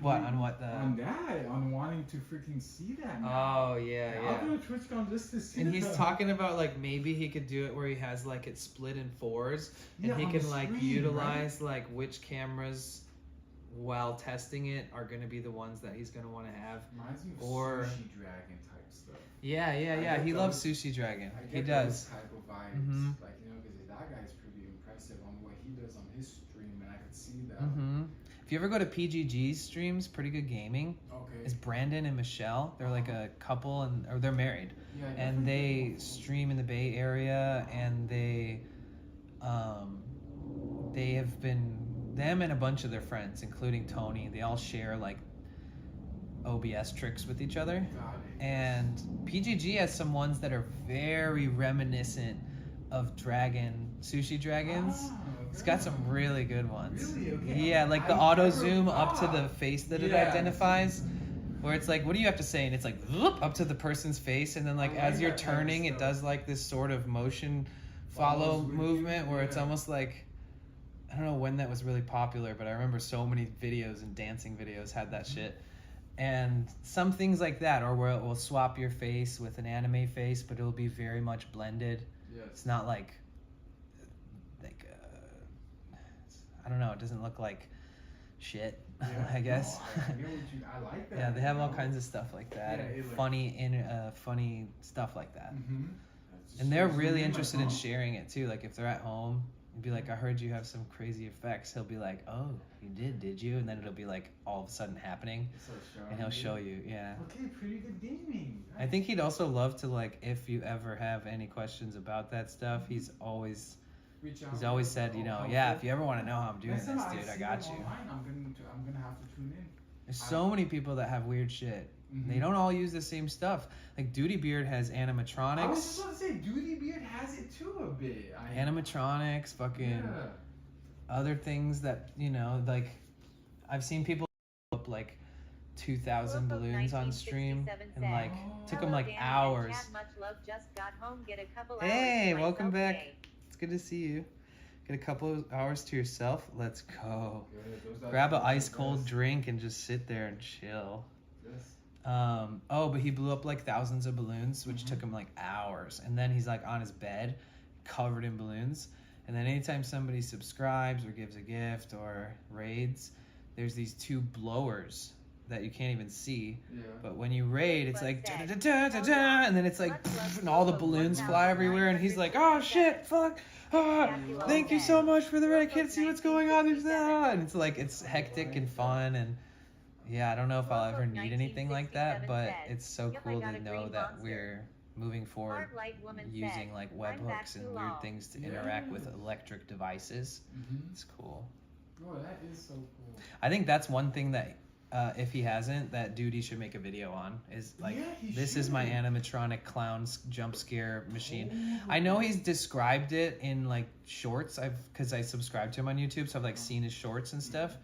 A: What on what the?
F: On that, on wanting to freaking see that. Now.
A: Oh yeah,
F: I'll
A: yeah.
F: go to TwitchCon just to see
A: And he's
F: that.
A: talking about like maybe he could do it where he has like it split in 4s, and
F: Yeah,
A: he
F: on
A: can
F: the
A: like
F: screen,
A: utilize like which cameras while testing it are gonna be the ones that he's gonna want to have.
F: Reminds me of
A: or-
F: Sushi Dragon type stuff.
A: Yeah,
F: I
A: yeah.
F: get
A: He loves
F: those-
A: Sushi Dragon.
F: I
A: He
F: get
A: does.
F: those type of vibes,
A: Mhm.
F: like because that guy's pretty impressive on what he does on his stream, and I could see see that.
A: If you ever go to PGG's streams, Pretty Good Gaming,
F: Okay.
A: is Brandon and Michelle. They're like a couple, or they're married,
F: Yeah,
A: and they stream in the Bay Area, and they have been, them and a bunch of their friends, including Tony, they all share like OBS tricks with each other.
F: Got it.
A: And PGG has some ones that are very reminiscent of sushi dragons. It's got some really good ones.
F: Really? Okay.
A: Yeah, like the
F: I
A: auto
F: never
A: zoom up to
F: thought.
A: the face that it
F: Yeah.
A: identifies, where it's like, what do you have to say? And it's like whoop, up to the person's face, and then like
F: I like
A: as you're
F: that kind of
A: turning, it
F: stuff.
A: does like this sort of motion follow
F: Follows with you,
A: movement where it's
F: yeah.
A: almost like, I don't know when that was really popular, but I remember so many videos and dancing videos had that shit. And some things like that, or where it will swap your face with an anime face, but it'll be very much blended.
F: Yes.
A: It's not like I don't know, it doesn't look like shit,
F: Yeah.
A: I guess.
F: No, I get what I like that.
A: Yeah, they have all
F: you know?
A: kinds of stuff like that.
F: Yeah,
A: and
F: it like-
A: funny stuff like that.
F: Mhm.
A: And they're
F: Just
A: really
F: like,
A: interested in
F: huh?
A: sharing it too. Like if they're at home, you'd be like, I heard you have some crazy effects. He'll be like, oh, you did you? And then it'll be like all of a sudden happening,
F: It's like showing
A: and he'll
F: you.
A: show you. Yeah.
F: Okay, Pretty Good Gaming.
A: I think he'd also love to, like, if you ever have any questions about that stuff, he's always said, you know, yeah, if you ever want to know how I'm doing this, dude, I got you.
F: Online, I'm gonna have to tune in.
A: There's so many people that have weird shit. They
F: Mhm.
A: don't all use the same stuff. Like Duty Beard has
F: I was just
A: animatronics,
F: about to say, Duty Beard has it too a bit.
A: animatronics, fucking
F: Yeah.
A: other things that, you know, like I've seen people up like 2,000
B: Wolf of
A: balloons on stream,
B: 1967
A: and
B: said,
A: like took them
B: "Hello,
A: like
B: Danny and
A: hours.
B: Chad, much love, just got home, get a couple
A: Hey,
B: hours to
A: welcome
B: myself
A: back.
B: today."
A: It's good to see you. Get a couple of hours to yourself. Let's go.
F: Good, those are
A: Grab an
F: the
A: ice
F: best.
A: cold drink and just sit there and chill.
F: Yes.
A: But he blew up like thousands of balloons, which
F: Mhm.
A: took him like hours. And then he's like on his bed, covered in balloons. And then anytime somebody subscribes or gives a gift or raids, there's these two blowers that you can't even see.
F: Yeah.
A: But when you raid, it's like
B: Said,
A: da da da da da, and then it's like and all the balloons fly everywhere, and he's like, oh shit, fuck. Ah, thank you so much for the raid. I can't see what's going on. There's that. And it's like it's hectic and fun, and yeah, I don't know if I'll ever need anything like that, but it's so cool to know that we're moving forward
B: Hard Light Woman
A: using
B: said,
A: like
B: "I'm back
A: webhooks and
B: too
A: weird
B: long."
A: things to
F: Yeah.
A: interact with electric devices.
F: Mhm.
A: It's cool.
F: Oh, that is so cool.
A: I think that's one thing that if he hasn't, that dude he should make a video on is like,
F: Yeah, he
A: this is my
F: should.
A: animatronic clown jump scare machine.
F: Oh,
A: I know he's described it in like shorts. Because I subscribe to him on YouTube, so I've like seen his shorts and stuff.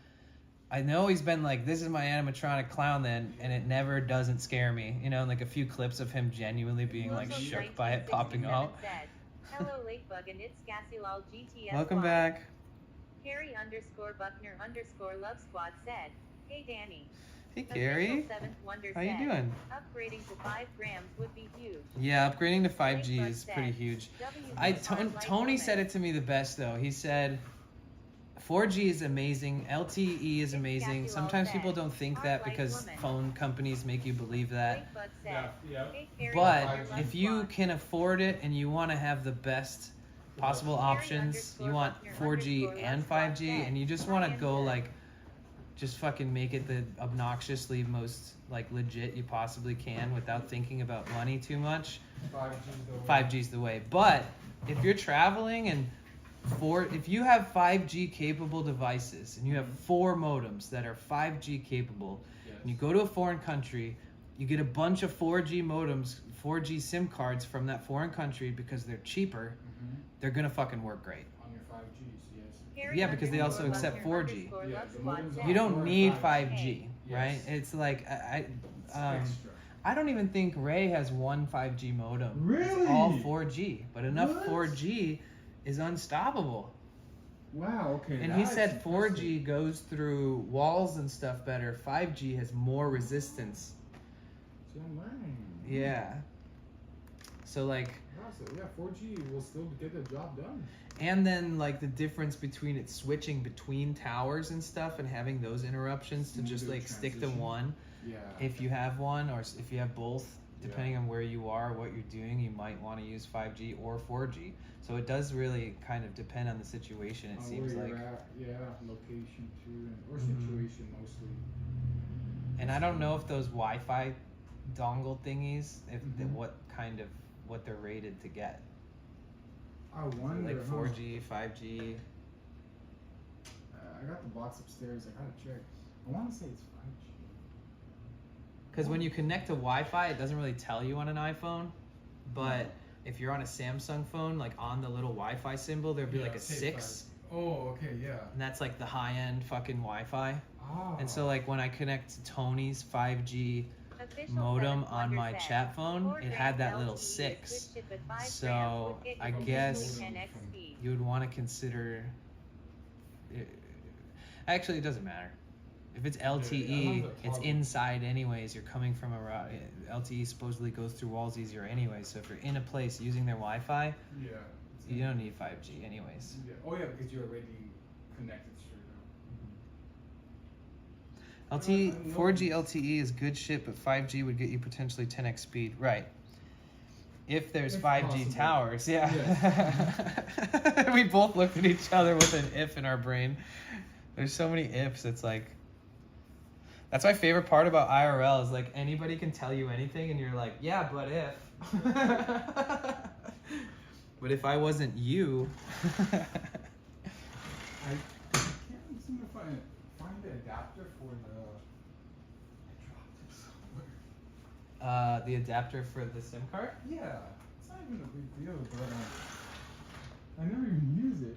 A: I know he's been like, this is my animatronic clown then, and it never doesn't scare me. You know, and like a few clips of him genuinely being like
B: Wolf of
A: shook by it popping
B: 1967
A: out.
B: said, "Hello, Latebug, and it's Cassilal GTS.
A: Welcome back.
B: Carrie_Buckner_Love Squad said, "Hey Danny.
A: Hey
B: Official
A: Carrie.
B: Seventh Wonder
A: How you
B: said,
A: doing?
B: Upgrading to 5 grams would be huge."
A: Yeah, upgrading to 5G
B: Latebug
A: is pretty
B: said,
A: huge.
B: "WH Hard Light
A: Tony
B: Woman."
A: said it to me the best though. He said 4G is amazing, LTE is amazing. Sometimes people don't think that because phone companies make you believe that.
B: Latebug said,
F: Yeah.
B: "Hey, Carrie
A: But
B: Love
A: if you
B: Squad."
A: can afford it and you want to have the best possible options, you want 4G and 5G, and you just want to go like, just fucking make it the obnoxiously most like legit you possibly can without thinking about money too much, 5G's the way. But if you're traveling and if you have 5G capable devices and you have 4 modems that are 5G capable, and you go to a foreign country, you get a bunch of 4G modems, 4G SIM cards from that foreign country because they're cheaper, they're gonna fucking work great.
F: On your 5Gs, yes.
B: Carrie
A: Yeah, because they also
B: _Buckner
A: accept 4G.
B: _Love
F: Yeah, the
B: Squad
F: modems
B: said,
A: You don't need
F: 5G.
A: 5G, right?
F: Yes.
A: It's like
F: It's
A: um,
F: extra.
A: I don't even think Ray has one 5G modem.
F: Really?
A: It's all 4G, but enough
F: What?
A: 4G is unstoppable.
F: Wow, okay.
A: And he
F: that's
A: said 4G
F: impressive.
A: goes through walls and stuff better. 5G has more resistance.
F: So I'm learning.
A: Yeah. So like,
F: Wow, so yeah, 4G will still get the job done.
A: and then like the difference between it switching between towers and stuff and having those interruptions to just
F: Smoother
A: like stick to
F: transition.
A: one
F: Yeah.
A: if you have one or if you have both. depending on where you are, what you're doing, you might want to use 5G or 4G. So it does really kind of depend on the situation. It
F: On
A: seems
F: where
A: like.
F: you're at, yeah, location too, or
A: Mhm.
F: situation mostly.
A: And I don't know if those Wi-Fi dongle thingies, if
F: Mhm.
A: what they're rated to get.
F: I wonder.
A: Like 4G, 5G.
F: I got the box upstairs. I gotta check. I want to say it's 5G.
A: Because when you connect to Wi-Fi, it doesn't really tell you on an iPhone. But if you're on a Samsung phone, like on the little Wi-Fi symbol, there'd be like a
F: say
A: 6.
F: 5G. Oh, okay, yeah.
A: And that's like the high-end fucking Wi-Fi.
F: Ah.
A: And so like when I connect to Tony's 5G
B: Official
A: modem
B: Seventh
A: on
B: Wonder
A: my
B: said,
A: chat phone,
B: 4
A: it had
B: grams
A: that little
B: LTE
A: 6.
B: switch chip at 5 grams
A: So
B: would get you
A: I
B: easily
A: guess
B: 10x speed.
A: you would want to consider. Actually, it doesn't matter. If it's LTE, it's inside anyways. You're coming from a route. LTE supposedly goes through walls easier anyways. So if you're in a place using their Wi-Fi,
F: Yeah.
A: you don't need 5G anyways.
F: Yeah. Oh yeah, because you're already connected straight up.
A: LTE, 4G LTE is good shit, but 5G would get you potentially 10x speed. Right. If there's
F: If
A: 5G
F: possible.
A: towers, yeah.
F: Yes.
A: We both looked at each other with an if in our brain. There's so many ifs. It's like, that's my favorite part about IRL is like anybody can tell you anything and you're like, yeah, but if. But if I wasn't you.
F: I can't seem to find the adapter for the. I dropped it somewhere.
A: The adapter for the SIM card?
F: Yeah, it's not even a big deal, but I never even use it.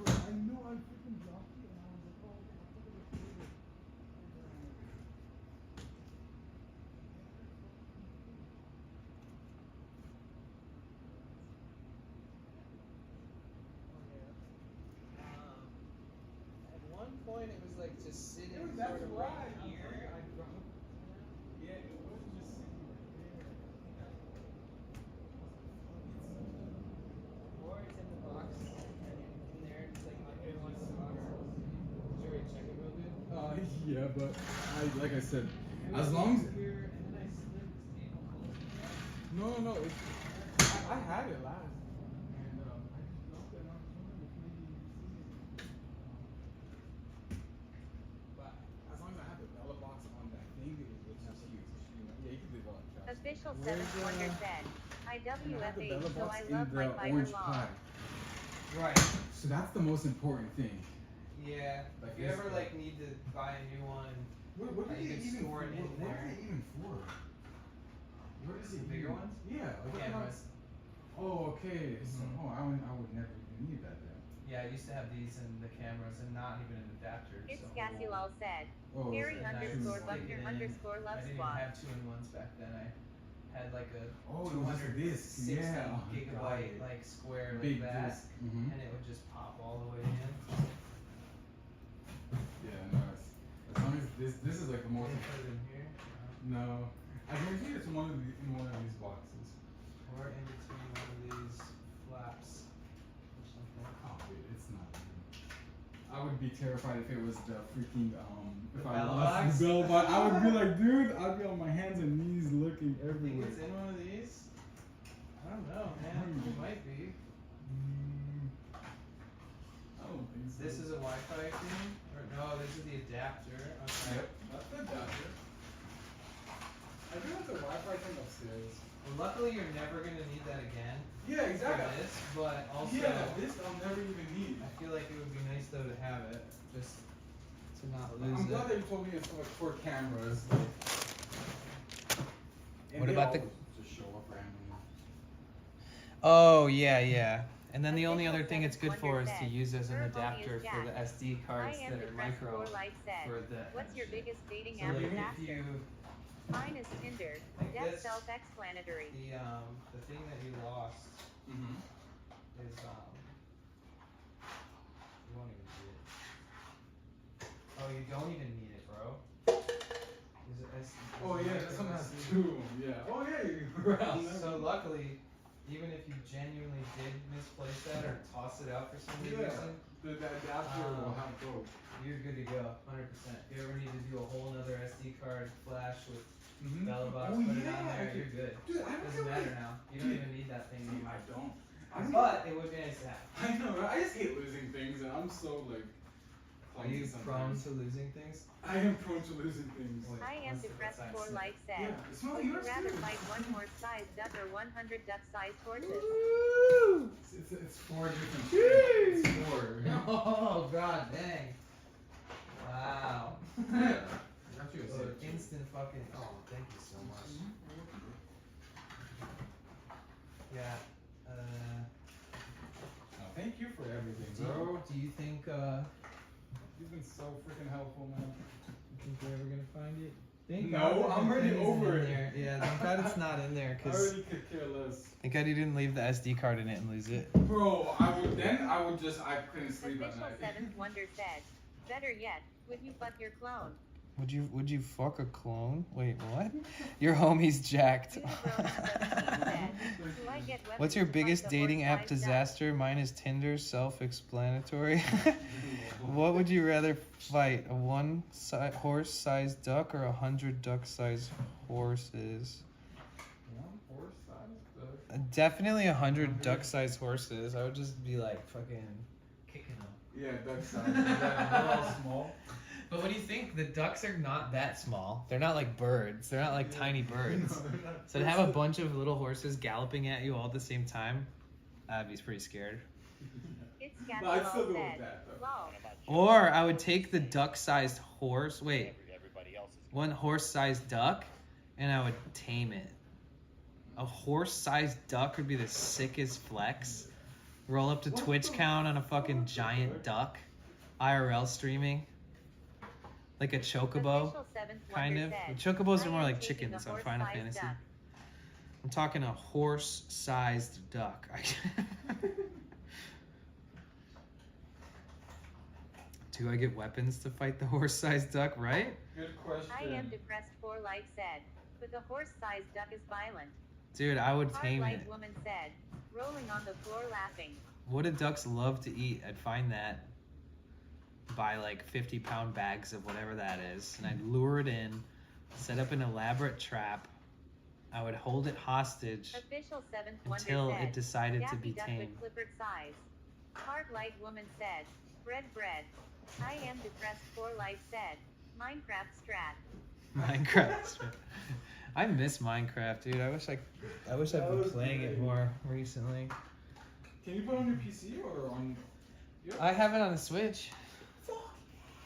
F: But I know I freaking dropped it, and I was like, oh, okay, I'll put it with later.
A: At one point it was like just sitting
F: Dude, that's why I dropped it. Yeah, it was just sitting right there.
A: Or it's in the box in there, just like everyone's box. Did you already check it real good?
F: Yeah, but like I said, as long as
A: Here, and then I slid this cable close.
F: no, I had it last, and I just dropped it, and I was wondering if maybe you've seen it. But as long as I have the Bella box on that thing, it's just huge. Yeah, you can leave it on trash.
B: Official
A: Where's
B: Seventh Wonder
A: the-
B: said, I
F: And I have the
B: WFH,
F: Bella
B: so
F: box
B: I
F: in
B: love my
F: the
B: fiber
F: orange
B: long.
F: pie.
A: Right.
F: So that's the most important thing.
A: Yeah.
F: Like
A: If you
F: this
A: ever
F: guy.
A: like need to buy a new one,
F: What
A: Like,
F: is
A: you
F: it
A: can
F: even
A: store
F: for?
A: it in
F: What
A: there.
F: is it even for? Where is
A: The
F: it
A: bigger
F: even-
A: ones?
F: Yeah. Like
A: Cameras.
F: Oh, okay. So,
A: Mhm.
F: I would never even need that then.
A: Yeah, I used to have these in the cameras and not even an adapter.
B: It's
A: so
B: Gasilal said,
F: Oh,
B: Harry
F: okay.
A: And I
B: underscore
A: would
B: Buckner
A: stick it in.
B: underscore
A: I
B: love
A: didn't even
B: squad.
A: have 2-in-1s back then. I had like a
F: Oh, it was just this.
A: 260
F: Yeah. Oh, got
A: gigabyte
F: it.
A: like square
F: Big
A: like that,
F: disc. Mm-hmm.
A: and it would just pop all the way in.
F: Yeah, nice. As long as this is like the most.
A: Can you put it in here?
F: No. I guarantee it's in one of these boxes.
A: Or in between one of these flaps or something.
F: Oh, wait, it's not. I would be terrified if it was the freaking if
A: The
F: I
A: Bella
F: lost
A: box?
F: the Bella box. I would be like, dude, I'd be on my hands and knees looking
A: I think
F: everywhere.
A: it's in one of these. I don't know, man. It might be.
F: I don't think so.
A: This is a Wi-Fi thing? Or no, this is the adapter. Okay.
F: Yep, that's the adapter. I think that's a Wi-Fi thing upstairs.
A: Well, luckily you're never gonna need that again
F: Yeah,
A: for
F: exactly.
A: this, but also
F: Yeah, this I'll never even need.
A: I feel like it would be nice though to have it, just to not lose
F: I'm
A: it.
F: glad that you told me it's for cameras.
A: What about the-
F: just show up randomly?
A: Oh yeah, yeah. And then the only
B: Official
A: other thing it's good
B: Seventh
A: for is
B: Wonder
A: to
B: said,
A: use as an
B: "Her homie
A: adapter
B: is
A: for the
B: Jack.
A: SD
B: I
A: cards
B: am
A: that are
B: depressed
A: micro
B: for life said,
A: for the.
B: what's your biggest dating
A: So
B: app
A: like if
B: disaster?
A: you
B: Mine is Tinder.
A: Like
B: That's
A: this.
B: self-explanatory.
A: The thing that you lost
F: Mm-hmm.
A: is you won't even see it. Oh, you don't even need it, bro. Is it
F: Oh yeah,
A: micro
F: this one has
A: SD.
F: two. Yeah. Oh yeah, you
A: So luckily, even if you genuinely did misplace that or toss it out for some
F: yeah,
A: reason,
F: the adapter will have both.
A: you're good to go, 100%. If you ever need to do a whole nother SD card flash with
F: Mhm.
A: bell box,
F: Oh,
A: put it
F: yeah,
A: on there,
F: okay.
A: you're good.
F: Dude, I don't
A: Doesn't
F: know
A: matter
F: why-
A: now. You don't even need that thing anymore.
F: I don't. I don't
A: But it would be nice to have.
F: I know, right? I just hate losing things, and I'm so like.
A: Are you
F: clumsy
A: prone
F: sometimes.
A: to losing things?
F: I am prone to losing things.
A: Wait,
B: I am
A: what's the
B: depressed
A: sign
B: for
A: say?
B: life said.
F: Yeah, it's not
B: Would you
F: yours
B: rather
F: too.
B: fight one horse-sized duck or 100 duck-sized horses?
A: Woo!
F: It's 4 different things. It's 4.
A: Oh god dang. Wow.
F: Yeah. I got you a
A: Oh,
F: zip, too.
A: instant fucking thank you so much. Yeah.
F: Oh, thank you for everything, bro.
A: Do you think
F: You've been so freaking helpful, man.
A: we're ever gonna find it? Thank
F: No,
A: God that
F: I'm
A: the
F: already
A: thing isn't
F: over
A: in
F: it.
A: there. Yeah, thank God it's not in there
F: I
A: because
F: already could care less.
A: thank God you didn't leave the SD card in it and lose it.
F: Bro, I couldn't sleep at
B: Official
F: night.
B: Seventh Wonder said. Better yet, would you fuck your clone?
A: Would you fuck a clone? Wait, what? Your homie's jacked.
B: Universe17 said. Do I get weapons
A: What's your
B: to fight
A: biggest
B: the
A: dating app
B: horse-sized duck?
A: disaster? Mine is Tinder, self-explanatory. What would you rather fight? A horse-sized duck or 100 duck-sized horses?
F: One horse-sized duck.
A: Definitely 100 duck-sized horses. I would just be like fucking kicking them.
F: Yeah, duck size. They're all small.
A: But what do you think? The ducks are not that small. They're not like birds. They're not like tiny birds.
F: No, they're not.
A: So to have a bunch of little horses galloping at you all at the same time, I'd be pretty scared.
B: It's
F: No, I'd still
B: Gabriel
F: go with
B: said.
F: that, though.
B: Lol.
A: Or I would take the duck-sized horse. Wait, one horse-sized duck, and I would tame it. A horse-sized duck would be the sickest flex. Roll up to
F: What
A: Twitch
F: the
A: count on a fucking
F: fuck?
A: giant duck. IRL streaming. Like a chocobo,
B: Official Seventh
A: kind
B: Wonder
A: of.
B: said.
A: Chocobos
B: I
A: are more
B: am
A: like
B: taking
A: chickens
B: a
A: on Final
B: horse-sized
A: Fantasy.
B: duck.
A: I'm talking a horse-sized duck. Do I get weapons to fight the horse-sized duck, right?
F: Good question.
B: I am depressed for life said. But the horse-sized duck is violent.
A: Dude, I would
B: Hard
A: tame
B: light
A: it.
B: woman said. Rolling on the floor laughing.
A: What do ducks love to eat? I'd find that. Buy like 50-pound bags of whatever that is, and I'd lure it in, set up an elaborate trap. I would hold it hostage
B: Official Seventh Wonder
A: until
B: said.
A: it decided to
B: Daffy
A: be
B: duck
A: tamed.
B: with Clifford size. Hard light woman said. Bread. I am depressed for life said. Minecraft strat.
A: Minecraft. I miss Minecraft, dude. I wish I'd
F: That
A: been
F: was
A: playing it
F: great.
A: more recently.
F: Can you put it on your PC or on? Your...
A: I have it on the Switch.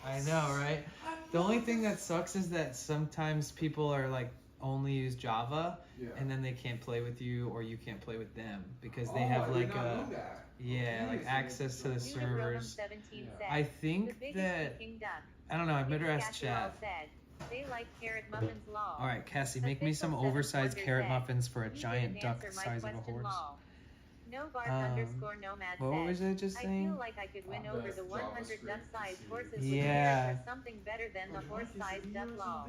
A: I know, right? The only thing that sucks is that sometimes people are like only use Java,
F: Yeah.
A: and then they can't play with you, or you can't play with them because they
F: Oh,
A: have
F: I
A: like
F: did not
A: a
F: know that.
A: yeah,
F: Okay,
A: like
F: so
A: access to the
F: it's-
A: servers.
B: 17
F: Yeah.
B: said.
A: I
B: the
A: think
B: biggest
A: that
B: Peking duck.
A: I don't know. I better
B: It's
A: ask
B: Casserole
A: chat.
B: said. They like carrot muffins lol.
A: All right, Cassie, make me some
B: Official Seventh
A: oversized
B: Wonder
A: carrot
B: said.
A: muffins for a
B: You
A: giant
B: didn't
A: duck
B: answer my
A: size of a
B: question,
A: horse.
B: lol. No Bart
A: Um,
B: underscore nomad
A: What
B: said.
A: was I just
B: I
A: saying?
B: feel like I could win over the
F: Best
B: 100
F: JavaScript
B: duck-sized
F: PC.
B: horses with
A: Yeah.
B: carrots or something better than the horse-sized duck lol.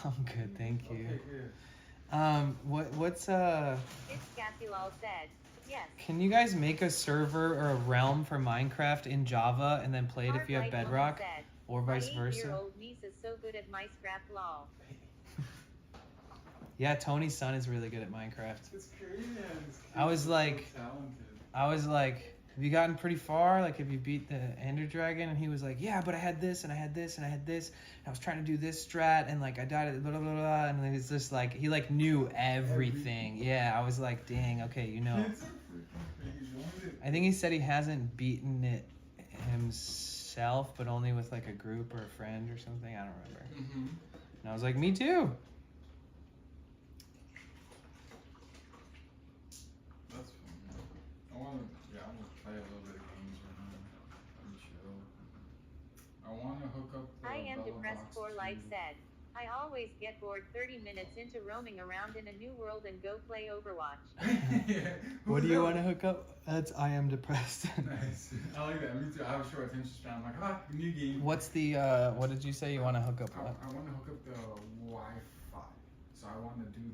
A: I'm good, thank you.
F: Okay, good.
A: What's
B: It's Cassie lol said. Yes.
A: Can you guys make a server or a realm for Minecraft in Java and then play it if
B: Hard
A: you have
B: light woman
A: Bedrock,
B: said.
A: or vice
B: My
A: versa?
B: 8-year-old niece is so good at Minecraft lol.
A: Yeah, Tony's son is really good at Minecraft.
F: It's crazy.
A: I was like-
F: so talented.
A: I was like, have you gotten pretty far? Like, have you beat the Ender Dragon? And he was like, yeah, but I had this, and I had this, and I had this. And I was trying to do this strat, and like, I died at blah, blah, blah, blah. And it was just like, he like knew everything. Yeah, I was like, dang, okay, you know.
F: Kids are freaking crazy.
A: I think he said he hasn't beaten it himself, but only with like a group or a friend or something. I don't remember.
F: Mm-hmm.
A: And I was like, me too.
F: That's fun. I want to play a little bit of games right now. I'm chill. I want to hook up the
B: I am
F: Bella
B: depressed
F: box
B: for
F: to-
B: life said. I always get bored 30 minutes into roaming around in a new world and go play Overwatch.
F: Yeah.
A: What do
F: Who's
A: you
F: that?
A: want to hook up? That's I am depressed.
F: Nice. I like that. Me too. I have a short attention span. I'm like, new game.
A: What's the, what did you say you want to hook up
F: I
A: with?
F: want to hook up the Wi-Fi. So I want to do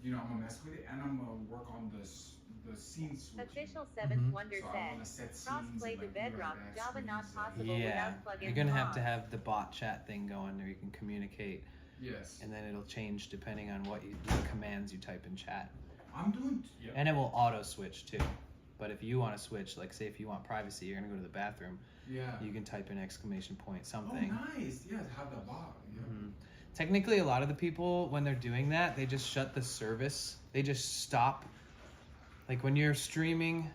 F: I'm gonna mess with it, and I'm gonna work on the scene switching.
B: Official 7th
A: Mhm.
B: Wonder
F: So I
B: said.
F: want to set scenes
B: Crossplay
F: and,
B: to
F: like,
B: Bedrock,
F: do
B: Java not
F: screens,
B: possible
A: Yeah,
B: without plugins.
A: you're gonna have to
B: mod.
A: have the bot chat thing going, or you can communicate.
F: Yes.
A: and then it'll change depending on what commands you type in chat.
F: I'm doing. Yeah.
A: And it will auto switch too. But if you want to switch, like say if you want privacy, you're gonna go to the bathroom.
F: Yeah.
A: You can type in exclamation point something.
F: Oh, nice. Yeah, have the bar. Yeah.
A: Mhm. Technically, a lot of the people when they're doing that, they just shut the service. They just stop. Like when you're streaming.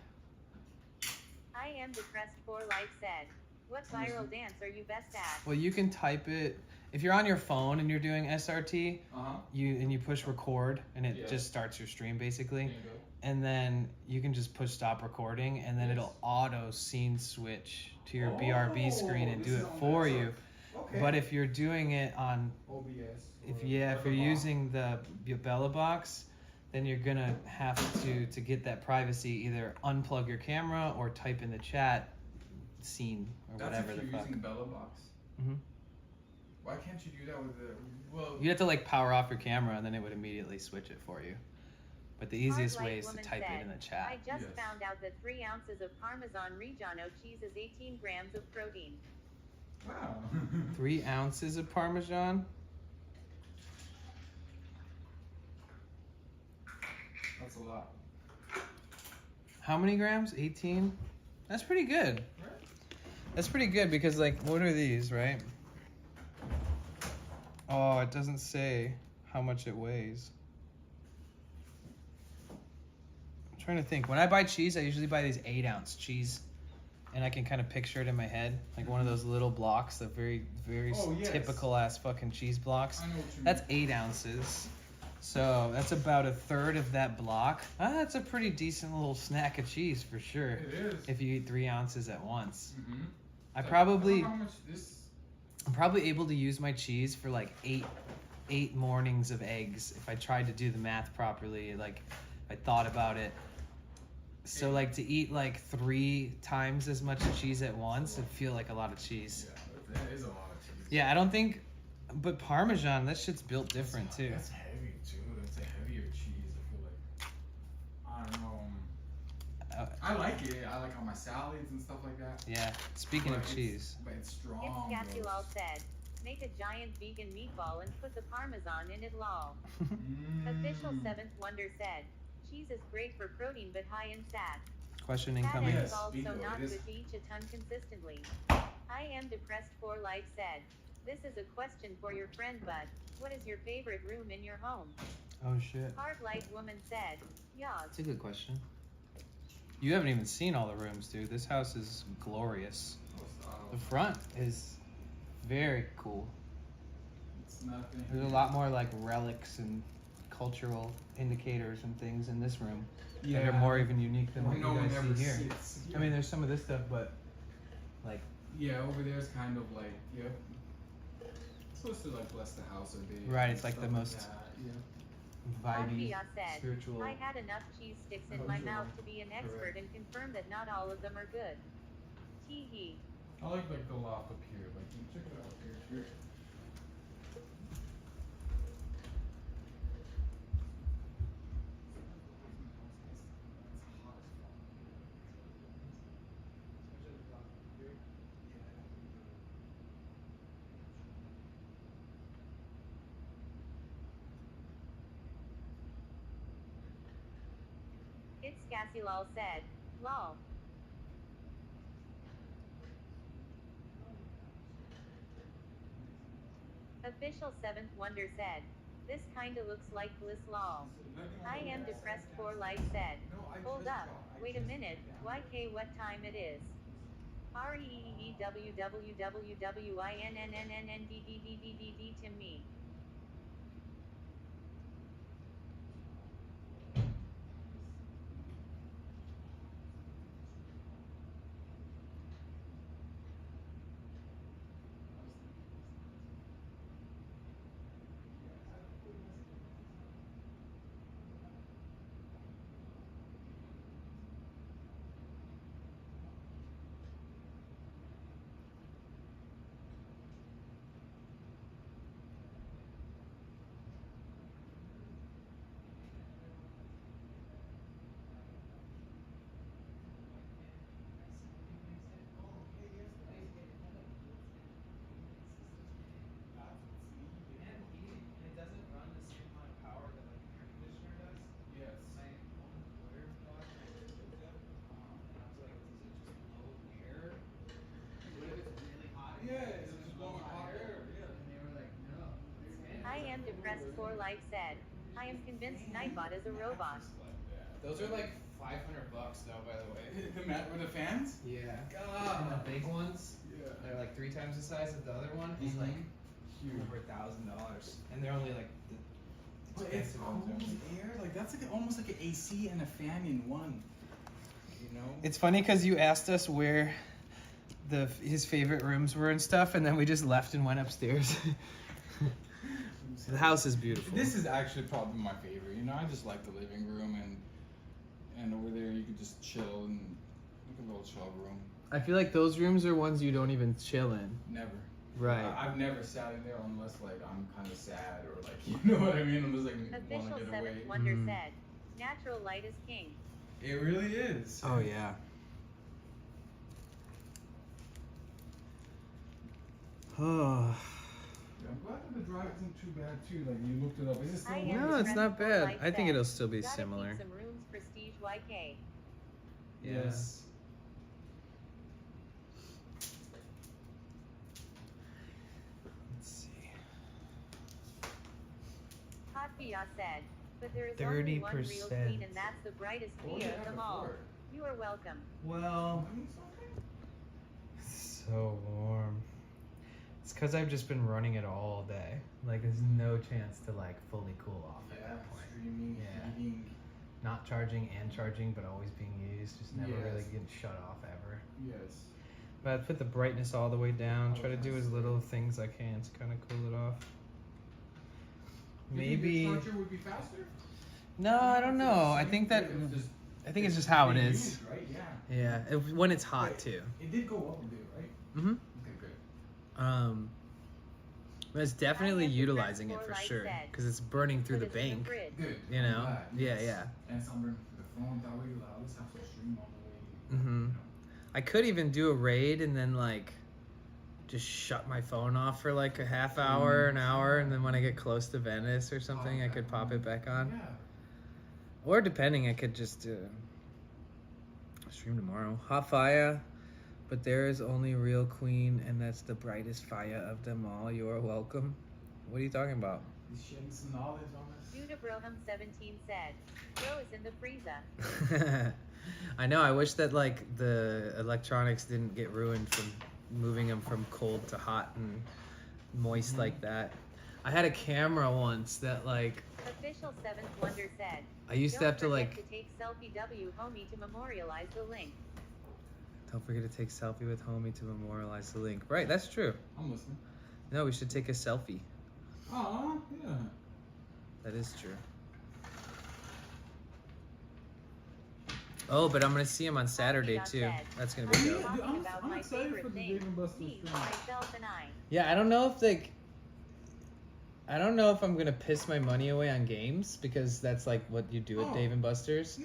B: I am depressed for life said. What viral dance are you best at?
A: Well, you can type it if you're on your phone and you're doing SRT.
F: Uh-huh.
A: You push record and it
F: Yeah.
A: just starts your stream basically.
F: There you go.
A: And then you can just push stop recording and then it'll auto scene switch to your BRB screen and do it for you.
F: Okay.
A: But if you're doing it on
F: OBS.
A: if you're using the Bella box, then you're gonna have to get that privacy either unplug your camera or type in the chat scene or
F: That's
A: whatever
F: if
A: the
F: you're
A: fuck.
F: using Bella box.
A: Mhm.
F: Why can't you do that with the? Well.
A: You have to like power off your camera and then it would immediately switch it for you. But the easiest
B: Hard
A: way
B: Light
A: is to
B: Woman
A: type
B: said,
A: it in the
B: I
A: chat.
B: just
F: Yes.
B: found out that 3 ounces of Parmesan Reggiano cheese is 18 grams of protein.
F: Wow.
A: 3 ounces of Parmesan.
F: That's a lot.
A: How many grams? 18? That's pretty good.
F: Right?
A: That's pretty good because like what are these, right? Oh, it doesn't say how much it weighs. I'm trying to think. When I buy cheese, I usually buy these 8-ounce cheese. And I can kind of picture it in my head. Like one of those little blocks, the very, very
F: Oh, yes.
A: typical ass fucking cheese blocks.
F: I know what you mean.
A: That's 8 ounces. So that's about a third of that block. That's a pretty decent little snack of cheese for sure.
F: It is.
A: If you eat 3 ounces at once.
F: Mm-hmm.
A: I probably,
F: How much this?
A: I'm probably able to use my cheese for like eight mornings of eggs if I tried to do the math properly. Like if I thought about it. So like to eat like 3 times as much cheese at once, it'd feel like a lot of cheese.
F: Yeah, that is a lot of cheese.
A: Yeah, I don't think, but Parmesan, that shit's built different too.
F: That's heavy too. That's a heavier cheese. I feel like. I don't know. I like it. I like on my salads and stuff like that.
A: Yeah, speaking of
F: But
A: cheese.
F: But it's
B: It's
F: strong.
B: Scatulal said, make a giant vegan meatball and put the Parmesan in it lol. Official 7th Wonder said, cheese is great for protein but high in fat.
A: Question
B: Fat
A: incoming.
B: and
F: Yes,
B: salt, so
F: bingo,
B: not
F: it is.
B: good to eat a ton consistently. I am depressed for life said, this is a question for your friend but, what is your favorite room in your home?
A: Oh shit.
B: Hard Light Woman said, Yas.
A: That's a good question. You haven't even seen all the rooms, dude. This house is glorious. The front is very cool.
F: It's nothing.
A: There's a lot more like relics and cultural indicators and things in this room that are more even unique than what
F: no
A: you
F: one
A: guys
F: ever
A: see here.
F: sits here.
A: I mean, there's some of this stuff, but like,
F: Yeah, over there is kind of like, yep. It's supposed to like bless the house a bit.
A: Right,
F: and
A: it's like the
F: stuff
A: most
F: that, yeah.
A: vibey,
B: Arpia said,
A: spiritual.
B: I had enough cheese sticks in my mouth to be an expert and confirm that not all of them are good. Tee hee.
F: I like the loft up here. Like, check it out here.
B: It's Scatulal said, lol. Official 7th Wonder said, this kinda looks like bliss lol. I am depressed for life said, hold up, wait a minute, YK what time it is? REEWWWWINNNNNDDDDDD to me.
F: it's just blowing hot air. Yeah.
B: I am depressed for life said. I am convinced Nightbot is a robot.
F: Those are like $500 though, by the way. The mat with the fans?
A: Yeah.
F: God.
A: And the big ones,
F: Yeah.
A: they're like 3 times the size of the other one. It's like over $1,000, and they're only like the
F: But it's
A: expensive
F: cold
A: ones.
F: air. Like that's like almost like an AC and a fan in one. You know?
A: It's funny because you asked us where his favorite rooms were and stuff, and then we just left and went upstairs. The house is beautiful.
F: This is actually probably my favorite. You know, I just like the living room and over there you could just chill and like a little chill room.
A: I feel like those rooms are ones you don't even chill in.
F: Never.
A: Right.
F: I've never sat in there unless like I'm kind of sad or like you know what I mean. I'm just like
B: Official
F: want to get away.
B: Seventh Wonder
A: Mm.
B: said, natural light is king.
F: It really is.
A: Oh yeah. Oh.
F: I'm glad that the drive isn't too bad too. Like you looked it up. Is it still?
B: I am
F: working?
A: No, it's
B: depressed
A: not
B: for
A: bad.
B: life
A: I think
B: said.
A: it'll still be
B: Gotta
A: similar.
B: keep some rooms prestige YK.
F: Yes.
A: Let's see.
B: Hot Fia said, but there is only one real
A: 30%.
B: queen and that's the brightest
F: What was
B: Fia
F: it
B: of them
F: before?
B: all. You are welcome.
A: Well,
F: Doing something?
A: it's so warm. It's because I've just been running it all day. Like, there's no chance to like fully cool off at
F: Yeah.
A: that point.
F: Streaming,
A: Yeah.
F: heating.
A: Not charging and charging, but always being used. Just never really
F: Yes.
A: getting shut off ever.
F: Yes.
A: But I put the brightness all the way down. Try to do
F: nice.
A: as little things I can to kind of cool it off.
F: You think
A: Maybe.
F: the charger would be faster?
A: No, I don't know. I think that. I think it's just how it
F: being
A: is.
F: used, right? Yeah.
A: Yeah, when it's hot
F: Wait,
A: too.
F: It did go up a bit, right?
A: Mm-hmm.
F: Okay, good.
A: But it's definitely
B: I am
A: utilizing it
B: depressed
A: for
B: for
A: sure
B: life said.
A: because it's burning through the
B: Put us in
A: bank.
B: fridge.
F: Good.
A: You
F: I'm
A: know?
F: glad,
A: Yeah,
F: yes.
A: yeah.
F: And somewhere the phone that way you at least have to stream all the way.
A: Mm-hmm. I could even do a raid and then like just shut my phone off for like a half hour, an hour, and then when I get close to Venice or something, I could pop it back on.
F: Yeah.
A: Or depending, I could just stream tomorrow. Hot fire, but there is only real queen, and that's the brightest fire of them all. You are welcome. What are you talking about?
F: He's shedding some knowledge on us.
B: Judah Broham 17 said, Bro is in the freezer.
A: I know. I wish that like the electronics didn't get ruined from moving them from cold to hot and moist like that. I had a camera once that like
B: Official Seventh Wonder said,
A: I used to
B: Don't
A: have to
B: forget
A: like.
B: to take selfie W homie to memorialize the link.
A: Don't forget to take selfie with homie to memorialize the link. Right, that's true.
F: I'm listening.
A: No, we should take a selfie.
F: Aw, yeah.
A: That is true. Oh, but I'm gonna see him on Saturday too. That's gonna be
B: I'm
A: dope.
B: talking
F: I'm
B: about
F: I'm
B: my
F: excited
B: favorite
F: for the
B: thing.
F: Dave and Buster's
B: Me,
F: stream.
B: myself, and I.
A: Yeah, I don't know if like. I don't know if I'm gonna piss my money away on games because that's like what you do at
F: Oh.
A: Dave and Buster's.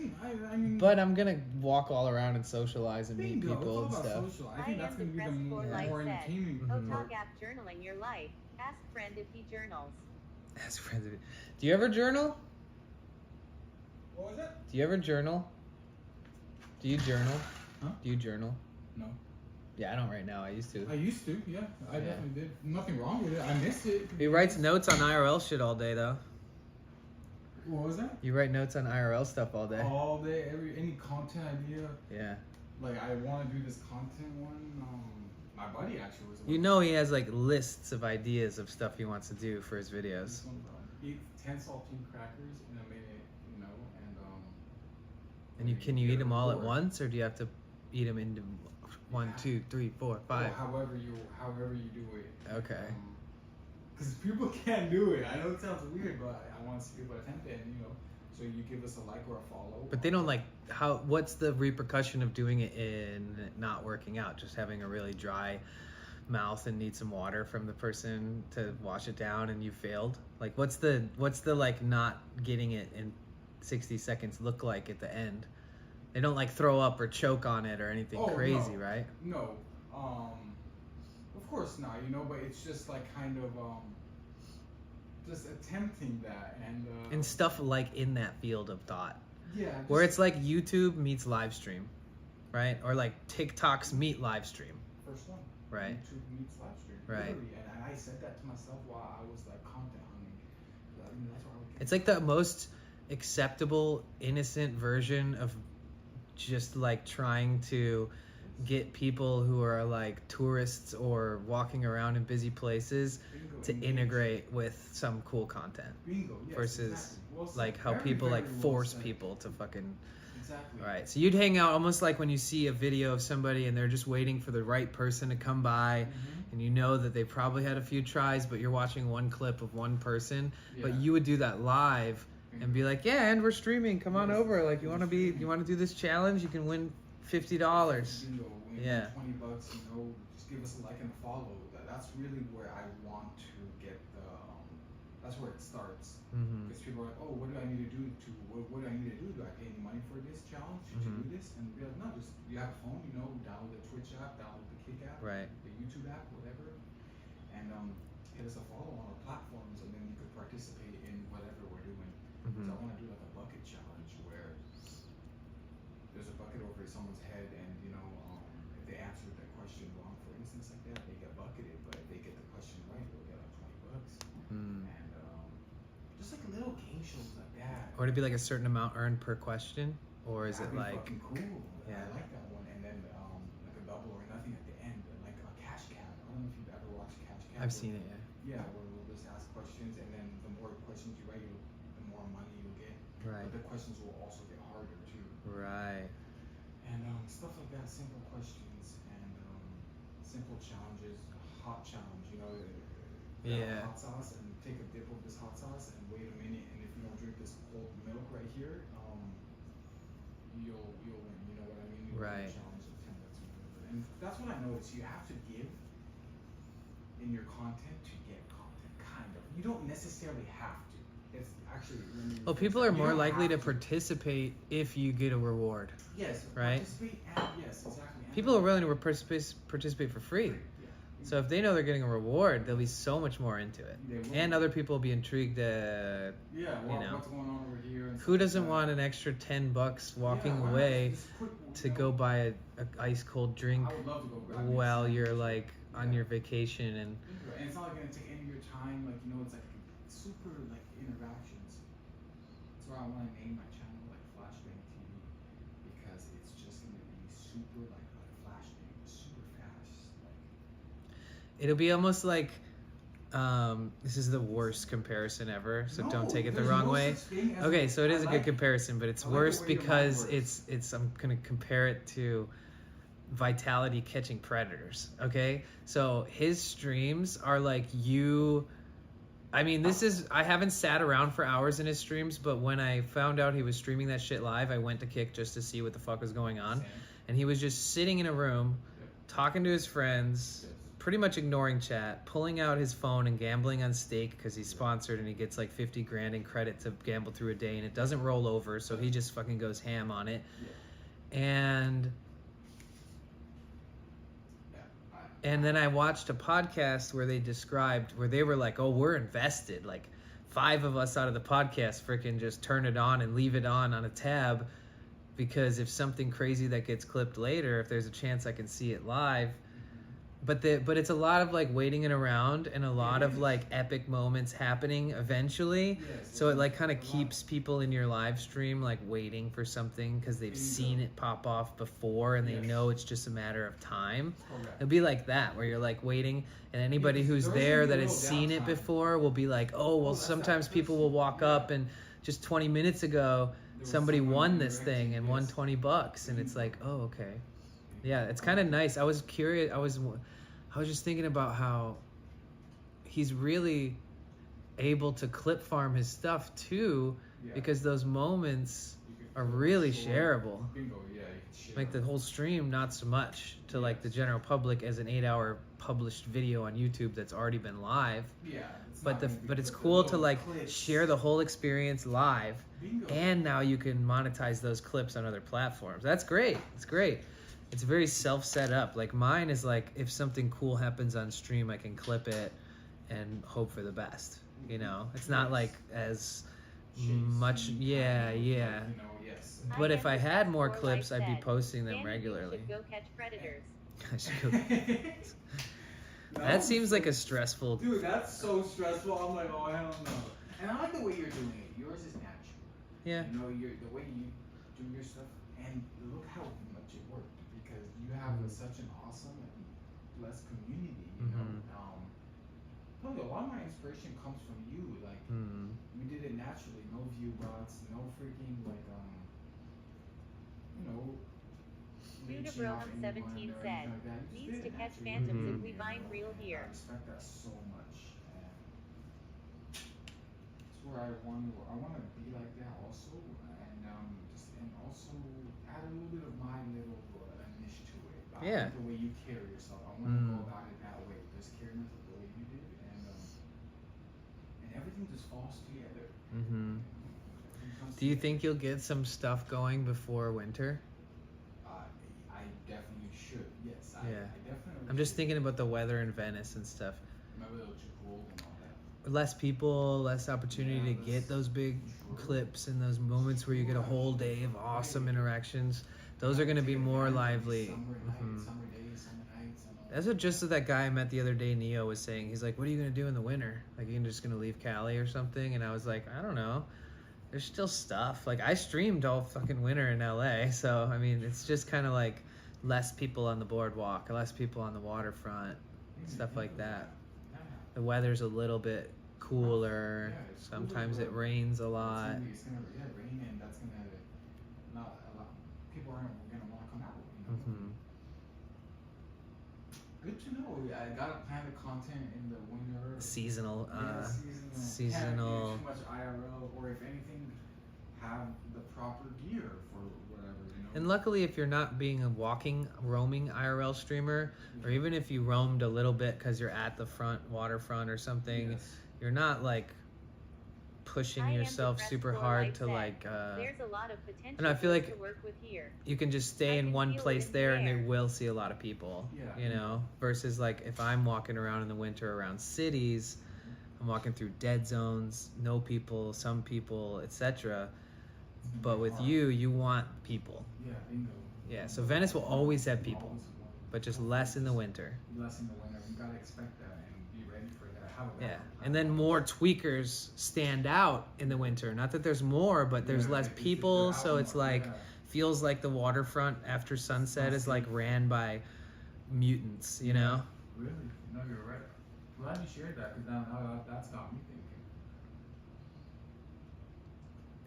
F: I mean,
A: But I'm gonna walk all around and socialize and meet
F: bingo.
A: people and
F: It's all
A: stuff.
F: about social. I
B: I
F: think
B: am
F: that's gonna be the
B: depressed
F: more,
B: for
A: life
F: more
B: said.
F: entertaining
B: Oh,
A: Mhm.
F: part.
B: talk app journaling your life. Ask friend if he journals.
A: As friends of it. Do you ever journal?
F: What was that?
A: Do you ever journal? Do you journal?
F: Huh?
A: Do you journal?
F: No.
A: Yeah, I don't right now. I used to.
F: I used to, yeah. I
A: Yeah.
F: definitely did. Nothing wrong with it. I missed it.
A: He writes notes on IRL shit all day though.
F: What was that?
A: You write notes on IRL stuff all day.
F: All day, any content idea.
A: Yeah.
F: Like I want to do this content one. My buddy actually was.
A: You know he has like lists of ideas of stuff he wants to do for his videos.
F: This one, eat 10 saltine crackers in a minute, you know, and
A: And you eat them all at once, or do you have to eat them into 1, 2, 3, 4, 5?
F: However you do it.
A: Okay.
F: Because people can't do it. I know it sounds weird, but I want to see people attempt it, and you know, so you give us a like or a follow.
A: But they don't like how. What's the repercussion of doing it in not working out? Just having a really dry mouth and need some water from the person to wash it down, and you failed. Like, what's the like not getting it in 60 seconds look like at the end? They don't like throw up or choke on it or anything
F: Oh,
A: crazy,
F: no.
A: right?
F: No, of course not. You know, but it's just like kind of just attempting that
A: And stuff like in that field of thought,
F: yeah,
A: where it's like YouTube meets live stream, right? Or like TikToks meet live stream.
F: first one.
A: Right.
F: YouTube meets live stream.
A: Right.
F: Literally. And I said that to myself while I was like content hunting. I mean, that's what I would get.
A: It's like the most acceptable, innocent version of just like trying to get people who are like tourists or walking around in busy places
F: Bingo,
A: to
F: engage.
A: integrate with some cool content
F: Bingo, yes,
A: versus
F: exactly. Well said.
A: like how
F: Very,
A: people
F: very
A: like
F: well
A: force
F: said.
A: people to fucking.
F: Exactly.
A: All right, so you'd hang out almost like when you see a video of somebody and they're just waiting for the right person to come by, and you know that they probably had a few tries, but you're watching one clip of one person. But
F: Yeah.
A: you would do that live and be like, "Yeah, and we're streaming. Come on
F: Yes,
A: over. Like, you
F: we're
A: want to do this challenge? You can win $50."
F: Bingo, when
A: Yeah.
F: $20, just give us a like and a follow. That's really where I want to get the. That's where it starts.
A: Mm-hmm.
F: Because people are like, oh, what do I need to do what do I need to do? Do I pay any money for this challenge? Should you do this? And be like, no, just you have a phone, download the Twitch app, download the Kick app,
A: Right.
F: the YouTube app, whatever, and hit us a follow on our platforms, and then you could participate in whatever we're doing.
A: Mhm.
F: So I want to do like a bucket challenge where there's a bucket over someone's head, and if they answered the question wrong, for instance, like that, they get bucketed. But if they get the question right, they'll get like $20.
A: Mm.
F: And just like little game shows like that.
A: Or to be like a certain amount earned per question, or is it
F: That'd be
A: like?
F: fucking cool?
A: Yeah.
F: I like that one. And then like a double or nothing at the end, like a cash cab. I don't know if you've ever watched cash cab.
A: I've seen it. Yeah.
F: Yeah, where we'll just ask questions, and then the more questions you write, the more money you'll get.
A: Right.
F: But the questions will also get harder too.
A: Right.
F: And stuff like that, simple questions and simple challenges, hot challenge, grab
A: Yeah.
F: a hot sauce and take a dip of this hot sauce and wait a minute, and if you don't drink this cold milk right here, you'll win. You know what I mean? You'll win
A: Right.
F: the challenge of 10 bucks or whatever. And that's what I noticed. You have to give in your content to get content, kind of. You don't necessarily have to. It's actually
A: Well, people are
F: you
A: more
F: don't
A: likely to
F: have
A: participate if you get a reward.
F: Yes,
A: right?
F: participate and yes, exactly. And
A: People are willing to participate for free.
F: Yeah.
A: So if they know they're getting a reward, they'll be so much more into it.
F: They will.
A: And other people will be intrigued.
F: Yeah, well,
A: know.
F: what's going on over here? And
A: Who
F: stuff
A: doesn't
F: like
A: want
F: that.
A: an extra $10 walking
F: Yeah, why not?
A: away
F: Just quick,
A: to go buy a ice cold drink
F: I would love to go grab me a
A: while
F: sandwich.
A: you're like on
F: Yeah.
A: your vacation and
F: And it's not like gonna take any of your time. Like it's like super like interactions. That's why I want to name my channel like Flashbang TV, because it's just gonna be super like flashbang, super fast. Like
A: it'll be almost like this is the worst comparison ever, so don't
F: No,
A: take it the
F: there's
A: wrong
F: no
A: way.
F: such thing as
A: Okay, so it is a
F: I
A: good
F: like-
A: comparison, but it's
F: I like the
A: worse
F: way your mind
A: because
F: works.
A: it's I'm gonna compare it to Vitality catching predators. Okay, so his streams are like you. I mean, I haven't sat around for hours in his streams, but when I found out he was streaming that shit live, I went to Kick just to see what the fuck was going on.
F: Same.
A: And he was just sitting in a room,
F: Yep.
A: talking to his friends,
F: Yes.
A: pretty much ignoring chat, pulling out his phone and gambling on stake because he's sponsored and he gets like 50 grand in credit to gamble through a day and it doesn't roll over, so he just fucking goes ham on it.
F: Yeah.
A: And then I watched a podcast where they were like, oh, we're invested. Like 5 of us out of the podcast freaking just turn it on and leave it on a tab, because if something crazy that gets clipped later, if there's a chance I can see it live. But it's a lot of like waiting it around and a lot of like epic moments happening eventually.
F: Yes,
A: So it like kind of
F: a lot.
A: keeps people in your live stream like waiting for something because they've seen it pop off before and they
F: Yes.
A: know it's just a matter of time.
F: Correct.
A: It'll be like that, where you're like waiting, and anybody
F: Because
A: who's
F: there's
A: there
F: gonna
A: that
F: be a
A: has
F: little
A: seen it
F: downtime.
A: before will be like, oh, well,
F: that's that
A: sometimes people
F: person.
A: will walk
F: Yeah.
A: up and just 20 minutes ago,
F: was
A: somebody
F: someone
A: won
F: in
A: this
F: your
A: thing and won
F: yes.
A: $20, and it's like, oh, okay. Yeah, it's kind of nice. I was curious. I was just thinking about how he's really able to clip farm his stuff too,
F: Yeah.
A: because those moments
F: You could
A: are
F: feel
A: really
F: so-
A: shareable.
F: Bingo, yeah, you can share.
A: Like the whole stream, not so much to like the general public as an 8-hour published video on YouTube that's already been live.
F: Yeah, it's
A: But
F: not gonna be
A: it's
F: the
A: cool to
F: little
A: like
F: clips.
A: share the whole experience live,
F: Bingo.
A: and now you can monetize those clips on other platforms. That's great. It's great. It's very self set up. Like mine is like, if something cool happens on stream, I can clip it and hope for the best. You know, it's not like as much.
F: Chasing,
A: Yeah,
F: kind of,
A: yeah.
F: like, yes.
A: But
B: I
A: if I
B: get
A: had
B: this
A: more
B: before
A: clips,
B: life
A: I'd be
B: said,
A: posting them
B: Danny, you
A: regularly.
B: should go catch predators.
A: I should go. That seems like a stressful.
F: Dude, that's so stressful. I'm like, oh hell no. And I like the way you're doing it. Yours is natural.
A: Yeah.
F: You know, the way you do your stuff, and look how much it worked because you have such an awesome and blessed community. You know. Totally, a lot of my inspiration comes from you. Like, you did it naturally. No view bots. No freaking like you know.
B: Dude
F: leeching off
B: Abraham
F: anyone
B: 17
F: or
B: said,
F: anything like that. You just
B: needs
F: did
B: to
F: it
B: catch
F: naturally.
B: phantoms if
A: Mhm.
B: we find real
F: I
B: here.
F: respect that so much. And it's where I want to be like that also, and also add a little bit of my little niche to it. I
A: Yeah.
F: like the way you carry yourself. I want to go about it that way. Just carry myself the way you did, and everything just falls together.
A: Mm-hmm.
F: Everything comes
A: Do you
F: together.
A: think you'll get some stuff going before winter?
F: I definitely should. Yes,
A: Yeah.
F: I definitely.
A: I'm just
F: should.
A: thinking about the weather in Venice and stuff.
F: Remember those cold and all that.
A: Less people, less opportunity
F: Yeah,
A: to get
F: less-
A: those big
F: Sure.
A: clips and those moments where you get a whole day of awesome interactions. Those are going to be more lively.
F: Summer
A: Mhm.
F: nights, summer days, summer nights, and all
A: That's what just that guy I met the other day, Neo, was saying. He's like, what are you going to do in the winter? Like, you're just going to leave Cali or something? And I was like, I don't know. There's still stuff. Like, I streamed all fucking winter in LA. So, I mean, it's just kind of like less people on the boardwalk, less people on the waterfront, stuff like that.
F: Yeah.
A: The weather's a little bit cooler.
F: Yeah, it's
A: Sometimes
F: cooler,
A: it
F: but
A: rains a lot.
F: It's gonna rain, and that's gonna not a lot. People aren't gonna want to come out. You know.
A: Hmm.
F: Good to know. I gotta plan the content in the winter.
A: Seasonal.
F: Yeah,
A: seasonal.
F: Can't do too much IRL, or if anything, have the proper gear for whatever. You know.
A: And luckily, if you're not being a roaming IRL streamer, or even if you roamed a little bit because you're at the waterfront or something,
F: Yes.
A: you're not like pushing
B: I am
A: yourself
B: depressed
A: super
B: for
A: hard
B: life
A: to
B: said,
A: like.
B: There's a lot of potential
A: and I feel like
B: to work with here.
A: You can just stay
B: I
A: in
B: can
A: one
B: feel it
A: place
B: in the
A: there, and they
B: air.
A: will see a lot of people.
F: Yeah.
A: You know, versus like if I'm walking around in the winter around cities, I'm walking through dead zones, no people, some people, etc. But with you want people.
F: Yeah, bingo.
A: Yeah, so Venice will always have people,
F: Always
A: but just less in the winter.
F: less in the winter. You gotta expect that and be ready for that. Have a
A: Yeah,
F: backup
A: and
F: plan.
A: then more tweakers stand out in the winter. Not that there's more, but there's
F: Yeah,
A: less
F: it's-
A: people,
F: they're
A: so
F: out
A: it's
F: more,
A: like
F: yeah.
A: feels like the waterfront after sunset is like ran by mutants, you know?
F: Really? No, you're right. Glad you shared that because now that's got me thinking.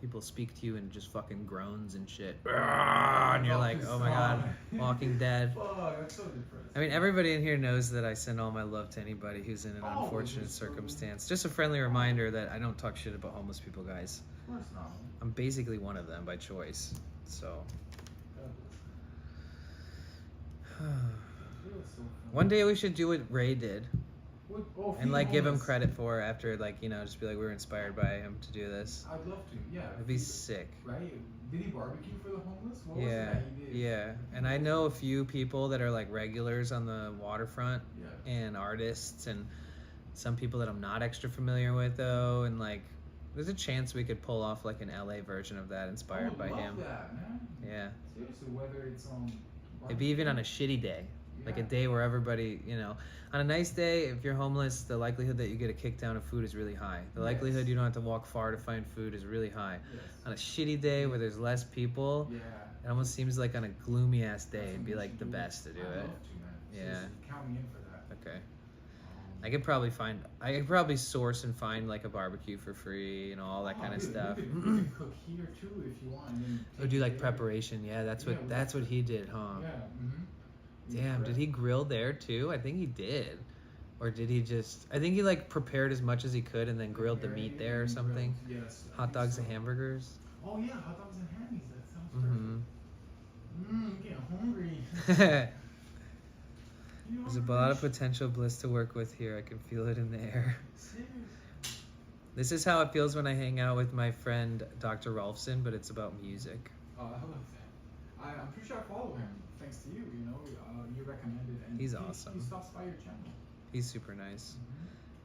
A: People speak to you in just fucking groans and shit. And you're like, oh my god, Walking Dead.
F: Fuck, that's so depressing.
A: I mean, everybody in here knows that I send all my love to anybody who's in an
F: Oh,
A: unfortunate
F: just so-
A: circumstance. Just a friendly reminder that I don't talk shit about homeless people, guys.
F: Of course not.
A: I'm basically one of them by choice. So. One day we should do what Ray did and like give him credit for after, like, you know, just be like, we were inspired by him to do this.
F: I'd love to, yeah.
A: It'd be sick.
F: Right? Did he barbecue for the homeless? What was it
A: Yeah,
F: that he did?
A: yeah. And I know a few people that are like regulars on the waterfront
F: Yeah.
A: and artists, and some people that I'm not extra familiar with though, and like there's a chance we could pull off like an LA version of that inspired by him.
F: That, man.
A: Yeah.
F: Seriously, whether it's
A: Maybe even on a shitty day. Like a day where everybody, you know, on a nice day, if you're homeless, the likelihood that you get a kick down of food is really high. The likelihood you don't have to walk far to find food is really high.
F: Yes.
A: On a shitty day where there's less people,
F: Yeah.
A: it almost seems like on a gloomy ass day,
F: That's
A: it'd
F: what
A: be
F: we
A: like
F: should
A: the
F: do.
A: best to do
F: I'd
A: it.
F: love to, man.
A: Yeah.
F: Seriously, count me in for that.
A: Okay. I could probably source and find like a barbecue for free and all that kind of
F: dude,
A: stuff.
F: You could cook here too if you want. And then
A: Or
F: take
A: do
F: it
A: like
F: there.
A: preparation. Yeah, that's what he did, huh?
F: Yeah. Mm-hmm.
A: Damn, did he grill there too? I think he did. Or did he just I think he like prepared as much as he could and then grilled the meat there or something.
F: Yes. I
A: Hot
F: think
A: dogs
F: so.
A: and hamburgers.
F: Oh yeah, hot dogs and hammies. That sounds
A: Mhm.
F: perfect. I'm getting hungry. You
A: There's a
F: hungry?
A: lot of potential bliss to work with here. I can feel it in the air.
F: Serious.
A: This is how it feels when I hang out with my friend Dr. Rolfson, but it's about music.
F: I love that. I'm pretty sure I follow him thanks to you. You know, you recommended, and
A: He's
F: he
A: awesome.
F: stops by your channel.
A: He's super nice.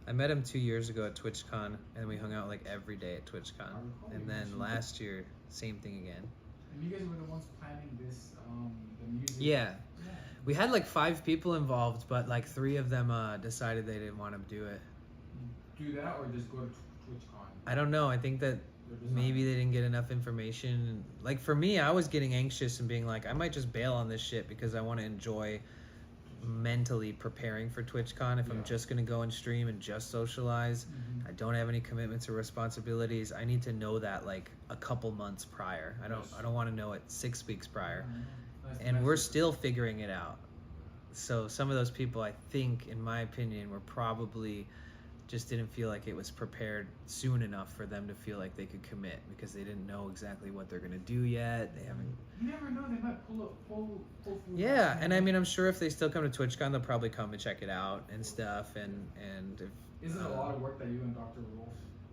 A: I met him 2 years ago at TwitchCon, and we hung out like every day at TwitchCon.
F: I recall you
A: And
F: mentioned
A: then last year, same thing again.
F: And you guys were the ones planning this, the music.
A: Yeah.
F: Yeah.
A: We had like 5 people involved, but like 3 of them decided they didn't want to do it.
F: Do that or just go to TwitchCon?
A: I don't know. I think that maybe they didn't get enough information. Like for me, I was getting anxious and being like, I might just bail on this shit because I want to enjoy mentally preparing for TwitchCon. If I'm just gonna go and stream and just socialize, I don't have any commitments or responsibilities. I need to know that like a couple months prior. I don't want to know it 6 weeks prior. And we're still figuring it out. So some of those people, I think, in my opinion, were probably just didn't feel like it was prepared soon enough for them to feel like they could commit because they didn't know exactly what they're gonna do yet. They haven't.
F: You never know. They might pull through.
A: Yeah, and I mean, I'm sure if they still come to TwitchCon, they'll probably come and check it out and stuff. And if,
F: Is it a lot of work that you and Dr. Wolf?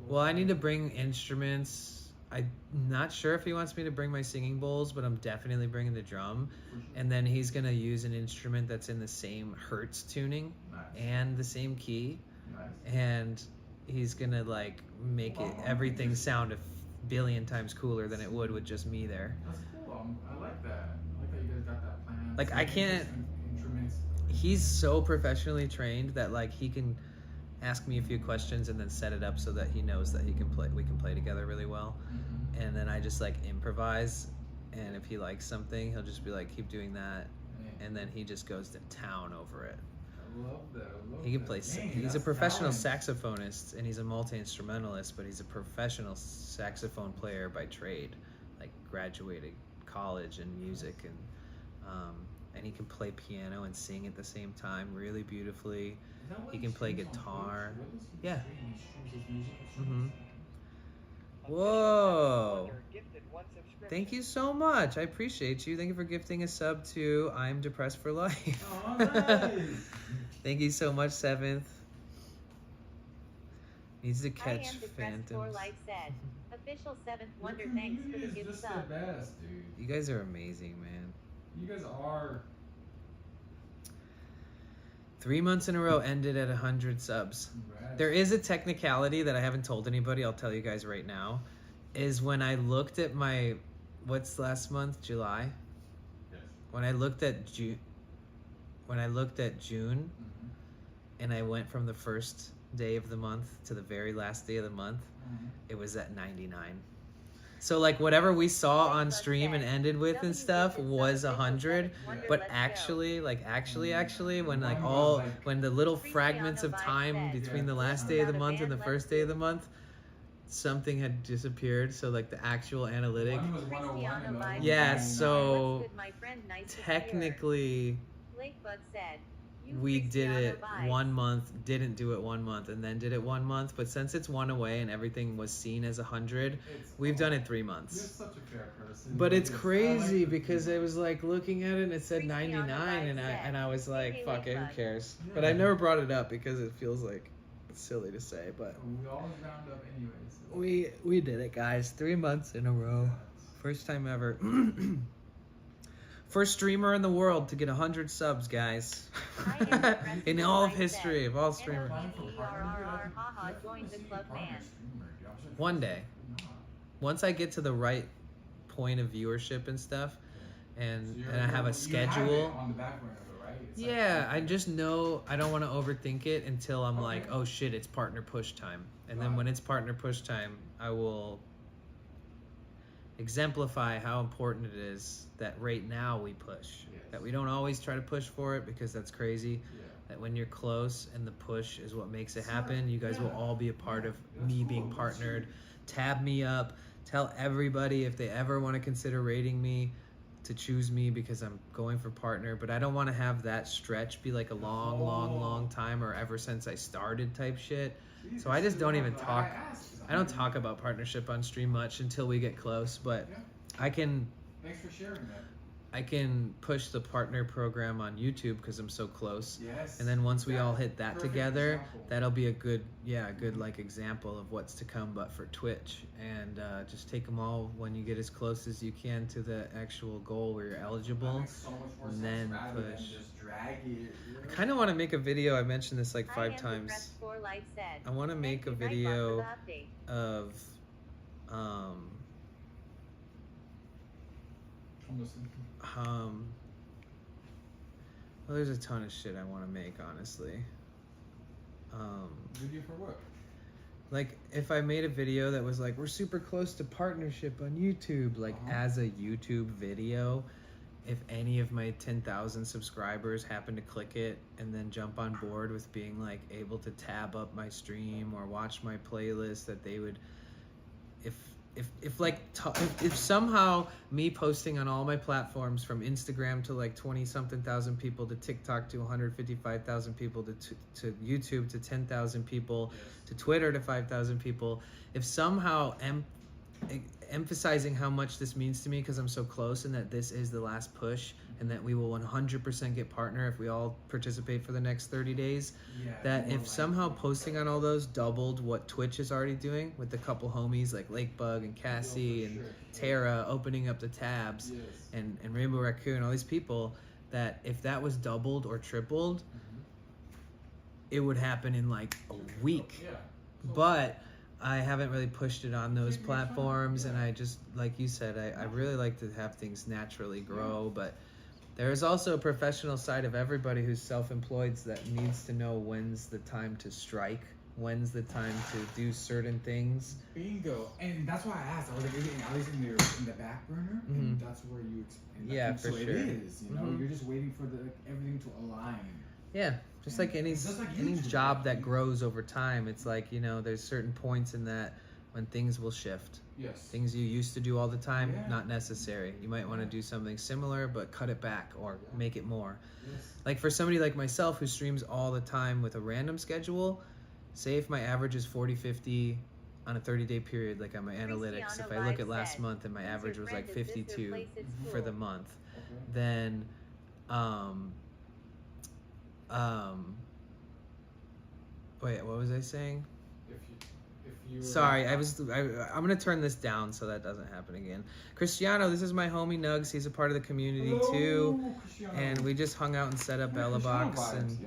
A: well, I need to bring instruments. I'm not sure if he wants me to bring my singing bowls, but I'm definitely bringing the drum. And then he's gonna use an instrument that's in the same hertz tuning and the same key. And he's gonna like make it everything sound a billion times cooler than it would with just me there.
F: That's cool. I like that. I like that you guys got that plan.
A: Like I can't. He's so professionally trained that like he can ask me a few questions and then set it up so that he knows that he can play. We can play together really well. And then I just like improvise. And if he likes something, he'll just be like, keep doing that. And then he just goes to town over it.
F: I love that.
A: He can play. He's a professional saxophonist and he's a multi-instrumentalist, but he's a professional saxophone player by trade, like graduated college in music, and he can play piano and sing at the same time really beautifully. He can play guitar. Yeah. Whoa. Thank you so much. I appreciate you. Thank you for gifting a sub to I'm Depressed for Life.
F: Oh, nice.
A: Thank you so much, 7th. Needs to
B: I
A: catch
B: am depressed
A: phantoms.
B: for life said. Official 7th Wonder,
F: Your
B: thanks for the
F: community is
B: gift
F: just
B: sub.
F: the best, dude.
A: You guys are amazing, man.
F: You guys are.
A: 3 months in a row ended at 100 subs.
F: Congrats.
A: There is a technicality that I haven't told anybody. I'll tell you guys right now. Is when I looked at my, what's last month? July.
F: Yes.
A: When I looked at June. When I looked at June, and I went from the first day of the month to the very last day of the month, it was at 99. So like whatever we saw on stream and ended with and stuff was 100, but actually when like when the little fragments of time between the last day of the month and the first day of the month, something had disappeared. So like the actual analytic,
F: One was 101 and the other was
A: yeah.
F: 99.
A: So technically,
B: Lakebug said,
A: we did it 1 month, didn't do it 1 month, and then did it 1 month. But since it's 1 away and everything was seen as 100, we've done it 3 months.
F: You're such a fair person.
A: But it's
F: I
A: crazy
F: like
A: because I was like looking at it and it said 99, and I was like, fuck it, who cares? But I never brought it up because it feels like it's silly to say. But
F: we always round up anyways. So.
A: we did it, guys. 3 months in a row, first time ever. First streamer in the world to get 100 subs, guys. In all of history of all streamers. One day. Once I get to the right point of viewership and stuff, and I have a schedule.
F: On the back burner, right?
A: Yeah, I just know I don't want to overthink it until I'm like, oh shit, it's partner push time. And then when it's partner push time, I will exemplify how important it is that right now we push. That we don't always try to push for it because that's crazy. That when you're close and the push is what makes it happen, you guys will all be a part of me being partnered. Tab me up. Tell everybody if they ever want to consider rating me to choose me because I'm going for partner. But I don't want to have that stretch be like a long time or ever since I started type shit. So I just don't even talk. I don't talk about partnership on stream much until we get close, but I can.
F: Thanks for sharing that.
A: I can push the partner program on YouTube because I'm so close.
F: Yes.
A: And then once we all hit that
F: Perfect
A: together,
F: example.
A: that'll be a good like example of what's to come. But for Twitch, and just take them all when you get as close as you can to the actual goal where you're eligible, and then push. I kind of want to make a video. I mentioned this like 5 times. I want to make a video of Well, there's a ton of shit I want to make, honestly.
F: Video for what?
A: Like, if I made a video that was like, we're super close to partnership on YouTube, like as a YouTube video, if any of my 10,000 subscribers happen to click it and then jump on board with being like able to tab up my stream or watch my playlist, that they would, if somehow me posting on all my platforms, from Instagram to like 20 something thousand people, to TikTok to 155,000 people, to YouTube to 10,000 people, to Twitter to 5,000 people, if somehow emphasizing how much this means to me because I'm so close, and that this is the last push, and that we will 100% get partner if we all participate for the next 30 days, that if somehow posting on all those doubled what Twitch is already doing with the couple homies like Lakebug and Cassie and Tara opening up the tabs, and Rainbow Raccoon, all these people, that if that was doubled or tripled, it would happen in like a week. But I haven't really pushed it on those platforms, and I just, like you said, I really like to have things naturally grow, but there is also a professional side of everybody who's self-employed that needs to know when's the time to strike, when's the time to do certain things.
F: Bingo. And that's why I asked. I was like, is it at least in the back burner? And that's where you explain.
A: Yeah, for
F: so
A: sure.
F: it is, you know? You're just waiting for everything to align.
A: Yeah, just like any
F: YouTube,
A: job that grows over time, it's like, you know, there's certain points in that when things will shift.
F: Yes.
A: Things you used to do all the time, not necessary. You might want to do something similar, but cut it back or make it more. Like for somebody like myself who streams all the time with a random schedule, say if my average is 40, 50 on a 30-day period, like on my analytics, if I look at last month and my average was like 52 for the month, then wait, what was I saying? Sorry, I'm gonna turn this down so that doesn't happen again. Cristiano, this is my homie Nugs. He's a part of the community too, and we just hung out and set up Bella Box, and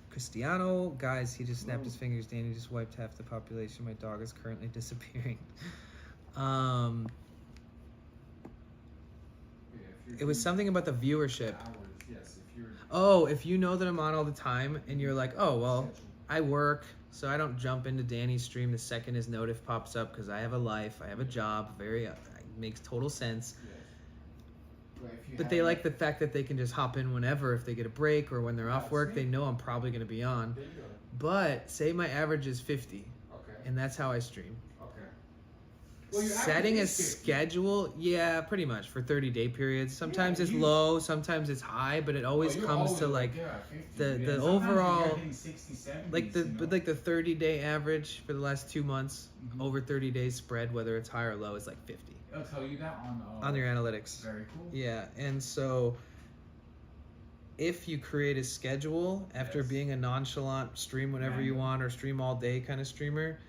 A: Cristiano, guys, he just snapped his fingers. Danny just wiped half the population. My dog is currently disappearing. It was something about the viewership. Oh, if you know that I'm on all the time and you're like, oh, well, I work, so I don't jump into Danny's stream the second his notif pops up because I have a life, I have a job, it makes total sense. But they like the fact that they can just hop in whenever, if they get a break or when they're off work, they know I'm probably going to be on. But say my average is 50, and that's how I stream. Well, setting a schedule, yeah, pretty much for 30-day periods. Sometimes it's low, sometimes it's high, but it always comes to like the overall, like the 30-day average for the last 2 months over 30 days spread, whether it's high or low, is like 50.
F: It'll tell you that
A: on your analytics.
F: Very cool.
A: Yeah, and so if you create a schedule after being a nonchalant stream whenever you want or stream all day kind of streamer,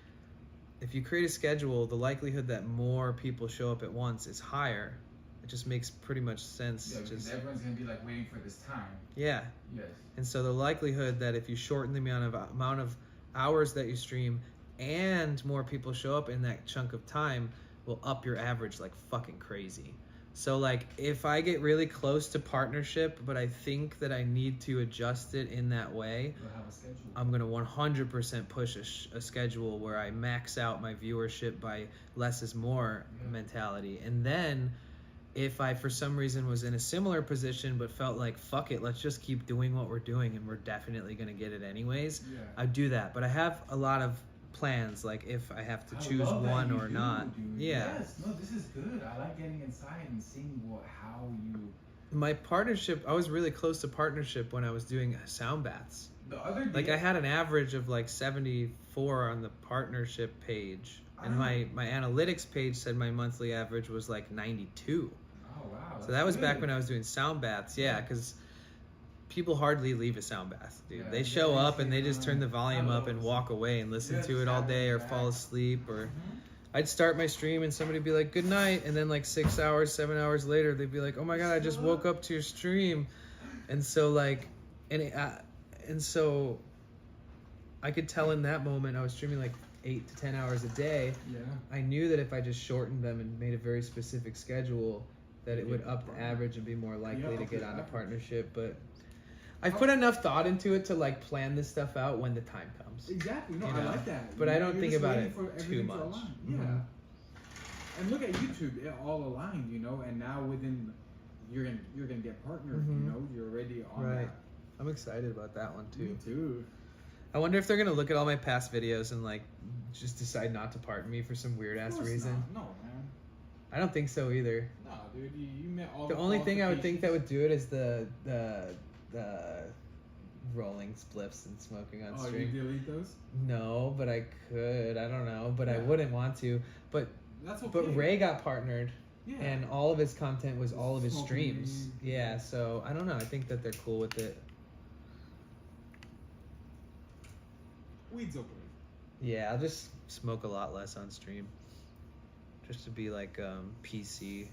A: if you create a schedule, the likelihood that more people show up at once is higher. It just makes pretty much sense.
F: Yeah, because everyone's gonna be like waiting for this time.
A: Yeah.
F: Yes.
A: And so the likelihood that if you shorten the amount of hours that you stream and more people show up in that chunk of time will up your average like fucking crazy. So like if I get really close to partnership, but I think that I need to adjust it in that way, I'm going to 100% push a schedule where I max out my viewership by less is more mentality. And then if I for some reason was in a similar position but felt like fuck it, let's just keep doing what we're doing and we're definitely going to get it anyways, I'd do that. But I have a lot of plans, like if I have to choose one or not.
F: Yes, no, this is good. I like getting inside and seeing how you.
A: My partnership, I was really close to partnership when I was doing sound baths.
F: The other day,
A: like I had an average of like 74 on the partnership page, and my analytics page said my monthly average was like 92.
F: Oh wow!
A: So that was back when I was doing sound baths. Yeah, because people hardly leave a sound bath, dude. They show up and they just turn the volume up and walk away and listen to it all day or fall asleep. Or I'd start my stream and somebody'd be like, good night. And then like 6 hours, 7 hours later, they'd be like, oh my God, I just woke up to your stream. And so like, and so I could tell in that moment I was streaming like 8 to 10 hours a day. I knew that if I just shortened them and made a very specific schedule, that it would up the average and be more likely to get on a partnership. But I've put enough thought into it to like plan this stuff out when the time comes.
F: Exactly. No,
A: You
F: I
A: know?
F: like that.
A: But I
F: You're
A: don't think
F: just
A: about
F: waiting
A: it
F: for
A: too
F: everything to
A: much.
F: align. Yeah.
A: Mhm.
F: And look at YouTube, it all aligned, you know, and now within you're gonna get partnered,
A: Mhm.
F: you know, you're already on
A: Right.
F: that.
A: I'm excited about that one
F: Me
A: too.
F: too.
A: I wonder if they're gonna look at all my past videos and like just decide not to partner me for some weird ass
F: Of course
A: reason.
F: not. No, man.
A: I don't think so either.
F: Nah, dude, you met all
A: The only thing I would think that would
F: qualifications.
A: do it is the rolling spliffs and smoking on
F: Oh, you
A: stream.
F: delete those?
A: No, but I could. I don't know, but I
F: Yeah.
A: wouldn't want to. But
F: That's okay.
A: but Ray got partnered,
F: Yeah.
A: and all of his content was all of his
F: Smoking
A: streams.
F: weed.
A: Yeah, so I don't know. I think that they're cool with it.
F: Weed's okay.
A: Yeah, I'll just smoke a lot less on stream, just to be like PC.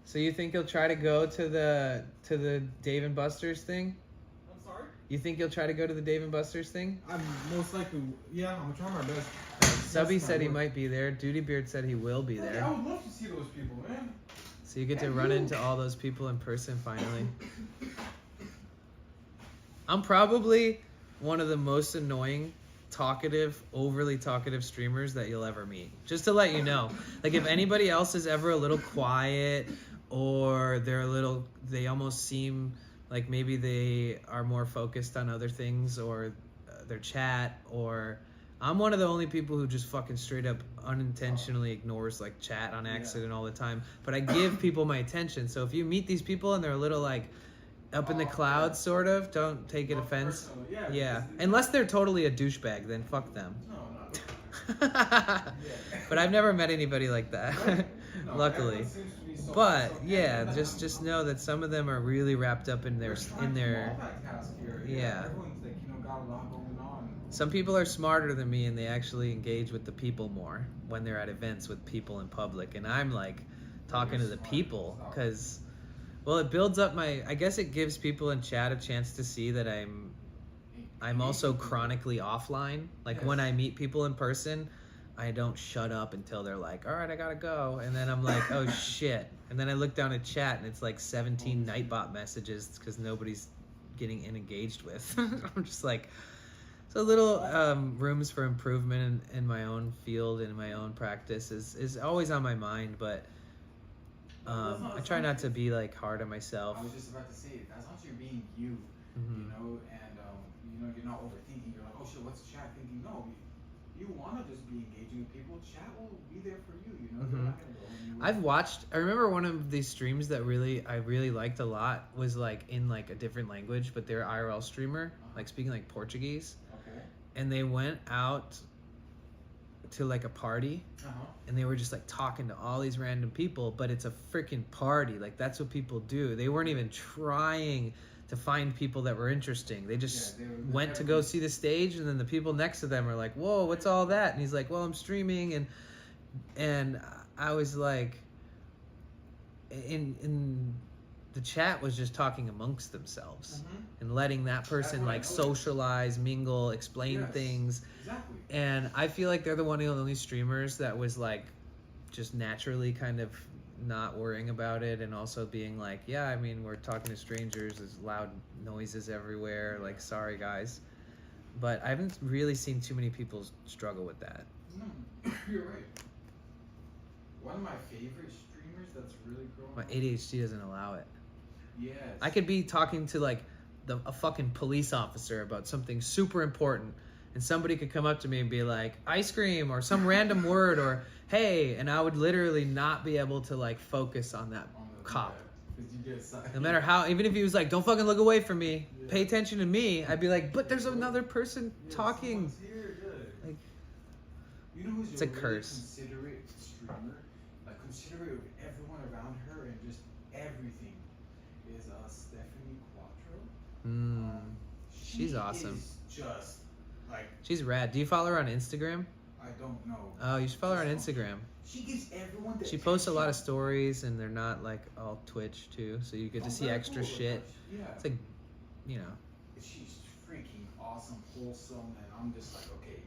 A: So you think he'll try to go to the Dave and Buster's thing?
F: I'm sorry?
A: You think he'll try to go to the Dave and Buster's thing?
F: I'm most likely, yeah, I'm trying my best.
A: Subby
F: That's my
A: said he
F: work.
A: might be there. Duty Beard said he will be
F: Yeah,
A: there.
F: I would love to see those people, man.
A: So you get to
F: And
A: run
F: you.
A: into all those people in person finally. I'm probably one of the most annoying, talkative, overly talkative streamers that you'll ever meet. Just to let you know. Like if anybody else is ever a little quiet or they almost seem like maybe they are more focused on other things or their chat, or I'm one of the only people who just fucking straight up unintentionally ignores like chat on accident all the time. But I give people my attention. So if you meet these people and they're a little like up in the clouds, sort of, don't take it
F: Not
A: offense.
F: personally, yeah,
A: Yeah,
F: because-
A: unless they're totally a douchebag, then fuck them.
F: No, not
A: But I've never met anybody like that,
F: No,
A: luckily.
F: everyone seems to be so-
A: But
F: so
A: yeah,
F: everyone-
A: just know that some of them are really wrapped up in
F: We're
A: their
F: trying to
A: in their.
F: multitask here.
A: Yeah.
F: Everyone's like, got a lot going on.
A: Some people are smarter than me and they actually engage with the people more when they're at events with people in public, and I'm like talking to the people because, well, it builds up my. I guess it gives people in chat a chance to see that I'm also chronically offline. Like when I meet people in person, I don't shut up until they're like, all right, I gotta go. And then I'm like, oh shit. And then I look down at chat and it's like 17 Nightbot messages because nobody's getting engaged with. I'm just like, so little rooms for improvement in my own field and in my own practice is always on my mind. But I try not to be like hard on myself.
F: I was just about to say it. As long as you're being you,
A: Mhm.
F: you know, and you're not overthinking. You're like, oh shit, what's chat thinking? No, you want to just be engaging with people. Chat will be there for you. You know, they're not gonna go anywhere.
A: I've watched. I remember one of these streams that I really liked a lot was like in like a different language, but they're IRL streamer, like speaking like Portuguese,
F: Okay.
A: and they went out to like a party, and they were just like talking to all these random people, but it's a freaking party. Like that's what people do. They weren't even trying to find people that were interesting. They just went to go see the stage, and then the people next to them are like, "Whoa, what's all that?" And he's like, "Well, I'm streaming," and I was like, in the chat was just talking amongst themselves and letting that person like socialize, mingle, explain things.
F: Exactly.
A: And I feel like they're the only streamers that was like just naturally kind of not worrying about it, and also being like, yeah, I mean, we're talking to strangers, there's loud noises everywhere, like sorry guys. But I haven't really seen too many people struggle with that.
F: No, you're right. One of my favorite streamers that's really growing.
A: My ADHD doesn't allow it.
F: Yes.
A: I could be talking to like a fucking police officer about something super important, and somebody could come up to me and be like, ice cream, or some random word, or hey, and I would literally not be able to like focus on that cop.
F: Because you get excited.
A: No matter how, even if he was like, don't fucking look away from me, pay attention to me, I'd be like, but there's another person talking.
F: Someone's here, good.
A: Like,
F: You know who's
A: it's a
F: really
A: curse.
F: considerate streamer? Like considerate of everyone around her and just everything. Is Stephanie Quattro.
A: She's
F: She
A: awesome.
F: Is just like
A: She's rad. Do you follow her on Instagram?
F: I don't know.
A: Oh, you should follow her on Instagram.
F: She gives everyone. The
A: She posts a lot of
F: attention.
A: stories, and they're not like all Twitch too, so you get to see
F: very
A: extra
F: cool.
A: shit.
F: Yeah.
A: It's like, you know,
F: She's freaking awesome, wholesome, and I'm just like, okay,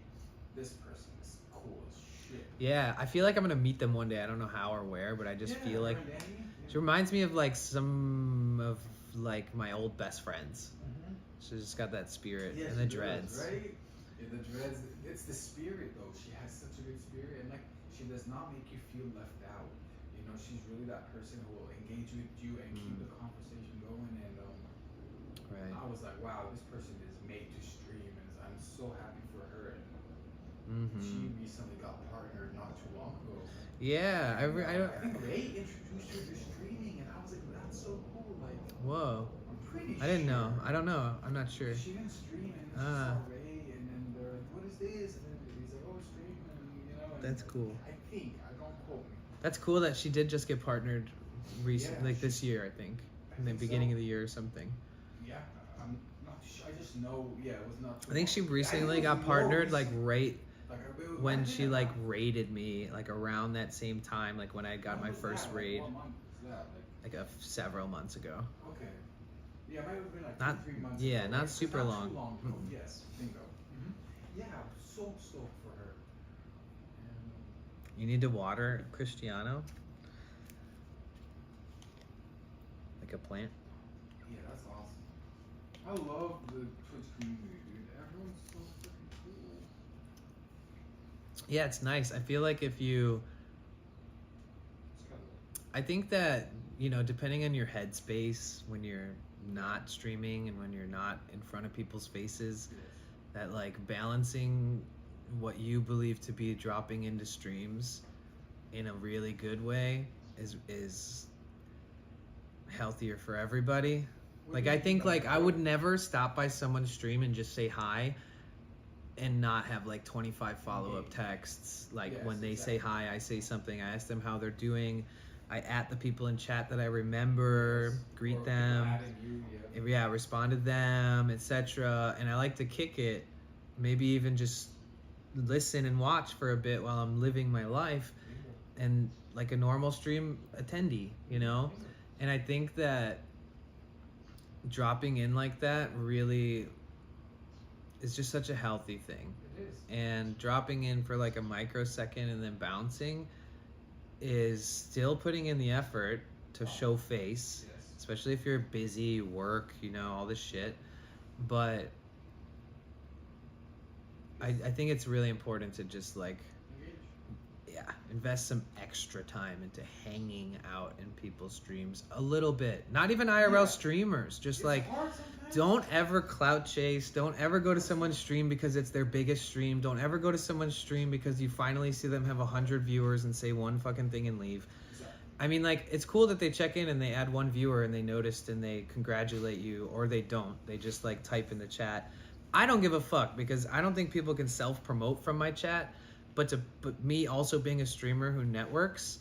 F: this person is cool as shit.
A: Yeah, I feel like I'm gonna meet them one day. I don't know how or where, but I just
F: Yeah,
A: feel like
F: friend Danny,
A: she reminds me of like some of like my old best friends.
F: Mhm.
A: She's just got that spirit
F: Yeah,
A: and the
F: she
A: dreads.
F: does, right? Yeah, the dreads. It's the spirit though. She has such a good spirit, and like she does not make you feel left out. You know, she's really that person who will engage with you and keep the conversation going. And
A: Right.
F: I was like, wow, this person is made to stream, and I'm so happy for her. And she
A: Mm-hmm.
F: recently got partnered not too long ago.
A: Yeah, I
F: think Ray introduced her to streaming, and I was like, that's so cool. Like,
A: Whoa.
F: I'm pretty
A: I didn't know.
F: sure.
A: I don't know. I'm not sure.
F: She didn't stream, and she
A: Ah.
F: saw Ray, and then they're like, "What is this?" And then he's like, "Oh, stream," and you know. And
A: That's cool.
F: I think I don't quote me.
A: That's cool that she did just get partnered recently,
F: Yeah,
A: like this year, I think, in the
F: think
A: beginning
F: so.
A: of the year or something.
F: Yeah, I'm not sure. I just know. Yeah, it was not. Too
A: I think she
F: long.
A: recently
F: it was
A: got
F: more
A: partnered like
F: recent.
A: right
F: Like, it was-
A: when
F: might
A: she
F: have been
A: like
F: around-
A: raided me, like around that same time, like when I got
F: when
A: my
F: was
A: first
F: that?
A: raid,
F: Like, what month was that? Like,
A: several months ago.
F: okay. Yeah, it might have been like
A: Not-
F: 2-3 months.
A: yeah,
F: ago,
A: not
F: right? 'Cause
A: super
F: not
A: long.
F: Too long ago.
A: Mm-mm.
F: Yes, bingo. Yeah, I'm so stoked for her. And,
A: You need to water Cristiano like a plant.
F: yeah, that's awesome. I love the Twitch community, dude. Everyone's so freaking cool.
A: Yeah, it's nice. I feel like if you,
F: It's kind of
A: I think that, you know, depending on your headspace when you're not streaming and when you're not in front of people's faces, that like balancing what you believe to be dropping into streams in a really good way is healthier for everybody. Like I think like I would never stop by someone's stream and just say hi and not have like 25 follow-up texts. Like
F: Yes,
A: when they
F: exactly.
A: say hi, I say something, I ask them how they're doing, I at the people in chat that I remember, greet
F: Or
A: them,
F: people adding you, yeah.
A: yeah, respond to them, etc. And I like to kick it, maybe even just listen and watch for a bit while I'm living my life, and like a normal stream attendee, you know. And I think that dropping in like that really is just such a healthy thing.
F: It is.
A: And dropping in for like a microsecond and then bouncing is still putting in the effort to show face,
F: Yes.
A: especially if you're busy, you work, you know, all this shit. But I think it's really important to just like,
F: Engage.
A: yeah, invest some extra time into hanging out in people's streams a little bit. Not even IRL
F: Yeah.
A: streamers, just
F: It's
A: like,
F: hard sometimes.
A: don't ever clout chase. Don't ever go to someone's stream because it's their biggest stream. Don't ever go to someone's stream because you finally see them have 100 viewers and say one fucking thing and leave.
F: Exactly.
A: I mean, like, it's cool that they check in and they add one viewer and they noticed and they congratulate you, or they don't. They just like type in the chat. I don't give a fuck because I don't think people can self-promote from my chat. But me also being a streamer who networks,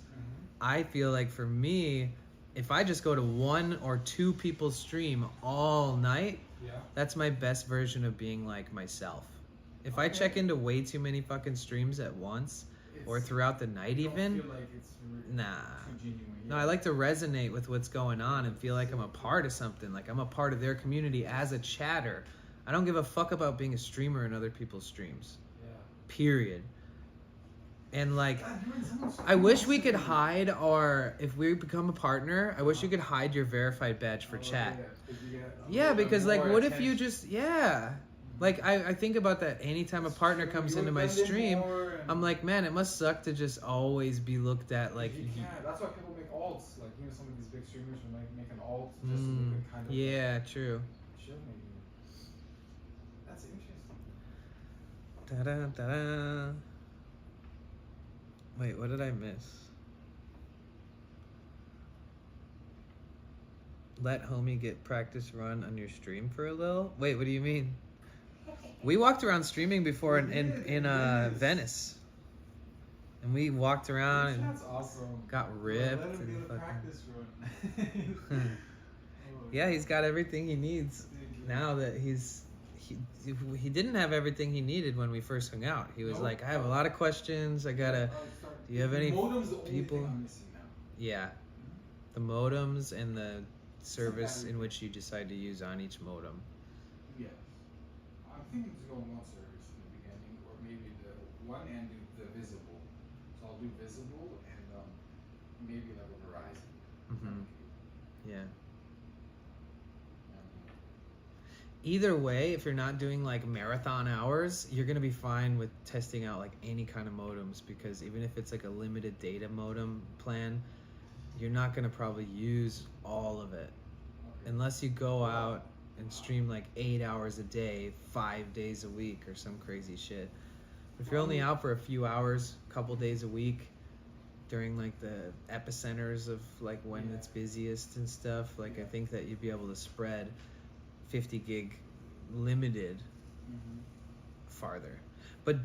A: I feel like for me, if I just go to one or two people's stream all night,
F: Yeah.
A: that's my best version of being like myself. If I
F: Okay.
A: check into way too many fucking streams at once or
F: It's-
A: throughout the night
F: you don't
A: even,
F: feel like it's
A: nah.
F: too genuine.
A: No, I like to resonate with what's going on and feel like I'm a part of something, like I'm a part of their community as a chatter. I don't give a fuck about being a streamer in other people's streams.
F: Yeah.
A: Period. And like,
F: God, you're in someone's
A: I wish
F: stream.
A: we could hide our, if we become a partner, I wish you could hide your verified badge for
F: Oh,
A: chat.
F: yeah, 'cause you get a
A: Yeah,
F: little bit
A: because like,
F: more
A: what if you
F: attention.
A: just, yeah. Like, I think about that anytime a partner
F: Sure,
A: comes
F: you
A: into my
F: offend it
A: stream,
F: more and-
A: I'm like, man, it must suck to just always be looked at like,
F: you can't. That's why people make alts. Like, you know, some of these big streamers will make an alt just so they
A: mm,
F: can kind of
A: yeah, true.
F: show me. That's interesting.
A: Da-da, da-da. Wait, what did I miss? Let homie get practice run on your stream for a little? Wait, what do you mean? We walked around streaming before in Venice. And we walked around and
F: That's awesome.
A: got
F: Let
A: ripped
F: him
A: and
F: do the
A: fucking...
F: practice run.
A: Yeah, he's got everything he needs now that he didn't have everything he needed when we first hung out. He was
F: Nope.
A: like, I have a lot of questions. I gotta, do you have any
F: Modem's the only
A: people?
F: thing I'm missing now.
A: yeah, the modems and the service in which you decide to use on each modem.
F: Yes. I'm think I'm just going one service in the beginning, or maybe the one and do the visible. So I'll do visible and maybe like a Verizon.
A: Mhm. Yeah.
F: Um,
A: Either way, if you're not doing like marathon hours, you're gonna be fine with testing out like any kind of modems, because even if it's like a limited data modem plan, you're not gonna probably use all of it
F: okay.
A: unless you go out and stream like 8 hours a day, 5 days a week, or some crazy shit. If you're only out for a few hours, a couple days a week, during like the epicenters of like when
F: Yeah.
A: it's busiest and stuff, like I think that you'd be able to spread 50 gig limited
F: Mhm.
A: farther. But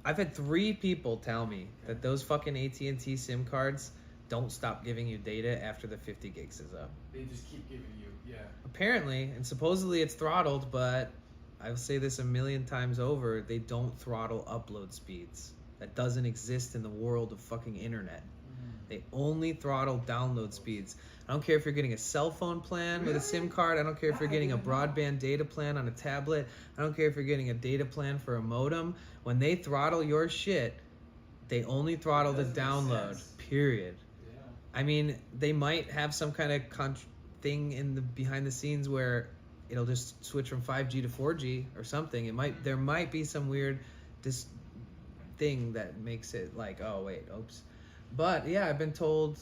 A: I've had 3 people tell me that those fucking AT&T SIM cards don't stop giving you data after the 50 gigs is up.
F: They just keep giving you, yeah.
A: Apparently, and supposedly it's throttled, but I'll say this a million times over, they don't throttle upload speeds. That doesn't exist in the world of fucking internet. They only throttle download speeds. I don't care if you're getting a cell phone plan with a SIM card. I don't care if you're getting a broadband data plan on a tablet. I don't care if you're getting a data plan for a modem. When they throttle your shit, they only throttle the
F: Doesn't make
A: download,
F: sense.
A: period.
F: Yeah.
A: I mean, they might have some kind of thing in the behind the scenes where it'll just switch from 5G to 4G or something. There might be some weird thing that makes it like, oh wait, oops. But yeah, I've been told,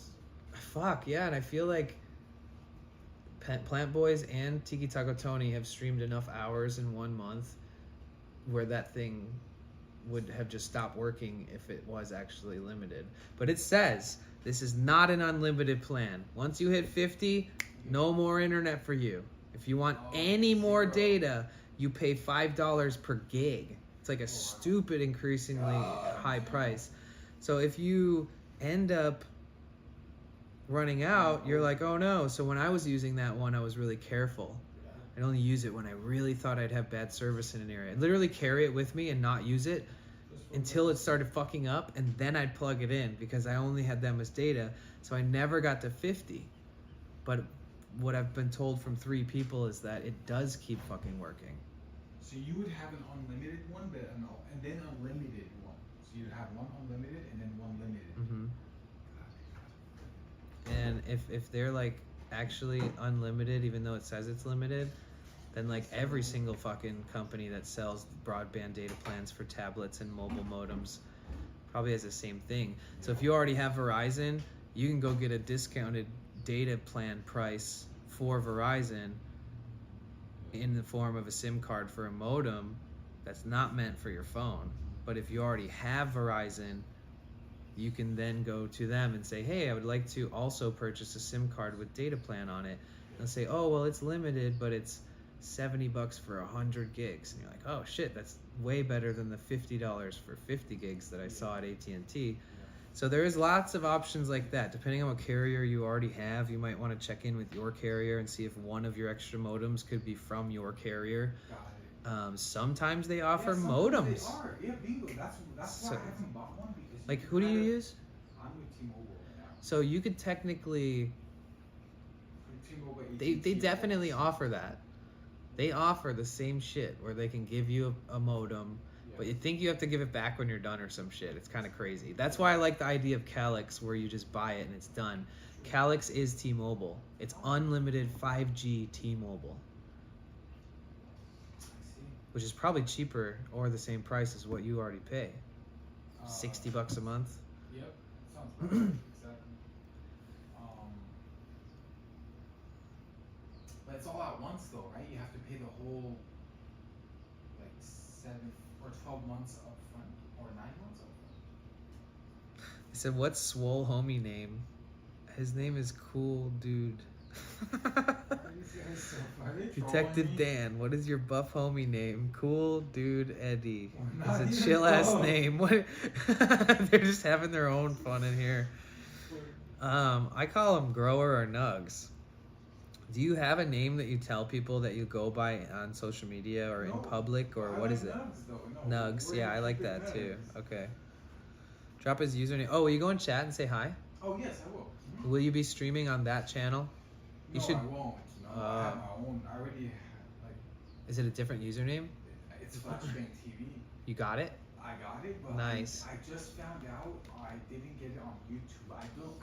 A: fuck yeah, and I feel like Plant Boys and Tiki Taco Tony have streamed enough hours in 1 month where that thing would have just stopped working if it was actually limited. But it says this is not an unlimited plan. Once you hit 50, no more internet for you. If you want any more data, you pay $5 per gig. It's like a stupid, increasingly high price. So if you end up running out, you're like, oh no. So when I was using that one, I was really careful. I'd only use it when I really thought I'd have bad service in an area. I'd literally carry it with me and not use it until it started fucking up, and then I'd plug it in because I only had that much data. So I never got to 50. But what I've been told from 3 people is that it does keep fucking working.
F: So you would have an unlimited one, but and then unlimited one. So you'd have one unlimited and then one limited.
A: Mm-hmm. And if they're like actually unlimited, even though it says it's limited, then like every single fucking company that sells broadband data plans for tablets and mobile modems probably has the same thing. So if you already have Verizon, you can go get a discounted data plan price for Verizon in the form of a SIM card for a modem that's not meant for your phone. But if you already have Verizon, you can then go to them and say, hey, I would like to also purchase a SIM card with data plan on it. And they'll say, oh, well, it's limited, but it's $70 for 100 gigs. And you're like, oh shit, that's way better than the $50 for 50 gigs that I saw at AT&T. So there is lots of options like that. Depending on what carrier you already have, you might want to check in with your carrier and see if one of your extra modems could be from your carrier.
F: Got it.
A: Sometimes they offer
F: sometimes
A: modems.
F: They are. Yeah, bingo. That's why
A: So-
F: I haven't bought one, because
A: Like,
F: can
A: who do you
F: kinda-
A: use?
F: I'm with T-Mobile right now.
A: So you could technically,
F: T-Mobile,
A: they
F: AT&T,
A: definitely offer that. They offer the same shit where they can give you a modem, but you think you have to give it back when you're done or some shit. It's kind of crazy. That's why I like the idea of Calix, where you just buy it and it's done. Calix is T-Mobile. It's unlimited 5G T-Mobile,
F: I see.
A: which is probably cheaper or the same price as what you already pay. $60 a month.
F: Yep. Sounds right. Exactly. But it's all at once though, right? You have to pay the whole like 7 or 12 months up front, or 9 months up front.
A: He said, what's Swole homie name? His name is Cool Dude.
F: These guys so funny.
A: Detective
F: Trolling me.
A: Dan, what is your buff homie name? Cool Dude Eddie.
F: We're not
A: It's a
F: even
A: chill ass
F: buff.
A: name. What? They're just having their own fun in here. I call him Grower or Nugs. Do you have a name that you tell people that you go by on social media or in
F: No.
A: public, or
F: I
A: what
F: like
A: is it?
F: Nugs, though. No,
A: Nugs.
F: we're
A: Yeah, I like
F: keeping
A: that too.
F: Nugs.
A: Okay. Drop his username. Oh, will you go in chat and say hi?
F: Oh yes, I will. Mhm.
A: Will you be streaming on that channel? You
F: No,
A: should.
F: I won't. No, I have my own. I already like.
A: Is it a different username?
F: It's Flashbang TV.
A: You got it?
F: I got it, but
A: Nice.
F: I just found out I didn't get it on YouTube. I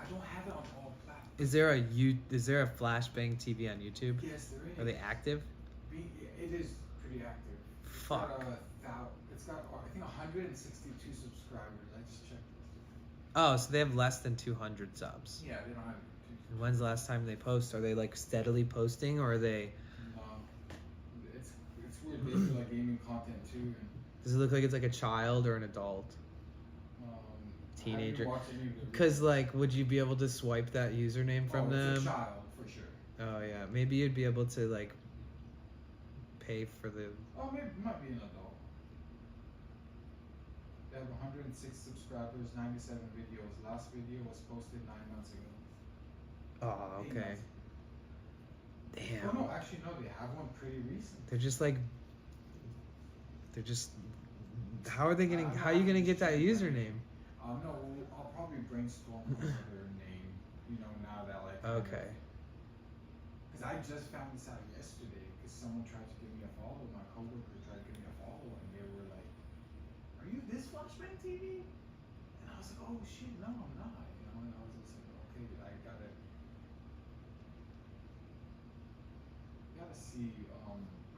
F: don't have it on all platforms.
A: Is there a Flashbang TV on YouTube?
F: Yes, there is.
A: Are they active?
F: It is pretty active.
A: Fuck.
F: It's got I think 162 subscribers. I just checked it.
A: Oh, so they have less than 200 subs.
F: Yeah, they don't have.
A: And when's the last time they post? Are they like steadily posting, or are they?
F: No, it's weird. They do like gaming content too. And,
A: Does it look like it's like a child or an adult? Teenager? Because like, would you be able to swipe that username from them?
F: It's a child for sure.
A: Oh yeah, maybe you'd be able to like pay for the.
F: Oh, maybe it might be an adult. They have 106 subscribers, 97 videos. Last video was posted 9 months ago.
A: Oh,
F: 8
A: okay.
F: months.
A: Damn.
F: Oh no, actually no, they have one pretty recent.
A: They're just like. They're just. How are they getting? How are you gonna get that username?
F: No, I'll probably brainstorm another name. You know, now that like.
A: Okay.
F: Because I just found this out yesterday. Because someone tried to give me a follow. My coworker tried to give me a follow, and they were like, "Are you this Flashbang TV?" And I was like, "Oh shit, no, I'm not." You know, and I was just like, "Okay, I gotta see."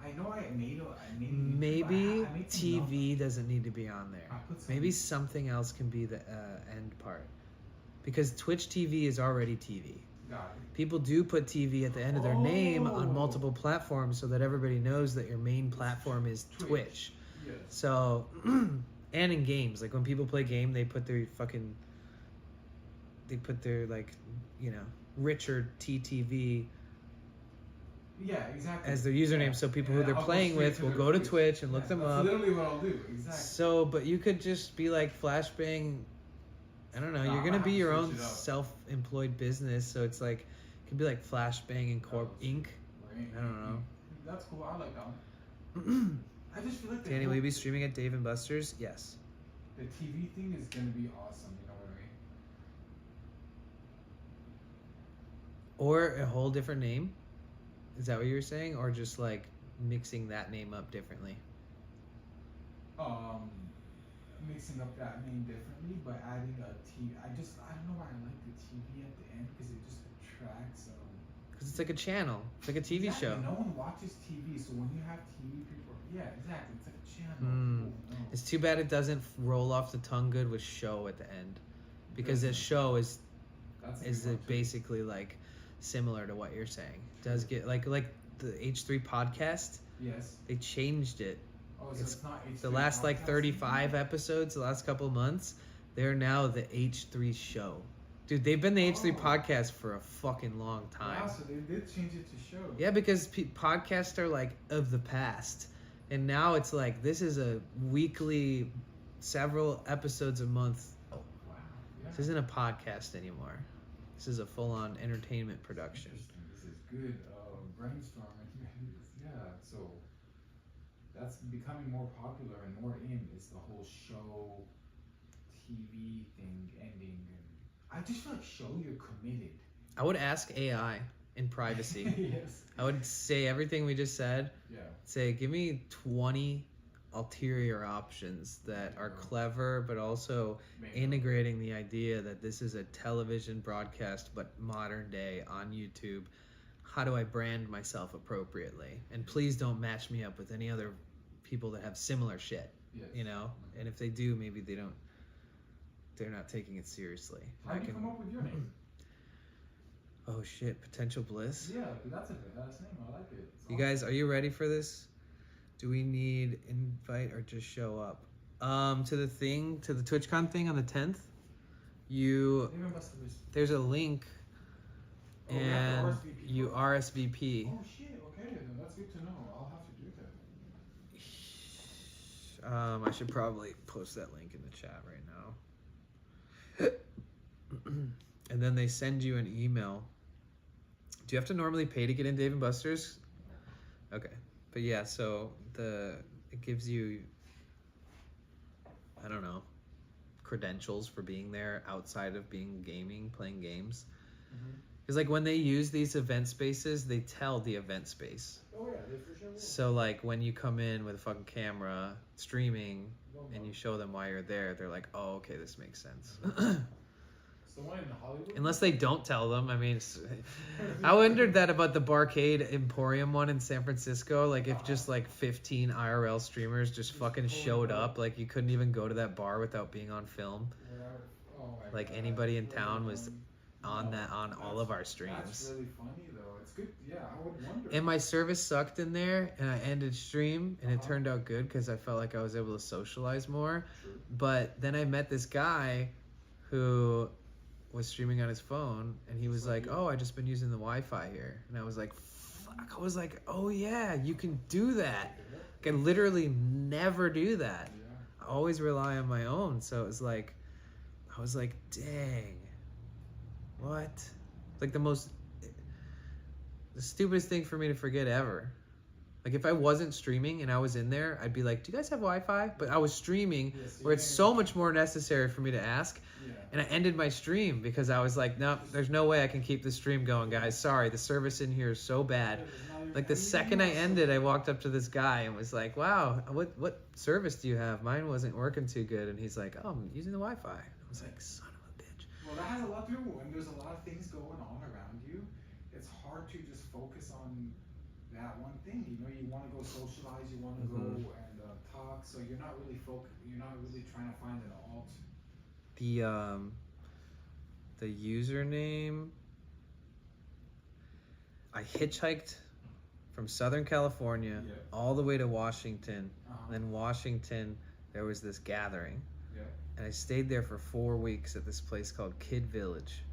F: I know I made
A: Maybe
F: I made some
A: TV doesn't need to be on there.
F: I put some-
A: Maybe something else can be the end part. Because Twitch TV is already TV.
F: Got it.
A: People do put TV at the end of their name on
F: Oh.
A: multiple platforms so that everybody knows that your main platform is Twitch.
F: Yes.
A: So, and in games, like when people play game, they put their like, you know, Richard TTV
F: Yeah, exactly.
A: as their username,
F: Yeah.
A: so people
F: Yeah,
A: who they're
F: I'll go
A: playing
F: straight
A: with
F: to
A: will
F: their
A: go to Twitch and look
F: Yeah,
A: them
F: that's
A: up.
F: literally what I'll do. Exactly.
A: So, but you could just be like Flashbang. I don't know.
F: Nah,
A: You're
F: I
A: gonna
F: have
A: be
F: to
A: your
F: switch
A: own
F: it up.
A: self-employed business, so it's like it could be like Flashbang Inc. I don't know.
F: That's cool. I like that one. I just feel like the
A: Danny,
F: whole-
A: will you be streaming at Dave and Buster's? Yes.
F: the TV thing is gonna be awesome. You know what I mean?
A: Or a whole different name? Is that what you were saying? Or just like mixing that name up differently?
F: Mixing up that name differently, but adding a TV. I don't know why I like the TV at the end because it just attracts.
A: Because it's like a channel. It's like a TV
F: Exactly.
A: show.
F: No one watches TV, so when you have TV, people. Yeah, exactly. It's like a channel.
A: Mm.
F: Oh, no.
A: It's too bad it doesn't roll off the tongue good with show at the end. Because this show is
F: That's a
A: is
F: good one,
A: it
F: too.
A: basically like similar to what you're saying. Does get like the H3 podcast,
F: Yes.
A: they changed it.
F: Oh, so it's not H3
A: The last like
F: podcast
A: 35
F: anymore?
A: episodes, the last couple months, they're now the H3 show. Dude, they've been the H3
F: Oh.
A: podcast for a fucking long time.
F: Wow, so they did change it to show.
A: Yeah, because podcasts are like of the past. And now it's like this is a weekly, several episodes a month.
F: Wow. Yeah.
A: This isn't a podcast anymore. This is a full-on entertainment production.
F: Interesting. This is good brainstorming. Yeah, so that's becoming more popular and more in. It's the whole show, TV thing ending. And I just feel like show you're committed.
A: I would ask AI in privacy.
F: Yes.
A: I would say everything we just said.
F: Yeah.
A: Say, give me 20 ulterior options that are clever, but also
F: Maybe.
A: integrating the idea that this is a television broadcast, but modern day on YouTube. How do I brand myself appropriately? And please don't match me up with any other people that have similar shit,
F: Yes.
A: you know? And if they do, maybe they're not taking it seriously.
F: How do you come up with your name?
A: Oh shit, Potential Bliss.
F: Yeah, that's a badass name. I like it. It's
A: You guys, are you ready for this? Do we need invite or just show up? To the thing, to the TwitchCon thing on the 10th.
F: Even Buster was-
A: There's a link,
F: Oh, we have to
A: and
F: RSVP
A: you
F: for it.
A: RSVP.
F: Oh shit! Okay, then that's good to know. I'll have to do that.
A: I should probably post that link in the chat right now. And then they send you an email. Do you have to normally pay to get in Dave & Buster's? Okay. But yeah, so it gives you, I don't know, credentials for being there outside of being playing games. Because like when they use these event spaces, they tell the event space.
F: Oh yeah, they for sure will.
A: So like when you come in with a fucking camera streaming and you show them why you're there, they're like, oh, okay, this makes sense.
F: So one in Hollywood.
A: Unless they don't tell them. I mean, I wondered that about the Barcade Emporium one in San Francisco. Like if just like 15 IRL streamers just fucking showed up, like you couldn't even go to that bar without being on film.
F: Oh my
A: Like
F: God.
A: anybody in town was on all of our
F: That's
A: streams.
F: really funny though. It's good. Yeah, I would wonder.
A: And my service sucked in there, and I ended stream, and it turned out good because I felt like I was able to socialize more.
F: True.
A: But then I met this guy who was streaming on his phone, and he was like, oh, I just been using the Wi-Fi here. And I was like, fuck. I was like, oh yeah, you can do that. Like, I literally never do that.
F: Yeah.
A: I always rely on my own. So it was like, I was like, dang, what? It's like the stupidest thing for me to forget ever. Like if I wasn't streaming and I was in there, I'd be like, do you guys have Wi-Fi? But I was streaming where it's so much more necessary for me to ask.
F: Yeah.
A: And I ended my stream because I was like, no, there's no way I can keep the stream going, guys. Sorry, the service in here is so bad. Like the second I ended, I walked up to this guy and was like, wow, what service do you have? Mine wasn't working too good. And he's like, oh, I'm using the Wi-Fi. I was like, son of a bitch.
F: Well, that has a lot to do when there's a lot of things going on around you. It's hard to just focus on that one thing. You know, you want to go socialize, you want to go and talk, so you're not really you're not really trying to find an alt.
A: The username, I hitchhiked from Southern California all the way to Washington. Then Washington, there was this gathering. And I stayed there for 4 weeks at this place called Kid Village.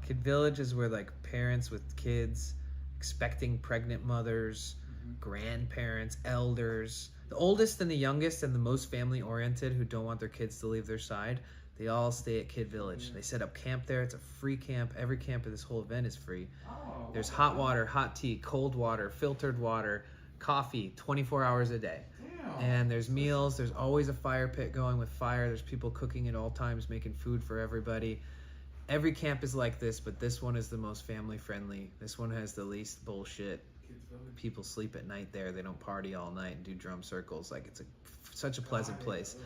A: Kid Village is where like parents with kids, expecting pregnant mothers, grandparents, elders, the oldest and the youngest and the most family oriented who don't want their kids to leave their side, they all stay at Kid Village. They set up camp there. It's a free camp. Every camp of this whole event is free. There's hot water, hot tea, cold water, filtered water, coffee 24 hours a day. And there's meals. There's always a fire pit going with fire. There's people cooking at all times, making food for everybody. Every camp is like this, but this one is the most family friendly. This one has the least bullshit. People sleep at night there. They don't party all night and do drum circles. Like it's such a pleasant place.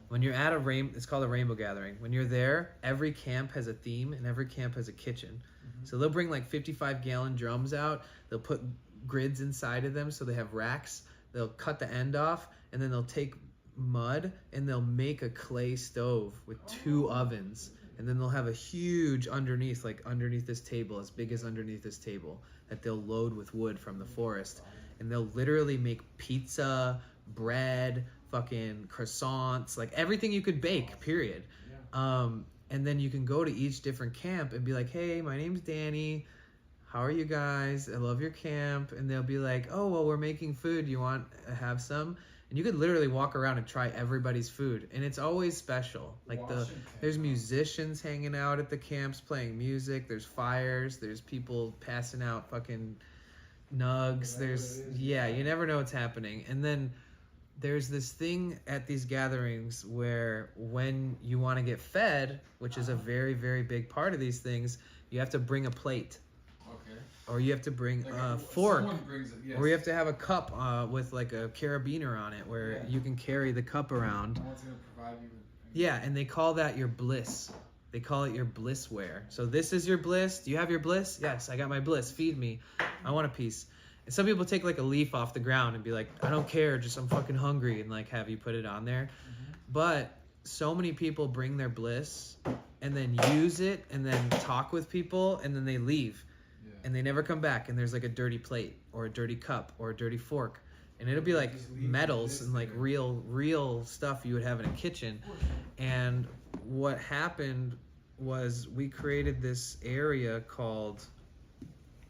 A: When you're at it's called a rainbow gathering. When you're there, every camp has a theme and every camp has a kitchen. So they'll bring like 55-gallon drums out. They'll put grids inside of them so they have racks. They'll cut the end off and then they'll take mud and they'll make a clay stove with 2 ovens. And then they'll have a huge underneath this table, as big as underneath this table, that they'll load with wood from the forest. And they'll literally make pizza, bread, fucking croissants, like everything you could bake, period. And then you can go to each different camp and be like, hey, my name's Danny. How are you guys? I love your camp. And they'll be like, oh, well, we're making food. You want to have some? And you could literally walk around and try everybody's food. And it's always special. Like there's musicians hanging out at the camps playing music. There's fires. There's people passing out fucking nugs. You never know what's happening. And then there's this thing at these gatherings where when you want to get fed, which is a very, very big part of these things, you have to bring a plate. Or you have to bring a fork, or you have to have a cup with like a carabiner on it where you can carry the cup around.
F: Someone's gonna provide you with
A: Yeah, and they call that your bliss. They call it your blissware. So this is your bliss. Do you have your bliss? Yes, I got my bliss. Feed me. I want a piece. And some people take like a leaf off the ground and be like, I don't care, just I'm fucking hungry, and like have you put it on there. But so many people bring their bliss and then use it and then talk with people and then they leave. And they never come back, and there's like a dirty plate or a dirty cup or a dirty fork, and it'll be like metals and like real stuff you would have in a kitchen. And what happened was we created this area called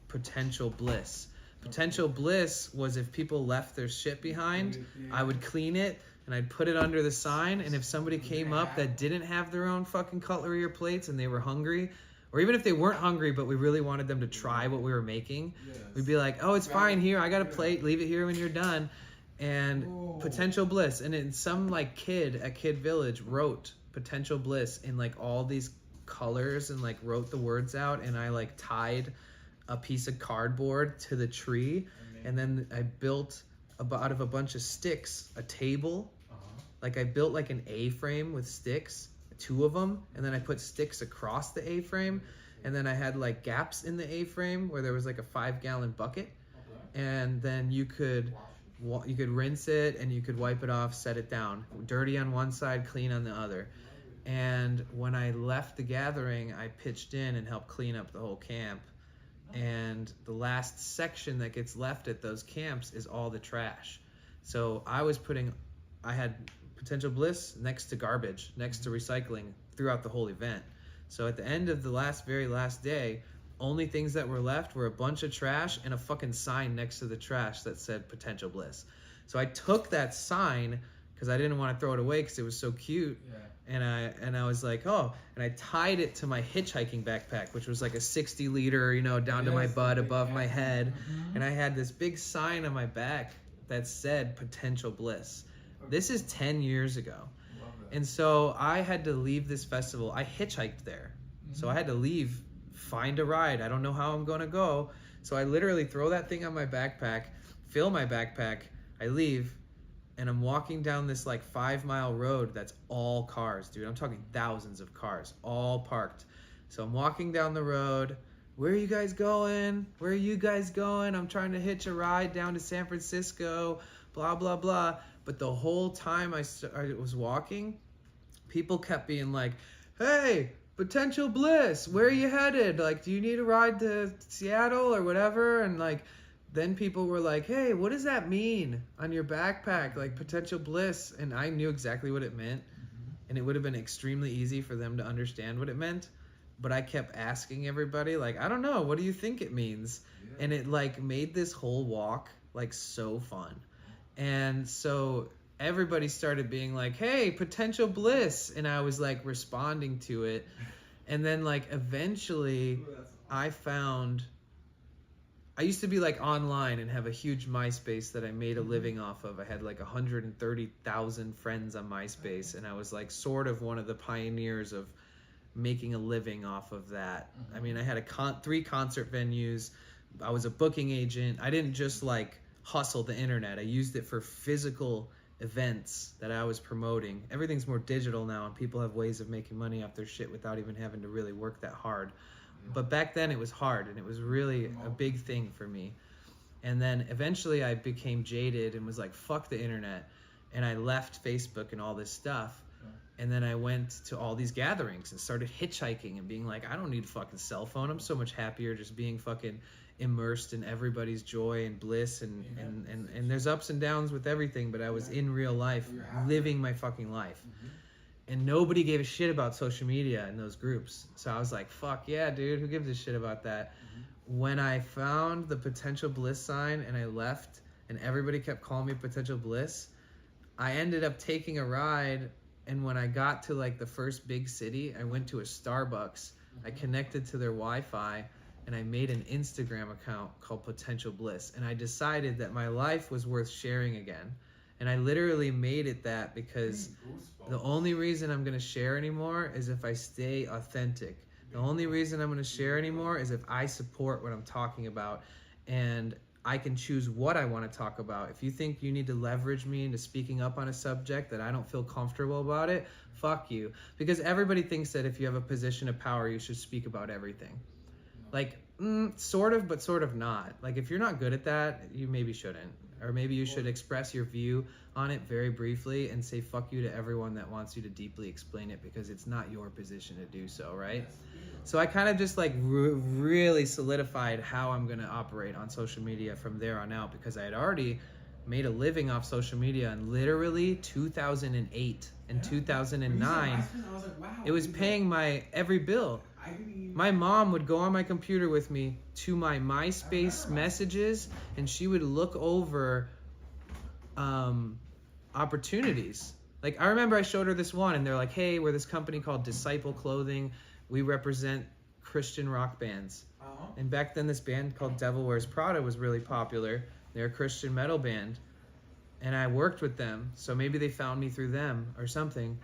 A: Potential Bliss. Potential Bliss was if people left their shit behind, I would clean it and I'd put it under the sign, and if somebody came up that didn't have their own fucking cutlery or plates and they were hungry, or even if they weren't hungry, but we really wanted them to try what we were making, we'd be like, oh, it's fine here. I got a plate. Leave it here when you're done. And Potential Bliss. And then some like kid at Kid Village wrote Potential Bliss in like all these colors and like wrote the words out, and I like tied a piece of cardboard to the tree, and then I built out of a bunch of sticks a table. Like I built like an A-frame with sticks, 2 of them, and then I put sticks across the A-frame, and then I had like gaps in the A-frame where there was like a 5-gallon bucket, and then you could rinse it and you could wipe it off, set it down, dirty on one side, clean on the other. And when I left the gathering, I pitched in and helped clean up the whole camp. And the last section that gets left at those camps is all the trash. So I had Potential Bliss next to garbage, next to recycling throughout the whole event. So at the end of the very last day, only things that were left were a bunch of trash and a fucking sign next to the trash that said Potential Bliss. So I took that sign because I didn't want to throw it away because it was so cute. And I was like, oh, and I tied it to my hitchhiking backpack, which was like a 60 liter, you know, down to my butt, above my head. And I had this big sign on my back that said Potential Bliss. This is 10 years ago. And so I had to leave this festival. I hitchhiked there. So I had to leave, find a ride. I don't know how I'm going to go. So I literally throw that thing on my backpack, fill my backpack, I leave, and I'm walking down this like 5-mile road that's all cars, dude. I'm talking thousands of cars, all parked. So I'm walking down the road. Where are you guys going? Where are you guys going? I'm trying to hitch a ride down to San Francisco, blah, blah, blah. But the whole time I was walking, people kept being like, hey, Potential Bliss, where are you headed? Like, do you need a ride to Seattle or whatever? And like, then people were like, hey, what does that mean on your backpack? Like Potential Bliss. And I knew exactly what it meant. And it would have been extremely easy for them to understand what it meant. But I kept asking everybody, like, I don't know, what do you think it means? And it like made this whole walk like so fun. And so everybody started being like, hey, Potential Bliss. And I was like responding to it. And then like eventually I used to be like online and have a huge MySpace that I made a living off of. I had like 130,000 friends on MySpace, and I was like sort of one of the pioneers of making a living off of that. I mean, I had 3 concert venues. I was a booking agent. I didn't just like hustle the internet. I used it for physical events that I was promoting. Everything's more digital now, and people have ways of making money off their shit without even having to really work that hard. But back then it was hard, and it was really a big thing for me. And then eventually I became jaded and was like, fuck the internet. And I left Facebook and all this stuff. And then I went to all these gatherings and started hitchhiking and being like, I don't need a fucking cell phone. I'm so much happier just being fucking immersed in everybody's joy and bliss. And there's ups and downs with everything, but I was in real life, living my fucking life. And nobody gave a shit about social media in those groups. So I was like, fuck yeah, dude, who gives a shit about that? When I found the Potential Bliss sign and I left and everybody kept calling me Potential Bliss, I ended up taking a ride. And when I got to like the first big city, I went to a Starbucks. I connected to their Wi-Fi and I made an Instagram account called Potential Bliss. And I decided that my life was worth sharing again. And I literally made it that because the only reason I'm going to share anymore is if I stay authentic. The only reason I'm going to share anymore is if I support what I'm talking about. And I can choose what I want to talk about. If you think you need to leverage me into speaking up on a subject that I don't feel comfortable about it, fuck you. Because everybody thinks that if you have a position of power, you should speak about everything. Like, sort of, but sort of not. Like, if you're not good at that, you maybe shouldn't. Or maybe you should express your view on it very briefly and say fuck you to everyone that wants you to deeply explain it, because it's not your position to do so, right? So I kind of just like really solidified how I'm going to operate on social media from there on out, because I had already made a living off social media in literally 2008 and 2009. It was paying my every bill. My mom would go on my computer with me to my MySpace messages, and she would look over opportunities. Like, I remember I showed her this one, and they're like, hey, we're this company called Disciple Clothing. We represent Christian rock bands. And back then, this band called Devil Wears Prada was really popular. They're a Christian metal band. And I worked with them, so maybe they found me through them or something.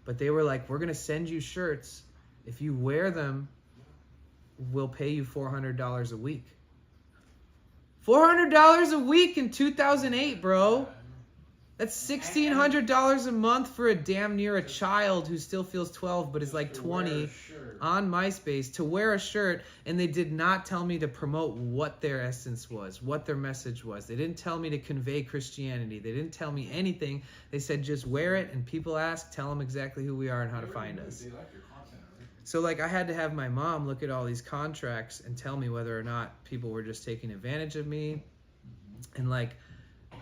A: But they were like, we're going to send you shirts If you wear them, we'll pay you $400 a week. $400 a week in 2008, bro. That's $1,600 a month for a damn near a child who still feels 12 but is like 20 on MySpace to wear a shirt, and they did not tell me to promote what their essence was, what their message was. They didn't tell me to convey Christianity. They didn't tell me anything. They said just wear it, and people ask, tell them exactly who we are and how to find us. So like I had to have my mom look at all these contracts and tell me whether or not people were just taking advantage of me. And like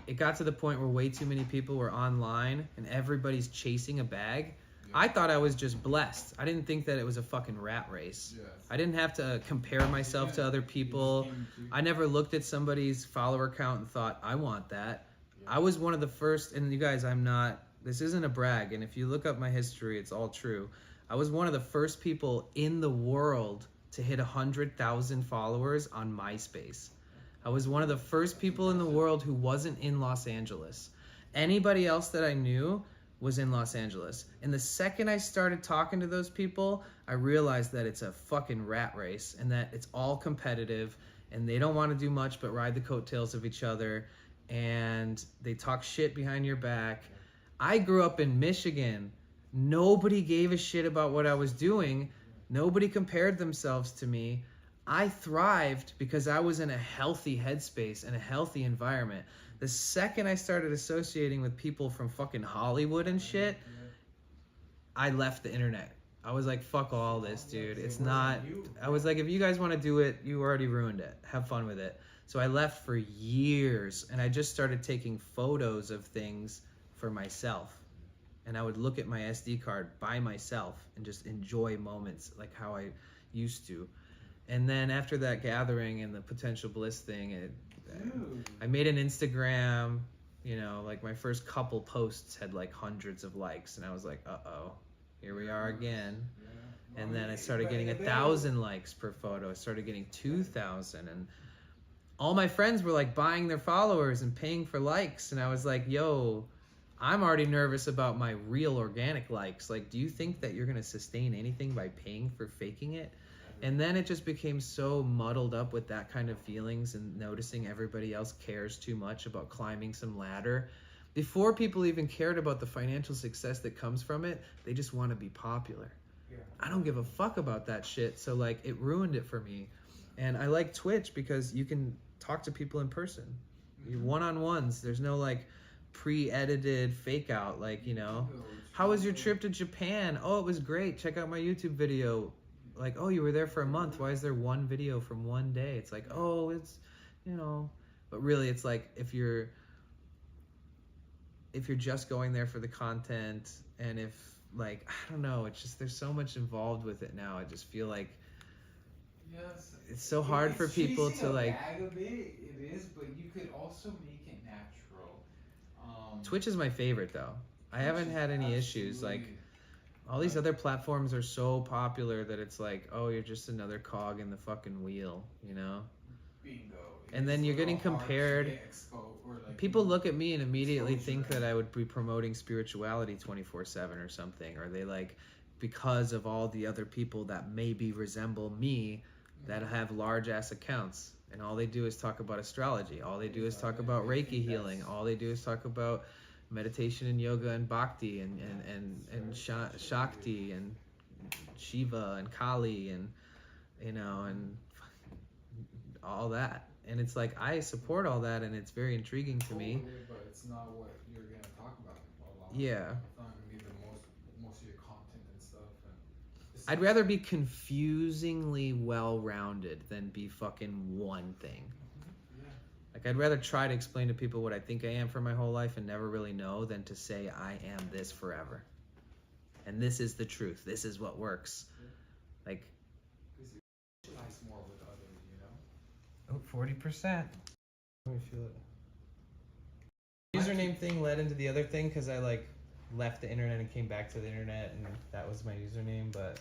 A: it got to the point where way too many people were online and everybody's chasing a bag. I thought I was just blessed. I didn't think that it was a fucking rat race. I didn't have to compare myself to other people. I never looked at somebody's follower count and thought, I want that. I was one of the first, and you guys, this isn't a brag, and if you look up my history, it's all true. I was one of the first people in the world to hit 100,000 followers on MySpace. I was one of the first people in the world who wasn't in Los Angeles. Anybody else that I knew was in Los Angeles. And the second I started talking to those people, I realized that it's a fucking rat race and that it's all competitive and they don't want to do much but ride the coattails of each other and they talk shit behind your back. I grew up in Michigan. Nobody gave a shit about what I was doing. Nobody compared themselves to me. I thrived because I was in a healthy headspace and a healthy environment. The second I started associating with people from fucking Hollywood and shit, I left the internet. I was like, fuck all this, dude. It's not... I was like, if you guys want to do it, you already ruined it. Have fun with it. So I left for years, and I just started taking photos of things for myself. And I would look at my SD card by myself and just enjoy moments like how I used to. And then after that gathering and the potential bliss thing, I made an Instagram, you know, like my first couple posts had like hundreds of likes, and I was like, uh-oh, here we are again. And then I started getting 1,000 likes per photo. I started getting 2,000, and all my friends were like buying their followers and paying for likes, and I was like, yo, I'm already nervous about my real organic likes. Like, do you think that you're gonna sustain anything by paying for faking it? And then it just became so muddled up with that kind of feelings and noticing everybody else cares too much about climbing some ladder. Before people even cared about the financial success that comes from it, they just want to be popular. I don't give a fuck about that shit. So like it ruined it for me. And I like Twitch because you can talk to people in person. You one-on-ones. There's no like pre-edited fake out. Like, you know, how was your trip to Japan? Oh, it was great. Check out my YouTube video. Like, oh, you were there for a month. Why is there one video from one day? It's like, oh, it's, you know, but really it's like if you're just going there for the content, and if like, I don't know, it's just, there's so much involved with it now. I just feel like it's so hard for people to like.
F: Bag a bit, it is, but you could also make it natural.
A: Twitch is my favorite though. I haven't had any issues. Like, all these other platforms are so popular that it's like, oh, you're just another cog in the fucking wheel, you know?
F: Bingo.
A: And then you're getting compared. People look at me and immediately think that I would be promoting spirituality 24/7 or something. Or they like, because of all the other people that maybe resemble me that have large ass accounts. And all they do is talk about astrology. All they do is talk about Reiki healing. All they do is talk about meditation and yoga and bhakti and Shakti and Shiva and Kali and, you know, and all that. And it's like, I support all that and it's very intriguing to me.
F: But it's not what you're going to talk about a lot.
A: Yeah.
F: It's not going to be the most of your content and stuff. And
A: I'd rather be confusingly well-rounded than be fucking one thing. Like, I'd rather try to explain to people what I think I am for my whole life and never really know than to say I am this forever. And this is the truth. This is what works. Like,
F: socialize more with others, you know?
A: oh, 40%. Let me feel it. Username thing led into the other thing because I like left the internet and came back to the internet, and that was my username. But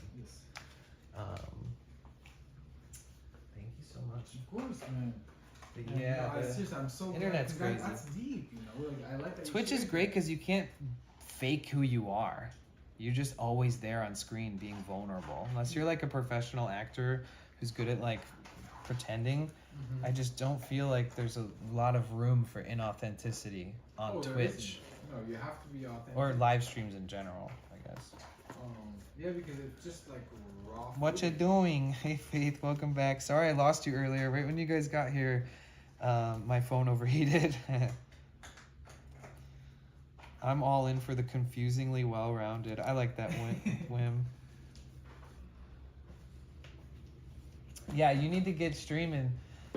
A: thank you so much.
F: Of course, man.
A: But yeah,
F: no, it's just, I'm so
A: internet's
F: glad,
A: crazy.
F: That's deep, you know. Like, I like that.
A: Twitch is great because you can't fake who you are. you're just always there on screen being vulnerable. Unless you're like a professional actor who's good at like pretending, I just don't feel like there's a lot of room for inauthenticity on
F: There
A: Twitch
F: isn't. No, you have to be authentic.
A: or live streams in general, I guess.
F: Yeah, because it's just like raw.
A: What you
F: footage.
A: doing? Hey Faith, welcome back. Sorry I lost you earlier. Right when you guys got here, my phone overheated. I'm all in for the confusingly well-rounded. I like that whim. Yeah, you need to get streaming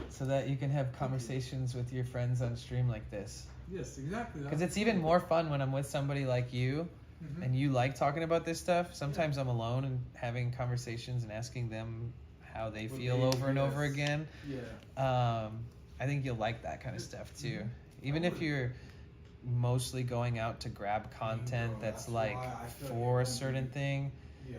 A: so that you can have conversations with your friends on stream like this.
F: Yes, exactly.
A: Because it's even more fun when I'm with somebody like you and you like talking about this stuff. Sometimes I'm alone and having conversations and asking them how they feel over and over again.
F: Yeah.
A: I think you'll like that kind of stuff too. Even if you're mostly going out to grab content that's like for a certain thing,
F: Yeah.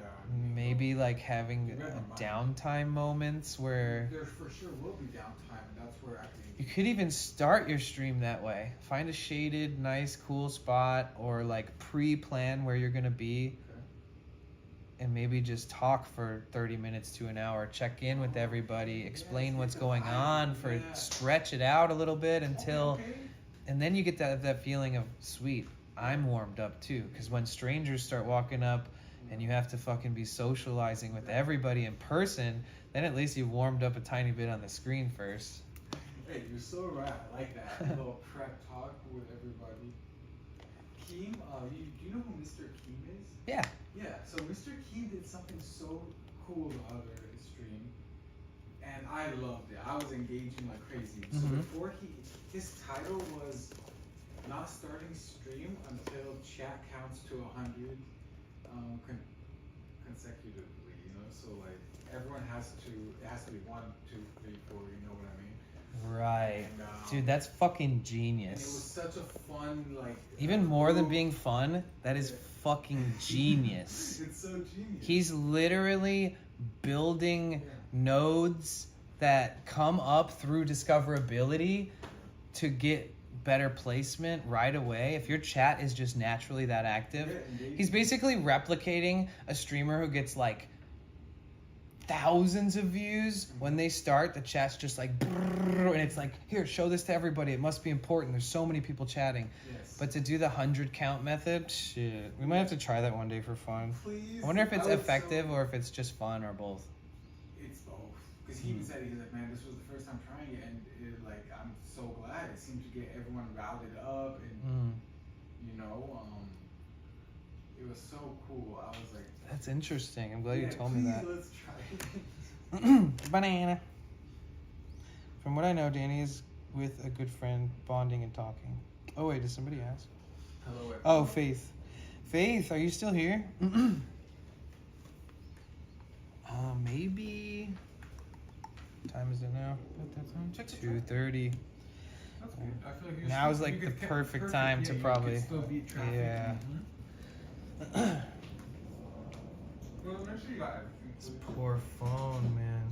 A: maybe like having downtime moments where
F: There for sure will be downtime, and that's where I think.
A: you could even start your stream that way. Find a shaded, nice, cool spot or like pre-plan where you're gonna be and maybe just talk for 30 minutes to an hour, check in with everybody, explain what's going on, stretch it out a little bit until, and then you get that feeling of, sweet, I'm warmed up too. Because when strangers start walking up and you have to fucking be socializing with everybody in person, then at least you've warmed up a tiny bit on the screen first.
F: Hey, you're so right. I like that. A little prep talk with everybody. Keem, do you know who Mr. Keem is?
A: Yeah.
F: Yeah, so Mr. Keem did something so cool the other stream, and I loved it. I was engaging like crazy. So before his title was not starting stream until chat counts to 100 consecutively, you know? So like everyone it has to be 1, 2, 3, 4, you know what I mean?
A: Right.
F: And,
A: Dude, that's fucking
F: and
A: genius.
F: it was such a fun, like...
A: Even more than being fun, that is fucking genius.
F: It's so genius.
A: He's literally building nodes that come up through discoverability to get better placement right away. If your chat is just naturally that active, he's basically replicating a streamer who gets like thousands of views. When they start, the chat's just like, and it's like, here, show this to everybody. It must be important. There's so many people chatting.
F: Yes.
A: But to do the 100 count method, shit, we might have to try that one day for fun.
F: Please.
A: I wonder if it's
F: I would
A: effective
F: so-
A: or if it's just fun or both.
F: It's both. Because he even said, he's like, man, this was the first time trying it, and I'm so glad. It seemed to get everyone routed up, and you know, it was so cool. I was like,
A: That's interesting. I'm glad you told me that.
F: Let's try it.
A: Banana. From what I know, Danny is with a good friend, bonding and talking. Oh wait, did somebody ask?
F: Hello.
A: Oh, Faith. Faith, are you still here? Maybe. What time is it now? 2:30.
F: That's good. I feel like you're
A: Now is
F: still-
A: like
F: you
A: the
F: could-
A: perfect time to
F: you could
A: probably.
F: still beat traffic.
A: Yeah.
F: Well, make sure you got everything.
A: This poor phone, man.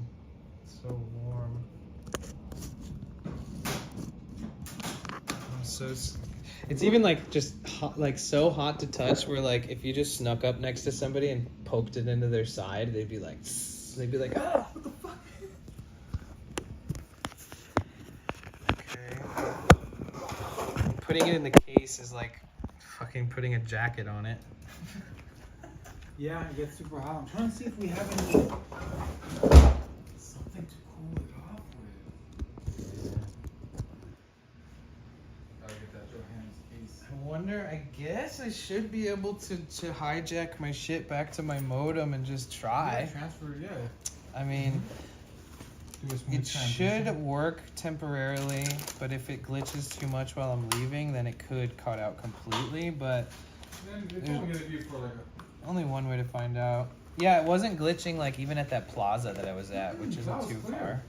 A: It's so warm. I'm so. It's even like just hot, like so hot to touch. Where like if you just snuck up next to somebody and poked it into their side, they'd be like, ah, what the fuck? Okay. Putting it in the case is like fucking putting a jacket on it.
F: Yeah, it gets super hot. I'm trying to see if we have any something to cool it off with. Gotta get that Johannes case.
A: I wonder, I guess I should be able to hijack my shit back to my modem and just try.
F: Yeah, transfer, yeah.
A: I mean,
F: Do a smooth
A: it
F: transition.
A: should work temporarily, but if it glitches too much while I'm leaving, then it could cut out completely, but
F: Then it's only gonna be for like
A: only one way to find out. Yeah, it wasn't glitching like even at that plaza that I was at, which
F: that
A: isn't
F: was
A: too
F: clear.
A: far.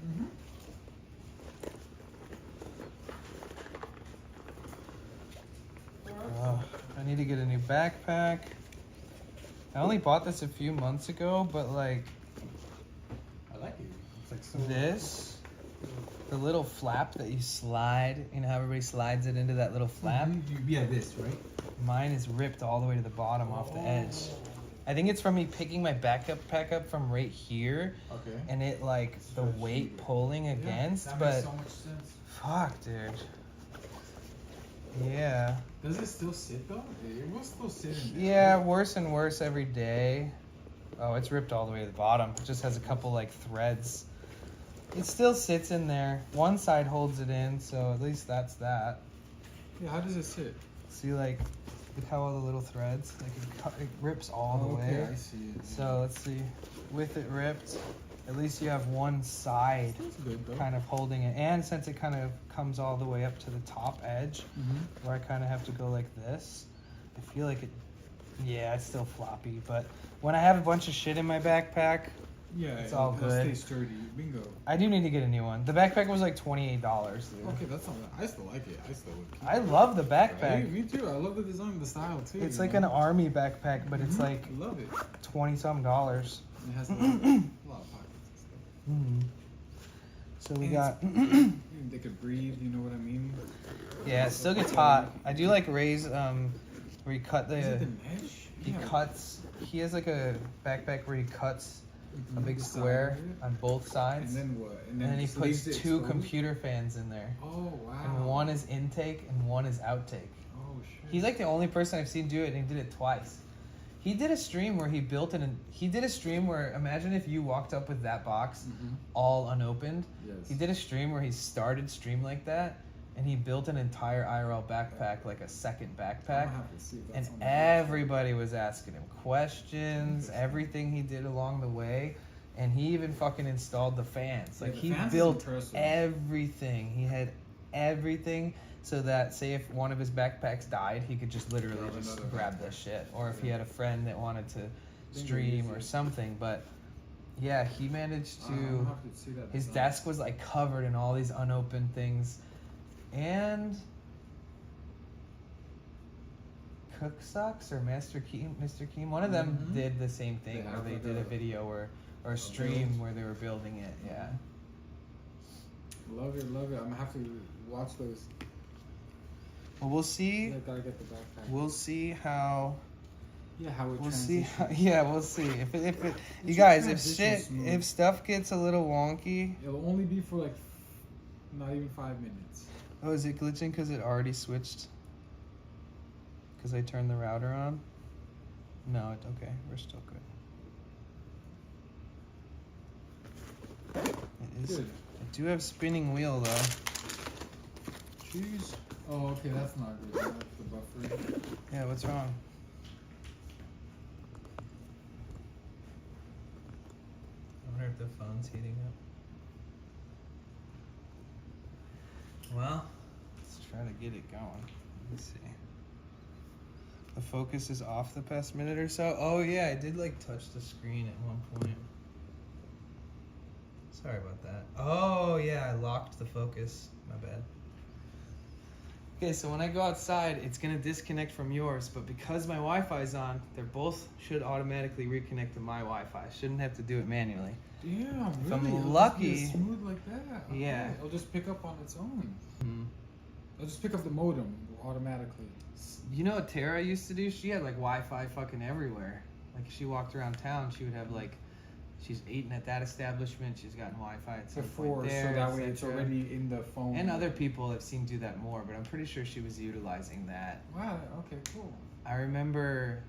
A: Oh, I need to get a new backpack. I only bought this a few months ago, but like
F: I like it. It's like so.
A: this, the little flap that you slide, you know how everybody slides it into that little flap?
F: Yeah, this, right?
A: Mine is ripped all the way to the bottom off the edge. I think it's from me picking my backpack up from right here,
F: Okay.
A: and it like the
F: Stretched
A: weight
F: it.
A: pulling
F: Yeah,
A: against,
F: that
A: but
F: makes so much sense.
A: fuck, dude. Yeah.
F: Does it still sit though? It will still sit in there.
A: Yeah, worse and worse every day. Oh, it's ripped all the way to the bottom. It just has a couple like threads. It still sits in there. One side holds it in, so at least that's that.
F: Yeah, how does it sit?
A: See, like, look how all the little threads, like it rips all the
F: okay,
A: way.
F: I see it.
A: So let's see, with it ripped, at least you have one side
F: That's good though.
A: kind of holding it. And since it kind of comes all the way up to the top edge,
F: Mm-hmm.
A: where I kind of have to go like this, I feel like it, yeah, it's still floppy. But when I have a bunch of shit in my backpack,
F: Yeah,
A: It's all
F: it'll
A: good.
F: Stay sturdy. Bingo.
A: I do need to get a new one. The backpack was like $28, dude.
F: Okay, that's not bad. I still like it. I still would keep
A: I
F: it.
A: love the
F: Right?
A: backpack.
F: Me too. I love the design, the style too.
A: It's
F: you
A: like
F: know?
A: an army backpack, but it's
F: Mhm.
A: like
F: Love it.
A: $20-some.
F: It has a lot of pockets and stuff.
A: Mm. So we
F: And
A: got,
F: They could breathe. You know what I mean?
A: yeah, it still gets hot. I do like Ray's, where he cut
F: Is it
A: the,
F: the mesh?
A: he
F: Yeah.
A: cuts, he has like a backpack where he cuts a
F: Mhm.
A: big
F: The side
A: square
F: of it.
A: on both sides.
F: And then what?
A: And then he
F: just
A: puts
F: leaves it
A: 2
F: exposed?
A: computer fans in there.
F: Oh wow.
A: And one is intake and one is outtake.
F: Oh shit.
A: He's like the only person I've seen do it, and he did it twice. He did a stream where he built he did a stream where, imagine if you walked up with that box
F: Mhm.
A: all unopened.
F: Yes.
A: He did a stream where he started stream like that, and he built an entire IRL backpack, like a second
F: I'll
A: backpack.
F: have to see if
A: And
F: that's on the
A: everybody was asking him questions, everything he did along the way. And he even fucking installed the fans.
F: Yeah,
A: Like
F: the
A: he
F: fans is
A: built
F: impressive.
A: everything. He had everything so that, say if one of his backpacks died, he could just literally
F: Grab
A: just
F: another
A: grab
F: backpack.
A: this shit. Or if he
F: Yeah.
A: had a friend that wanted to
F: Think
A: stream
F: easy.
A: or something. But yeah, he managed
F: I'll
A: to.
F: have to see that
A: His
F: design.
A: desk was like covered in all these unopened things. And Cook Socks or Mr. Keem, one of them
F: Mhm.
A: did the same thing
F: They
A: where
F: have
A: they
F: like
A: did a
F: a-
A: video or a stream where they were building it. Yeah.
F: Love it, love it. I'm gonna have to watch those.
A: Well, we'll see.
F: Yeah, gotta get the backpack.
A: We'll see how.
F: Yeah, how it
A: We'll see. How,
F: transitions.
A: yeah, we'll see. If you
F: should
A: guys, if
F: transition
A: shit,
F: smooth.
A: if stuff gets a little wonky.
F: It'll only be for like not even 5 minutes.
A: Oh, is it glitching because it already switched? Because I turned the router on? No, it's okay. We're still good. It is.
F: Good.
A: I do have spinning wheel though.
F: Jeez. Oh, okay, that's not good. That's the buffer.
A: Yeah, what's wrong? I wonder if the phone's heating up. Well, let's try to get it going. Let me see. The focus is off the past minute or so. Oh yeah, I did like touch the screen at one point. Sorry about that. Oh yeah, I locked the focus. My bad. Okay, so when I go outside, it's gonna disconnect from yours, but because my Wi-Fi is on, they both should automatically reconnect to my Wi-Fi. I shouldn't have to do it manually.
F: Damn,
A: If
F: really?
A: I'm
F: It'll just be
A: lucky-
F: smooth like that. Okay.
A: Yeah.
F: It'll just pick up on its own.
A: Hmm.
F: It'll just pick up the modem automatically.
A: You know what Tara used to do? She had like Wi-Fi fucking everywhere. Like if she walked around town, she would have like, she's eaten at that establishment. She's gotten Wi-Fi at some
F: Before,
A: point there.
F: so that way it's
A: etc.
F: already in the phone.
A: And other people have seen do that more, but I'm pretty sure she was utilizing that.
F: Wow. Okay. Cool.
A: I remember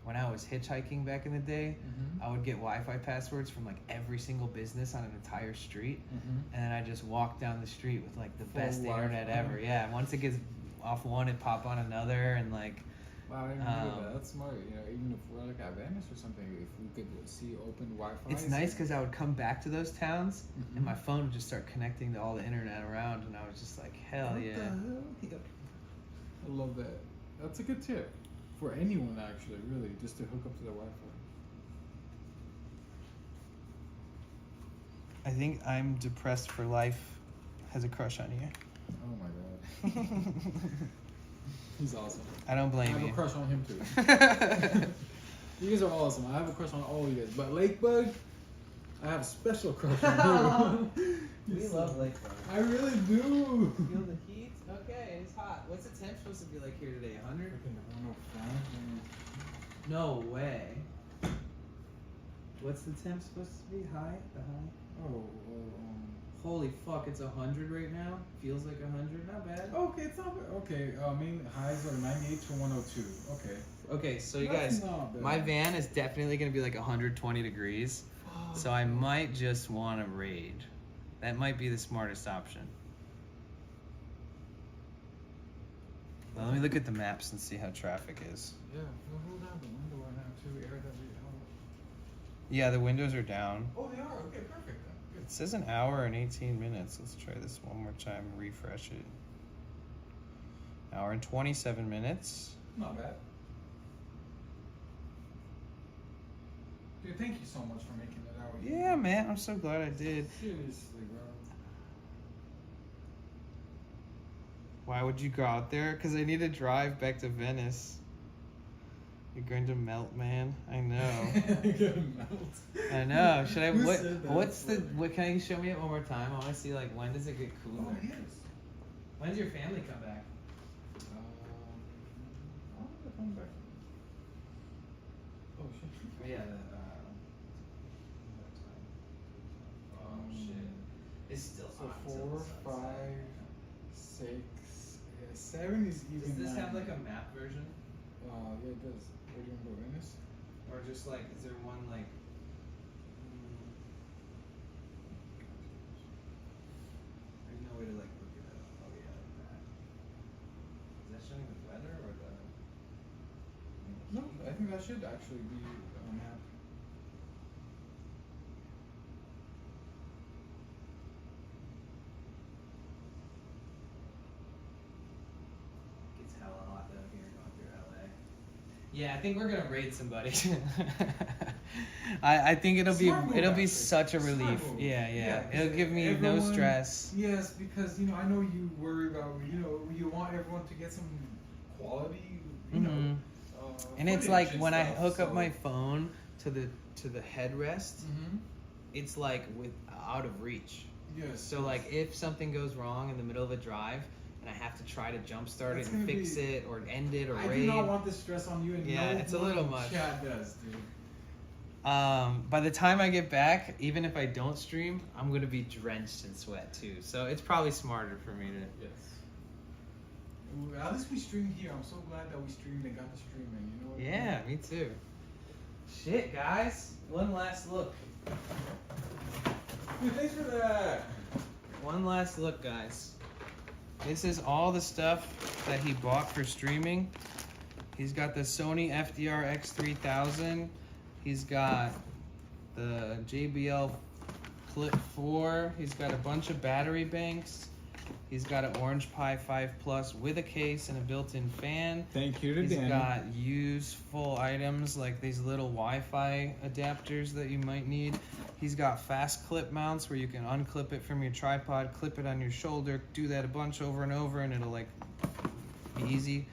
A: when I was hitchhiking back in the day,
F: Mm-hmm.
A: I would get Wi-Fi passwords from like every single business on an entire street,
F: Mm-hmm.
A: and then I just walk down the street with like the
F: Full
A: best internet
F: Wi-Fi.
A: ever. Yeah, once it gets off one, it pop on another, and like.
F: Wow, I didn't know
A: Um,
F: that. That's smart. You know, even if we're like at Venice or something, if we could see open Wi-Fi.
A: It's nice because I would come back to those towns and
F: Mhm.
A: my phone would just start connecting to all the internet around, and I was just like, hell
F: What
A: yeah.
F: the hell? Yep. I love that. That's a good tip for anyone, actually. Really, just to hook up to the Wi-Fi.
A: I think I'm depressed for life has a crush on you.
F: Oh my god, he's awesome.
A: I don't
F: I
A: blame
F: have a
A: you.
F: crush on him too. You guys are awesome. I have a crush on all you guys, but Lakebug, I have a special crush on you.
A: We love Lakebug.
F: I really do.
A: Feel the heat? Okay, it's hot. What's the temp supposed to be like here today? 100? No way. What's the temp supposed to be? High? The high?
F: Oh,
A: Holy fuck, it's 100 right now? Feels like 100, not bad.
F: okay, it's not bad. Okay, main highs are 98 to 102. Okay.
A: Okay, so you
F: That's
A: guys,
F: not bad.
A: my van is definitely gonna be like 120 degrees. So I might just wanna raid. That might be the smartest option. Well, let me look at the maps and see how traffic is.
F: Yeah, we'll hold down the window right now too. Air that out.
A: Yeah, the windows are down.
F: Oh, they are. Okay, perfect then. Good.
A: It says an hour and 18 minutes. Let's try this one more time, refresh it. Hour and 27 minutes.
F: Not bad. Dude, thank you so much for making it out.
A: Yeah, man, I'm so glad I did.
F: Seriously, bro.
A: Why would you go out there? Because I need to drive back to Venice. You're going to melt, man. I know.
F: You're gonna melt.
A: I know. Should I?
F: Who
A: What?
F: said that?
A: What's the? What? Can you show me it one more time? I want to see like when does it get cooler?
F: Oh, it is.
A: When's your family come back?
F: I wonder if I'm back. Oh shit.
A: Oh, yeah. Shit. It's still
F: So
A: hot until
F: 4,
A: the
F: 5,
A: sunset.
F: 6, 7 is even.
A: Does this have
F: 9.
A: like a map version?
F: Yeah, it does. Where do you want to go, Venice?
A: Or just like, is there one like? There's no way to like look it up. Oh yeah, like that. Is that showing the weather or the?
F: No, I think that should actually be a map.
A: It's hella hot though here going through LA. Yeah, I think we're gonna raid somebody. I think it'll
F: Smart move,
A: be
F: actually.
A: such a
F: Smart
A: relief.
F: move.
A: Yeah.
F: because
A: It'll give me no
F: everyone-
A: stress.
F: Yes, because I know you worry about you want everyone to get some quality,
A: Mhm. And it's
F: footage
A: like
F: and
A: when I
F: stuff,
A: hook up
F: so-
A: my phone to the headrest,
F: Mhm.
A: it's like out of reach.
F: Yes.
A: So like if something goes wrong in the middle of a drive and I have to try to jumpstart
F: That's
A: it and
F: gonna
A: fix
F: be-
A: it or end it or
F: I
A: raid.
F: do not want the stress on you, and
A: Yeah,
F: no
A: it's a
F: one
A: little
F: in
A: much.
F: Chat does, dude.
A: By the time I get back, even if I don't stream, I'm gonna be drenched in sweat too. So it's probably smarter for me to.
F: Yes. Ooh, at least we streamed here. I'm so glad that we streamed and got the stream in. You know what?
A: Yeah, me too. Shit, guys. One last look.
F: Dude, thanks for that.
A: One last look, guys. This is all the stuff that he bought for streaming. He's got the Sony FDR X3000. He's got the JBL Flip 4. He's got a bunch of battery banks. He's got an Orange Pi 5 Plus with a case and a built-in fan.
F: Thank you to
A: He's
F: Danny.
A: got useful items like these little Wi-Fi adapters that you might need. He's got fast clip mounts where you can unclip it from your tripod, clip it on your shoulder, do that a bunch over and over, and it'll like be easy.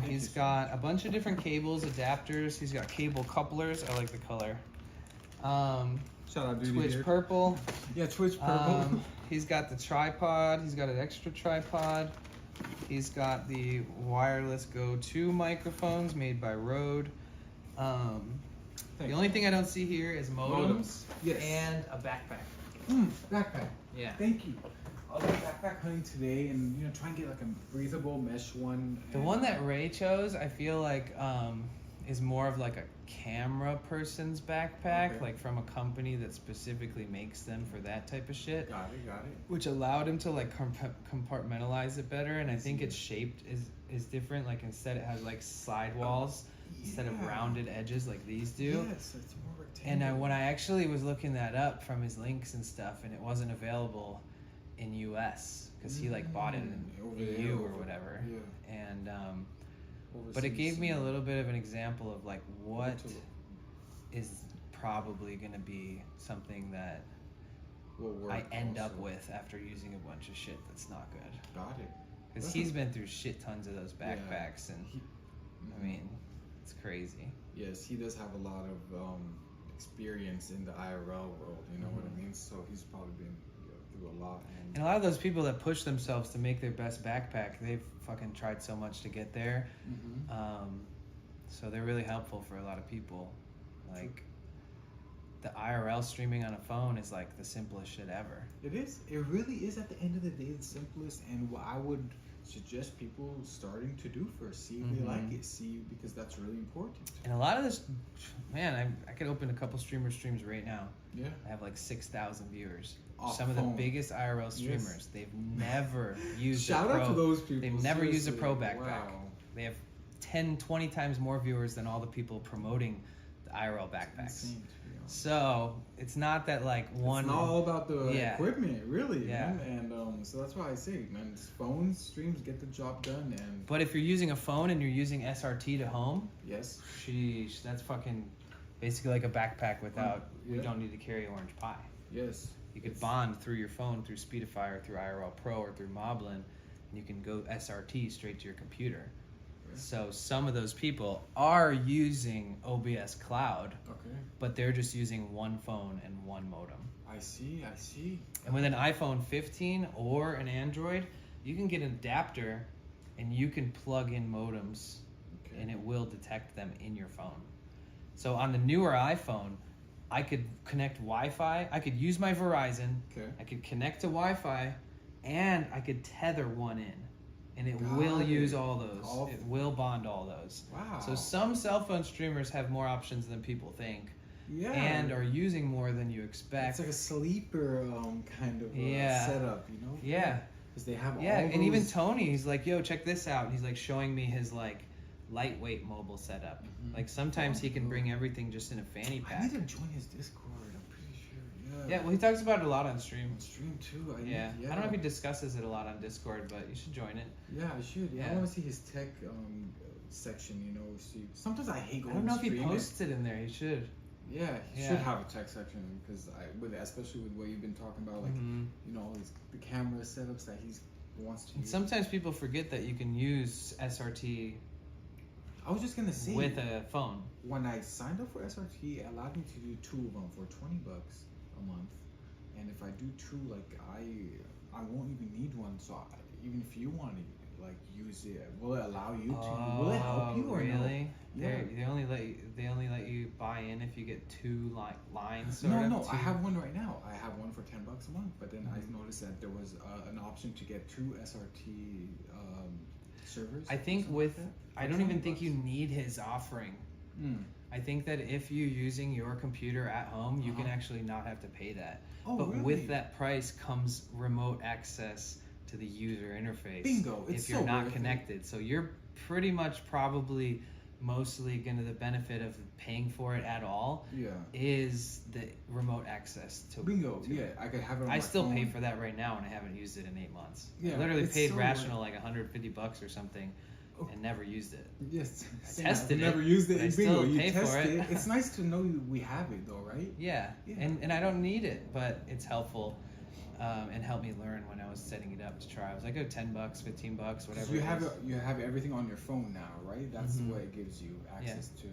A: He's got a bunch of different cables, adapters. He's got cable couplers. I like the color.
F: Shout out, dude.
A: Twitch Purple.
F: Yeah, Twitch Purple.
A: He's got the tripod. He's got an extra tripod. He's got the wireless Go 2 microphones made by Rode. The only thing I don't see here is modems
F: Yes.
A: and a backpack.
F: Backpack.
A: Yeah.
F: Thank you. I'll go backpack hunting today and try and get like a breathable mesh one.
A: The one that Ray chose, I feel like, is more of like a camera person's backpack,
F: Okay.
A: like from a company that specifically makes them for that type of shit.
F: Got it.
A: Which allowed him to like compartmentalize it better, and I think its shaped is different. Like instead it has like side walls instead of
F: Yeah.
A: rounded edges like these do.
F: Yes, it's more rectangular.
A: And when I actually was looking that up from his links and stuff, and it wasn't available in US because he like bought it in
F: Over
A: EU
F: there,
A: or whatever.
F: Yeah.
A: And but it gave me a little bit of an example of like what is probably going to be something that I end up with after using a bunch of shit that's not good.
F: Got it.
A: Because
F: That's
A: he's
F: a-
A: been through shit tons of those backpacks, and I mean, it's crazy.
F: Yes, he does have a lot of experience in the IRL world. You know what I mean? So he's probably been through a lot.
A: And a lot of those people that push themselves to make their best backpack, they've fucking tried so much to get there. So they're really helpful for a lot of people. Like, the IRL streaming on a phone is like the simplest shit ever.
F: It is. It really is at the end of the day the simplest, and what I would suggest people starting to do first. See if they like it. See, because that's really important.
A: And a lot of this, man, I could open a couple streamers' streams right now.
F: Yeah.
A: I have like 6,000 viewers.
F: Off
A: Some of
F: phone.
A: the biggest IRL streamers.
F: Yes.
A: They've never used
F: Shout
A: a pro.
F: out to those people.
A: They've never used a pro
F: seriously.
A: backpack.
F: Wow.
A: They have 10, 20 times more viewers than all the people promoting the IRL backpacks.
F: Insane, to be honest.
A: So it's not that like one.
F: It's not all about the
A: Yeah.
F: equipment, really.
A: Yeah.
F: Man. And so that's why I say, man, phones, streams get the job done. And
A: But if you're using a phone and you're using SRT to home,
F: yes,
A: sheesh, that's fucking basically like a backpack without. We
F: yeah.
A: don't need to carry Orange Pi.
F: yes,
A: You could bond through your phone, through Speedify, or through IRL Pro, or through Moblin, and you can go SRT straight to your computer.
F: Yeah.
A: So some of those people are using OBS Cloud,
F: okay.
A: but they're just using one phone and one modem.
F: I see.
A: And with an iPhone 15 or an Android, you can get an adapter, and you can plug in modems,
F: Okay.
A: and it will detect them in your phone. So on the newer iPhone, I could connect Wi-Fi. I could use my Verizon.
F: Okay.
A: I could connect to Wi-Fi, and I could tether one in, and it
F: Got
A: will
F: it.
A: use all those. It will bond all those.
F: Wow.
A: So some cell phone streamers have more options than people think,
F: yeah.
A: and are using more than you expect.
F: It's like a sleeper kind of
A: Yeah.
F: setup, you know?
A: Yeah.
F: Because they have
A: Yeah,
F: all
A: and even
F: those-
A: Tony, he's like, "Yo, check this out." And he's like showing me his like lightweight mobile setup. Like sometimes he can bring everything just in a fanny
F: I
A: pack.
F: need to join his Discord. I'm pretty sure.
A: Yeah, well, he talks about it a lot on stream.
F: On stream too.
A: Yeah. I don't know if he discusses it a lot on Discord, but you should join it.
F: Yeah, I should. Yeah. I
A: Yeah.
F: want to see his tech section. You know, see. Sometimes I hate
A: I
F: going.
A: don't know if he
F: stream it.
A: posts it in there. He should.
F: Yeah, he
A: Yeah.
F: should have a tech section because especially with what you've been talking about, like
A: Mhm.
F: you know, all the camera setups that he wants to
A: And
F: use.
A: sometimes people forget that you can use SRT
F: I was just gonna say
A: with a phone.
F: when I signed up for SRT, it allowed me to do 2 of them for $20 a month, and if I do 2, like I won't even need one. So even if you want to like use it, will it allow you to? Will it help you or
A: really?
F: no? Yeah.
A: They only let you buy in if you get 2 lines. Sort
F: No,
A: of,
F: no, I
A: 2
F: have one right now. I have one for $10 a month, but then
A: Mhm.
F: I noticed that there was an option to get 2 SRT servers.
A: I think
F: something
A: with
F: like that,
A: I
F: for
A: don't even
F: $20.
A: think you need his offering. I think that if you're using your computer at home, you can actually not have to pay that.
F: Oh,
A: But
F: really?
A: with that price comes remote access to the user interface.
F: Bingo, it's
A: if you're
F: so
A: not
F: worth it.
A: connected. So you're pretty much probably mostly gonna the benefit of paying for it at all
F: Yeah.
A: is the remote access to
F: Bingo.
A: to
F: Yeah,
A: it.
F: I could have it on
A: I
F: my
A: still pay
F: phone.
A: for that right now and I haven't used it in 8 months.
F: Yeah,
A: I literally
F: it's
A: paid
F: so
A: Rational like $150 or something
F: Oh.
A: and never used it.
F: Yes.
A: I tested it,
F: Never used it.
A: but I
F: Bingo.
A: still
F: You
A: pay for
F: test
A: it.
F: it. It's nice to know we have it though, right?
A: Yeah,
F: Yeah.
A: And I don't need it, but it's helpful and helped me learn when I was setting it up to try. I was like, oh, $10, $15, whatever.
F: You
A: it
F: have
A: is.
F: you have everything on your phone now, right? That's
A: Mhm.
F: what it gives you access to.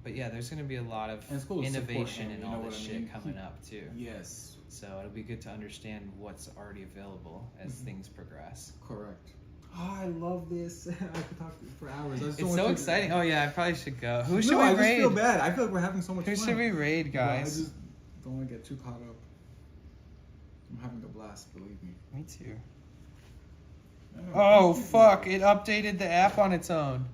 A: But yeah, there's gonna be a lot of
F: And it's cool to support
A: innovation
F: him,
A: and
F: you
A: all
F: know
A: this
F: what I
A: shit
F: mean?
A: coming up too.
F: Yes.
A: So it'll be good to understand what's already available as
F: Mhm.
A: things progress.
F: Correct. Oh, I love this. I could talk for hours. I just don't
A: It's
F: want
A: so
F: to-
A: exciting. Oh yeah, I probably should go. Who should
F: no,
A: we
F: I just
A: raid?
F: feel bad. I feel like we're having so much
A: Who
F: fun.
A: should we raid,
F: But I
A: guys?
F: just don't want to get too caught up. I'm having a blast, believe me.
A: Me too.
F: Oh,
A: Oh fuck! It updated the app on its own.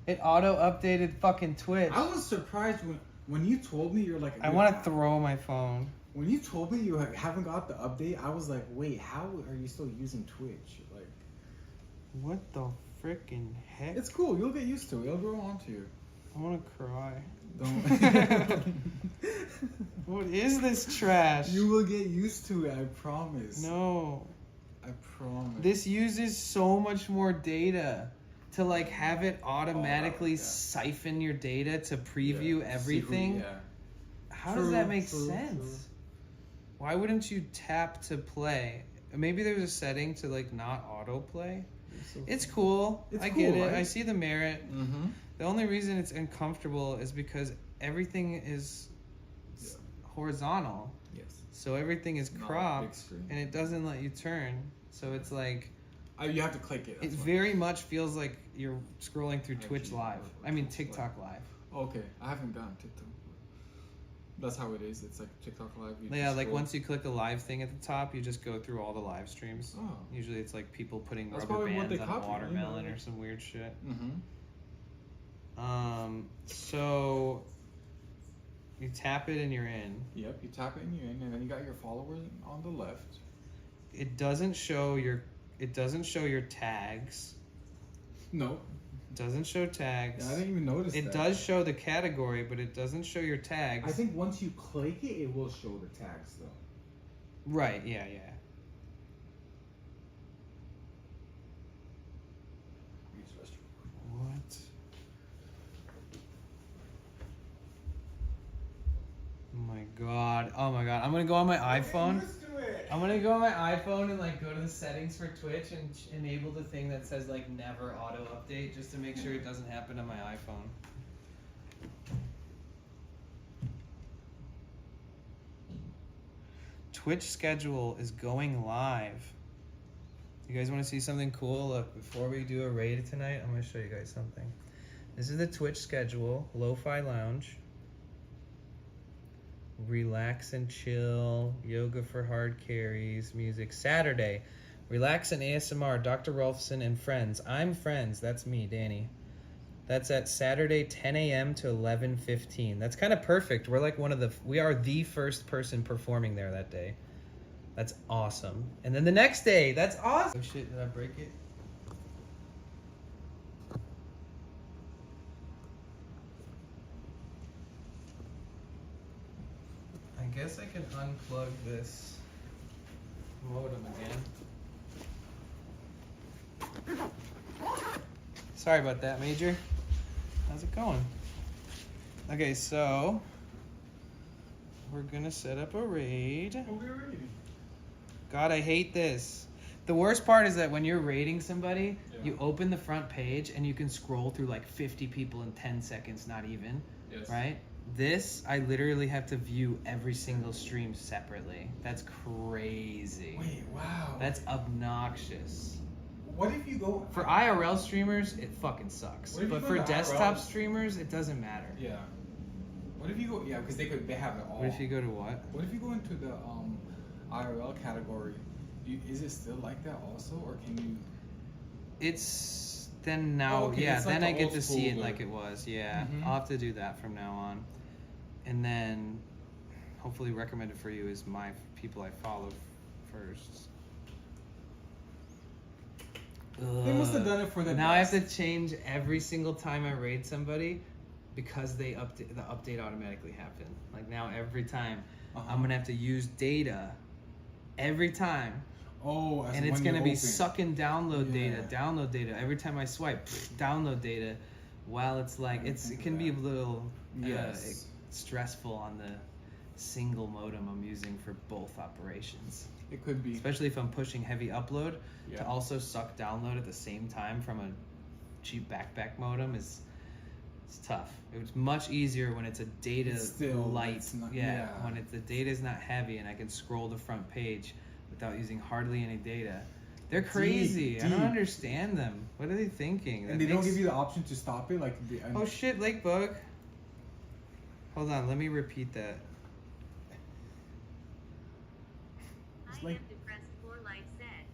A: It auto updated fucking Twitch.
F: I was surprised when you told me you're like.
A: I want to throw my phone.
F: When you told me you haven't got the update, I was like, wait, how are you still using Twitch? Like,
A: What the frickin' heck?
F: it's cool. You'll get used to it. It'll grow onto you.
A: I want to cry.
F: Don't.
A: What is this trash?
F: You will get used to it. I promise.
A: No.
F: I promise.
A: This uses so much more data to like have it automatically
F: yeah.
A: siphon your data to
F: Yeah.
A: preview
F: See who-
A: everything.
F: yeah.
A: How does
F: True,
A: that make
F: true,
A: sense?
F: true.
A: Why wouldn't you tap to play? Maybe there's a setting to like not autoplay. It's cool.
F: It's
A: I get
F: cool,
A: it.
F: right?
A: I see the merit.
F: Mm-hmm.
A: The only reason it's uncomfortable is because everything is
F: Yeah.
A: horizontal.
F: Yes.
A: So everything is
F: Not a big
A: cropped
F: screen.
A: and it doesn't let you turn. So it's like
F: You have to click it.
A: It very much feels like you're scrolling through Twitch Live. I mean TikTok Live.
F: Okay, I haven't gotten TikTok. That's how it is. It's like TikTok Live.
A: Yeah, like once you click a live thing at the top, you just go through all the live streams.
F: Oh.
A: Usually it's like people putting
F: That's
A: rubber
F: probably what
A: bands
F: they
A: on a
F: copy,
A: watermelon
F: you know?
A: or some weird shit.
F: Mm-hmm.
A: So you tap it and you're in.
F: Yep, you tap it and you're in, and then you got your followers on the left.
A: It doesn't show your tags.
F: No.
A: Doesn't show tags.
F: Yeah, I didn't even notice that.
A: It does show the category, but it doesn't show your tags.
F: I think once you click it, it will show the tags though.
A: Right, yeah. What? Oh my god. I'm gonna go on my iPhone. I'm gonna go on my iPhone and like go to the settings for Twitch and enable the thing that says like never auto update just to make sure it doesn't happen on my iPhone. Twitch schedule is going live. You guys want to see something cool? Look, before we do a raid tonight, I'm gonna show you guys something. This is the Twitch schedule. Lo-fi lounge. Relax and chill, yoga for hard carries, music. Saturday, relax and ASMR, Dr. Rolfson and friends. I'm friends, that's me, Danny. That's at Saturday, 10 a.m. to 11:15. That's kind of perfect. We are the first person performing there that day. That's awesome. And then the next day, that's awesome. Oh shit, did I break it? I guess I can unplug this modem again. Sorry about that, Major. How's it going? Okay, so we're gonna set up a raid.
F: Oh, we're raiding.
A: God, I hate this. The worst part is that when you're raiding somebody,
F: Yeah.
A: you open the front page and you can scroll through like 50 people in 10 seconds, not even.
F: Yes.
A: Right? This, I literally have to view every single stream separately. That's crazy.
F: Wait, wow.
A: That's obnoxious.
F: What if you go
A: For IRL streamers, it fucking sucks.
F: What if you
A: But
F: go
A: for
F: to
A: desktop
F: IRL?
A: streamers, it doesn't matter.
F: Yeah. What if you go? Yeah, because they have it all.
A: What if you go to what?
F: What if you go into the IRL category? Is it still like that also, or can you?
A: It's then now,
F: Oh, okay,
A: yeah.
F: it's
A: Then
F: like
A: I
F: the
A: get
F: old
A: to see
F: school
A: it
F: look.
A: like it was. Yeah,
F: Mhm.
A: I'll have to do that from now on. And then, hopefully, recommended for you is my people I follow first.
F: They must have done it for the
A: Now I have
F: best.
A: to change every single time I raid somebody because the update automatically happened. Like now every time I'm gonna have to use data every time.
F: Oh, as
A: And it's
F: when
A: gonna
F: you
A: be
F: open.
A: sucking download
F: Yeah.
A: data every time I swipe. Download data. While it's like it can be a little
F: Yes.
A: stressful on the single modem I'm using for both operations.
F: It could be.
A: Especially if I'm pushing heavy upload,
F: Yeah.
A: to also suck download at the same time from a cheap backpack modem it's tough. It's much easier when it's a data
F: It's still-
A: light.
F: it's not-
A: yeah,
F: yeah.
A: when the data is not heavy and I can scroll the front page without using hardly any data. They're crazy. I don't
F: deep.
A: understand them. What are they thinking?
F: And they don't give you the option to stop it, like.
A: Oh shit, lake bug. Hold on, let me repeat that.
F: It's
B: I
F: like-
B: am depressed for life said.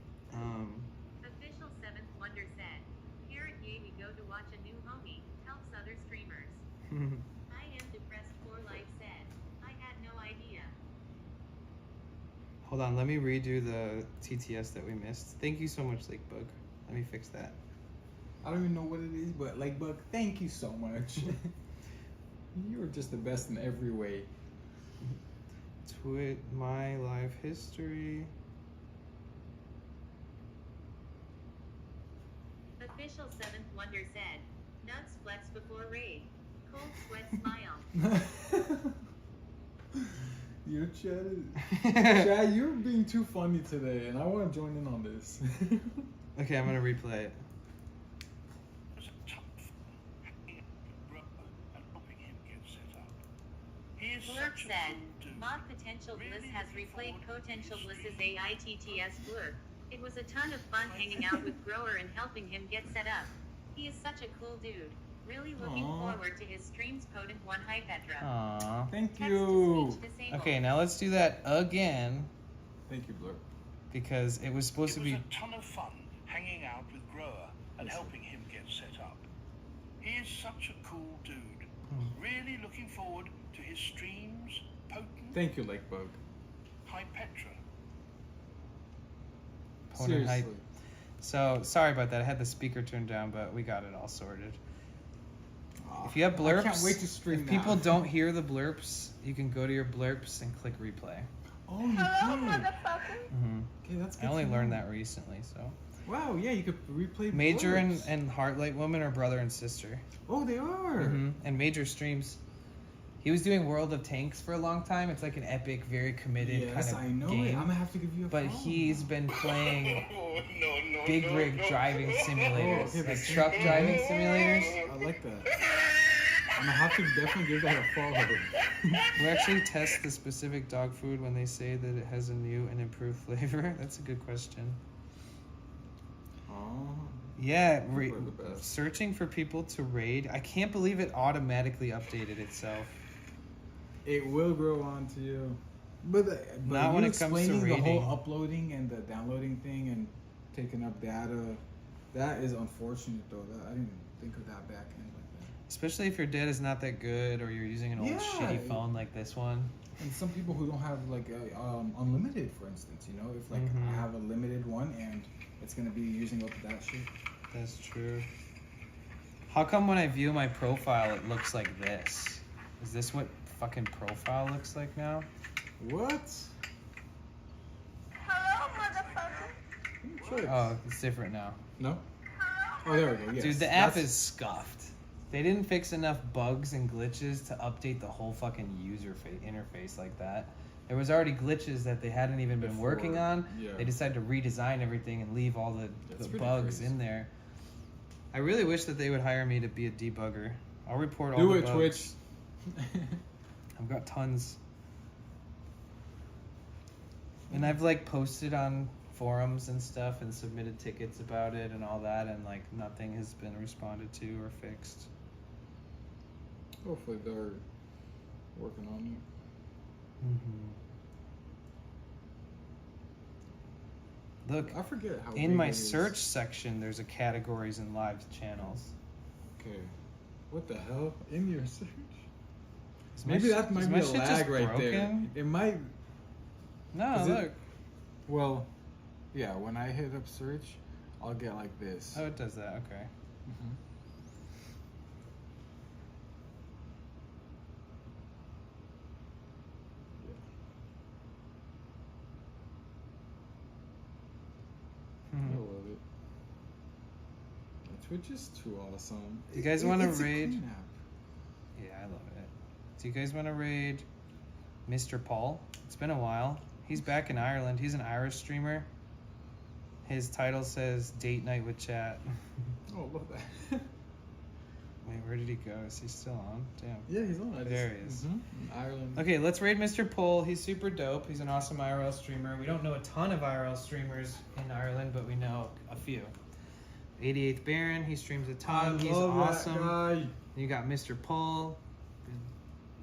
B: Official Seventh Wonder said. Here at Yay we go to watch a new homie, helps other streamers. I am depressed for life said. I had no idea.
A: Hold on, let me redo the TTS that we missed. Thank you so much, lake bug. Let me fix that.
F: I don't even know what it is, but like, Buck, thank you so much. You're just the best in every way.
A: My life history.
B: Official Seventh Wonder said. Nuts flex before raid. Cold sweat smile.
F: You're Chad, you're being too funny today, and I want to join in on this.
A: Okay, I'm gonna replay it.
B: Blurk said. Mod Potential Bliss has replayed Potential Bliss's AITTS Blurk. It was a ton of fun hanging out with Grower and helping him get set up. He is such a cool dude. Really looking
F: Aw.
B: forward to his streams. Potent 1 Hi Petra.
A: Aww.
F: Thank
B: Text
F: you.
B: to speech disabled.
A: Okay, now let's do that again
F: Thank you, Blur.
A: because it was supposed
G: It
A: to
G: was
A: be.
G: a ton of fun hanging out with Grower and helping him get set up. He is such a cool dude. Really looking forward to his streams. Potent.
F: Thank you, Lakebug.
G: Hi Petra.
A: Potent hype.
F: Seriously.
A: So sorry about that. I had the speaker turned down, but we got it all sorted.
F: Aw,
A: If you have blurps,
F: I can't wait to stream
A: if
F: that.
A: people don't hear the blurps, you can go to your blurps and click replay.
F: Oh, you can. Okay, that's good.
A: I only
F: to
A: learned
F: know.
A: that recently, so.
F: Wow, yeah, you could replay.
A: Major and,
F: blurps.
A: and Heartlight Woman are brother and sister.
F: Oh, they are.
A: And Major streams. He was doing World of Tanks for a long time. It's like an epic, very committed
F: Yes,
A: kind of
F: I know
A: game.
F: it. I'm gonna have to give you a
A: But
F: follow.
A: he's been playing
G: Oh, no,
A: big rig driving simulators,
F: Oh, okay, but
A: like
F: see-
A: truck driving simulators.
F: I like that. I'm gonna have to definitely give that a follow.
A: We actually test the specific dog food when they say that it has a new and improved flavor. That's a good question.
F: Oh,
A: Yeah,
F: People are the best.
A: searching for people to raid. I can't believe it automatically updated itself.
F: it will grow on to you. But
A: Not
F: you
A: when it comes to
F: explaining the
A: raiding.
F: whole uploading and the downloading thing and taking up data, that is unfortunate though. That I didn't think of that back end like that.
A: Especially if your data is not that good or you're using an old
F: Yeah.
A: shitty phone like this one.
F: And some people who don't have like unlimited, for instance, you know, if like
A: Mhm.
F: I have a limited one and it's gonna be using up that shit.
A: That's true. How come when I view my profile it looks like this? Is this what fucking profile looks like now?
F: What? Hello, motherfucker.
A: Oh, it's different now.
F: No. Oh, there we go. Yes.
A: Dude, the app
F: That's-
A: is scuffed. They didn't fix enough bugs and glitches to update the whole fucking user interface like that. There was already glitches that they hadn't even been working
F: Before,
A: on.
F: yeah.
A: They decided to redesign everything and leave all
F: That's
A: the
F: pretty
A: bugs
F: crazy.
A: in there. I really wish that they would hire me to be a debugger. I'll report all
F: Do
A: the
F: it,
A: bugs.
F: Twitch.
A: I've got tons. And I've like posted on forums and stuff and submitted tickets about it and all that, and like nothing has been responded to or fixed.
F: Hopefully they're working on it.
A: Look,
F: I forget how.
A: in
F: big
A: my
F: it is.
A: search section, there's a categories and live channels.
F: Okay. What the hell? In your search?
A: Is my
F: Maybe
A: sh-
F: that might
A: is
F: be
A: my
F: a
A: shit just
F: lag right there.
A: broken?
F: It might.
A: No,
F: Is it-
A: look.
F: Well, yeah. When I hit up search, I'll get like this.
A: Oh, it does that. Okay.
F: Mhm. I
A: Mhm.
F: love it. Twitch is too awesome.
A: You guys wanna
F: it's a
A: raid?
F: clean app.
A: Yeah, I love it. Do you guys want to raid Mr. Paul? It's been a while. He's back in Ireland. He's an Irish streamer. His title says Date Night with Chat.
F: Oh, love that.
A: Wait, where did he go? Is he still on? Damn.
F: Yeah, he's on.
A: There he is.
F: In Ireland.
A: Okay, let's raid Mr. Pole. He's super dope. He's an awesome IRL streamer. We don't know a ton of IRL streamers in Ireland, but we know a few. 88th Baron, he streams a ton. He's awesome.
F: That guy.
A: You got Mr. Pole.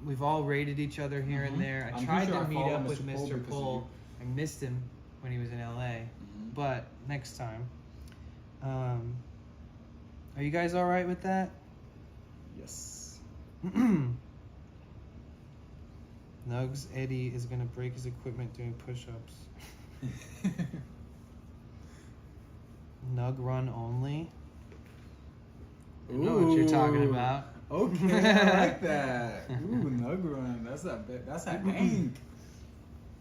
A: We've all raided each other here and
F: Mhm.
A: there. I
F: I'm
A: tried
F: pretty sure
A: to
F: I
A: meet
F: follow
A: up with
F: Mr. Pole
A: Mr.
F: because of
A: Pole. I missed him when he was in LA,
F: Mhm.
A: but next time. Are you guys all right with that?
F: Yes.
A: Nugs Eddie is gonna break his equipment doing push-ups. Nug run only. I know what you're talking
F: Ooh.
A: about.
F: Okay, I like that. Ooh, Nug Run. That's that bank.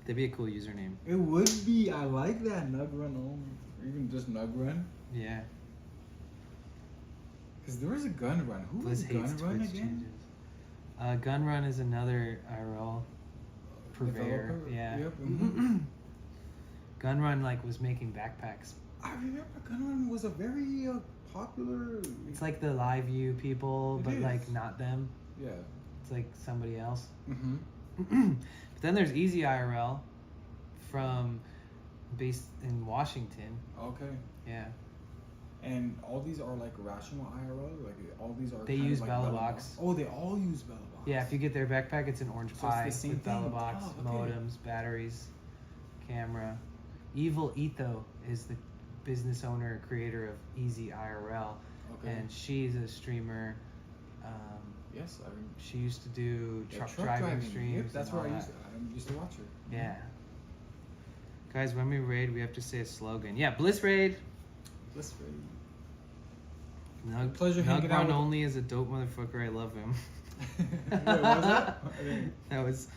A: That'd be a cool username.
F: It would be. I like that Nug Run only, or even just Nug Run.
A: Yeah.
F: Cause there was a Gun Run. Who
A: Liz
F: was Gun
A: hates
F: Run
A: Twitch
F: again?
A: changes. Gun Run is another IRL purveyor.
F: Developer?
A: Yeah.
F: Yep. Mhm.
A: Gun Run like was making backpacks.
F: I remember Gun Run was a very popular.
A: It's like the live view people,
F: It
A: but
F: is.
A: like not them.
F: Yeah.
A: It's like somebody else.
F: Mm-hmm.
A: But then there's Easy IRL from based in Washington.
F: Okay.
A: Yeah.
F: And all these are like rational IRL? Like all these are
A: They
F: kind
A: use
F: of like
A: Bella
F: Bella
A: Box.
F: Oh, they all use Bella Box.
A: Yeah, if you get their backpack, it's an orange
F: So it's
A: pie
F: the same
A: with Bella
F: thing.
A: Box,
F: Oh, okay.
A: modems, batteries, camera. Evil Etho is the business owner and creator of Easy IRL,
F: Okay.
A: and she's a streamer.
F: Yes, I mean,
A: She used to do
F: yeah,
A: truck driving streams.
F: Yep, that's
A: and all
F: where I
A: that.
F: used to watch her.
A: Yeah. Guys, when we raid, we have to say a slogan. Yeah, Bliss Raid.
F: Bliss Raid.
A: Nug,
F: Pleasure hanging
A: Nug
F: out
A: Run
F: with-
A: Only is a dope motherfucker. I love him.
F: Wait, what was that? I didn't-
A: That was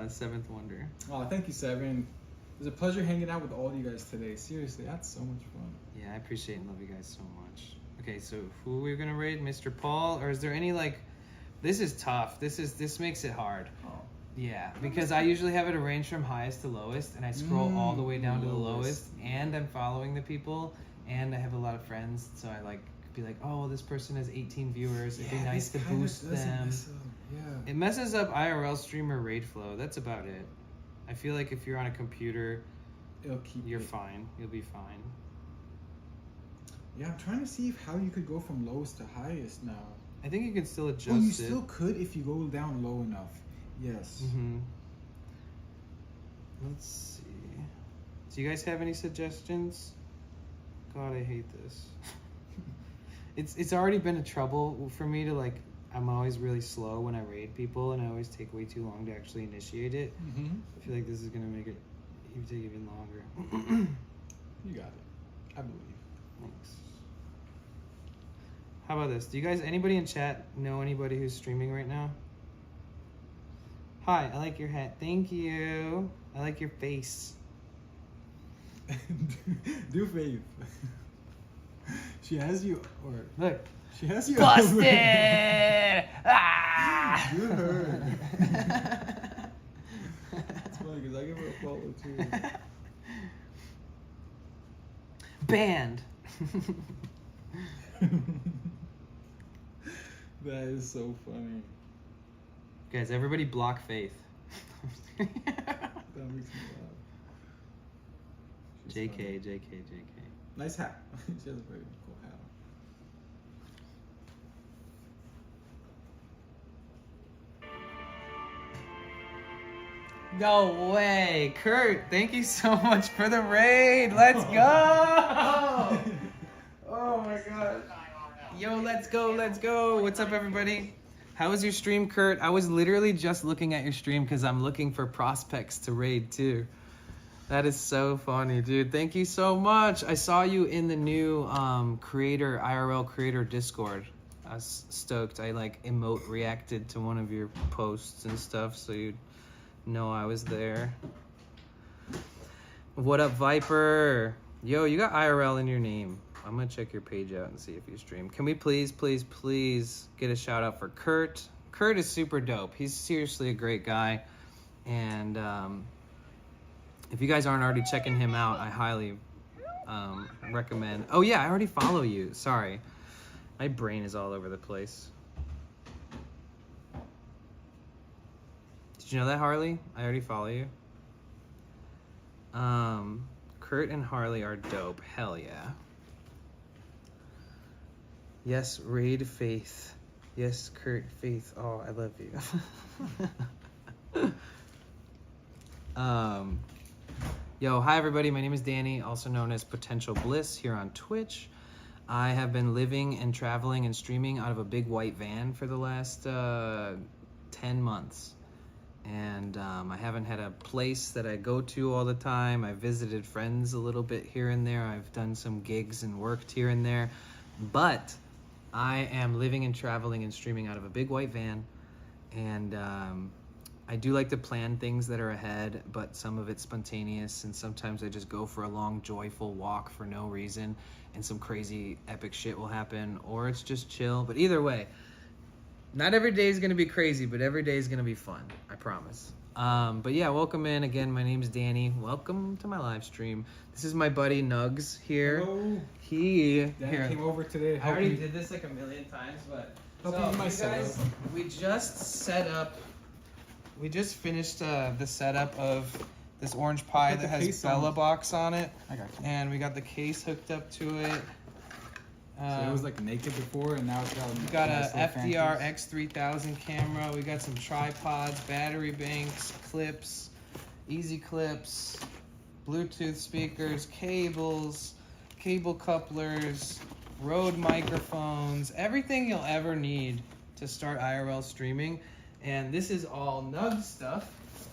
A: Seventh Wonder.
F: Oh, thank you, Seven. It was a pleasure hanging out with all you guys today. Seriously, that's so much fun.
A: Yeah, I appreciate and love you guys so much. Okay, so who are we gonna raid? Mr. Paul? Or is there any like... This is tough. This makes it hard.
F: Oh.
A: Yeah, because I usually have it arranged from highest to lowest, and I scroll all the way down to the
F: lowest.
A: lowest, and I'm following the people, and I have a lot of friends, so I like be like, oh, this person has 18 viewers. It'd be nice to
F: this kinda
A: boost
F: doesn't
A: them.
F: mess up. Yeah.
A: It messes up IRL streamer raid flow. That's about it. I feel like if you're on a computer,
F: It'll keep
A: you're
F: it.
A: fine. You'll be fine.
F: Yeah, I'm trying to see how you could go from lowest to highest now.
A: I think you can still adjust
F: Oh, you
A: it.
F: still could if you go down low enough. Yes.
A: Mm-hmm. Let's see. Do you guys have any suggestions? God, I hate this. It's already been a trouble for me to like. I'm always really slow when I raid people, and I always take way too long to actually initiate it.
F: Mm-hmm.
A: I feel like this is gonna make it take even longer.
F: You got it. I believe.
A: Thanks. How about this? Do you guys, anybody in chat, know anybody who's streaming right now? Hi, I like your hat. Thank you. I like your face.
F: Do Faith. She has you, or
A: Look.
F: she has you.
A: Busted! Ah!
F: Do her. It's funny because I give her a follow too.
A: Banned.
F: That is so funny.
A: Guys, everybody block Faith.
F: That makes me laugh. She's
A: JK,
F: funny.
A: JK, JK.
F: Nice hat. She has a very cool hat.
A: No way. Kurt, thank you so much for the raid. Let's go. Oh my god. Yo, let's go, let's go. What's up, everybody? How was your stream, Kurt? I was literally just looking at your stream because I'm looking for prospects to raid too. That is so funny, dude. Thank you so much. I saw you in the new IRL creator Discord. I was stoked. I like emote reacted to one of your posts and stuff, so you'd know I was there. What up, Viper? Yo, you got IRL in your name. I'm gonna check your page out and see if you stream. Can we please get a shout out for Kurt? Kurt is super dope. He's seriously a great guy. And if you guys aren't already checking him out, I highly recommend. Oh yeah, I already follow you. Sorry. My brain is all over the place. Did you know that, Harley? I already follow you. Kurt and Harley are dope. Hell yeah. Yes, raid Faith. Yes, Kurt, Faith. Oh, I love you. Yo, hi everybody. My name is Danny, also known as Potential Bliss here on Twitch. I have been living and traveling and streaming out of a big white van for the last 10 months. And I haven't had a place that I go to all the time. I visited friends a little bit here and there. I've done some gigs and worked here and there. But I am living and traveling and streaming out of a big white van. And I do like to plan things that are ahead, but some of it's spontaneous. And sometimes I just go for a long, joyful walk for no reason. And some crazy, epic shit will happen. Or it's just chill. But either way, not every day is going to be crazy, but every day is going to be fun. I promise. But yeah, welcome in. Again, my name's Danny. Welcome to my live stream. This is my buddy Nugs here.
F: Hello.
A: He
F: Dan came over today.
A: I already did this like a million times, but
F: Help you my
A: you guys,
F: setup.
A: we just finished the setup of this orange pie
F: Put the
A: that has
F: case
A: Bella
F: on.
A: Box on it,
F: I got you.
A: and we got the case hooked up to it.
F: So it was like naked before, and now it's got.
A: We got
F: nice
A: a
F: little fan
A: FDR
F: case.
A: X3000 camera. We got some tripods, battery banks, clips, easy clips, Bluetooth speakers, cables, cable couplers, Rode microphones, everything you'll ever need to start IRL streaming. And this is all Nug stuff.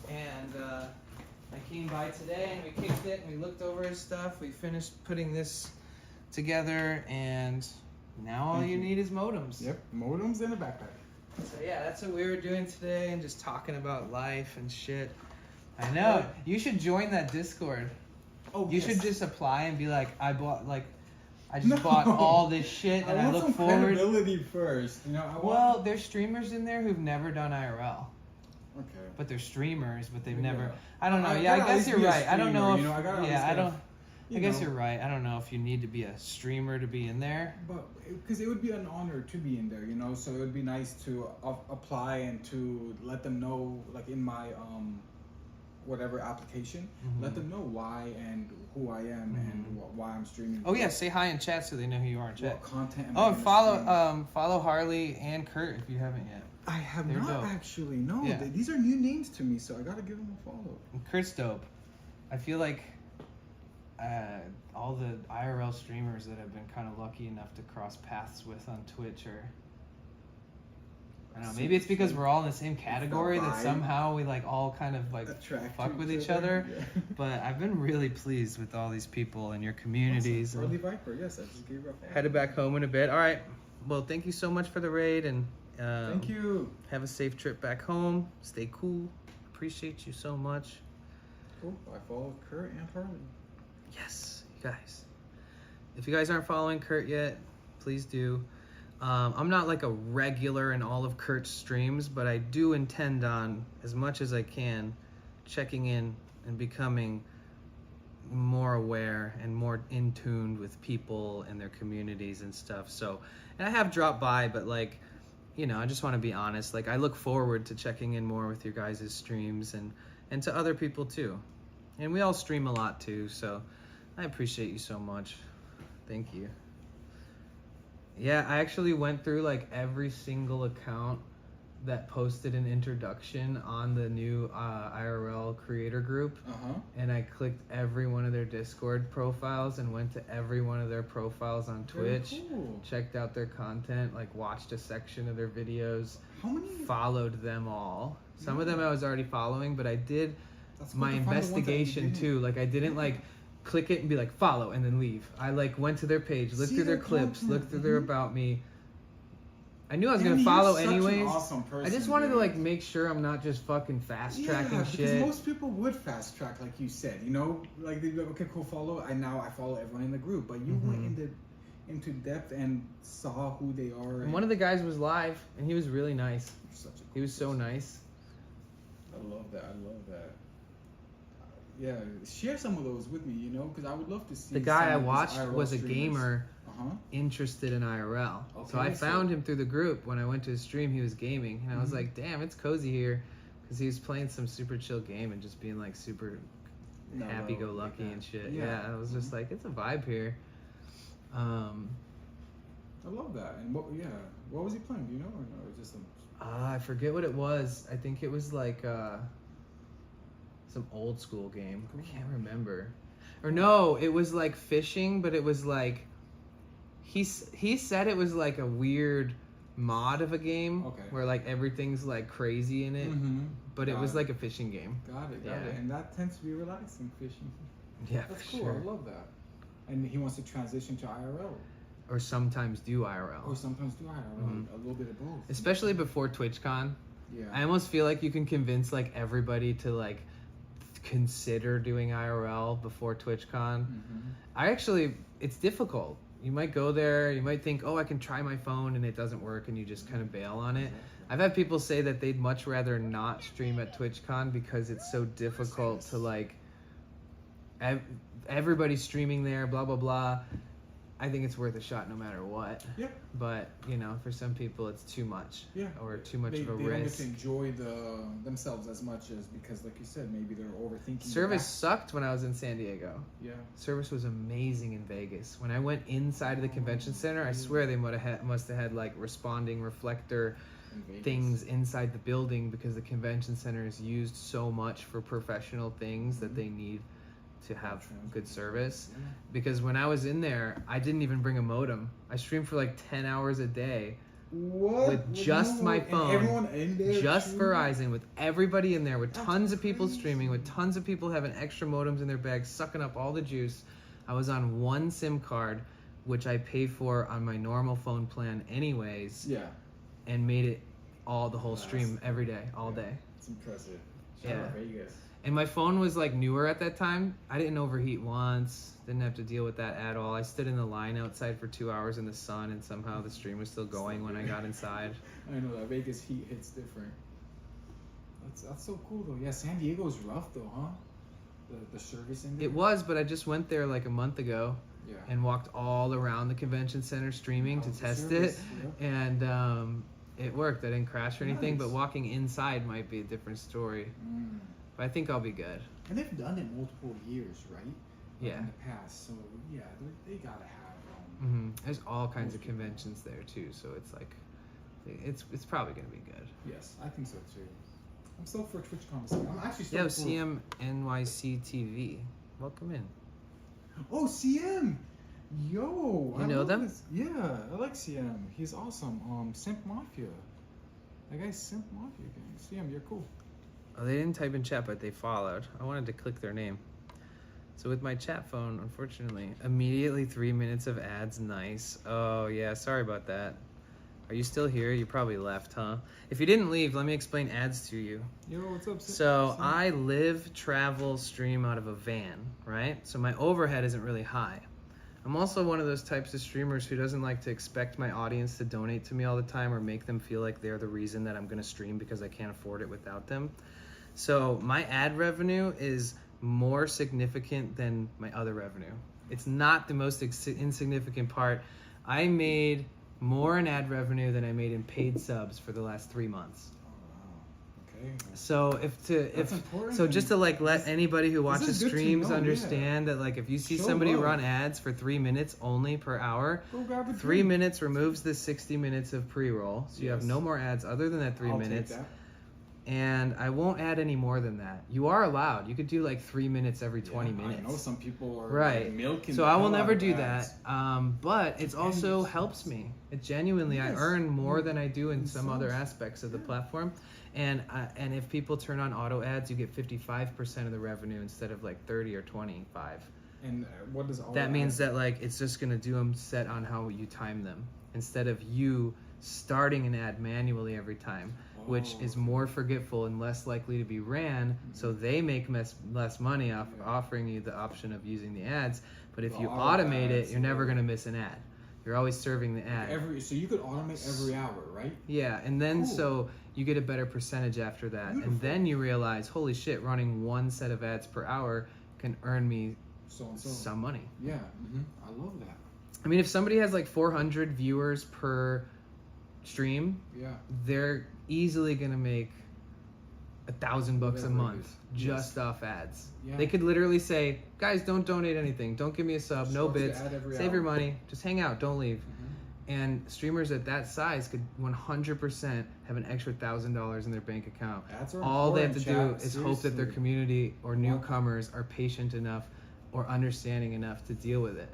A: And I came by today and we kicked it and we looked over his stuff. We finished putting this together, and now all you need is modems.
F: Yep, modems in a backpack.
A: So yeah, that's what we were doing today, and just talking about life and shit. I know. You should join that Discord.
F: Oh,
A: You
F: yes.
A: should just apply and be like, I just
F: No.
A: bought all this shit, and I
F: want
A: look
F: some
A: forward.
F: credibility first. You know, I want.
A: Well, there's streamers in there who've never done IRL,
F: Okay.
A: but they're streamers, but they've
F: Yeah.
A: never. I don't know.
F: I
A: Yeah, I
F: gotta at
A: guess
F: least
A: you're
F: be a
A: right. I don't know
F: streamer,
A: if.
F: you know, I gotta at
A: Yeah,
F: least
A: I
F: get a-
A: don't.
F: you
A: I guess
F: know.
A: you're right. I don't know if you need to be a streamer to be in there.
F: But because it would be an honor to be in there, you know, so it would be nice to apply and to let them know, like in my whatever application, let them know why and who I am and why I'm streaming.
A: Oh yeah, say hi in chat so they know who you are in chat.
F: What content? Am I
A: Oh, and
F: gonna
A: follow
F: stream.
A: follow Harley and Kurt if you haven't yet.
F: I have
A: they're
F: not
A: dope.
F: actually. No,
A: Yeah.
F: these are new names to me, so I gotta give them a follow.
A: And Kurt's dope. I feel like all the IRL streamers that I've been kind of lucky enough to cross paths with on Twitch are. I don't know. Maybe it's because we're all in the same category that
F: vibe.
A: somehow we like all kind of like
F: Attract
A: fuck
F: to
A: with
F: each
A: each other.
F: Yeah.
A: But I've been really pleased with all these people and your communities.
F: Awesome.
A: and
F: Early Viper, yes, I just gave her a follow.
A: Headed back home in a bit. All right. Well, thank you so much for the raid, and
F: Thank you.
A: have a safe trip back home. Stay cool. Appreciate you so much.
F: Cool. I followed Kurt and Harley.
A: Yes, you guys. If you guys aren't following Kurt yet, please do. I'm not like a regular in all of Kurt's streams, but I do intend on, as much as I can, checking in and becoming more aware and more in tune with people and their communities and stuff. So, and I have dropped by, but like, you know, I just want to be honest. Like, I look forward to checking in more with your guys' streams and to other people too. And we all stream a lot too, so I appreciate you so much. Thank you. Yeah, I actually went through like every single account that posted an introduction on the new IRL creator group, and I clicked every one of their Discord profiles and went to every one of their profiles on
F: Very
A: Twitch,
F: cool.
A: checked out their content, like watched a section of their videos,
F: How many?
A: followed them all. Some of them I was already following, but I did
F: That's cool
A: my
F: to find the ones that you
A: investigation
F: didn't.
A: too. Like I didn't like click it and be like follow and then leave. I like went to their page, looked
F: See
A: through their
F: their
A: clips,
F: content,
A: looked through their about me. I knew I was
F: And
A: gonna
F: you're
A: follow
F: such an
A: anyways.
F: awesome
A: I just
F: person,
A: wanted to
F: dude.
A: like make sure I'm not just fucking fast tracking
F: Yeah, because
A: shit.
F: most people would fast track, like you said. You know, like they'd be like, okay, cool, follow. And now I follow everyone in the group. But you went into depth and saw who they are.
A: And one of the guys was live, and he was really nice.
F: Such a
A: He was so nice.
F: I love that. I love that. Yeah, share some of those with me, you know, because I would love to see.
A: The guy
F: some
A: I
F: of these
A: watched
F: IRL
A: was a
F: streamers.
A: gamer
F: Uh-huh.
A: interested in IRL. So
F: Okay,
A: I
F: so-
A: found him through the group when I went to his stream. He was gaming, and I was
F: Mhm.
A: like, "Damn, it's cozy here," because he was playing some super chill game and just being like super
F: Mellow,
A: happy-go-lucky
F: like that.
A: and shit.
F: Yeah.
A: Yeah, I was just like, it's a vibe here.
F: I love that. And what? Yeah, what was he playing? Do you know or no? It was just some.
A: I forget what it was. I think it was like some old school game. I can't remember. Or no, it was like fishing, but it was like he said it was like a weird mod of a game
F: Okay.
A: where like everything's like crazy in it,
F: Mm-hmm.
A: but it
F: Got
A: was
F: it.
A: like a fishing game.
F: Got it.
A: Yeah.
F: And that tends to be relaxing fishing.
A: Yeah,
F: That's
A: for
F: cool.
A: sure.
F: I love that. And he wants to transition to IRL,
A: Or sometimes do IRL.
F: or sometimes do IRL, a little bit of both.
A: Especially before TwitchCon.
F: Yeah.
A: I almost feel like you can convince like everybody to like consider doing IRL before TwitchCon. It's difficult. You might go there, you might think, oh, I can try my phone, and it doesn't work, and you just kind of bail on it. I've had people say that they'd much rather not stream at TwitchCon because it's so difficult to like everybody's streaming there, blah blah blah. I think it's worth a shot no matter what.
F: Yeah.
A: But you know, for some people, it's too much.
F: Yeah.
A: Or too much of a
F: They don't get
A: risk.
F: to enjoy themselves as much as, because, like you said, maybe they're overthinking.
A: Service sucked when I was in San Diego.
F: Yeah.
A: Service was amazing in Vegas. When I went inside of the convention center, I swear they must have had like responding reflector
F: In Vegas.
A: things inside the building, because the convention center is used so much for professional things that they need to have good service.
F: Yeah.
A: Because when I was in there, I didn't even bring a modem. I streamed for like 10 hours a day
F: What?
A: with just my
F: And
A: phone,
F: everyone in there
A: just
F: too?
A: Verizon, with everybody in there, with
F: That's
A: tons of people
F: crazy.
A: streaming, with tons of people having extra modems in their bags, sucking up all the juice. I was on one SIM card, which I pay for on my normal phone plan anyways,
F: Yeah.
A: and made it all the whole
F: That's
A: stream every day, all day.
F: It's impressive. Shout
A: Yeah.
F: out Vegas.
A: And my phone was like newer at that time. I didn't overheat once. Didn't have to deal with that at all. I stood in the line outside for 2 hours in the sun, and somehow the stream was still going when I got inside.
F: I know that Vegas heat hits different. That's so cool though. Yeah, San Diego's rough though, huh? The service in there.
A: It was, but I just went there like a month ago
F: Yeah.
A: and walked all around the convention center streaming to
F: How's the
A: test
F: service?
A: it,
F: Yep.
A: and it worked. I didn't crash or anything,
F: Nice.
A: but walking inside might be a different story.
F: Mm.
A: But I think I'll be good.
F: And they've done it multiple years, right?
A: Yeah.
F: In the past, so yeah, they gotta have.
A: There's all kinds of conventions there too, so it's like, it's probably gonna be good.
F: Yes, I think so too. I'm stoked for TwitchCon. I'm actually stoked
A: Yo,
F: for.
A: CM NYC TV, welcome in.
F: Oh, CM. Yo,
A: You
F: I
A: know
F: love
A: them?
F: this. Yeah, I like CM. He's awesome. Simp Mafia. That guy's Simp Mafia gang. CM, you're cool.
A: Oh, they didn't type in chat, but they followed. I wanted to click their name. So with my chat phone, unfortunately, immediately 3 minutes of ads. Nice. Oh yeah, sorry about that. Are you still here? You probably left, huh? If you didn't leave, let me explain ads to you.
F: Yo, what's up?
A: So I live, travel, stream out of a van, right? So my overhead isn't really high. I'm also one of those types of streamers who doesn't like to expect my audience to donate to me all the time or make them feel like they're the reason that I'm gonna stream because I can't afford it without them. So my ad revenue is more significant than my other revenue. It's not the most insignificant part. I made more in ad revenue than I made in paid subs for the last 3 months.
F: Okay.
A: So
F: That's important.
A: so just to like let anybody who
F: this is
A: watches
F: good to
A: streams
F: know,
A: understand that like if you see
F: Show
A: somebody
F: love.
A: run ads for 3 minutes only per hour,
F: Go grab a
A: 3
F: drink.
A: minutes removes the 60 minutes of pre-roll, so you have
F: Yes.
A: no more ads other than that 3
F: I'll take
A: minutes.
F: that.
A: And I won't add any more than that. You are allowed. You could do like 3 minutes every 20 minutes.
F: I know some people are
A: Right.
F: like, milking.
A: So
F: the
A: I will
F: hell out
A: never
F: of
A: do
F: ads.
A: that. But it also
F: Yes.
A: helps me. It genuinely, I
F: Yes.
A: earn more than I do in
F: It
A: some other
F: sounds-
A: aspects of the platform. And if people turn on auto ads, you get 55% of the revenue instead of like 30 or 25.
F: And what does all
A: That means that like it's just gonna do them set on how you time them instead of you starting an ad manually every time, which is more forgetful and less likely to be ran. So they make less money off offering you the option of using the ads. But if
F: The
A: you
F: auto
A: automate it,
F: ads,
A: you're never
F: yeah.
A: gonna miss an ad. You're always serving the ad.
F: so you could automate every hour, right?
A: Yeah, and then
F: Cool.
A: so you get a better percentage after that.
F: Beautiful.
A: And then you realize, holy shit, running one set of ads per hour can earn me
F: So and so.
A: some money.
F: Yeah, I love that.
A: I mean, if somebody has like 400 viewers per stream,
F: Yeah.
A: they're easily gonna make $1,000 bucks a
F: Whatever it
A: month
F: is.
A: just off ads.
F: Yeah.
A: They could literally say, guys, don't donate anything, don't give me a sub, no
F: Just watch the
A: bits,
F: ad every
A: save
F: hour.
A: your money, just hang out, don't leave. And streamers at that size could 100% have an extra $1,000 in their bank account.
F: Ads are
A: All they have to
F: important,
A: do
F: chat.
A: is hope that their
F: Seriously.
A: community or newcomers are patient enough or understanding enough to deal with it.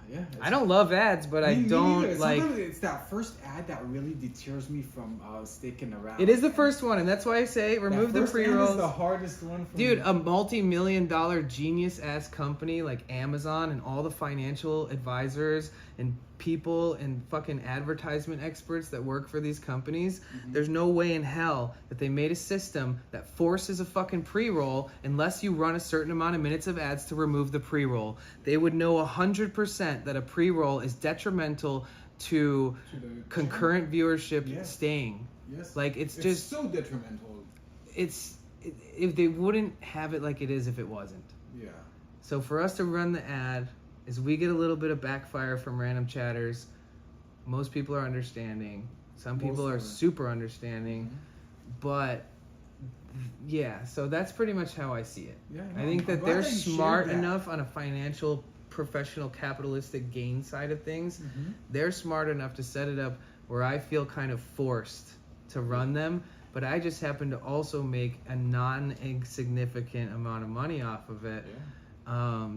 F: Yeah.
A: I don't love ads, but I
F: Me
A: don't
F: neither.
A: like.
F: Sometimes it's that first ad that really deters me from sticking around.
A: It is the first one, and that's why I say remove the
F: That first ad
A: pre-rolls.
F: is the hardest one for
A: Dude,
F: me.
A: a multi-million-dollar genius-ass company like Amazon and all the financial advisors and people and fucking advertisement experts that work for these companies, there's no way in hell that they made a system that forces a fucking pre-roll unless you run a certain amount of minutes of ads to remove the pre-roll. They would know 100% that a pre-roll is detrimental to
F: To the
A: concurrent viewership
F: Yes.
A: staying.
F: Yes.
A: Like, it's
F: It's
A: just...
F: so detrimental.
A: if they wouldn't have it like it is if it wasn't.
F: Yeah.
A: So for us to run the ad, is we get a little bit of backfire from random chatters. Most people are understanding. Some people are super understanding. But yeah, so that's pretty much how I see it.
F: Yeah,
A: I
F: no,
A: think
F: I'm
A: that
F: glad
A: they're
F: that you shared
A: smart
F: that.
A: enough on a financial, professional, capitalistic gain side of things. They're smart enough to set it up where I feel kind of forced to run them, but I just happen to also make a non-insignificant amount of money off of it.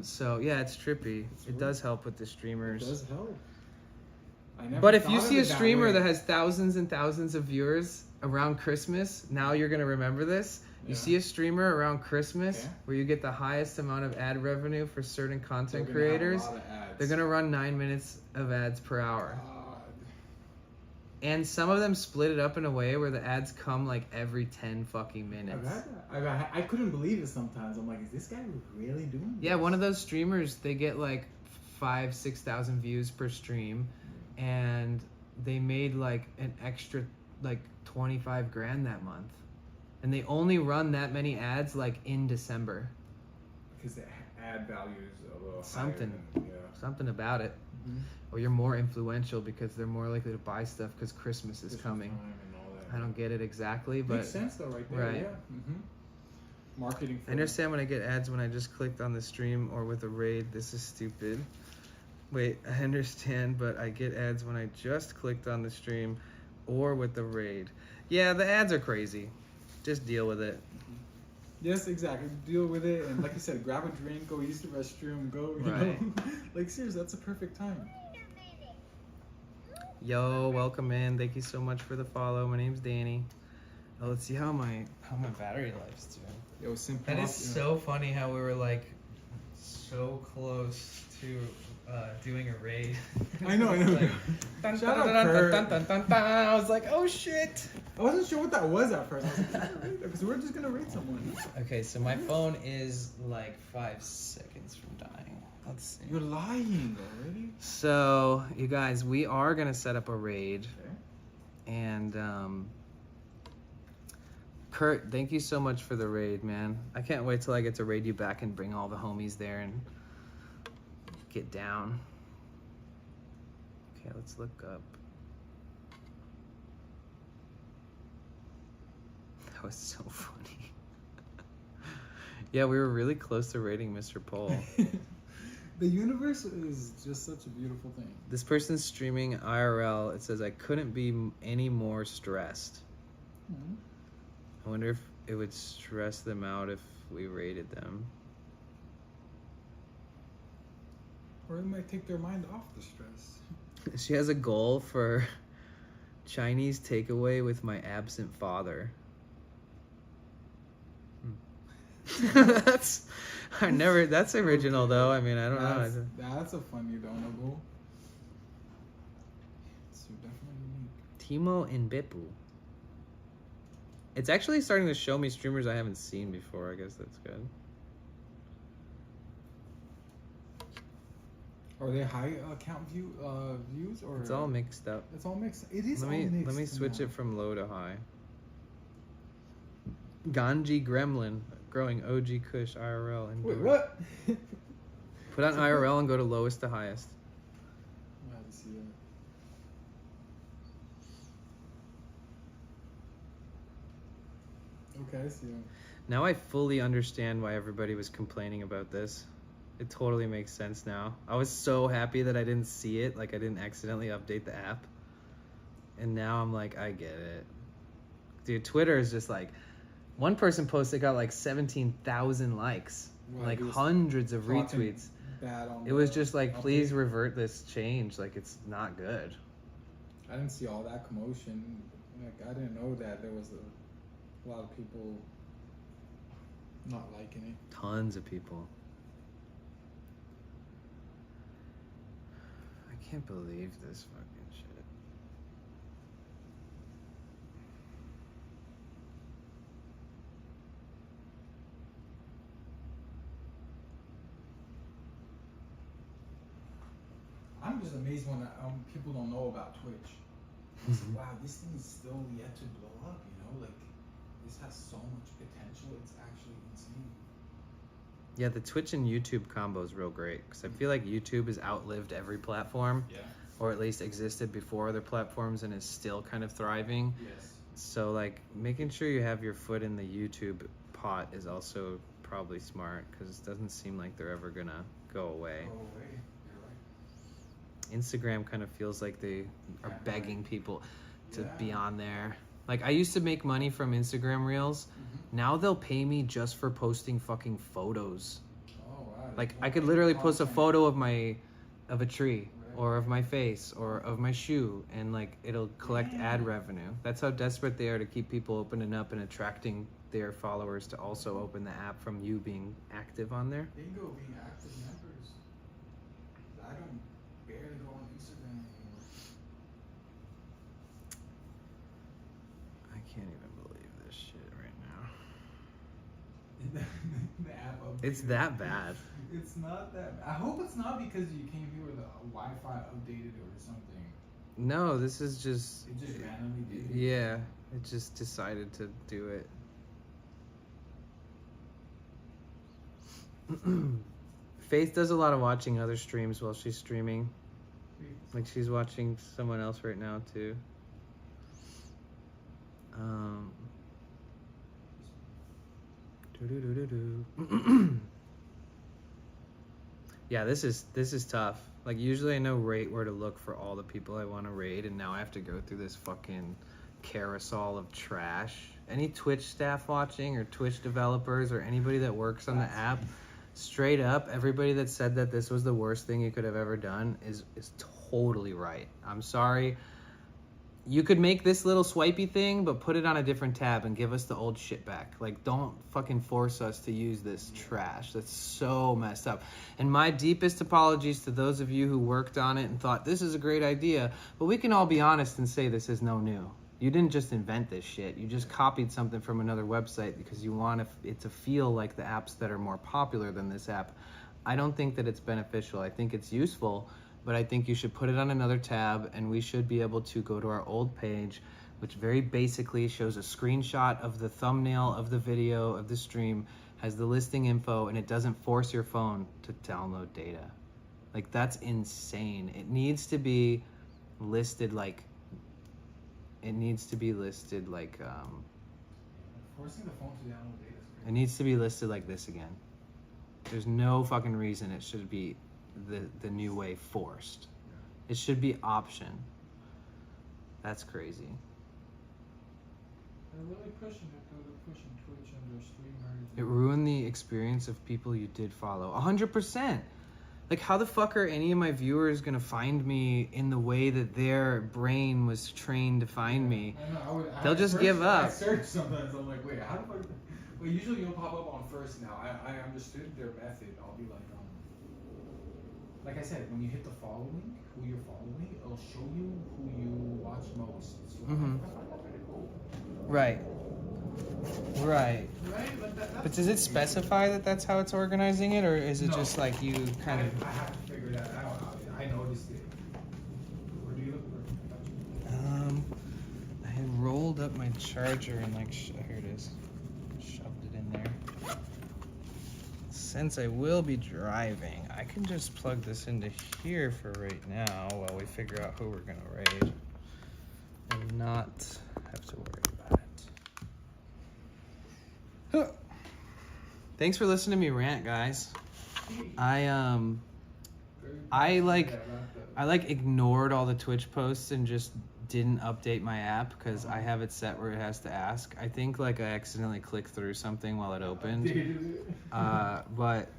A: So yeah, it's trippy. It does help with the streamers.
F: It does help. I never
A: But if you
F: thought of
A: see a
F: it that
A: streamer
F: way.
A: that has thousands and thousands of viewers around Christmas, now you're gonna remember this. You see a streamer around Christmas where you get the highest amount of ad revenue for certain content
F: They're gonna have a
A: creators.
F: lot of ads.
A: They're gonna run 9 minutes of ads per hour.
F: God.
A: And some of them split it up in a way where the ads come like every 10 fucking minutes.
F: I couldn't believe it sometimes. I'm like, is this guy really doing this?
A: Yeah, one of those streamers, they get like 5,000-6,000 views per stream, and they made like an extra like 25 grand that month, and they only run that many ads like in December.
F: Because the ad value is a little
A: Something.
F: higher than,
A: Something about it. Or you're more influential because they're more likely to buy stuff because Christmas is coming.
F: time and all that.
A: I don't get it exactly, but
F: Makes sense though, right there.
A: right.
F: Yeah. Marketing. For
A: I understand when I get ads when I just clicked on the stream or with a raid. This is stupid. Wait, I understand, but I get ads when I just clicked on the stream or with the raid. Yeah, the ads are crazy. Just deal with it.
F: Yes, exactly. Deal with it, and like you said, grab a drink, go use the restroom, go. You
A: Right.
F: know, like seriously, that's a perfect time.
A: Yo, welcome in. Thank you so much for the follow. My name's Danny. Oh, let's see how my battery life's doing.
F: Yo, simple.
A: That is so funny how we were like so close to doing a raid.
F: I know.
A: Like, dun,
F: Shout
A: dun,
F: out
A: dun,
F: Kurt.
A: dun, dun, dun, dun. I was like, oh shit.
F: I wasn't sure what that was at first. I was like, because we're just gonna rate someone.
A: Okay, so my phone is like 5 seconds from dying. Let's see.
F: You're lying already.
A: So, you guys, we are gonna set up a raid,
F: Okay.
A: and Kurt, thank you so much for the raid, man. I can't wait till I get to raid you back and bring all the homies there and get down. Okay, let's look up. That was so funny. Yeah, we were really close to raiding Mr. Paul.
F: The universe is just such a beautiful thing.
A: This person's streaming IRL. It says, I couldn't be any more stressed. I wonder if it would stress them out if we raided them.
F: Or it might take their mind off the stress.
A: She has a goal for Chinese takeaway with my absent father. That's original though. I mean, I don't know.
F: That's a funny donable. It's definitely unique.
A: Timo and Beppu. It's actually starting to show me streamers I haven't seen before. I guess that's good.
F: Are they high count views or?
A: It's all mixed up.
F: It's all mixed. It is
A: Let
F: all mixed.
A: me switch
F: now.
A: it from low to high. Ganji Gremlin, growing OG Kush IRL. And
F: Wait, what?
A: Put on IRL and go to lowest to highest.
F: I have to see that. Okay, I see that.
A: Now I fully understand why everybody was complaining about this. It totally makes sense now. I was so happy that I didn't see it, like I didn't accidentally update the app. And now I'm like, I get it. Dude, Twitter is just like, one person posted got like 17,000 likes,
F: Wow,
A: like
F: he was
A: hundreds of
F: talking
A: retweets.
F: Bad on
A: It was
F: the
A: just like,
F: update.
A: please revert this change. Like, it's not good.
F: I didn't see all that commotion. Like, I didn't know that there was a lot of people not liking it.
A: Tons of people. I can't believe this fucking shit.
F: I'm just amazed when people don't know about Twitch. Wow, this thing is still yet to blow up, you know? Like, this has so much potential, it's actually insane.
A: Yeah, the Twitch and YouTube combo is real great because I feel like YouTube has outlived every platform,
F: Yeah.
A: or at least existed before other platforms and is still kind of thriving.
F: Yes.
A: So like making sure you have your foot in the YouTube pot is also probably smart because it doesn't seem like they're ever gonna go away.
F: Go away. You're right.
A: Instagram kind of feels like they are
F: Yeah,
A: begging people to
F: Yeah.
A: be on there. Like I used to make money from Instagram Reels. Now they'll pay me just for posting fucking photos.
F: Oh wow.
A: Like
F: There's
A: I could
F: no
A: literally post a
F: content.
A: photo of a tree
F: Right.
A: or of my face or of my shoe and like it'll collect ad revenue. That's how desperate they are to keep people opening up and attracting their followers to also open the app from you being active on there.
F: Bingo, being active members. I don't barely go on Instagram anymore.
A: I can't even believe this shit right now.
F: The app updated.
A: It's that bad.
F: It's not that bad. I hope it's not because you came here with a Wi-Fi updated or something.
A: No, this is just
F: It just randomly did it.
A: yeah, it just decided to do it. Faith does a lot of watching other streams while she's streaming. Like she's watching someone else right now too. Doo-doo-doo-doo-doo. Yeah, this is tough. Like usually I know right where to look for all the people I want to raid, and now I have to go through this fucking carousel of trash. Any Twitch staff watching or Twitch developers or anybody that works on the app, straight up, everybody that said that this was the worst thing you could have ever done is totally right. I'm sorry. You could make this little swipey thing, but put it on a different tab and give us the old shit back. Like, don't fucking force us to use this trash. That's so messed up. And my deepest apologies to those of you who worked on it and thought this is a great idea, but we can all be honest and say this is no new. You didn't just invent this shit. You just copied something from another website because you want it to feel like the apps that are more popular than this app. I don't think that it's beneficial. I think it's useful, but I think you should put it on another tab, and we should be able to go to our old page, which very basically shows a screenshot of the thumbnail of the video of the stream, has the listing info, and it doesn't force your phone to download data. Like, that's insane. It needs to be listed like
F: Forcing the phone to download data is
A: it
F: crazy.
A: needs to be listed like this again. There's no fucking reason it should be the new way forced. It should be option. That's crazy.
F: They're really pushing it though. They're pushing Twitch and their streamers.
A: It ruined the experience of people you did follow. 100%. Like, how the fuck are any of my viewers gonna find me in the way that their brain was trained to find me?
F: I know,
A: They'll just
F: search-
A: give up.
F: I search sometimes. I'm like, wait, how do I? Well, usually you'll pop up on first now. I understood their method. I'll be like I said, when you hit the following, who you're following, it'll show you who you watch most. So
A: Mhm.
F: I find that pretty cool.
A: Right. Right.
F: Right? Like that's
A: But does it specify that that's how it's organizing it, or is it
F: No.
A: just like you kind of...
F: I have to figure that out. I noticed it. Where do you look for?
A: I had rolled up my charger and like, here it is. Shoved it in there. Since I will be driving, I can just plug this into here for right now while we figure out who we're gonna raid and not have to worry about it. Huh. Thanks for listening to me rant, guys. I ignored all the Twitch posts and just didn't update my app because I have it set where it has to ask. I think like I accidentally clicked through something while it opened. But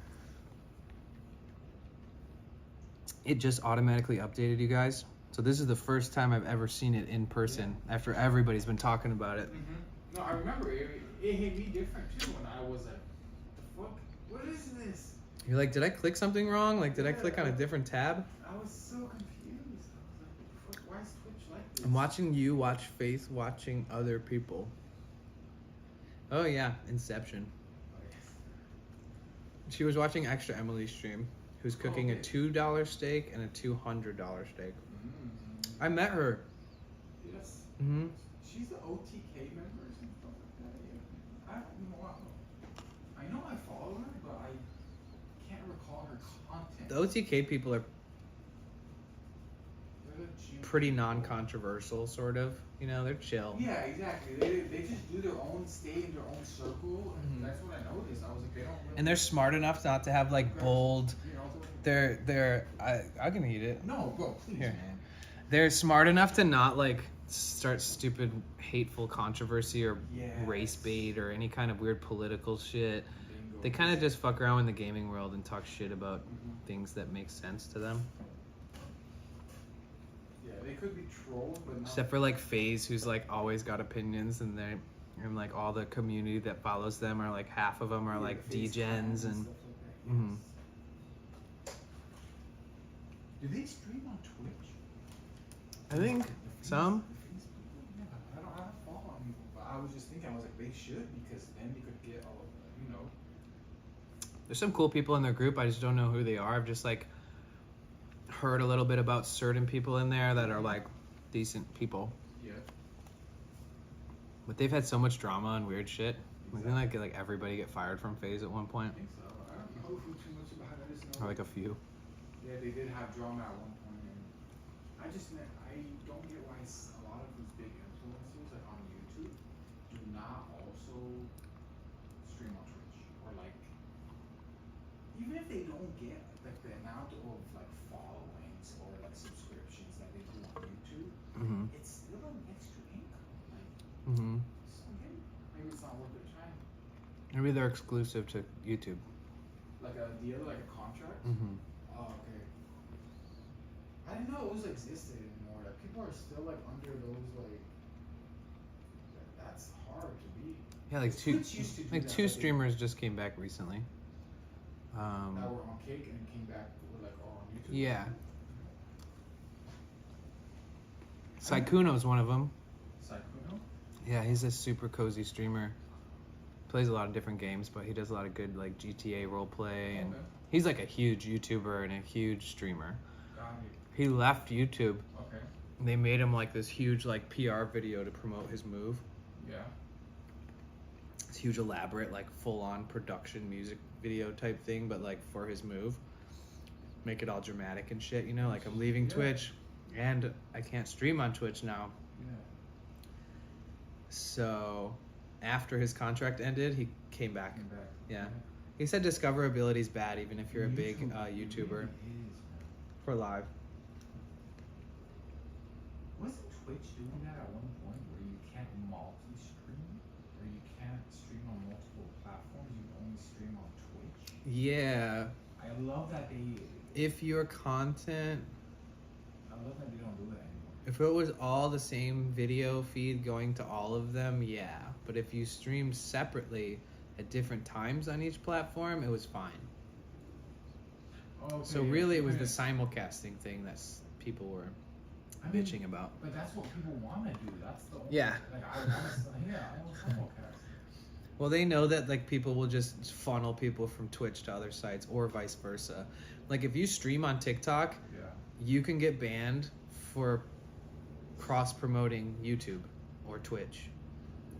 A: it just automatically updated, you guys. So this is the first time I've ever seen it in person after everybody's been talking about it.
F: Mm-hmm. No, I remember it hit me different too when I was like, the fuck? What is this?
A: You're like, did I click something wrong? Like, did I click on a different tab?
F: I was so confused. I was like, what the fuck? Why is Twitch like this?
A: I'm watching you watch Faith watching other people. Oh yeah, Inception. She was watching Extra Emily's stream, who's cooking a $2 steak and a $200 steak. I met her.
F: Yes.
A: Mm-hmm.
F: She's the OTK members and stuff like that. Yeah. I don't know. I know I follow her, but
A: the OTK people are
F: They're the chill
A: pretty
F: people.
A: non-controversial, sort of. You know, they're chill.
F: Yeah, exactly. They just do their own, stay in their own circle. And
A: Mhm.
F: that's what I noticed. I was like, they don't really.
A: And they're smart enough not to have like bold.
F: You know,
A: They're I can eat it.
F: no, bro, please,
A: Here.
F: man.
A: They're smart enough to not like start stupid hateful controversy or
F: Yes.
A: race bait or any kind of weird political shit.
F: Bingo.
A: They kind of just fuck around in the gaming world and talk shit about
F: Mhm.
A: things that make sense to them.
F: Yeah, they could be trolls, but not.
A: Except for like FaZe, who's like always got opinions, and they and like all the community that follows them are like half of them are
F: Yeah,
A: like
F: face
A: degens
F: cams
A: and
F: stuff like that,
A: Mhm.
F: yes. Do they stream on Twitch?
A: I think
F: The face-
A: some.
F: the face people? Yeah, I don't follow any people, but I was just thinking, I was like, they should, because then they could get all, you know.
A: There's some cool people in their group. I just don't know who they are. I've just like heard a little bit about certain people in there that are like decent people,
F: Yeah.
A: but they've had so much drama and weird shit. Didn't like everybody get fired from FaZe at one point,
F: I think so. I don't know too much about it. I just know.
A: or like a few.
F: Yeah, they did have drama at one point, and I don't get why a lot of these big influencers, like on YouTube, do not also stream on Twitch, or like, even if they don't get like the amount of like followings or like subscriptions that they do on YouTube,
A: Mhm.
F: it's still an extra income. Like,
A: Mhm.
F: so maybe it's not worth their time.
A: Maybe they're exclusive to YouTube.
F: Like a deal, like a contract.
A: Mhm.
F: Oh, okay. I didn't know those existed anymore. Like people are still like under those like. That's hard to beat.
A: Yeah, like
F: Because
A: two
F: Twitch used to do
A: like
F: that,
A: two
F: like, they-
A: streamers just came back recently.
F: That were on Cake and came back with like all on YouTube.
A: Yeah. Saikuno's one of them.
F: Saikuno.
A: Yeah, he's a super cozy streamer. Plays a lot of different games, but he does a lot of good like GTA roleplay, and
F: Okay.
A: he's like a huge YouTuber and a huge streamer.
F: Got it.
A: He left YouTube.
F: Okay.
A: They made him like this huge like PR video to promote his move.
F: Yeah.
A: It's huge, elaborate, like full-on production music video type thing, but like for his move. Make it all dramatic and shit, you know? Like I'm leaving
F: Yeah.
A: Twitch, and I can't stream on Twitch now.
F: Yeah.
A: So after his contract ended, he came back.
F: Came back.
A: Yeah. He said discoverability's bad even if you're a big
F: YouTube,
A: YouTuber
F: It really is, man.
A: for live.
F: Wasn't Twitch doing that at one point where you can't multi-stream? Or you can't stream on multiple platforms, you can only stream on Twitch?
A: Yeah.
F: I love that they
A: If your content,
F: I love that they don't do that anymore.
A: if it was all the same video feed going to all of them, yeah. But if you streamed separately at different times on each platform, it was fine.
F: Okay,
A: So really it was the
F: okay.
A: simulcasting thing that's people were
F: I mean,
A: bitching about.
F: But that's what people want to do. That's the only,
A: Yeah.
F: Like I want simulcast.
A: Well, they know that like people will just funnel people from Twitch to other sites or vice versa. Like if you stream on TikTok,
F: Yeah.
A: you can get banned for cross promoting YouTube or Twitch.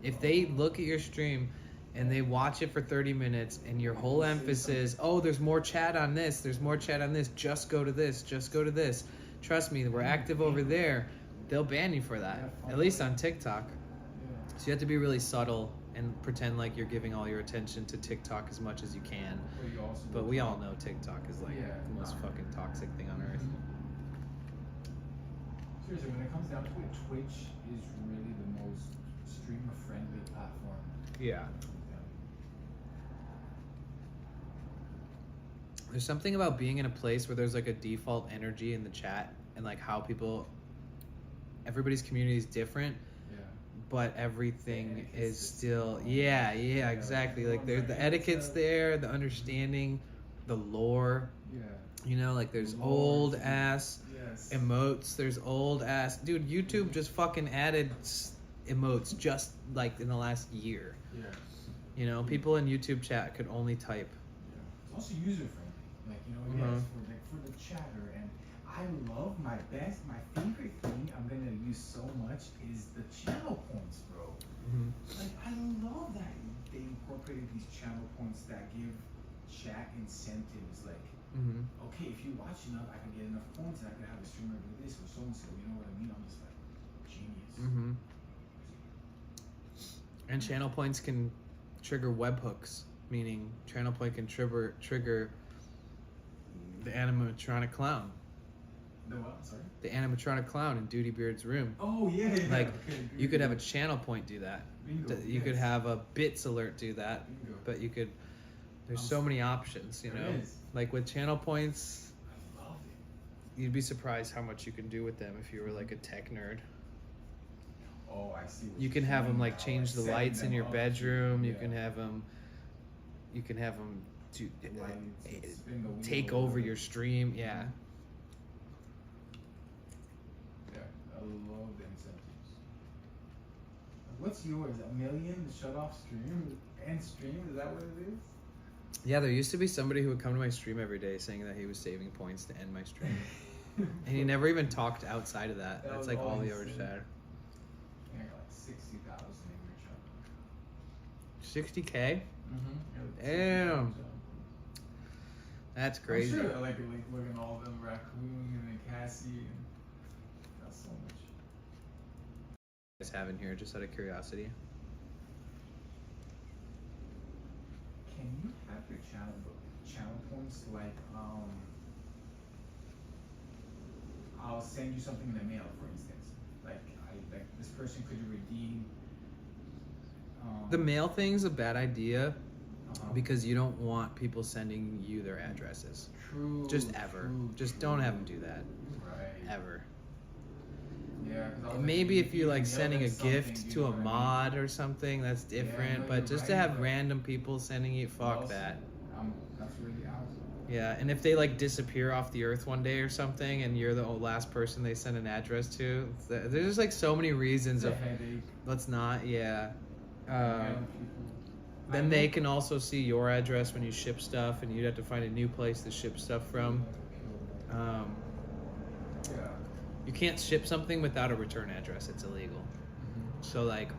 A: If they look at your stream and they watch it for 30 minutes and your whole emphasis, oh, there's more chat on this, there's more chat on this, just go to this, just go to this. Trust me, we're active over there. They'll ban you for that, at least on TikTok.
F: Yeah.
A: So you have to be really subtle and pretend like you're giving all your attention to TikTok as much as you can.
F: But you also.
A: But we all know TikTok is like
F: Yeah.
A: the most fucking toxic thing on earth.
F: Seriously, when it comes down to it, Twitch is really the most streamer-friendly platform.
A: Yeah. There's something about being in a place where there's like a default energy in the chat and like how people, everybody's community is different,
F: Yeah.
A: but everything
F: The etiquette's
A: is
F: the
A: still,
F: same.
A: yeah, exactly. Like the etiquette's there, the understanding, the lore,
F: Yeah.
A: you know, like there's
F: Lore,
A: old
F: dude.
A: ass
F: Yes.
A: emotes, there's old ass, dude, YouTube just fucking added emotes just like in the last year.
F: Yeah.
A: You know, people in YouTube chat could only type.
F: Yeah. It's also user-friendly. Like, you know,
A: Mhm.
F: yes, for the chatter. And I love my favorite thing I'm going to use so much is the channel points, bro. Like, I love that they incorporated these channel points that give chat incentives. Like, Okay, if you watch enough, I can get enough points and I can have a streamer do this or so and so. You know what I mean? I'm just like genius.
A: And channel points can trigger webhooks, meaning channel point can trigger the animatronic clown.
F: The what? Sorry.
A: The animatronic clown in Duty Beard's room.
F: Oh yeah.
A: Like
F: okay,
A: you could have a channel point do that.
F: Bingo,
A: You could
F: yes.
A: have a bits alert do that.
F: Bingo.
A: But you could. There's so many options, you know.
F: There is.
A: Like with channel points,
F: I love it.
A: you'd be surprised how much you can do with them if you were like a tech nerd.
F: Oh, I see. What
A: You
F: you're
A: can have them
F: saying
A: like
F: now,
A: change the
F: setting
A: lights in
F: them
A: your
F: up.
A: bedroom. You
F: Yeah.
A: can have them. You can have them do
F: Lights, spin the wheel
A: take
F: or
A: over
F: whatever.
A: your stream. Yeah.
F: Yeah, I love the incentives. What's yours? $1 million to shut off stream? End stream? Is that what it is?
A: Yeah, there used to be somebody who would come to my stream every day saying that he was saving points to end my stream. And he never even talked outside of that.
F: That
A: That's
F: was
A: like
F: all
A: all
F: he
A: he ever
F: said.
A: said.
F: Yeah, like 60,000 in your channel.
A: 60K? Damn. That's crazy.
F: I'm sure, like look at all of them, Raccoon and Cassie, and that's so much.
A: Guys have in here just out of curiosity.
F: Can you have your channel points like I'll send you something in the mail, for instance. Like this person could redeem.
A: The mail thing's a bad idea
F: uh-huh.
A: because you don't want people sending you their addresses.
F: True.
A: Just ever. Just don't have them do that.
F: Right.
A: Ever.
F: Yeah. 'Cause I was like,
A: Maybe if you're like
F: mail
A: sending a
F: them something,
A: gift
F: you
A: to
F: know
A: a
F: what I mean?
A: mod or something, that's different.
F: no,
A: But
F: you're
A: just to
F: right,
A: have
F: but-
A: random people sending you, fuck
F: Well,
A: that.
F: That's really out.
A: Yeah, and if they like disappear off the earth one day or something, and you're the last person they send an address to, there's just like so many reasons
F: It's a
A: of
F: headache.
A: let's not. Yeah.
F: Mailing people.
A: Then they can also see your address when you ship stuff, and you'd have to find a new place to ship stuff from.
F: Yeah.
A: You can't ship something without a return address; it's illegal. So like,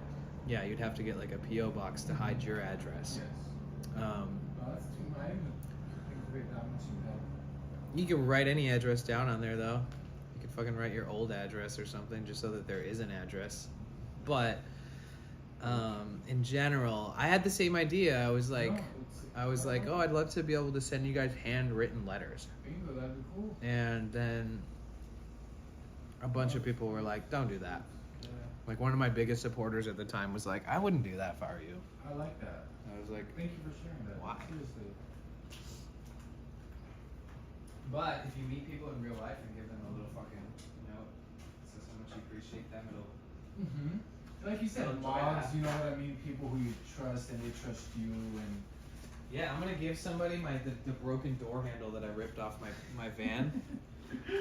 A: yeah, you'd have to get like a PO box to hide your address.
F: Yes.
A: Um,
F: Oh, that's too much. I didn't think of it that much in that.
A: You can write any address down on there though. You can fucking write your old address or something just so that there is an address. But in general, I had the same idea. I was like, oh, I'd love to be able to send you guys handwritten letters.
F: Bingo, that'd be cool.
A: And then a bunch of people were like, don't do that.
F: Yeah,
A: Like one of my biggest supporters at the time was like, I wouldn't do that if I were you.
F: I like that.
A: I was like,
F: Thank you for sharing that.
A: Why?
F: Seriously.
A: but if you meet people in real life and give them a little fucking note, says how much you appreciate them, it'll
F: Like you said,
A: Don't enjoy
F: mods,
A: that.
F: you know what I mean? People who you trust and they trust you and
A: Yeah, I'm gonna give somebody the broken door handle that I ripped off my van.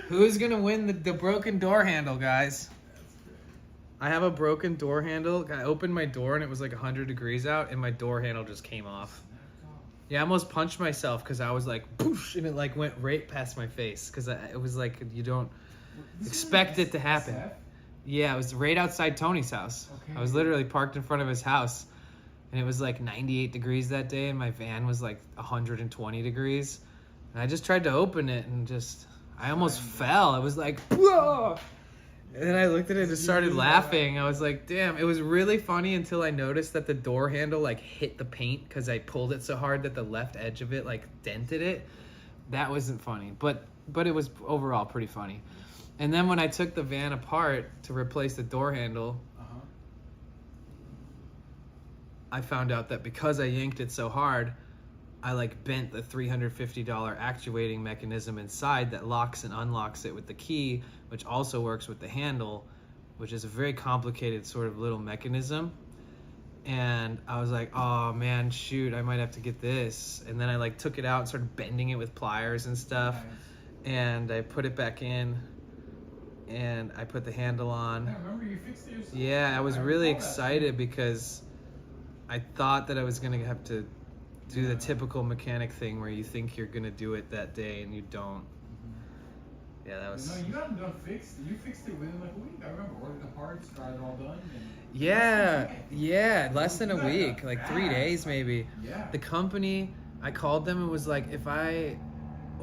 A: Who's gonna win the broken door handle, guys?
F: that's great.
A: I have a broken door handle. I opened my door and it was like 100 degrees out, and my door handle just came off. Yeah, I almost punched myself because I was like, poosh, and it like went right past my face because it was like you don't expect it to happen. Yeah, it was right outside Tony's house.
F: Okay.
A: I was literally parked in front of his house, and it was like 98 degrees that day, and my van was like 120 degrees. And I just tried to open it, and I almost fell. I was like, whoa! And then I looked at it and just started laughing. I was like, damn. It was really funny until I noticed that the door handle like hit the paint because I pulled it so hard that the left edge of it like dented it. That wasn't funny, but it was overall pretty funny. And then when I took the van apart to replace the door handle, I found out that because I yanked it so hard, I like bent the $350 actuating mechanism inside that locks and unlocks it with the key, which also works with the handle, which is a very complicated sort of little mechanism. And I was like, oh man, shoot, I might have to get this. And then I like took it out and started bending it with pliers and stuff.
F: Nice.
A: And I put it back in, and I put the handle on.
F: I remember you fixed it yourself.
A: Yeah, I was really
F: recall that.
A: excited because I thought that I was gonna have to do the typical mechanic thing where you think you're gonna do it that day and you don't. Yeah, that was.
F: No, you got it done fixed. You fixed it within like a week. I remember ordering the parts, got it all done. And
A: Yeah, less than a
F: You got
A: week,
F: that
A: like 3
F: fast.
A: days maybe.
F: Yeah.
A: The company, I called them and was like, if I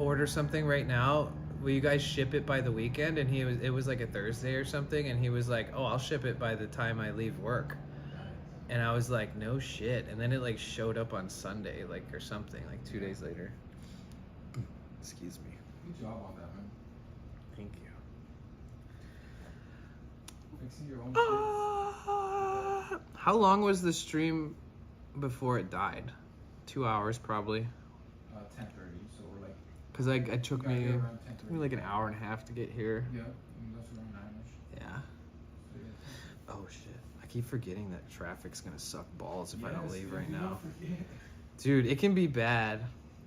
A: order something right now. Will you guys ship it by the weekend? And it was like a Thursday or something, and he was like, oh, I'll ship it by the time I leave work. And I was like, no shit. And then it like showed up on Sunday, like, or something, like 2 days later. Excuse me.
F: Good job on that, man.
A: Thank you.
F: Fixing your own shit.
A: How long was the stream before it died? 2 hours probably.
F: 10:30. So we're like.
A: Cause I took
F: got
A: me
F: here around 10:30.
A: like an hour and a half to get here.
F: Yeah, and that's around 9ish.
A: Yeah.
F: So, yeah.
A: Oh shit. I keep forgetting that traffic's gonna suck balls if I don't
F: Yes,
A: leave
F: yeah,
A: right
F: do
A: now.
F: not forget.
A: Dude, it can be bad.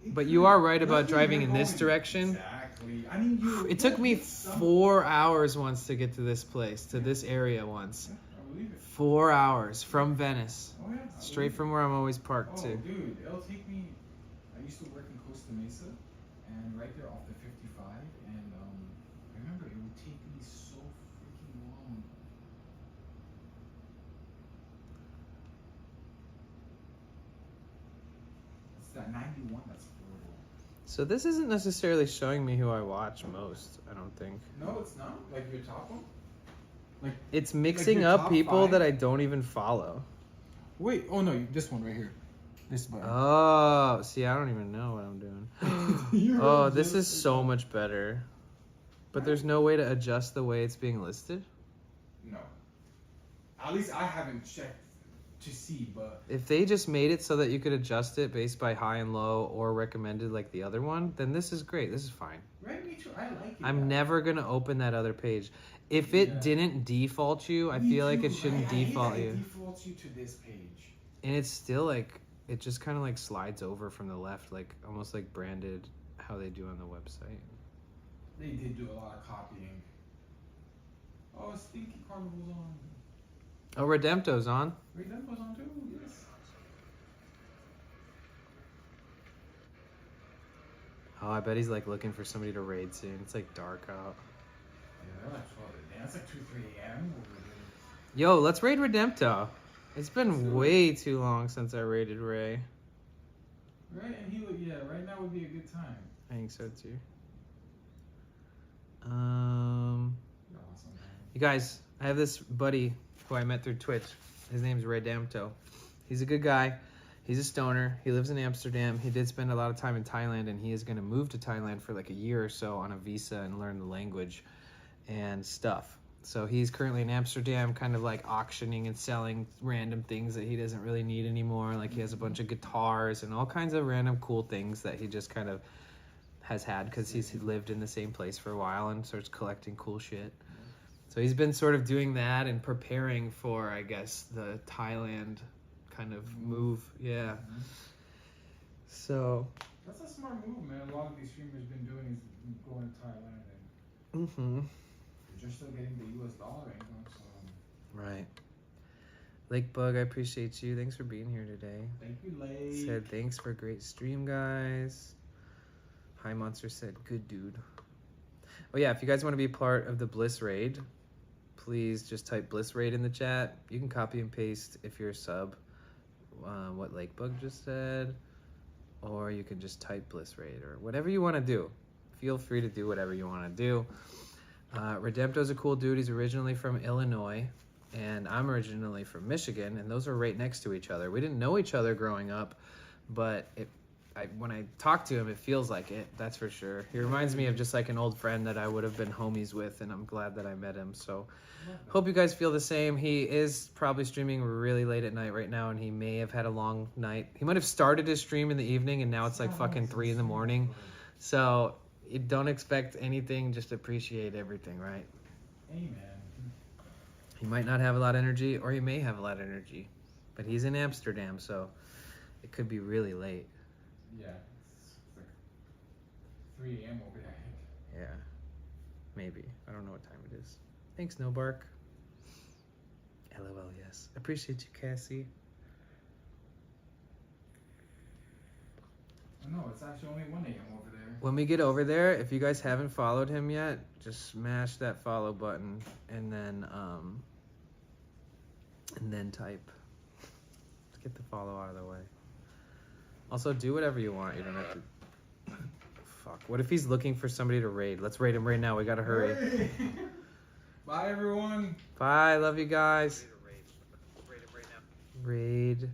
F: It
A: But
F: could-
A: you are right about
F: luckily
A: driving
F: you're
A: in this
F: going-
A: direction.
F: Exactly. I mean, you.
A: It took me
F: get some-
A: 4 hours once to get to this place, to this area once.
F: Yeah, I believe it.
A: 4 hours from Venice.
F: Oh yeah. I
A: Straight
F: believe it.
A: from where I'm always parked
F: Oh,
A: to.
F: dude, it'll take me. I used to work in Costa Mesa, and right there off the 55, and I remember it would take me so freaking long. It's that 91 that's horrible.
A: So this isn't necessarily showing me who I watch most, I don't think.
F: No, it's not. Like your top one. Like
A: It's mixing
F: your
A: up
F: top
A: people
F: 5?
A: that I don't even follow.
F: wait, oh no, this one right here. This button.
A: Oh, see, I don't even know what I'm doing.
F: You're
A: Oh, this
F: just
A: is so much better. But there's no way to adjust the way it's being listed?
F: No. At least I haven't checked to see, but
A: If they just made it so that you could adjust it based by high and low or recommended like the other one, then this is great. This is fine.
F: right, me too. I like it.
A: I'm never going to open that other page. If it
F: Yeah.
A: didn't default you, I
F: Me
A: feel like
F: too.
A: it shouldn't
F: I hate
A: default
F: that
A: you.
F: It defaults you to this page.
A: And it's still like, it just kind of like slides over from the left, like almost like branded how they do on the website.
F: They did do a lot of copying. Oh, Stinky Carnival's on.
A: Oh, Redempto's on.
F: Redempto's on too, yes.
A: Oh, I bet he's like looking for somebody to raid soon. It's like dark out.
F: Yeah, they're like 12 a.m. That's like 2, 3 a.m. over there.
A: Yo, let's raid Redempto. It's been
F: Let's do it.
A: way too long since I raided Ray.
F: Right? And he would, yeah, right now would be a good time.
A: I think so too.
F: Awesome, man.
A: You guys, I have this buddy who I met through Twitch. His name's Redempto. He's a good guy. He's a stoner. He lives in Amsterdam. He did spend a lot of time in Thailand, and he is going to move to Thailand for like a year or so on a visa and learn the language and stuff. So he's currently in Amsterdam, kind of like auctioning and selling random things that he doesn't really need anymore. Like he has a bunch of guitars and all kinds of random cool things that he just kind of has had because he's lived in the same place for a while and starts collecting cool shit. So he's been sort of doing that and preparing for, I guess, the Thailand kind of move. Yeah. So.
F: That's a smart move, man. A lot of these streamers been doing is going to Thailand and they're still getting the US dollar income, so
A: Right. Lakebug, I appreciate you. Thanks for being here today.
F: thank you, Lake.
A: Said thanks for a great stream, guys. High Monster said good dude. Oh yeah, if you guys want to be part of the Bliss Raid, please just type Bliss Raid in the chat. You can copy and paste if you're a sub what Lakebug just said, or you can just type Bliss Raid or whatever you want to do. Feel free to do whatever you want to do. Redempto's a cool dude. He's originally from Illinois, and I'm originally from Michigan, and those are right next to each other. We didn't know each other growing up, but when I talk to him, it feels like it, that's for sure. He reminds me of just like an old friend that I would have been homies with, and I'm glad that I met him. So hope you guys feel the same. He is probably streaming really late at night right now, and he may have had a long night. He might have started his stream in the evening, and now it's like fucking 3 in the morning. So you don't expect anything, just appreciate everything, right?
F: Amen.
A: He might not have a lot of energy, or he may have a lot of energy, but he's in Amsterdam, so it could be really late.
F: Yeah, it's like 3 a.m. over there.
A: Yeah, maybe. I don't know what time it is. Thanks, No Bark. LOL, yes. Appreciate you, Cassie.
F: No, it's actually only 1 a.m. over there.
A: When we get over there, if you guys haven't followed him yet, just smash that follow button and then type. Let's get the follow out of the way. Also, do whatever you want. You don't have to Fuck. What if he's looking for somebody to raid? Let's raid him right now. We gotta hurry.
F: Hey. Bye, everyone.
A: Bye. Love you guys. Raid.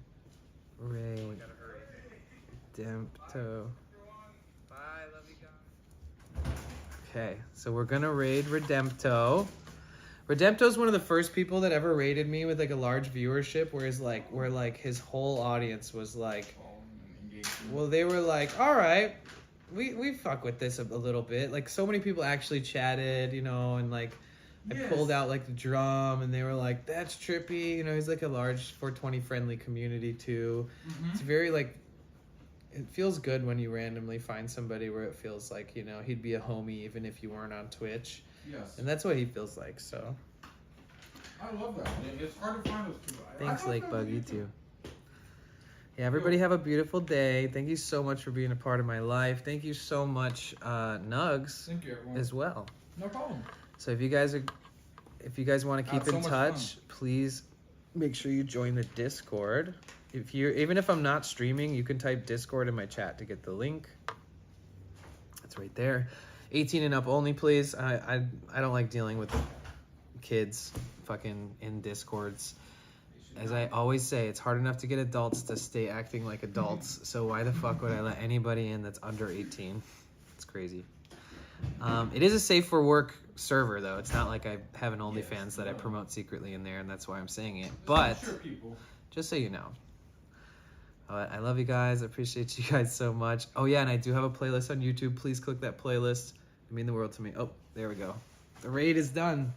A: Dempto. Bye. Love you guys. Okay, so we're gonna raid Redempto. Redempto's one of the first people that ever raided me with like a large viewership, where like his whole audience was like, well, they were like, all right, we fuck with this a little bit. Like so many people actually chatted, you know, and like I pulled out like the drum and they were like, that's trippy. You know, he's like a large 420 friendly community too. It's very like, it feels good when you randomly find somebody where it feels like, you know, he'd be a homie even if you weren't on Twitch.
F: Yes.
A: And that's what he feels like, so.
F: I love that. It's hard to find those people.
A: Thanks, Lakebug, you too. Yeah, everybody have a beautiful day. Thank you so much for being a part of my life. Thank you so much, Nugs,
F: Thank you, everyone.
A: as well.
F: No problem.
A: So if you guys want to keep
F: so
A: in
F: much
A: touch, please make sure you join the Discord. Even if I'm not streaming, you can type Discord in my chat to get the link. It's right there. 18 and up only, please. I don't like dealing with kids fucking in Discords. As I always say, it's hard enough to get adults to stay acting like adults. So why the fuck would I let anybody in that's under 18? It's crazy. It is a safe for work server though. It's not like I have an OnlyFans that I promote secretly in there, and that's why I'm saying it. But just so you know. I love you guys. I appreciate you guys so much. Oh yeah, and I do have a playlist on YouTube. Please click that playlist. It means the world to me. Oh, there we go. The raid is done.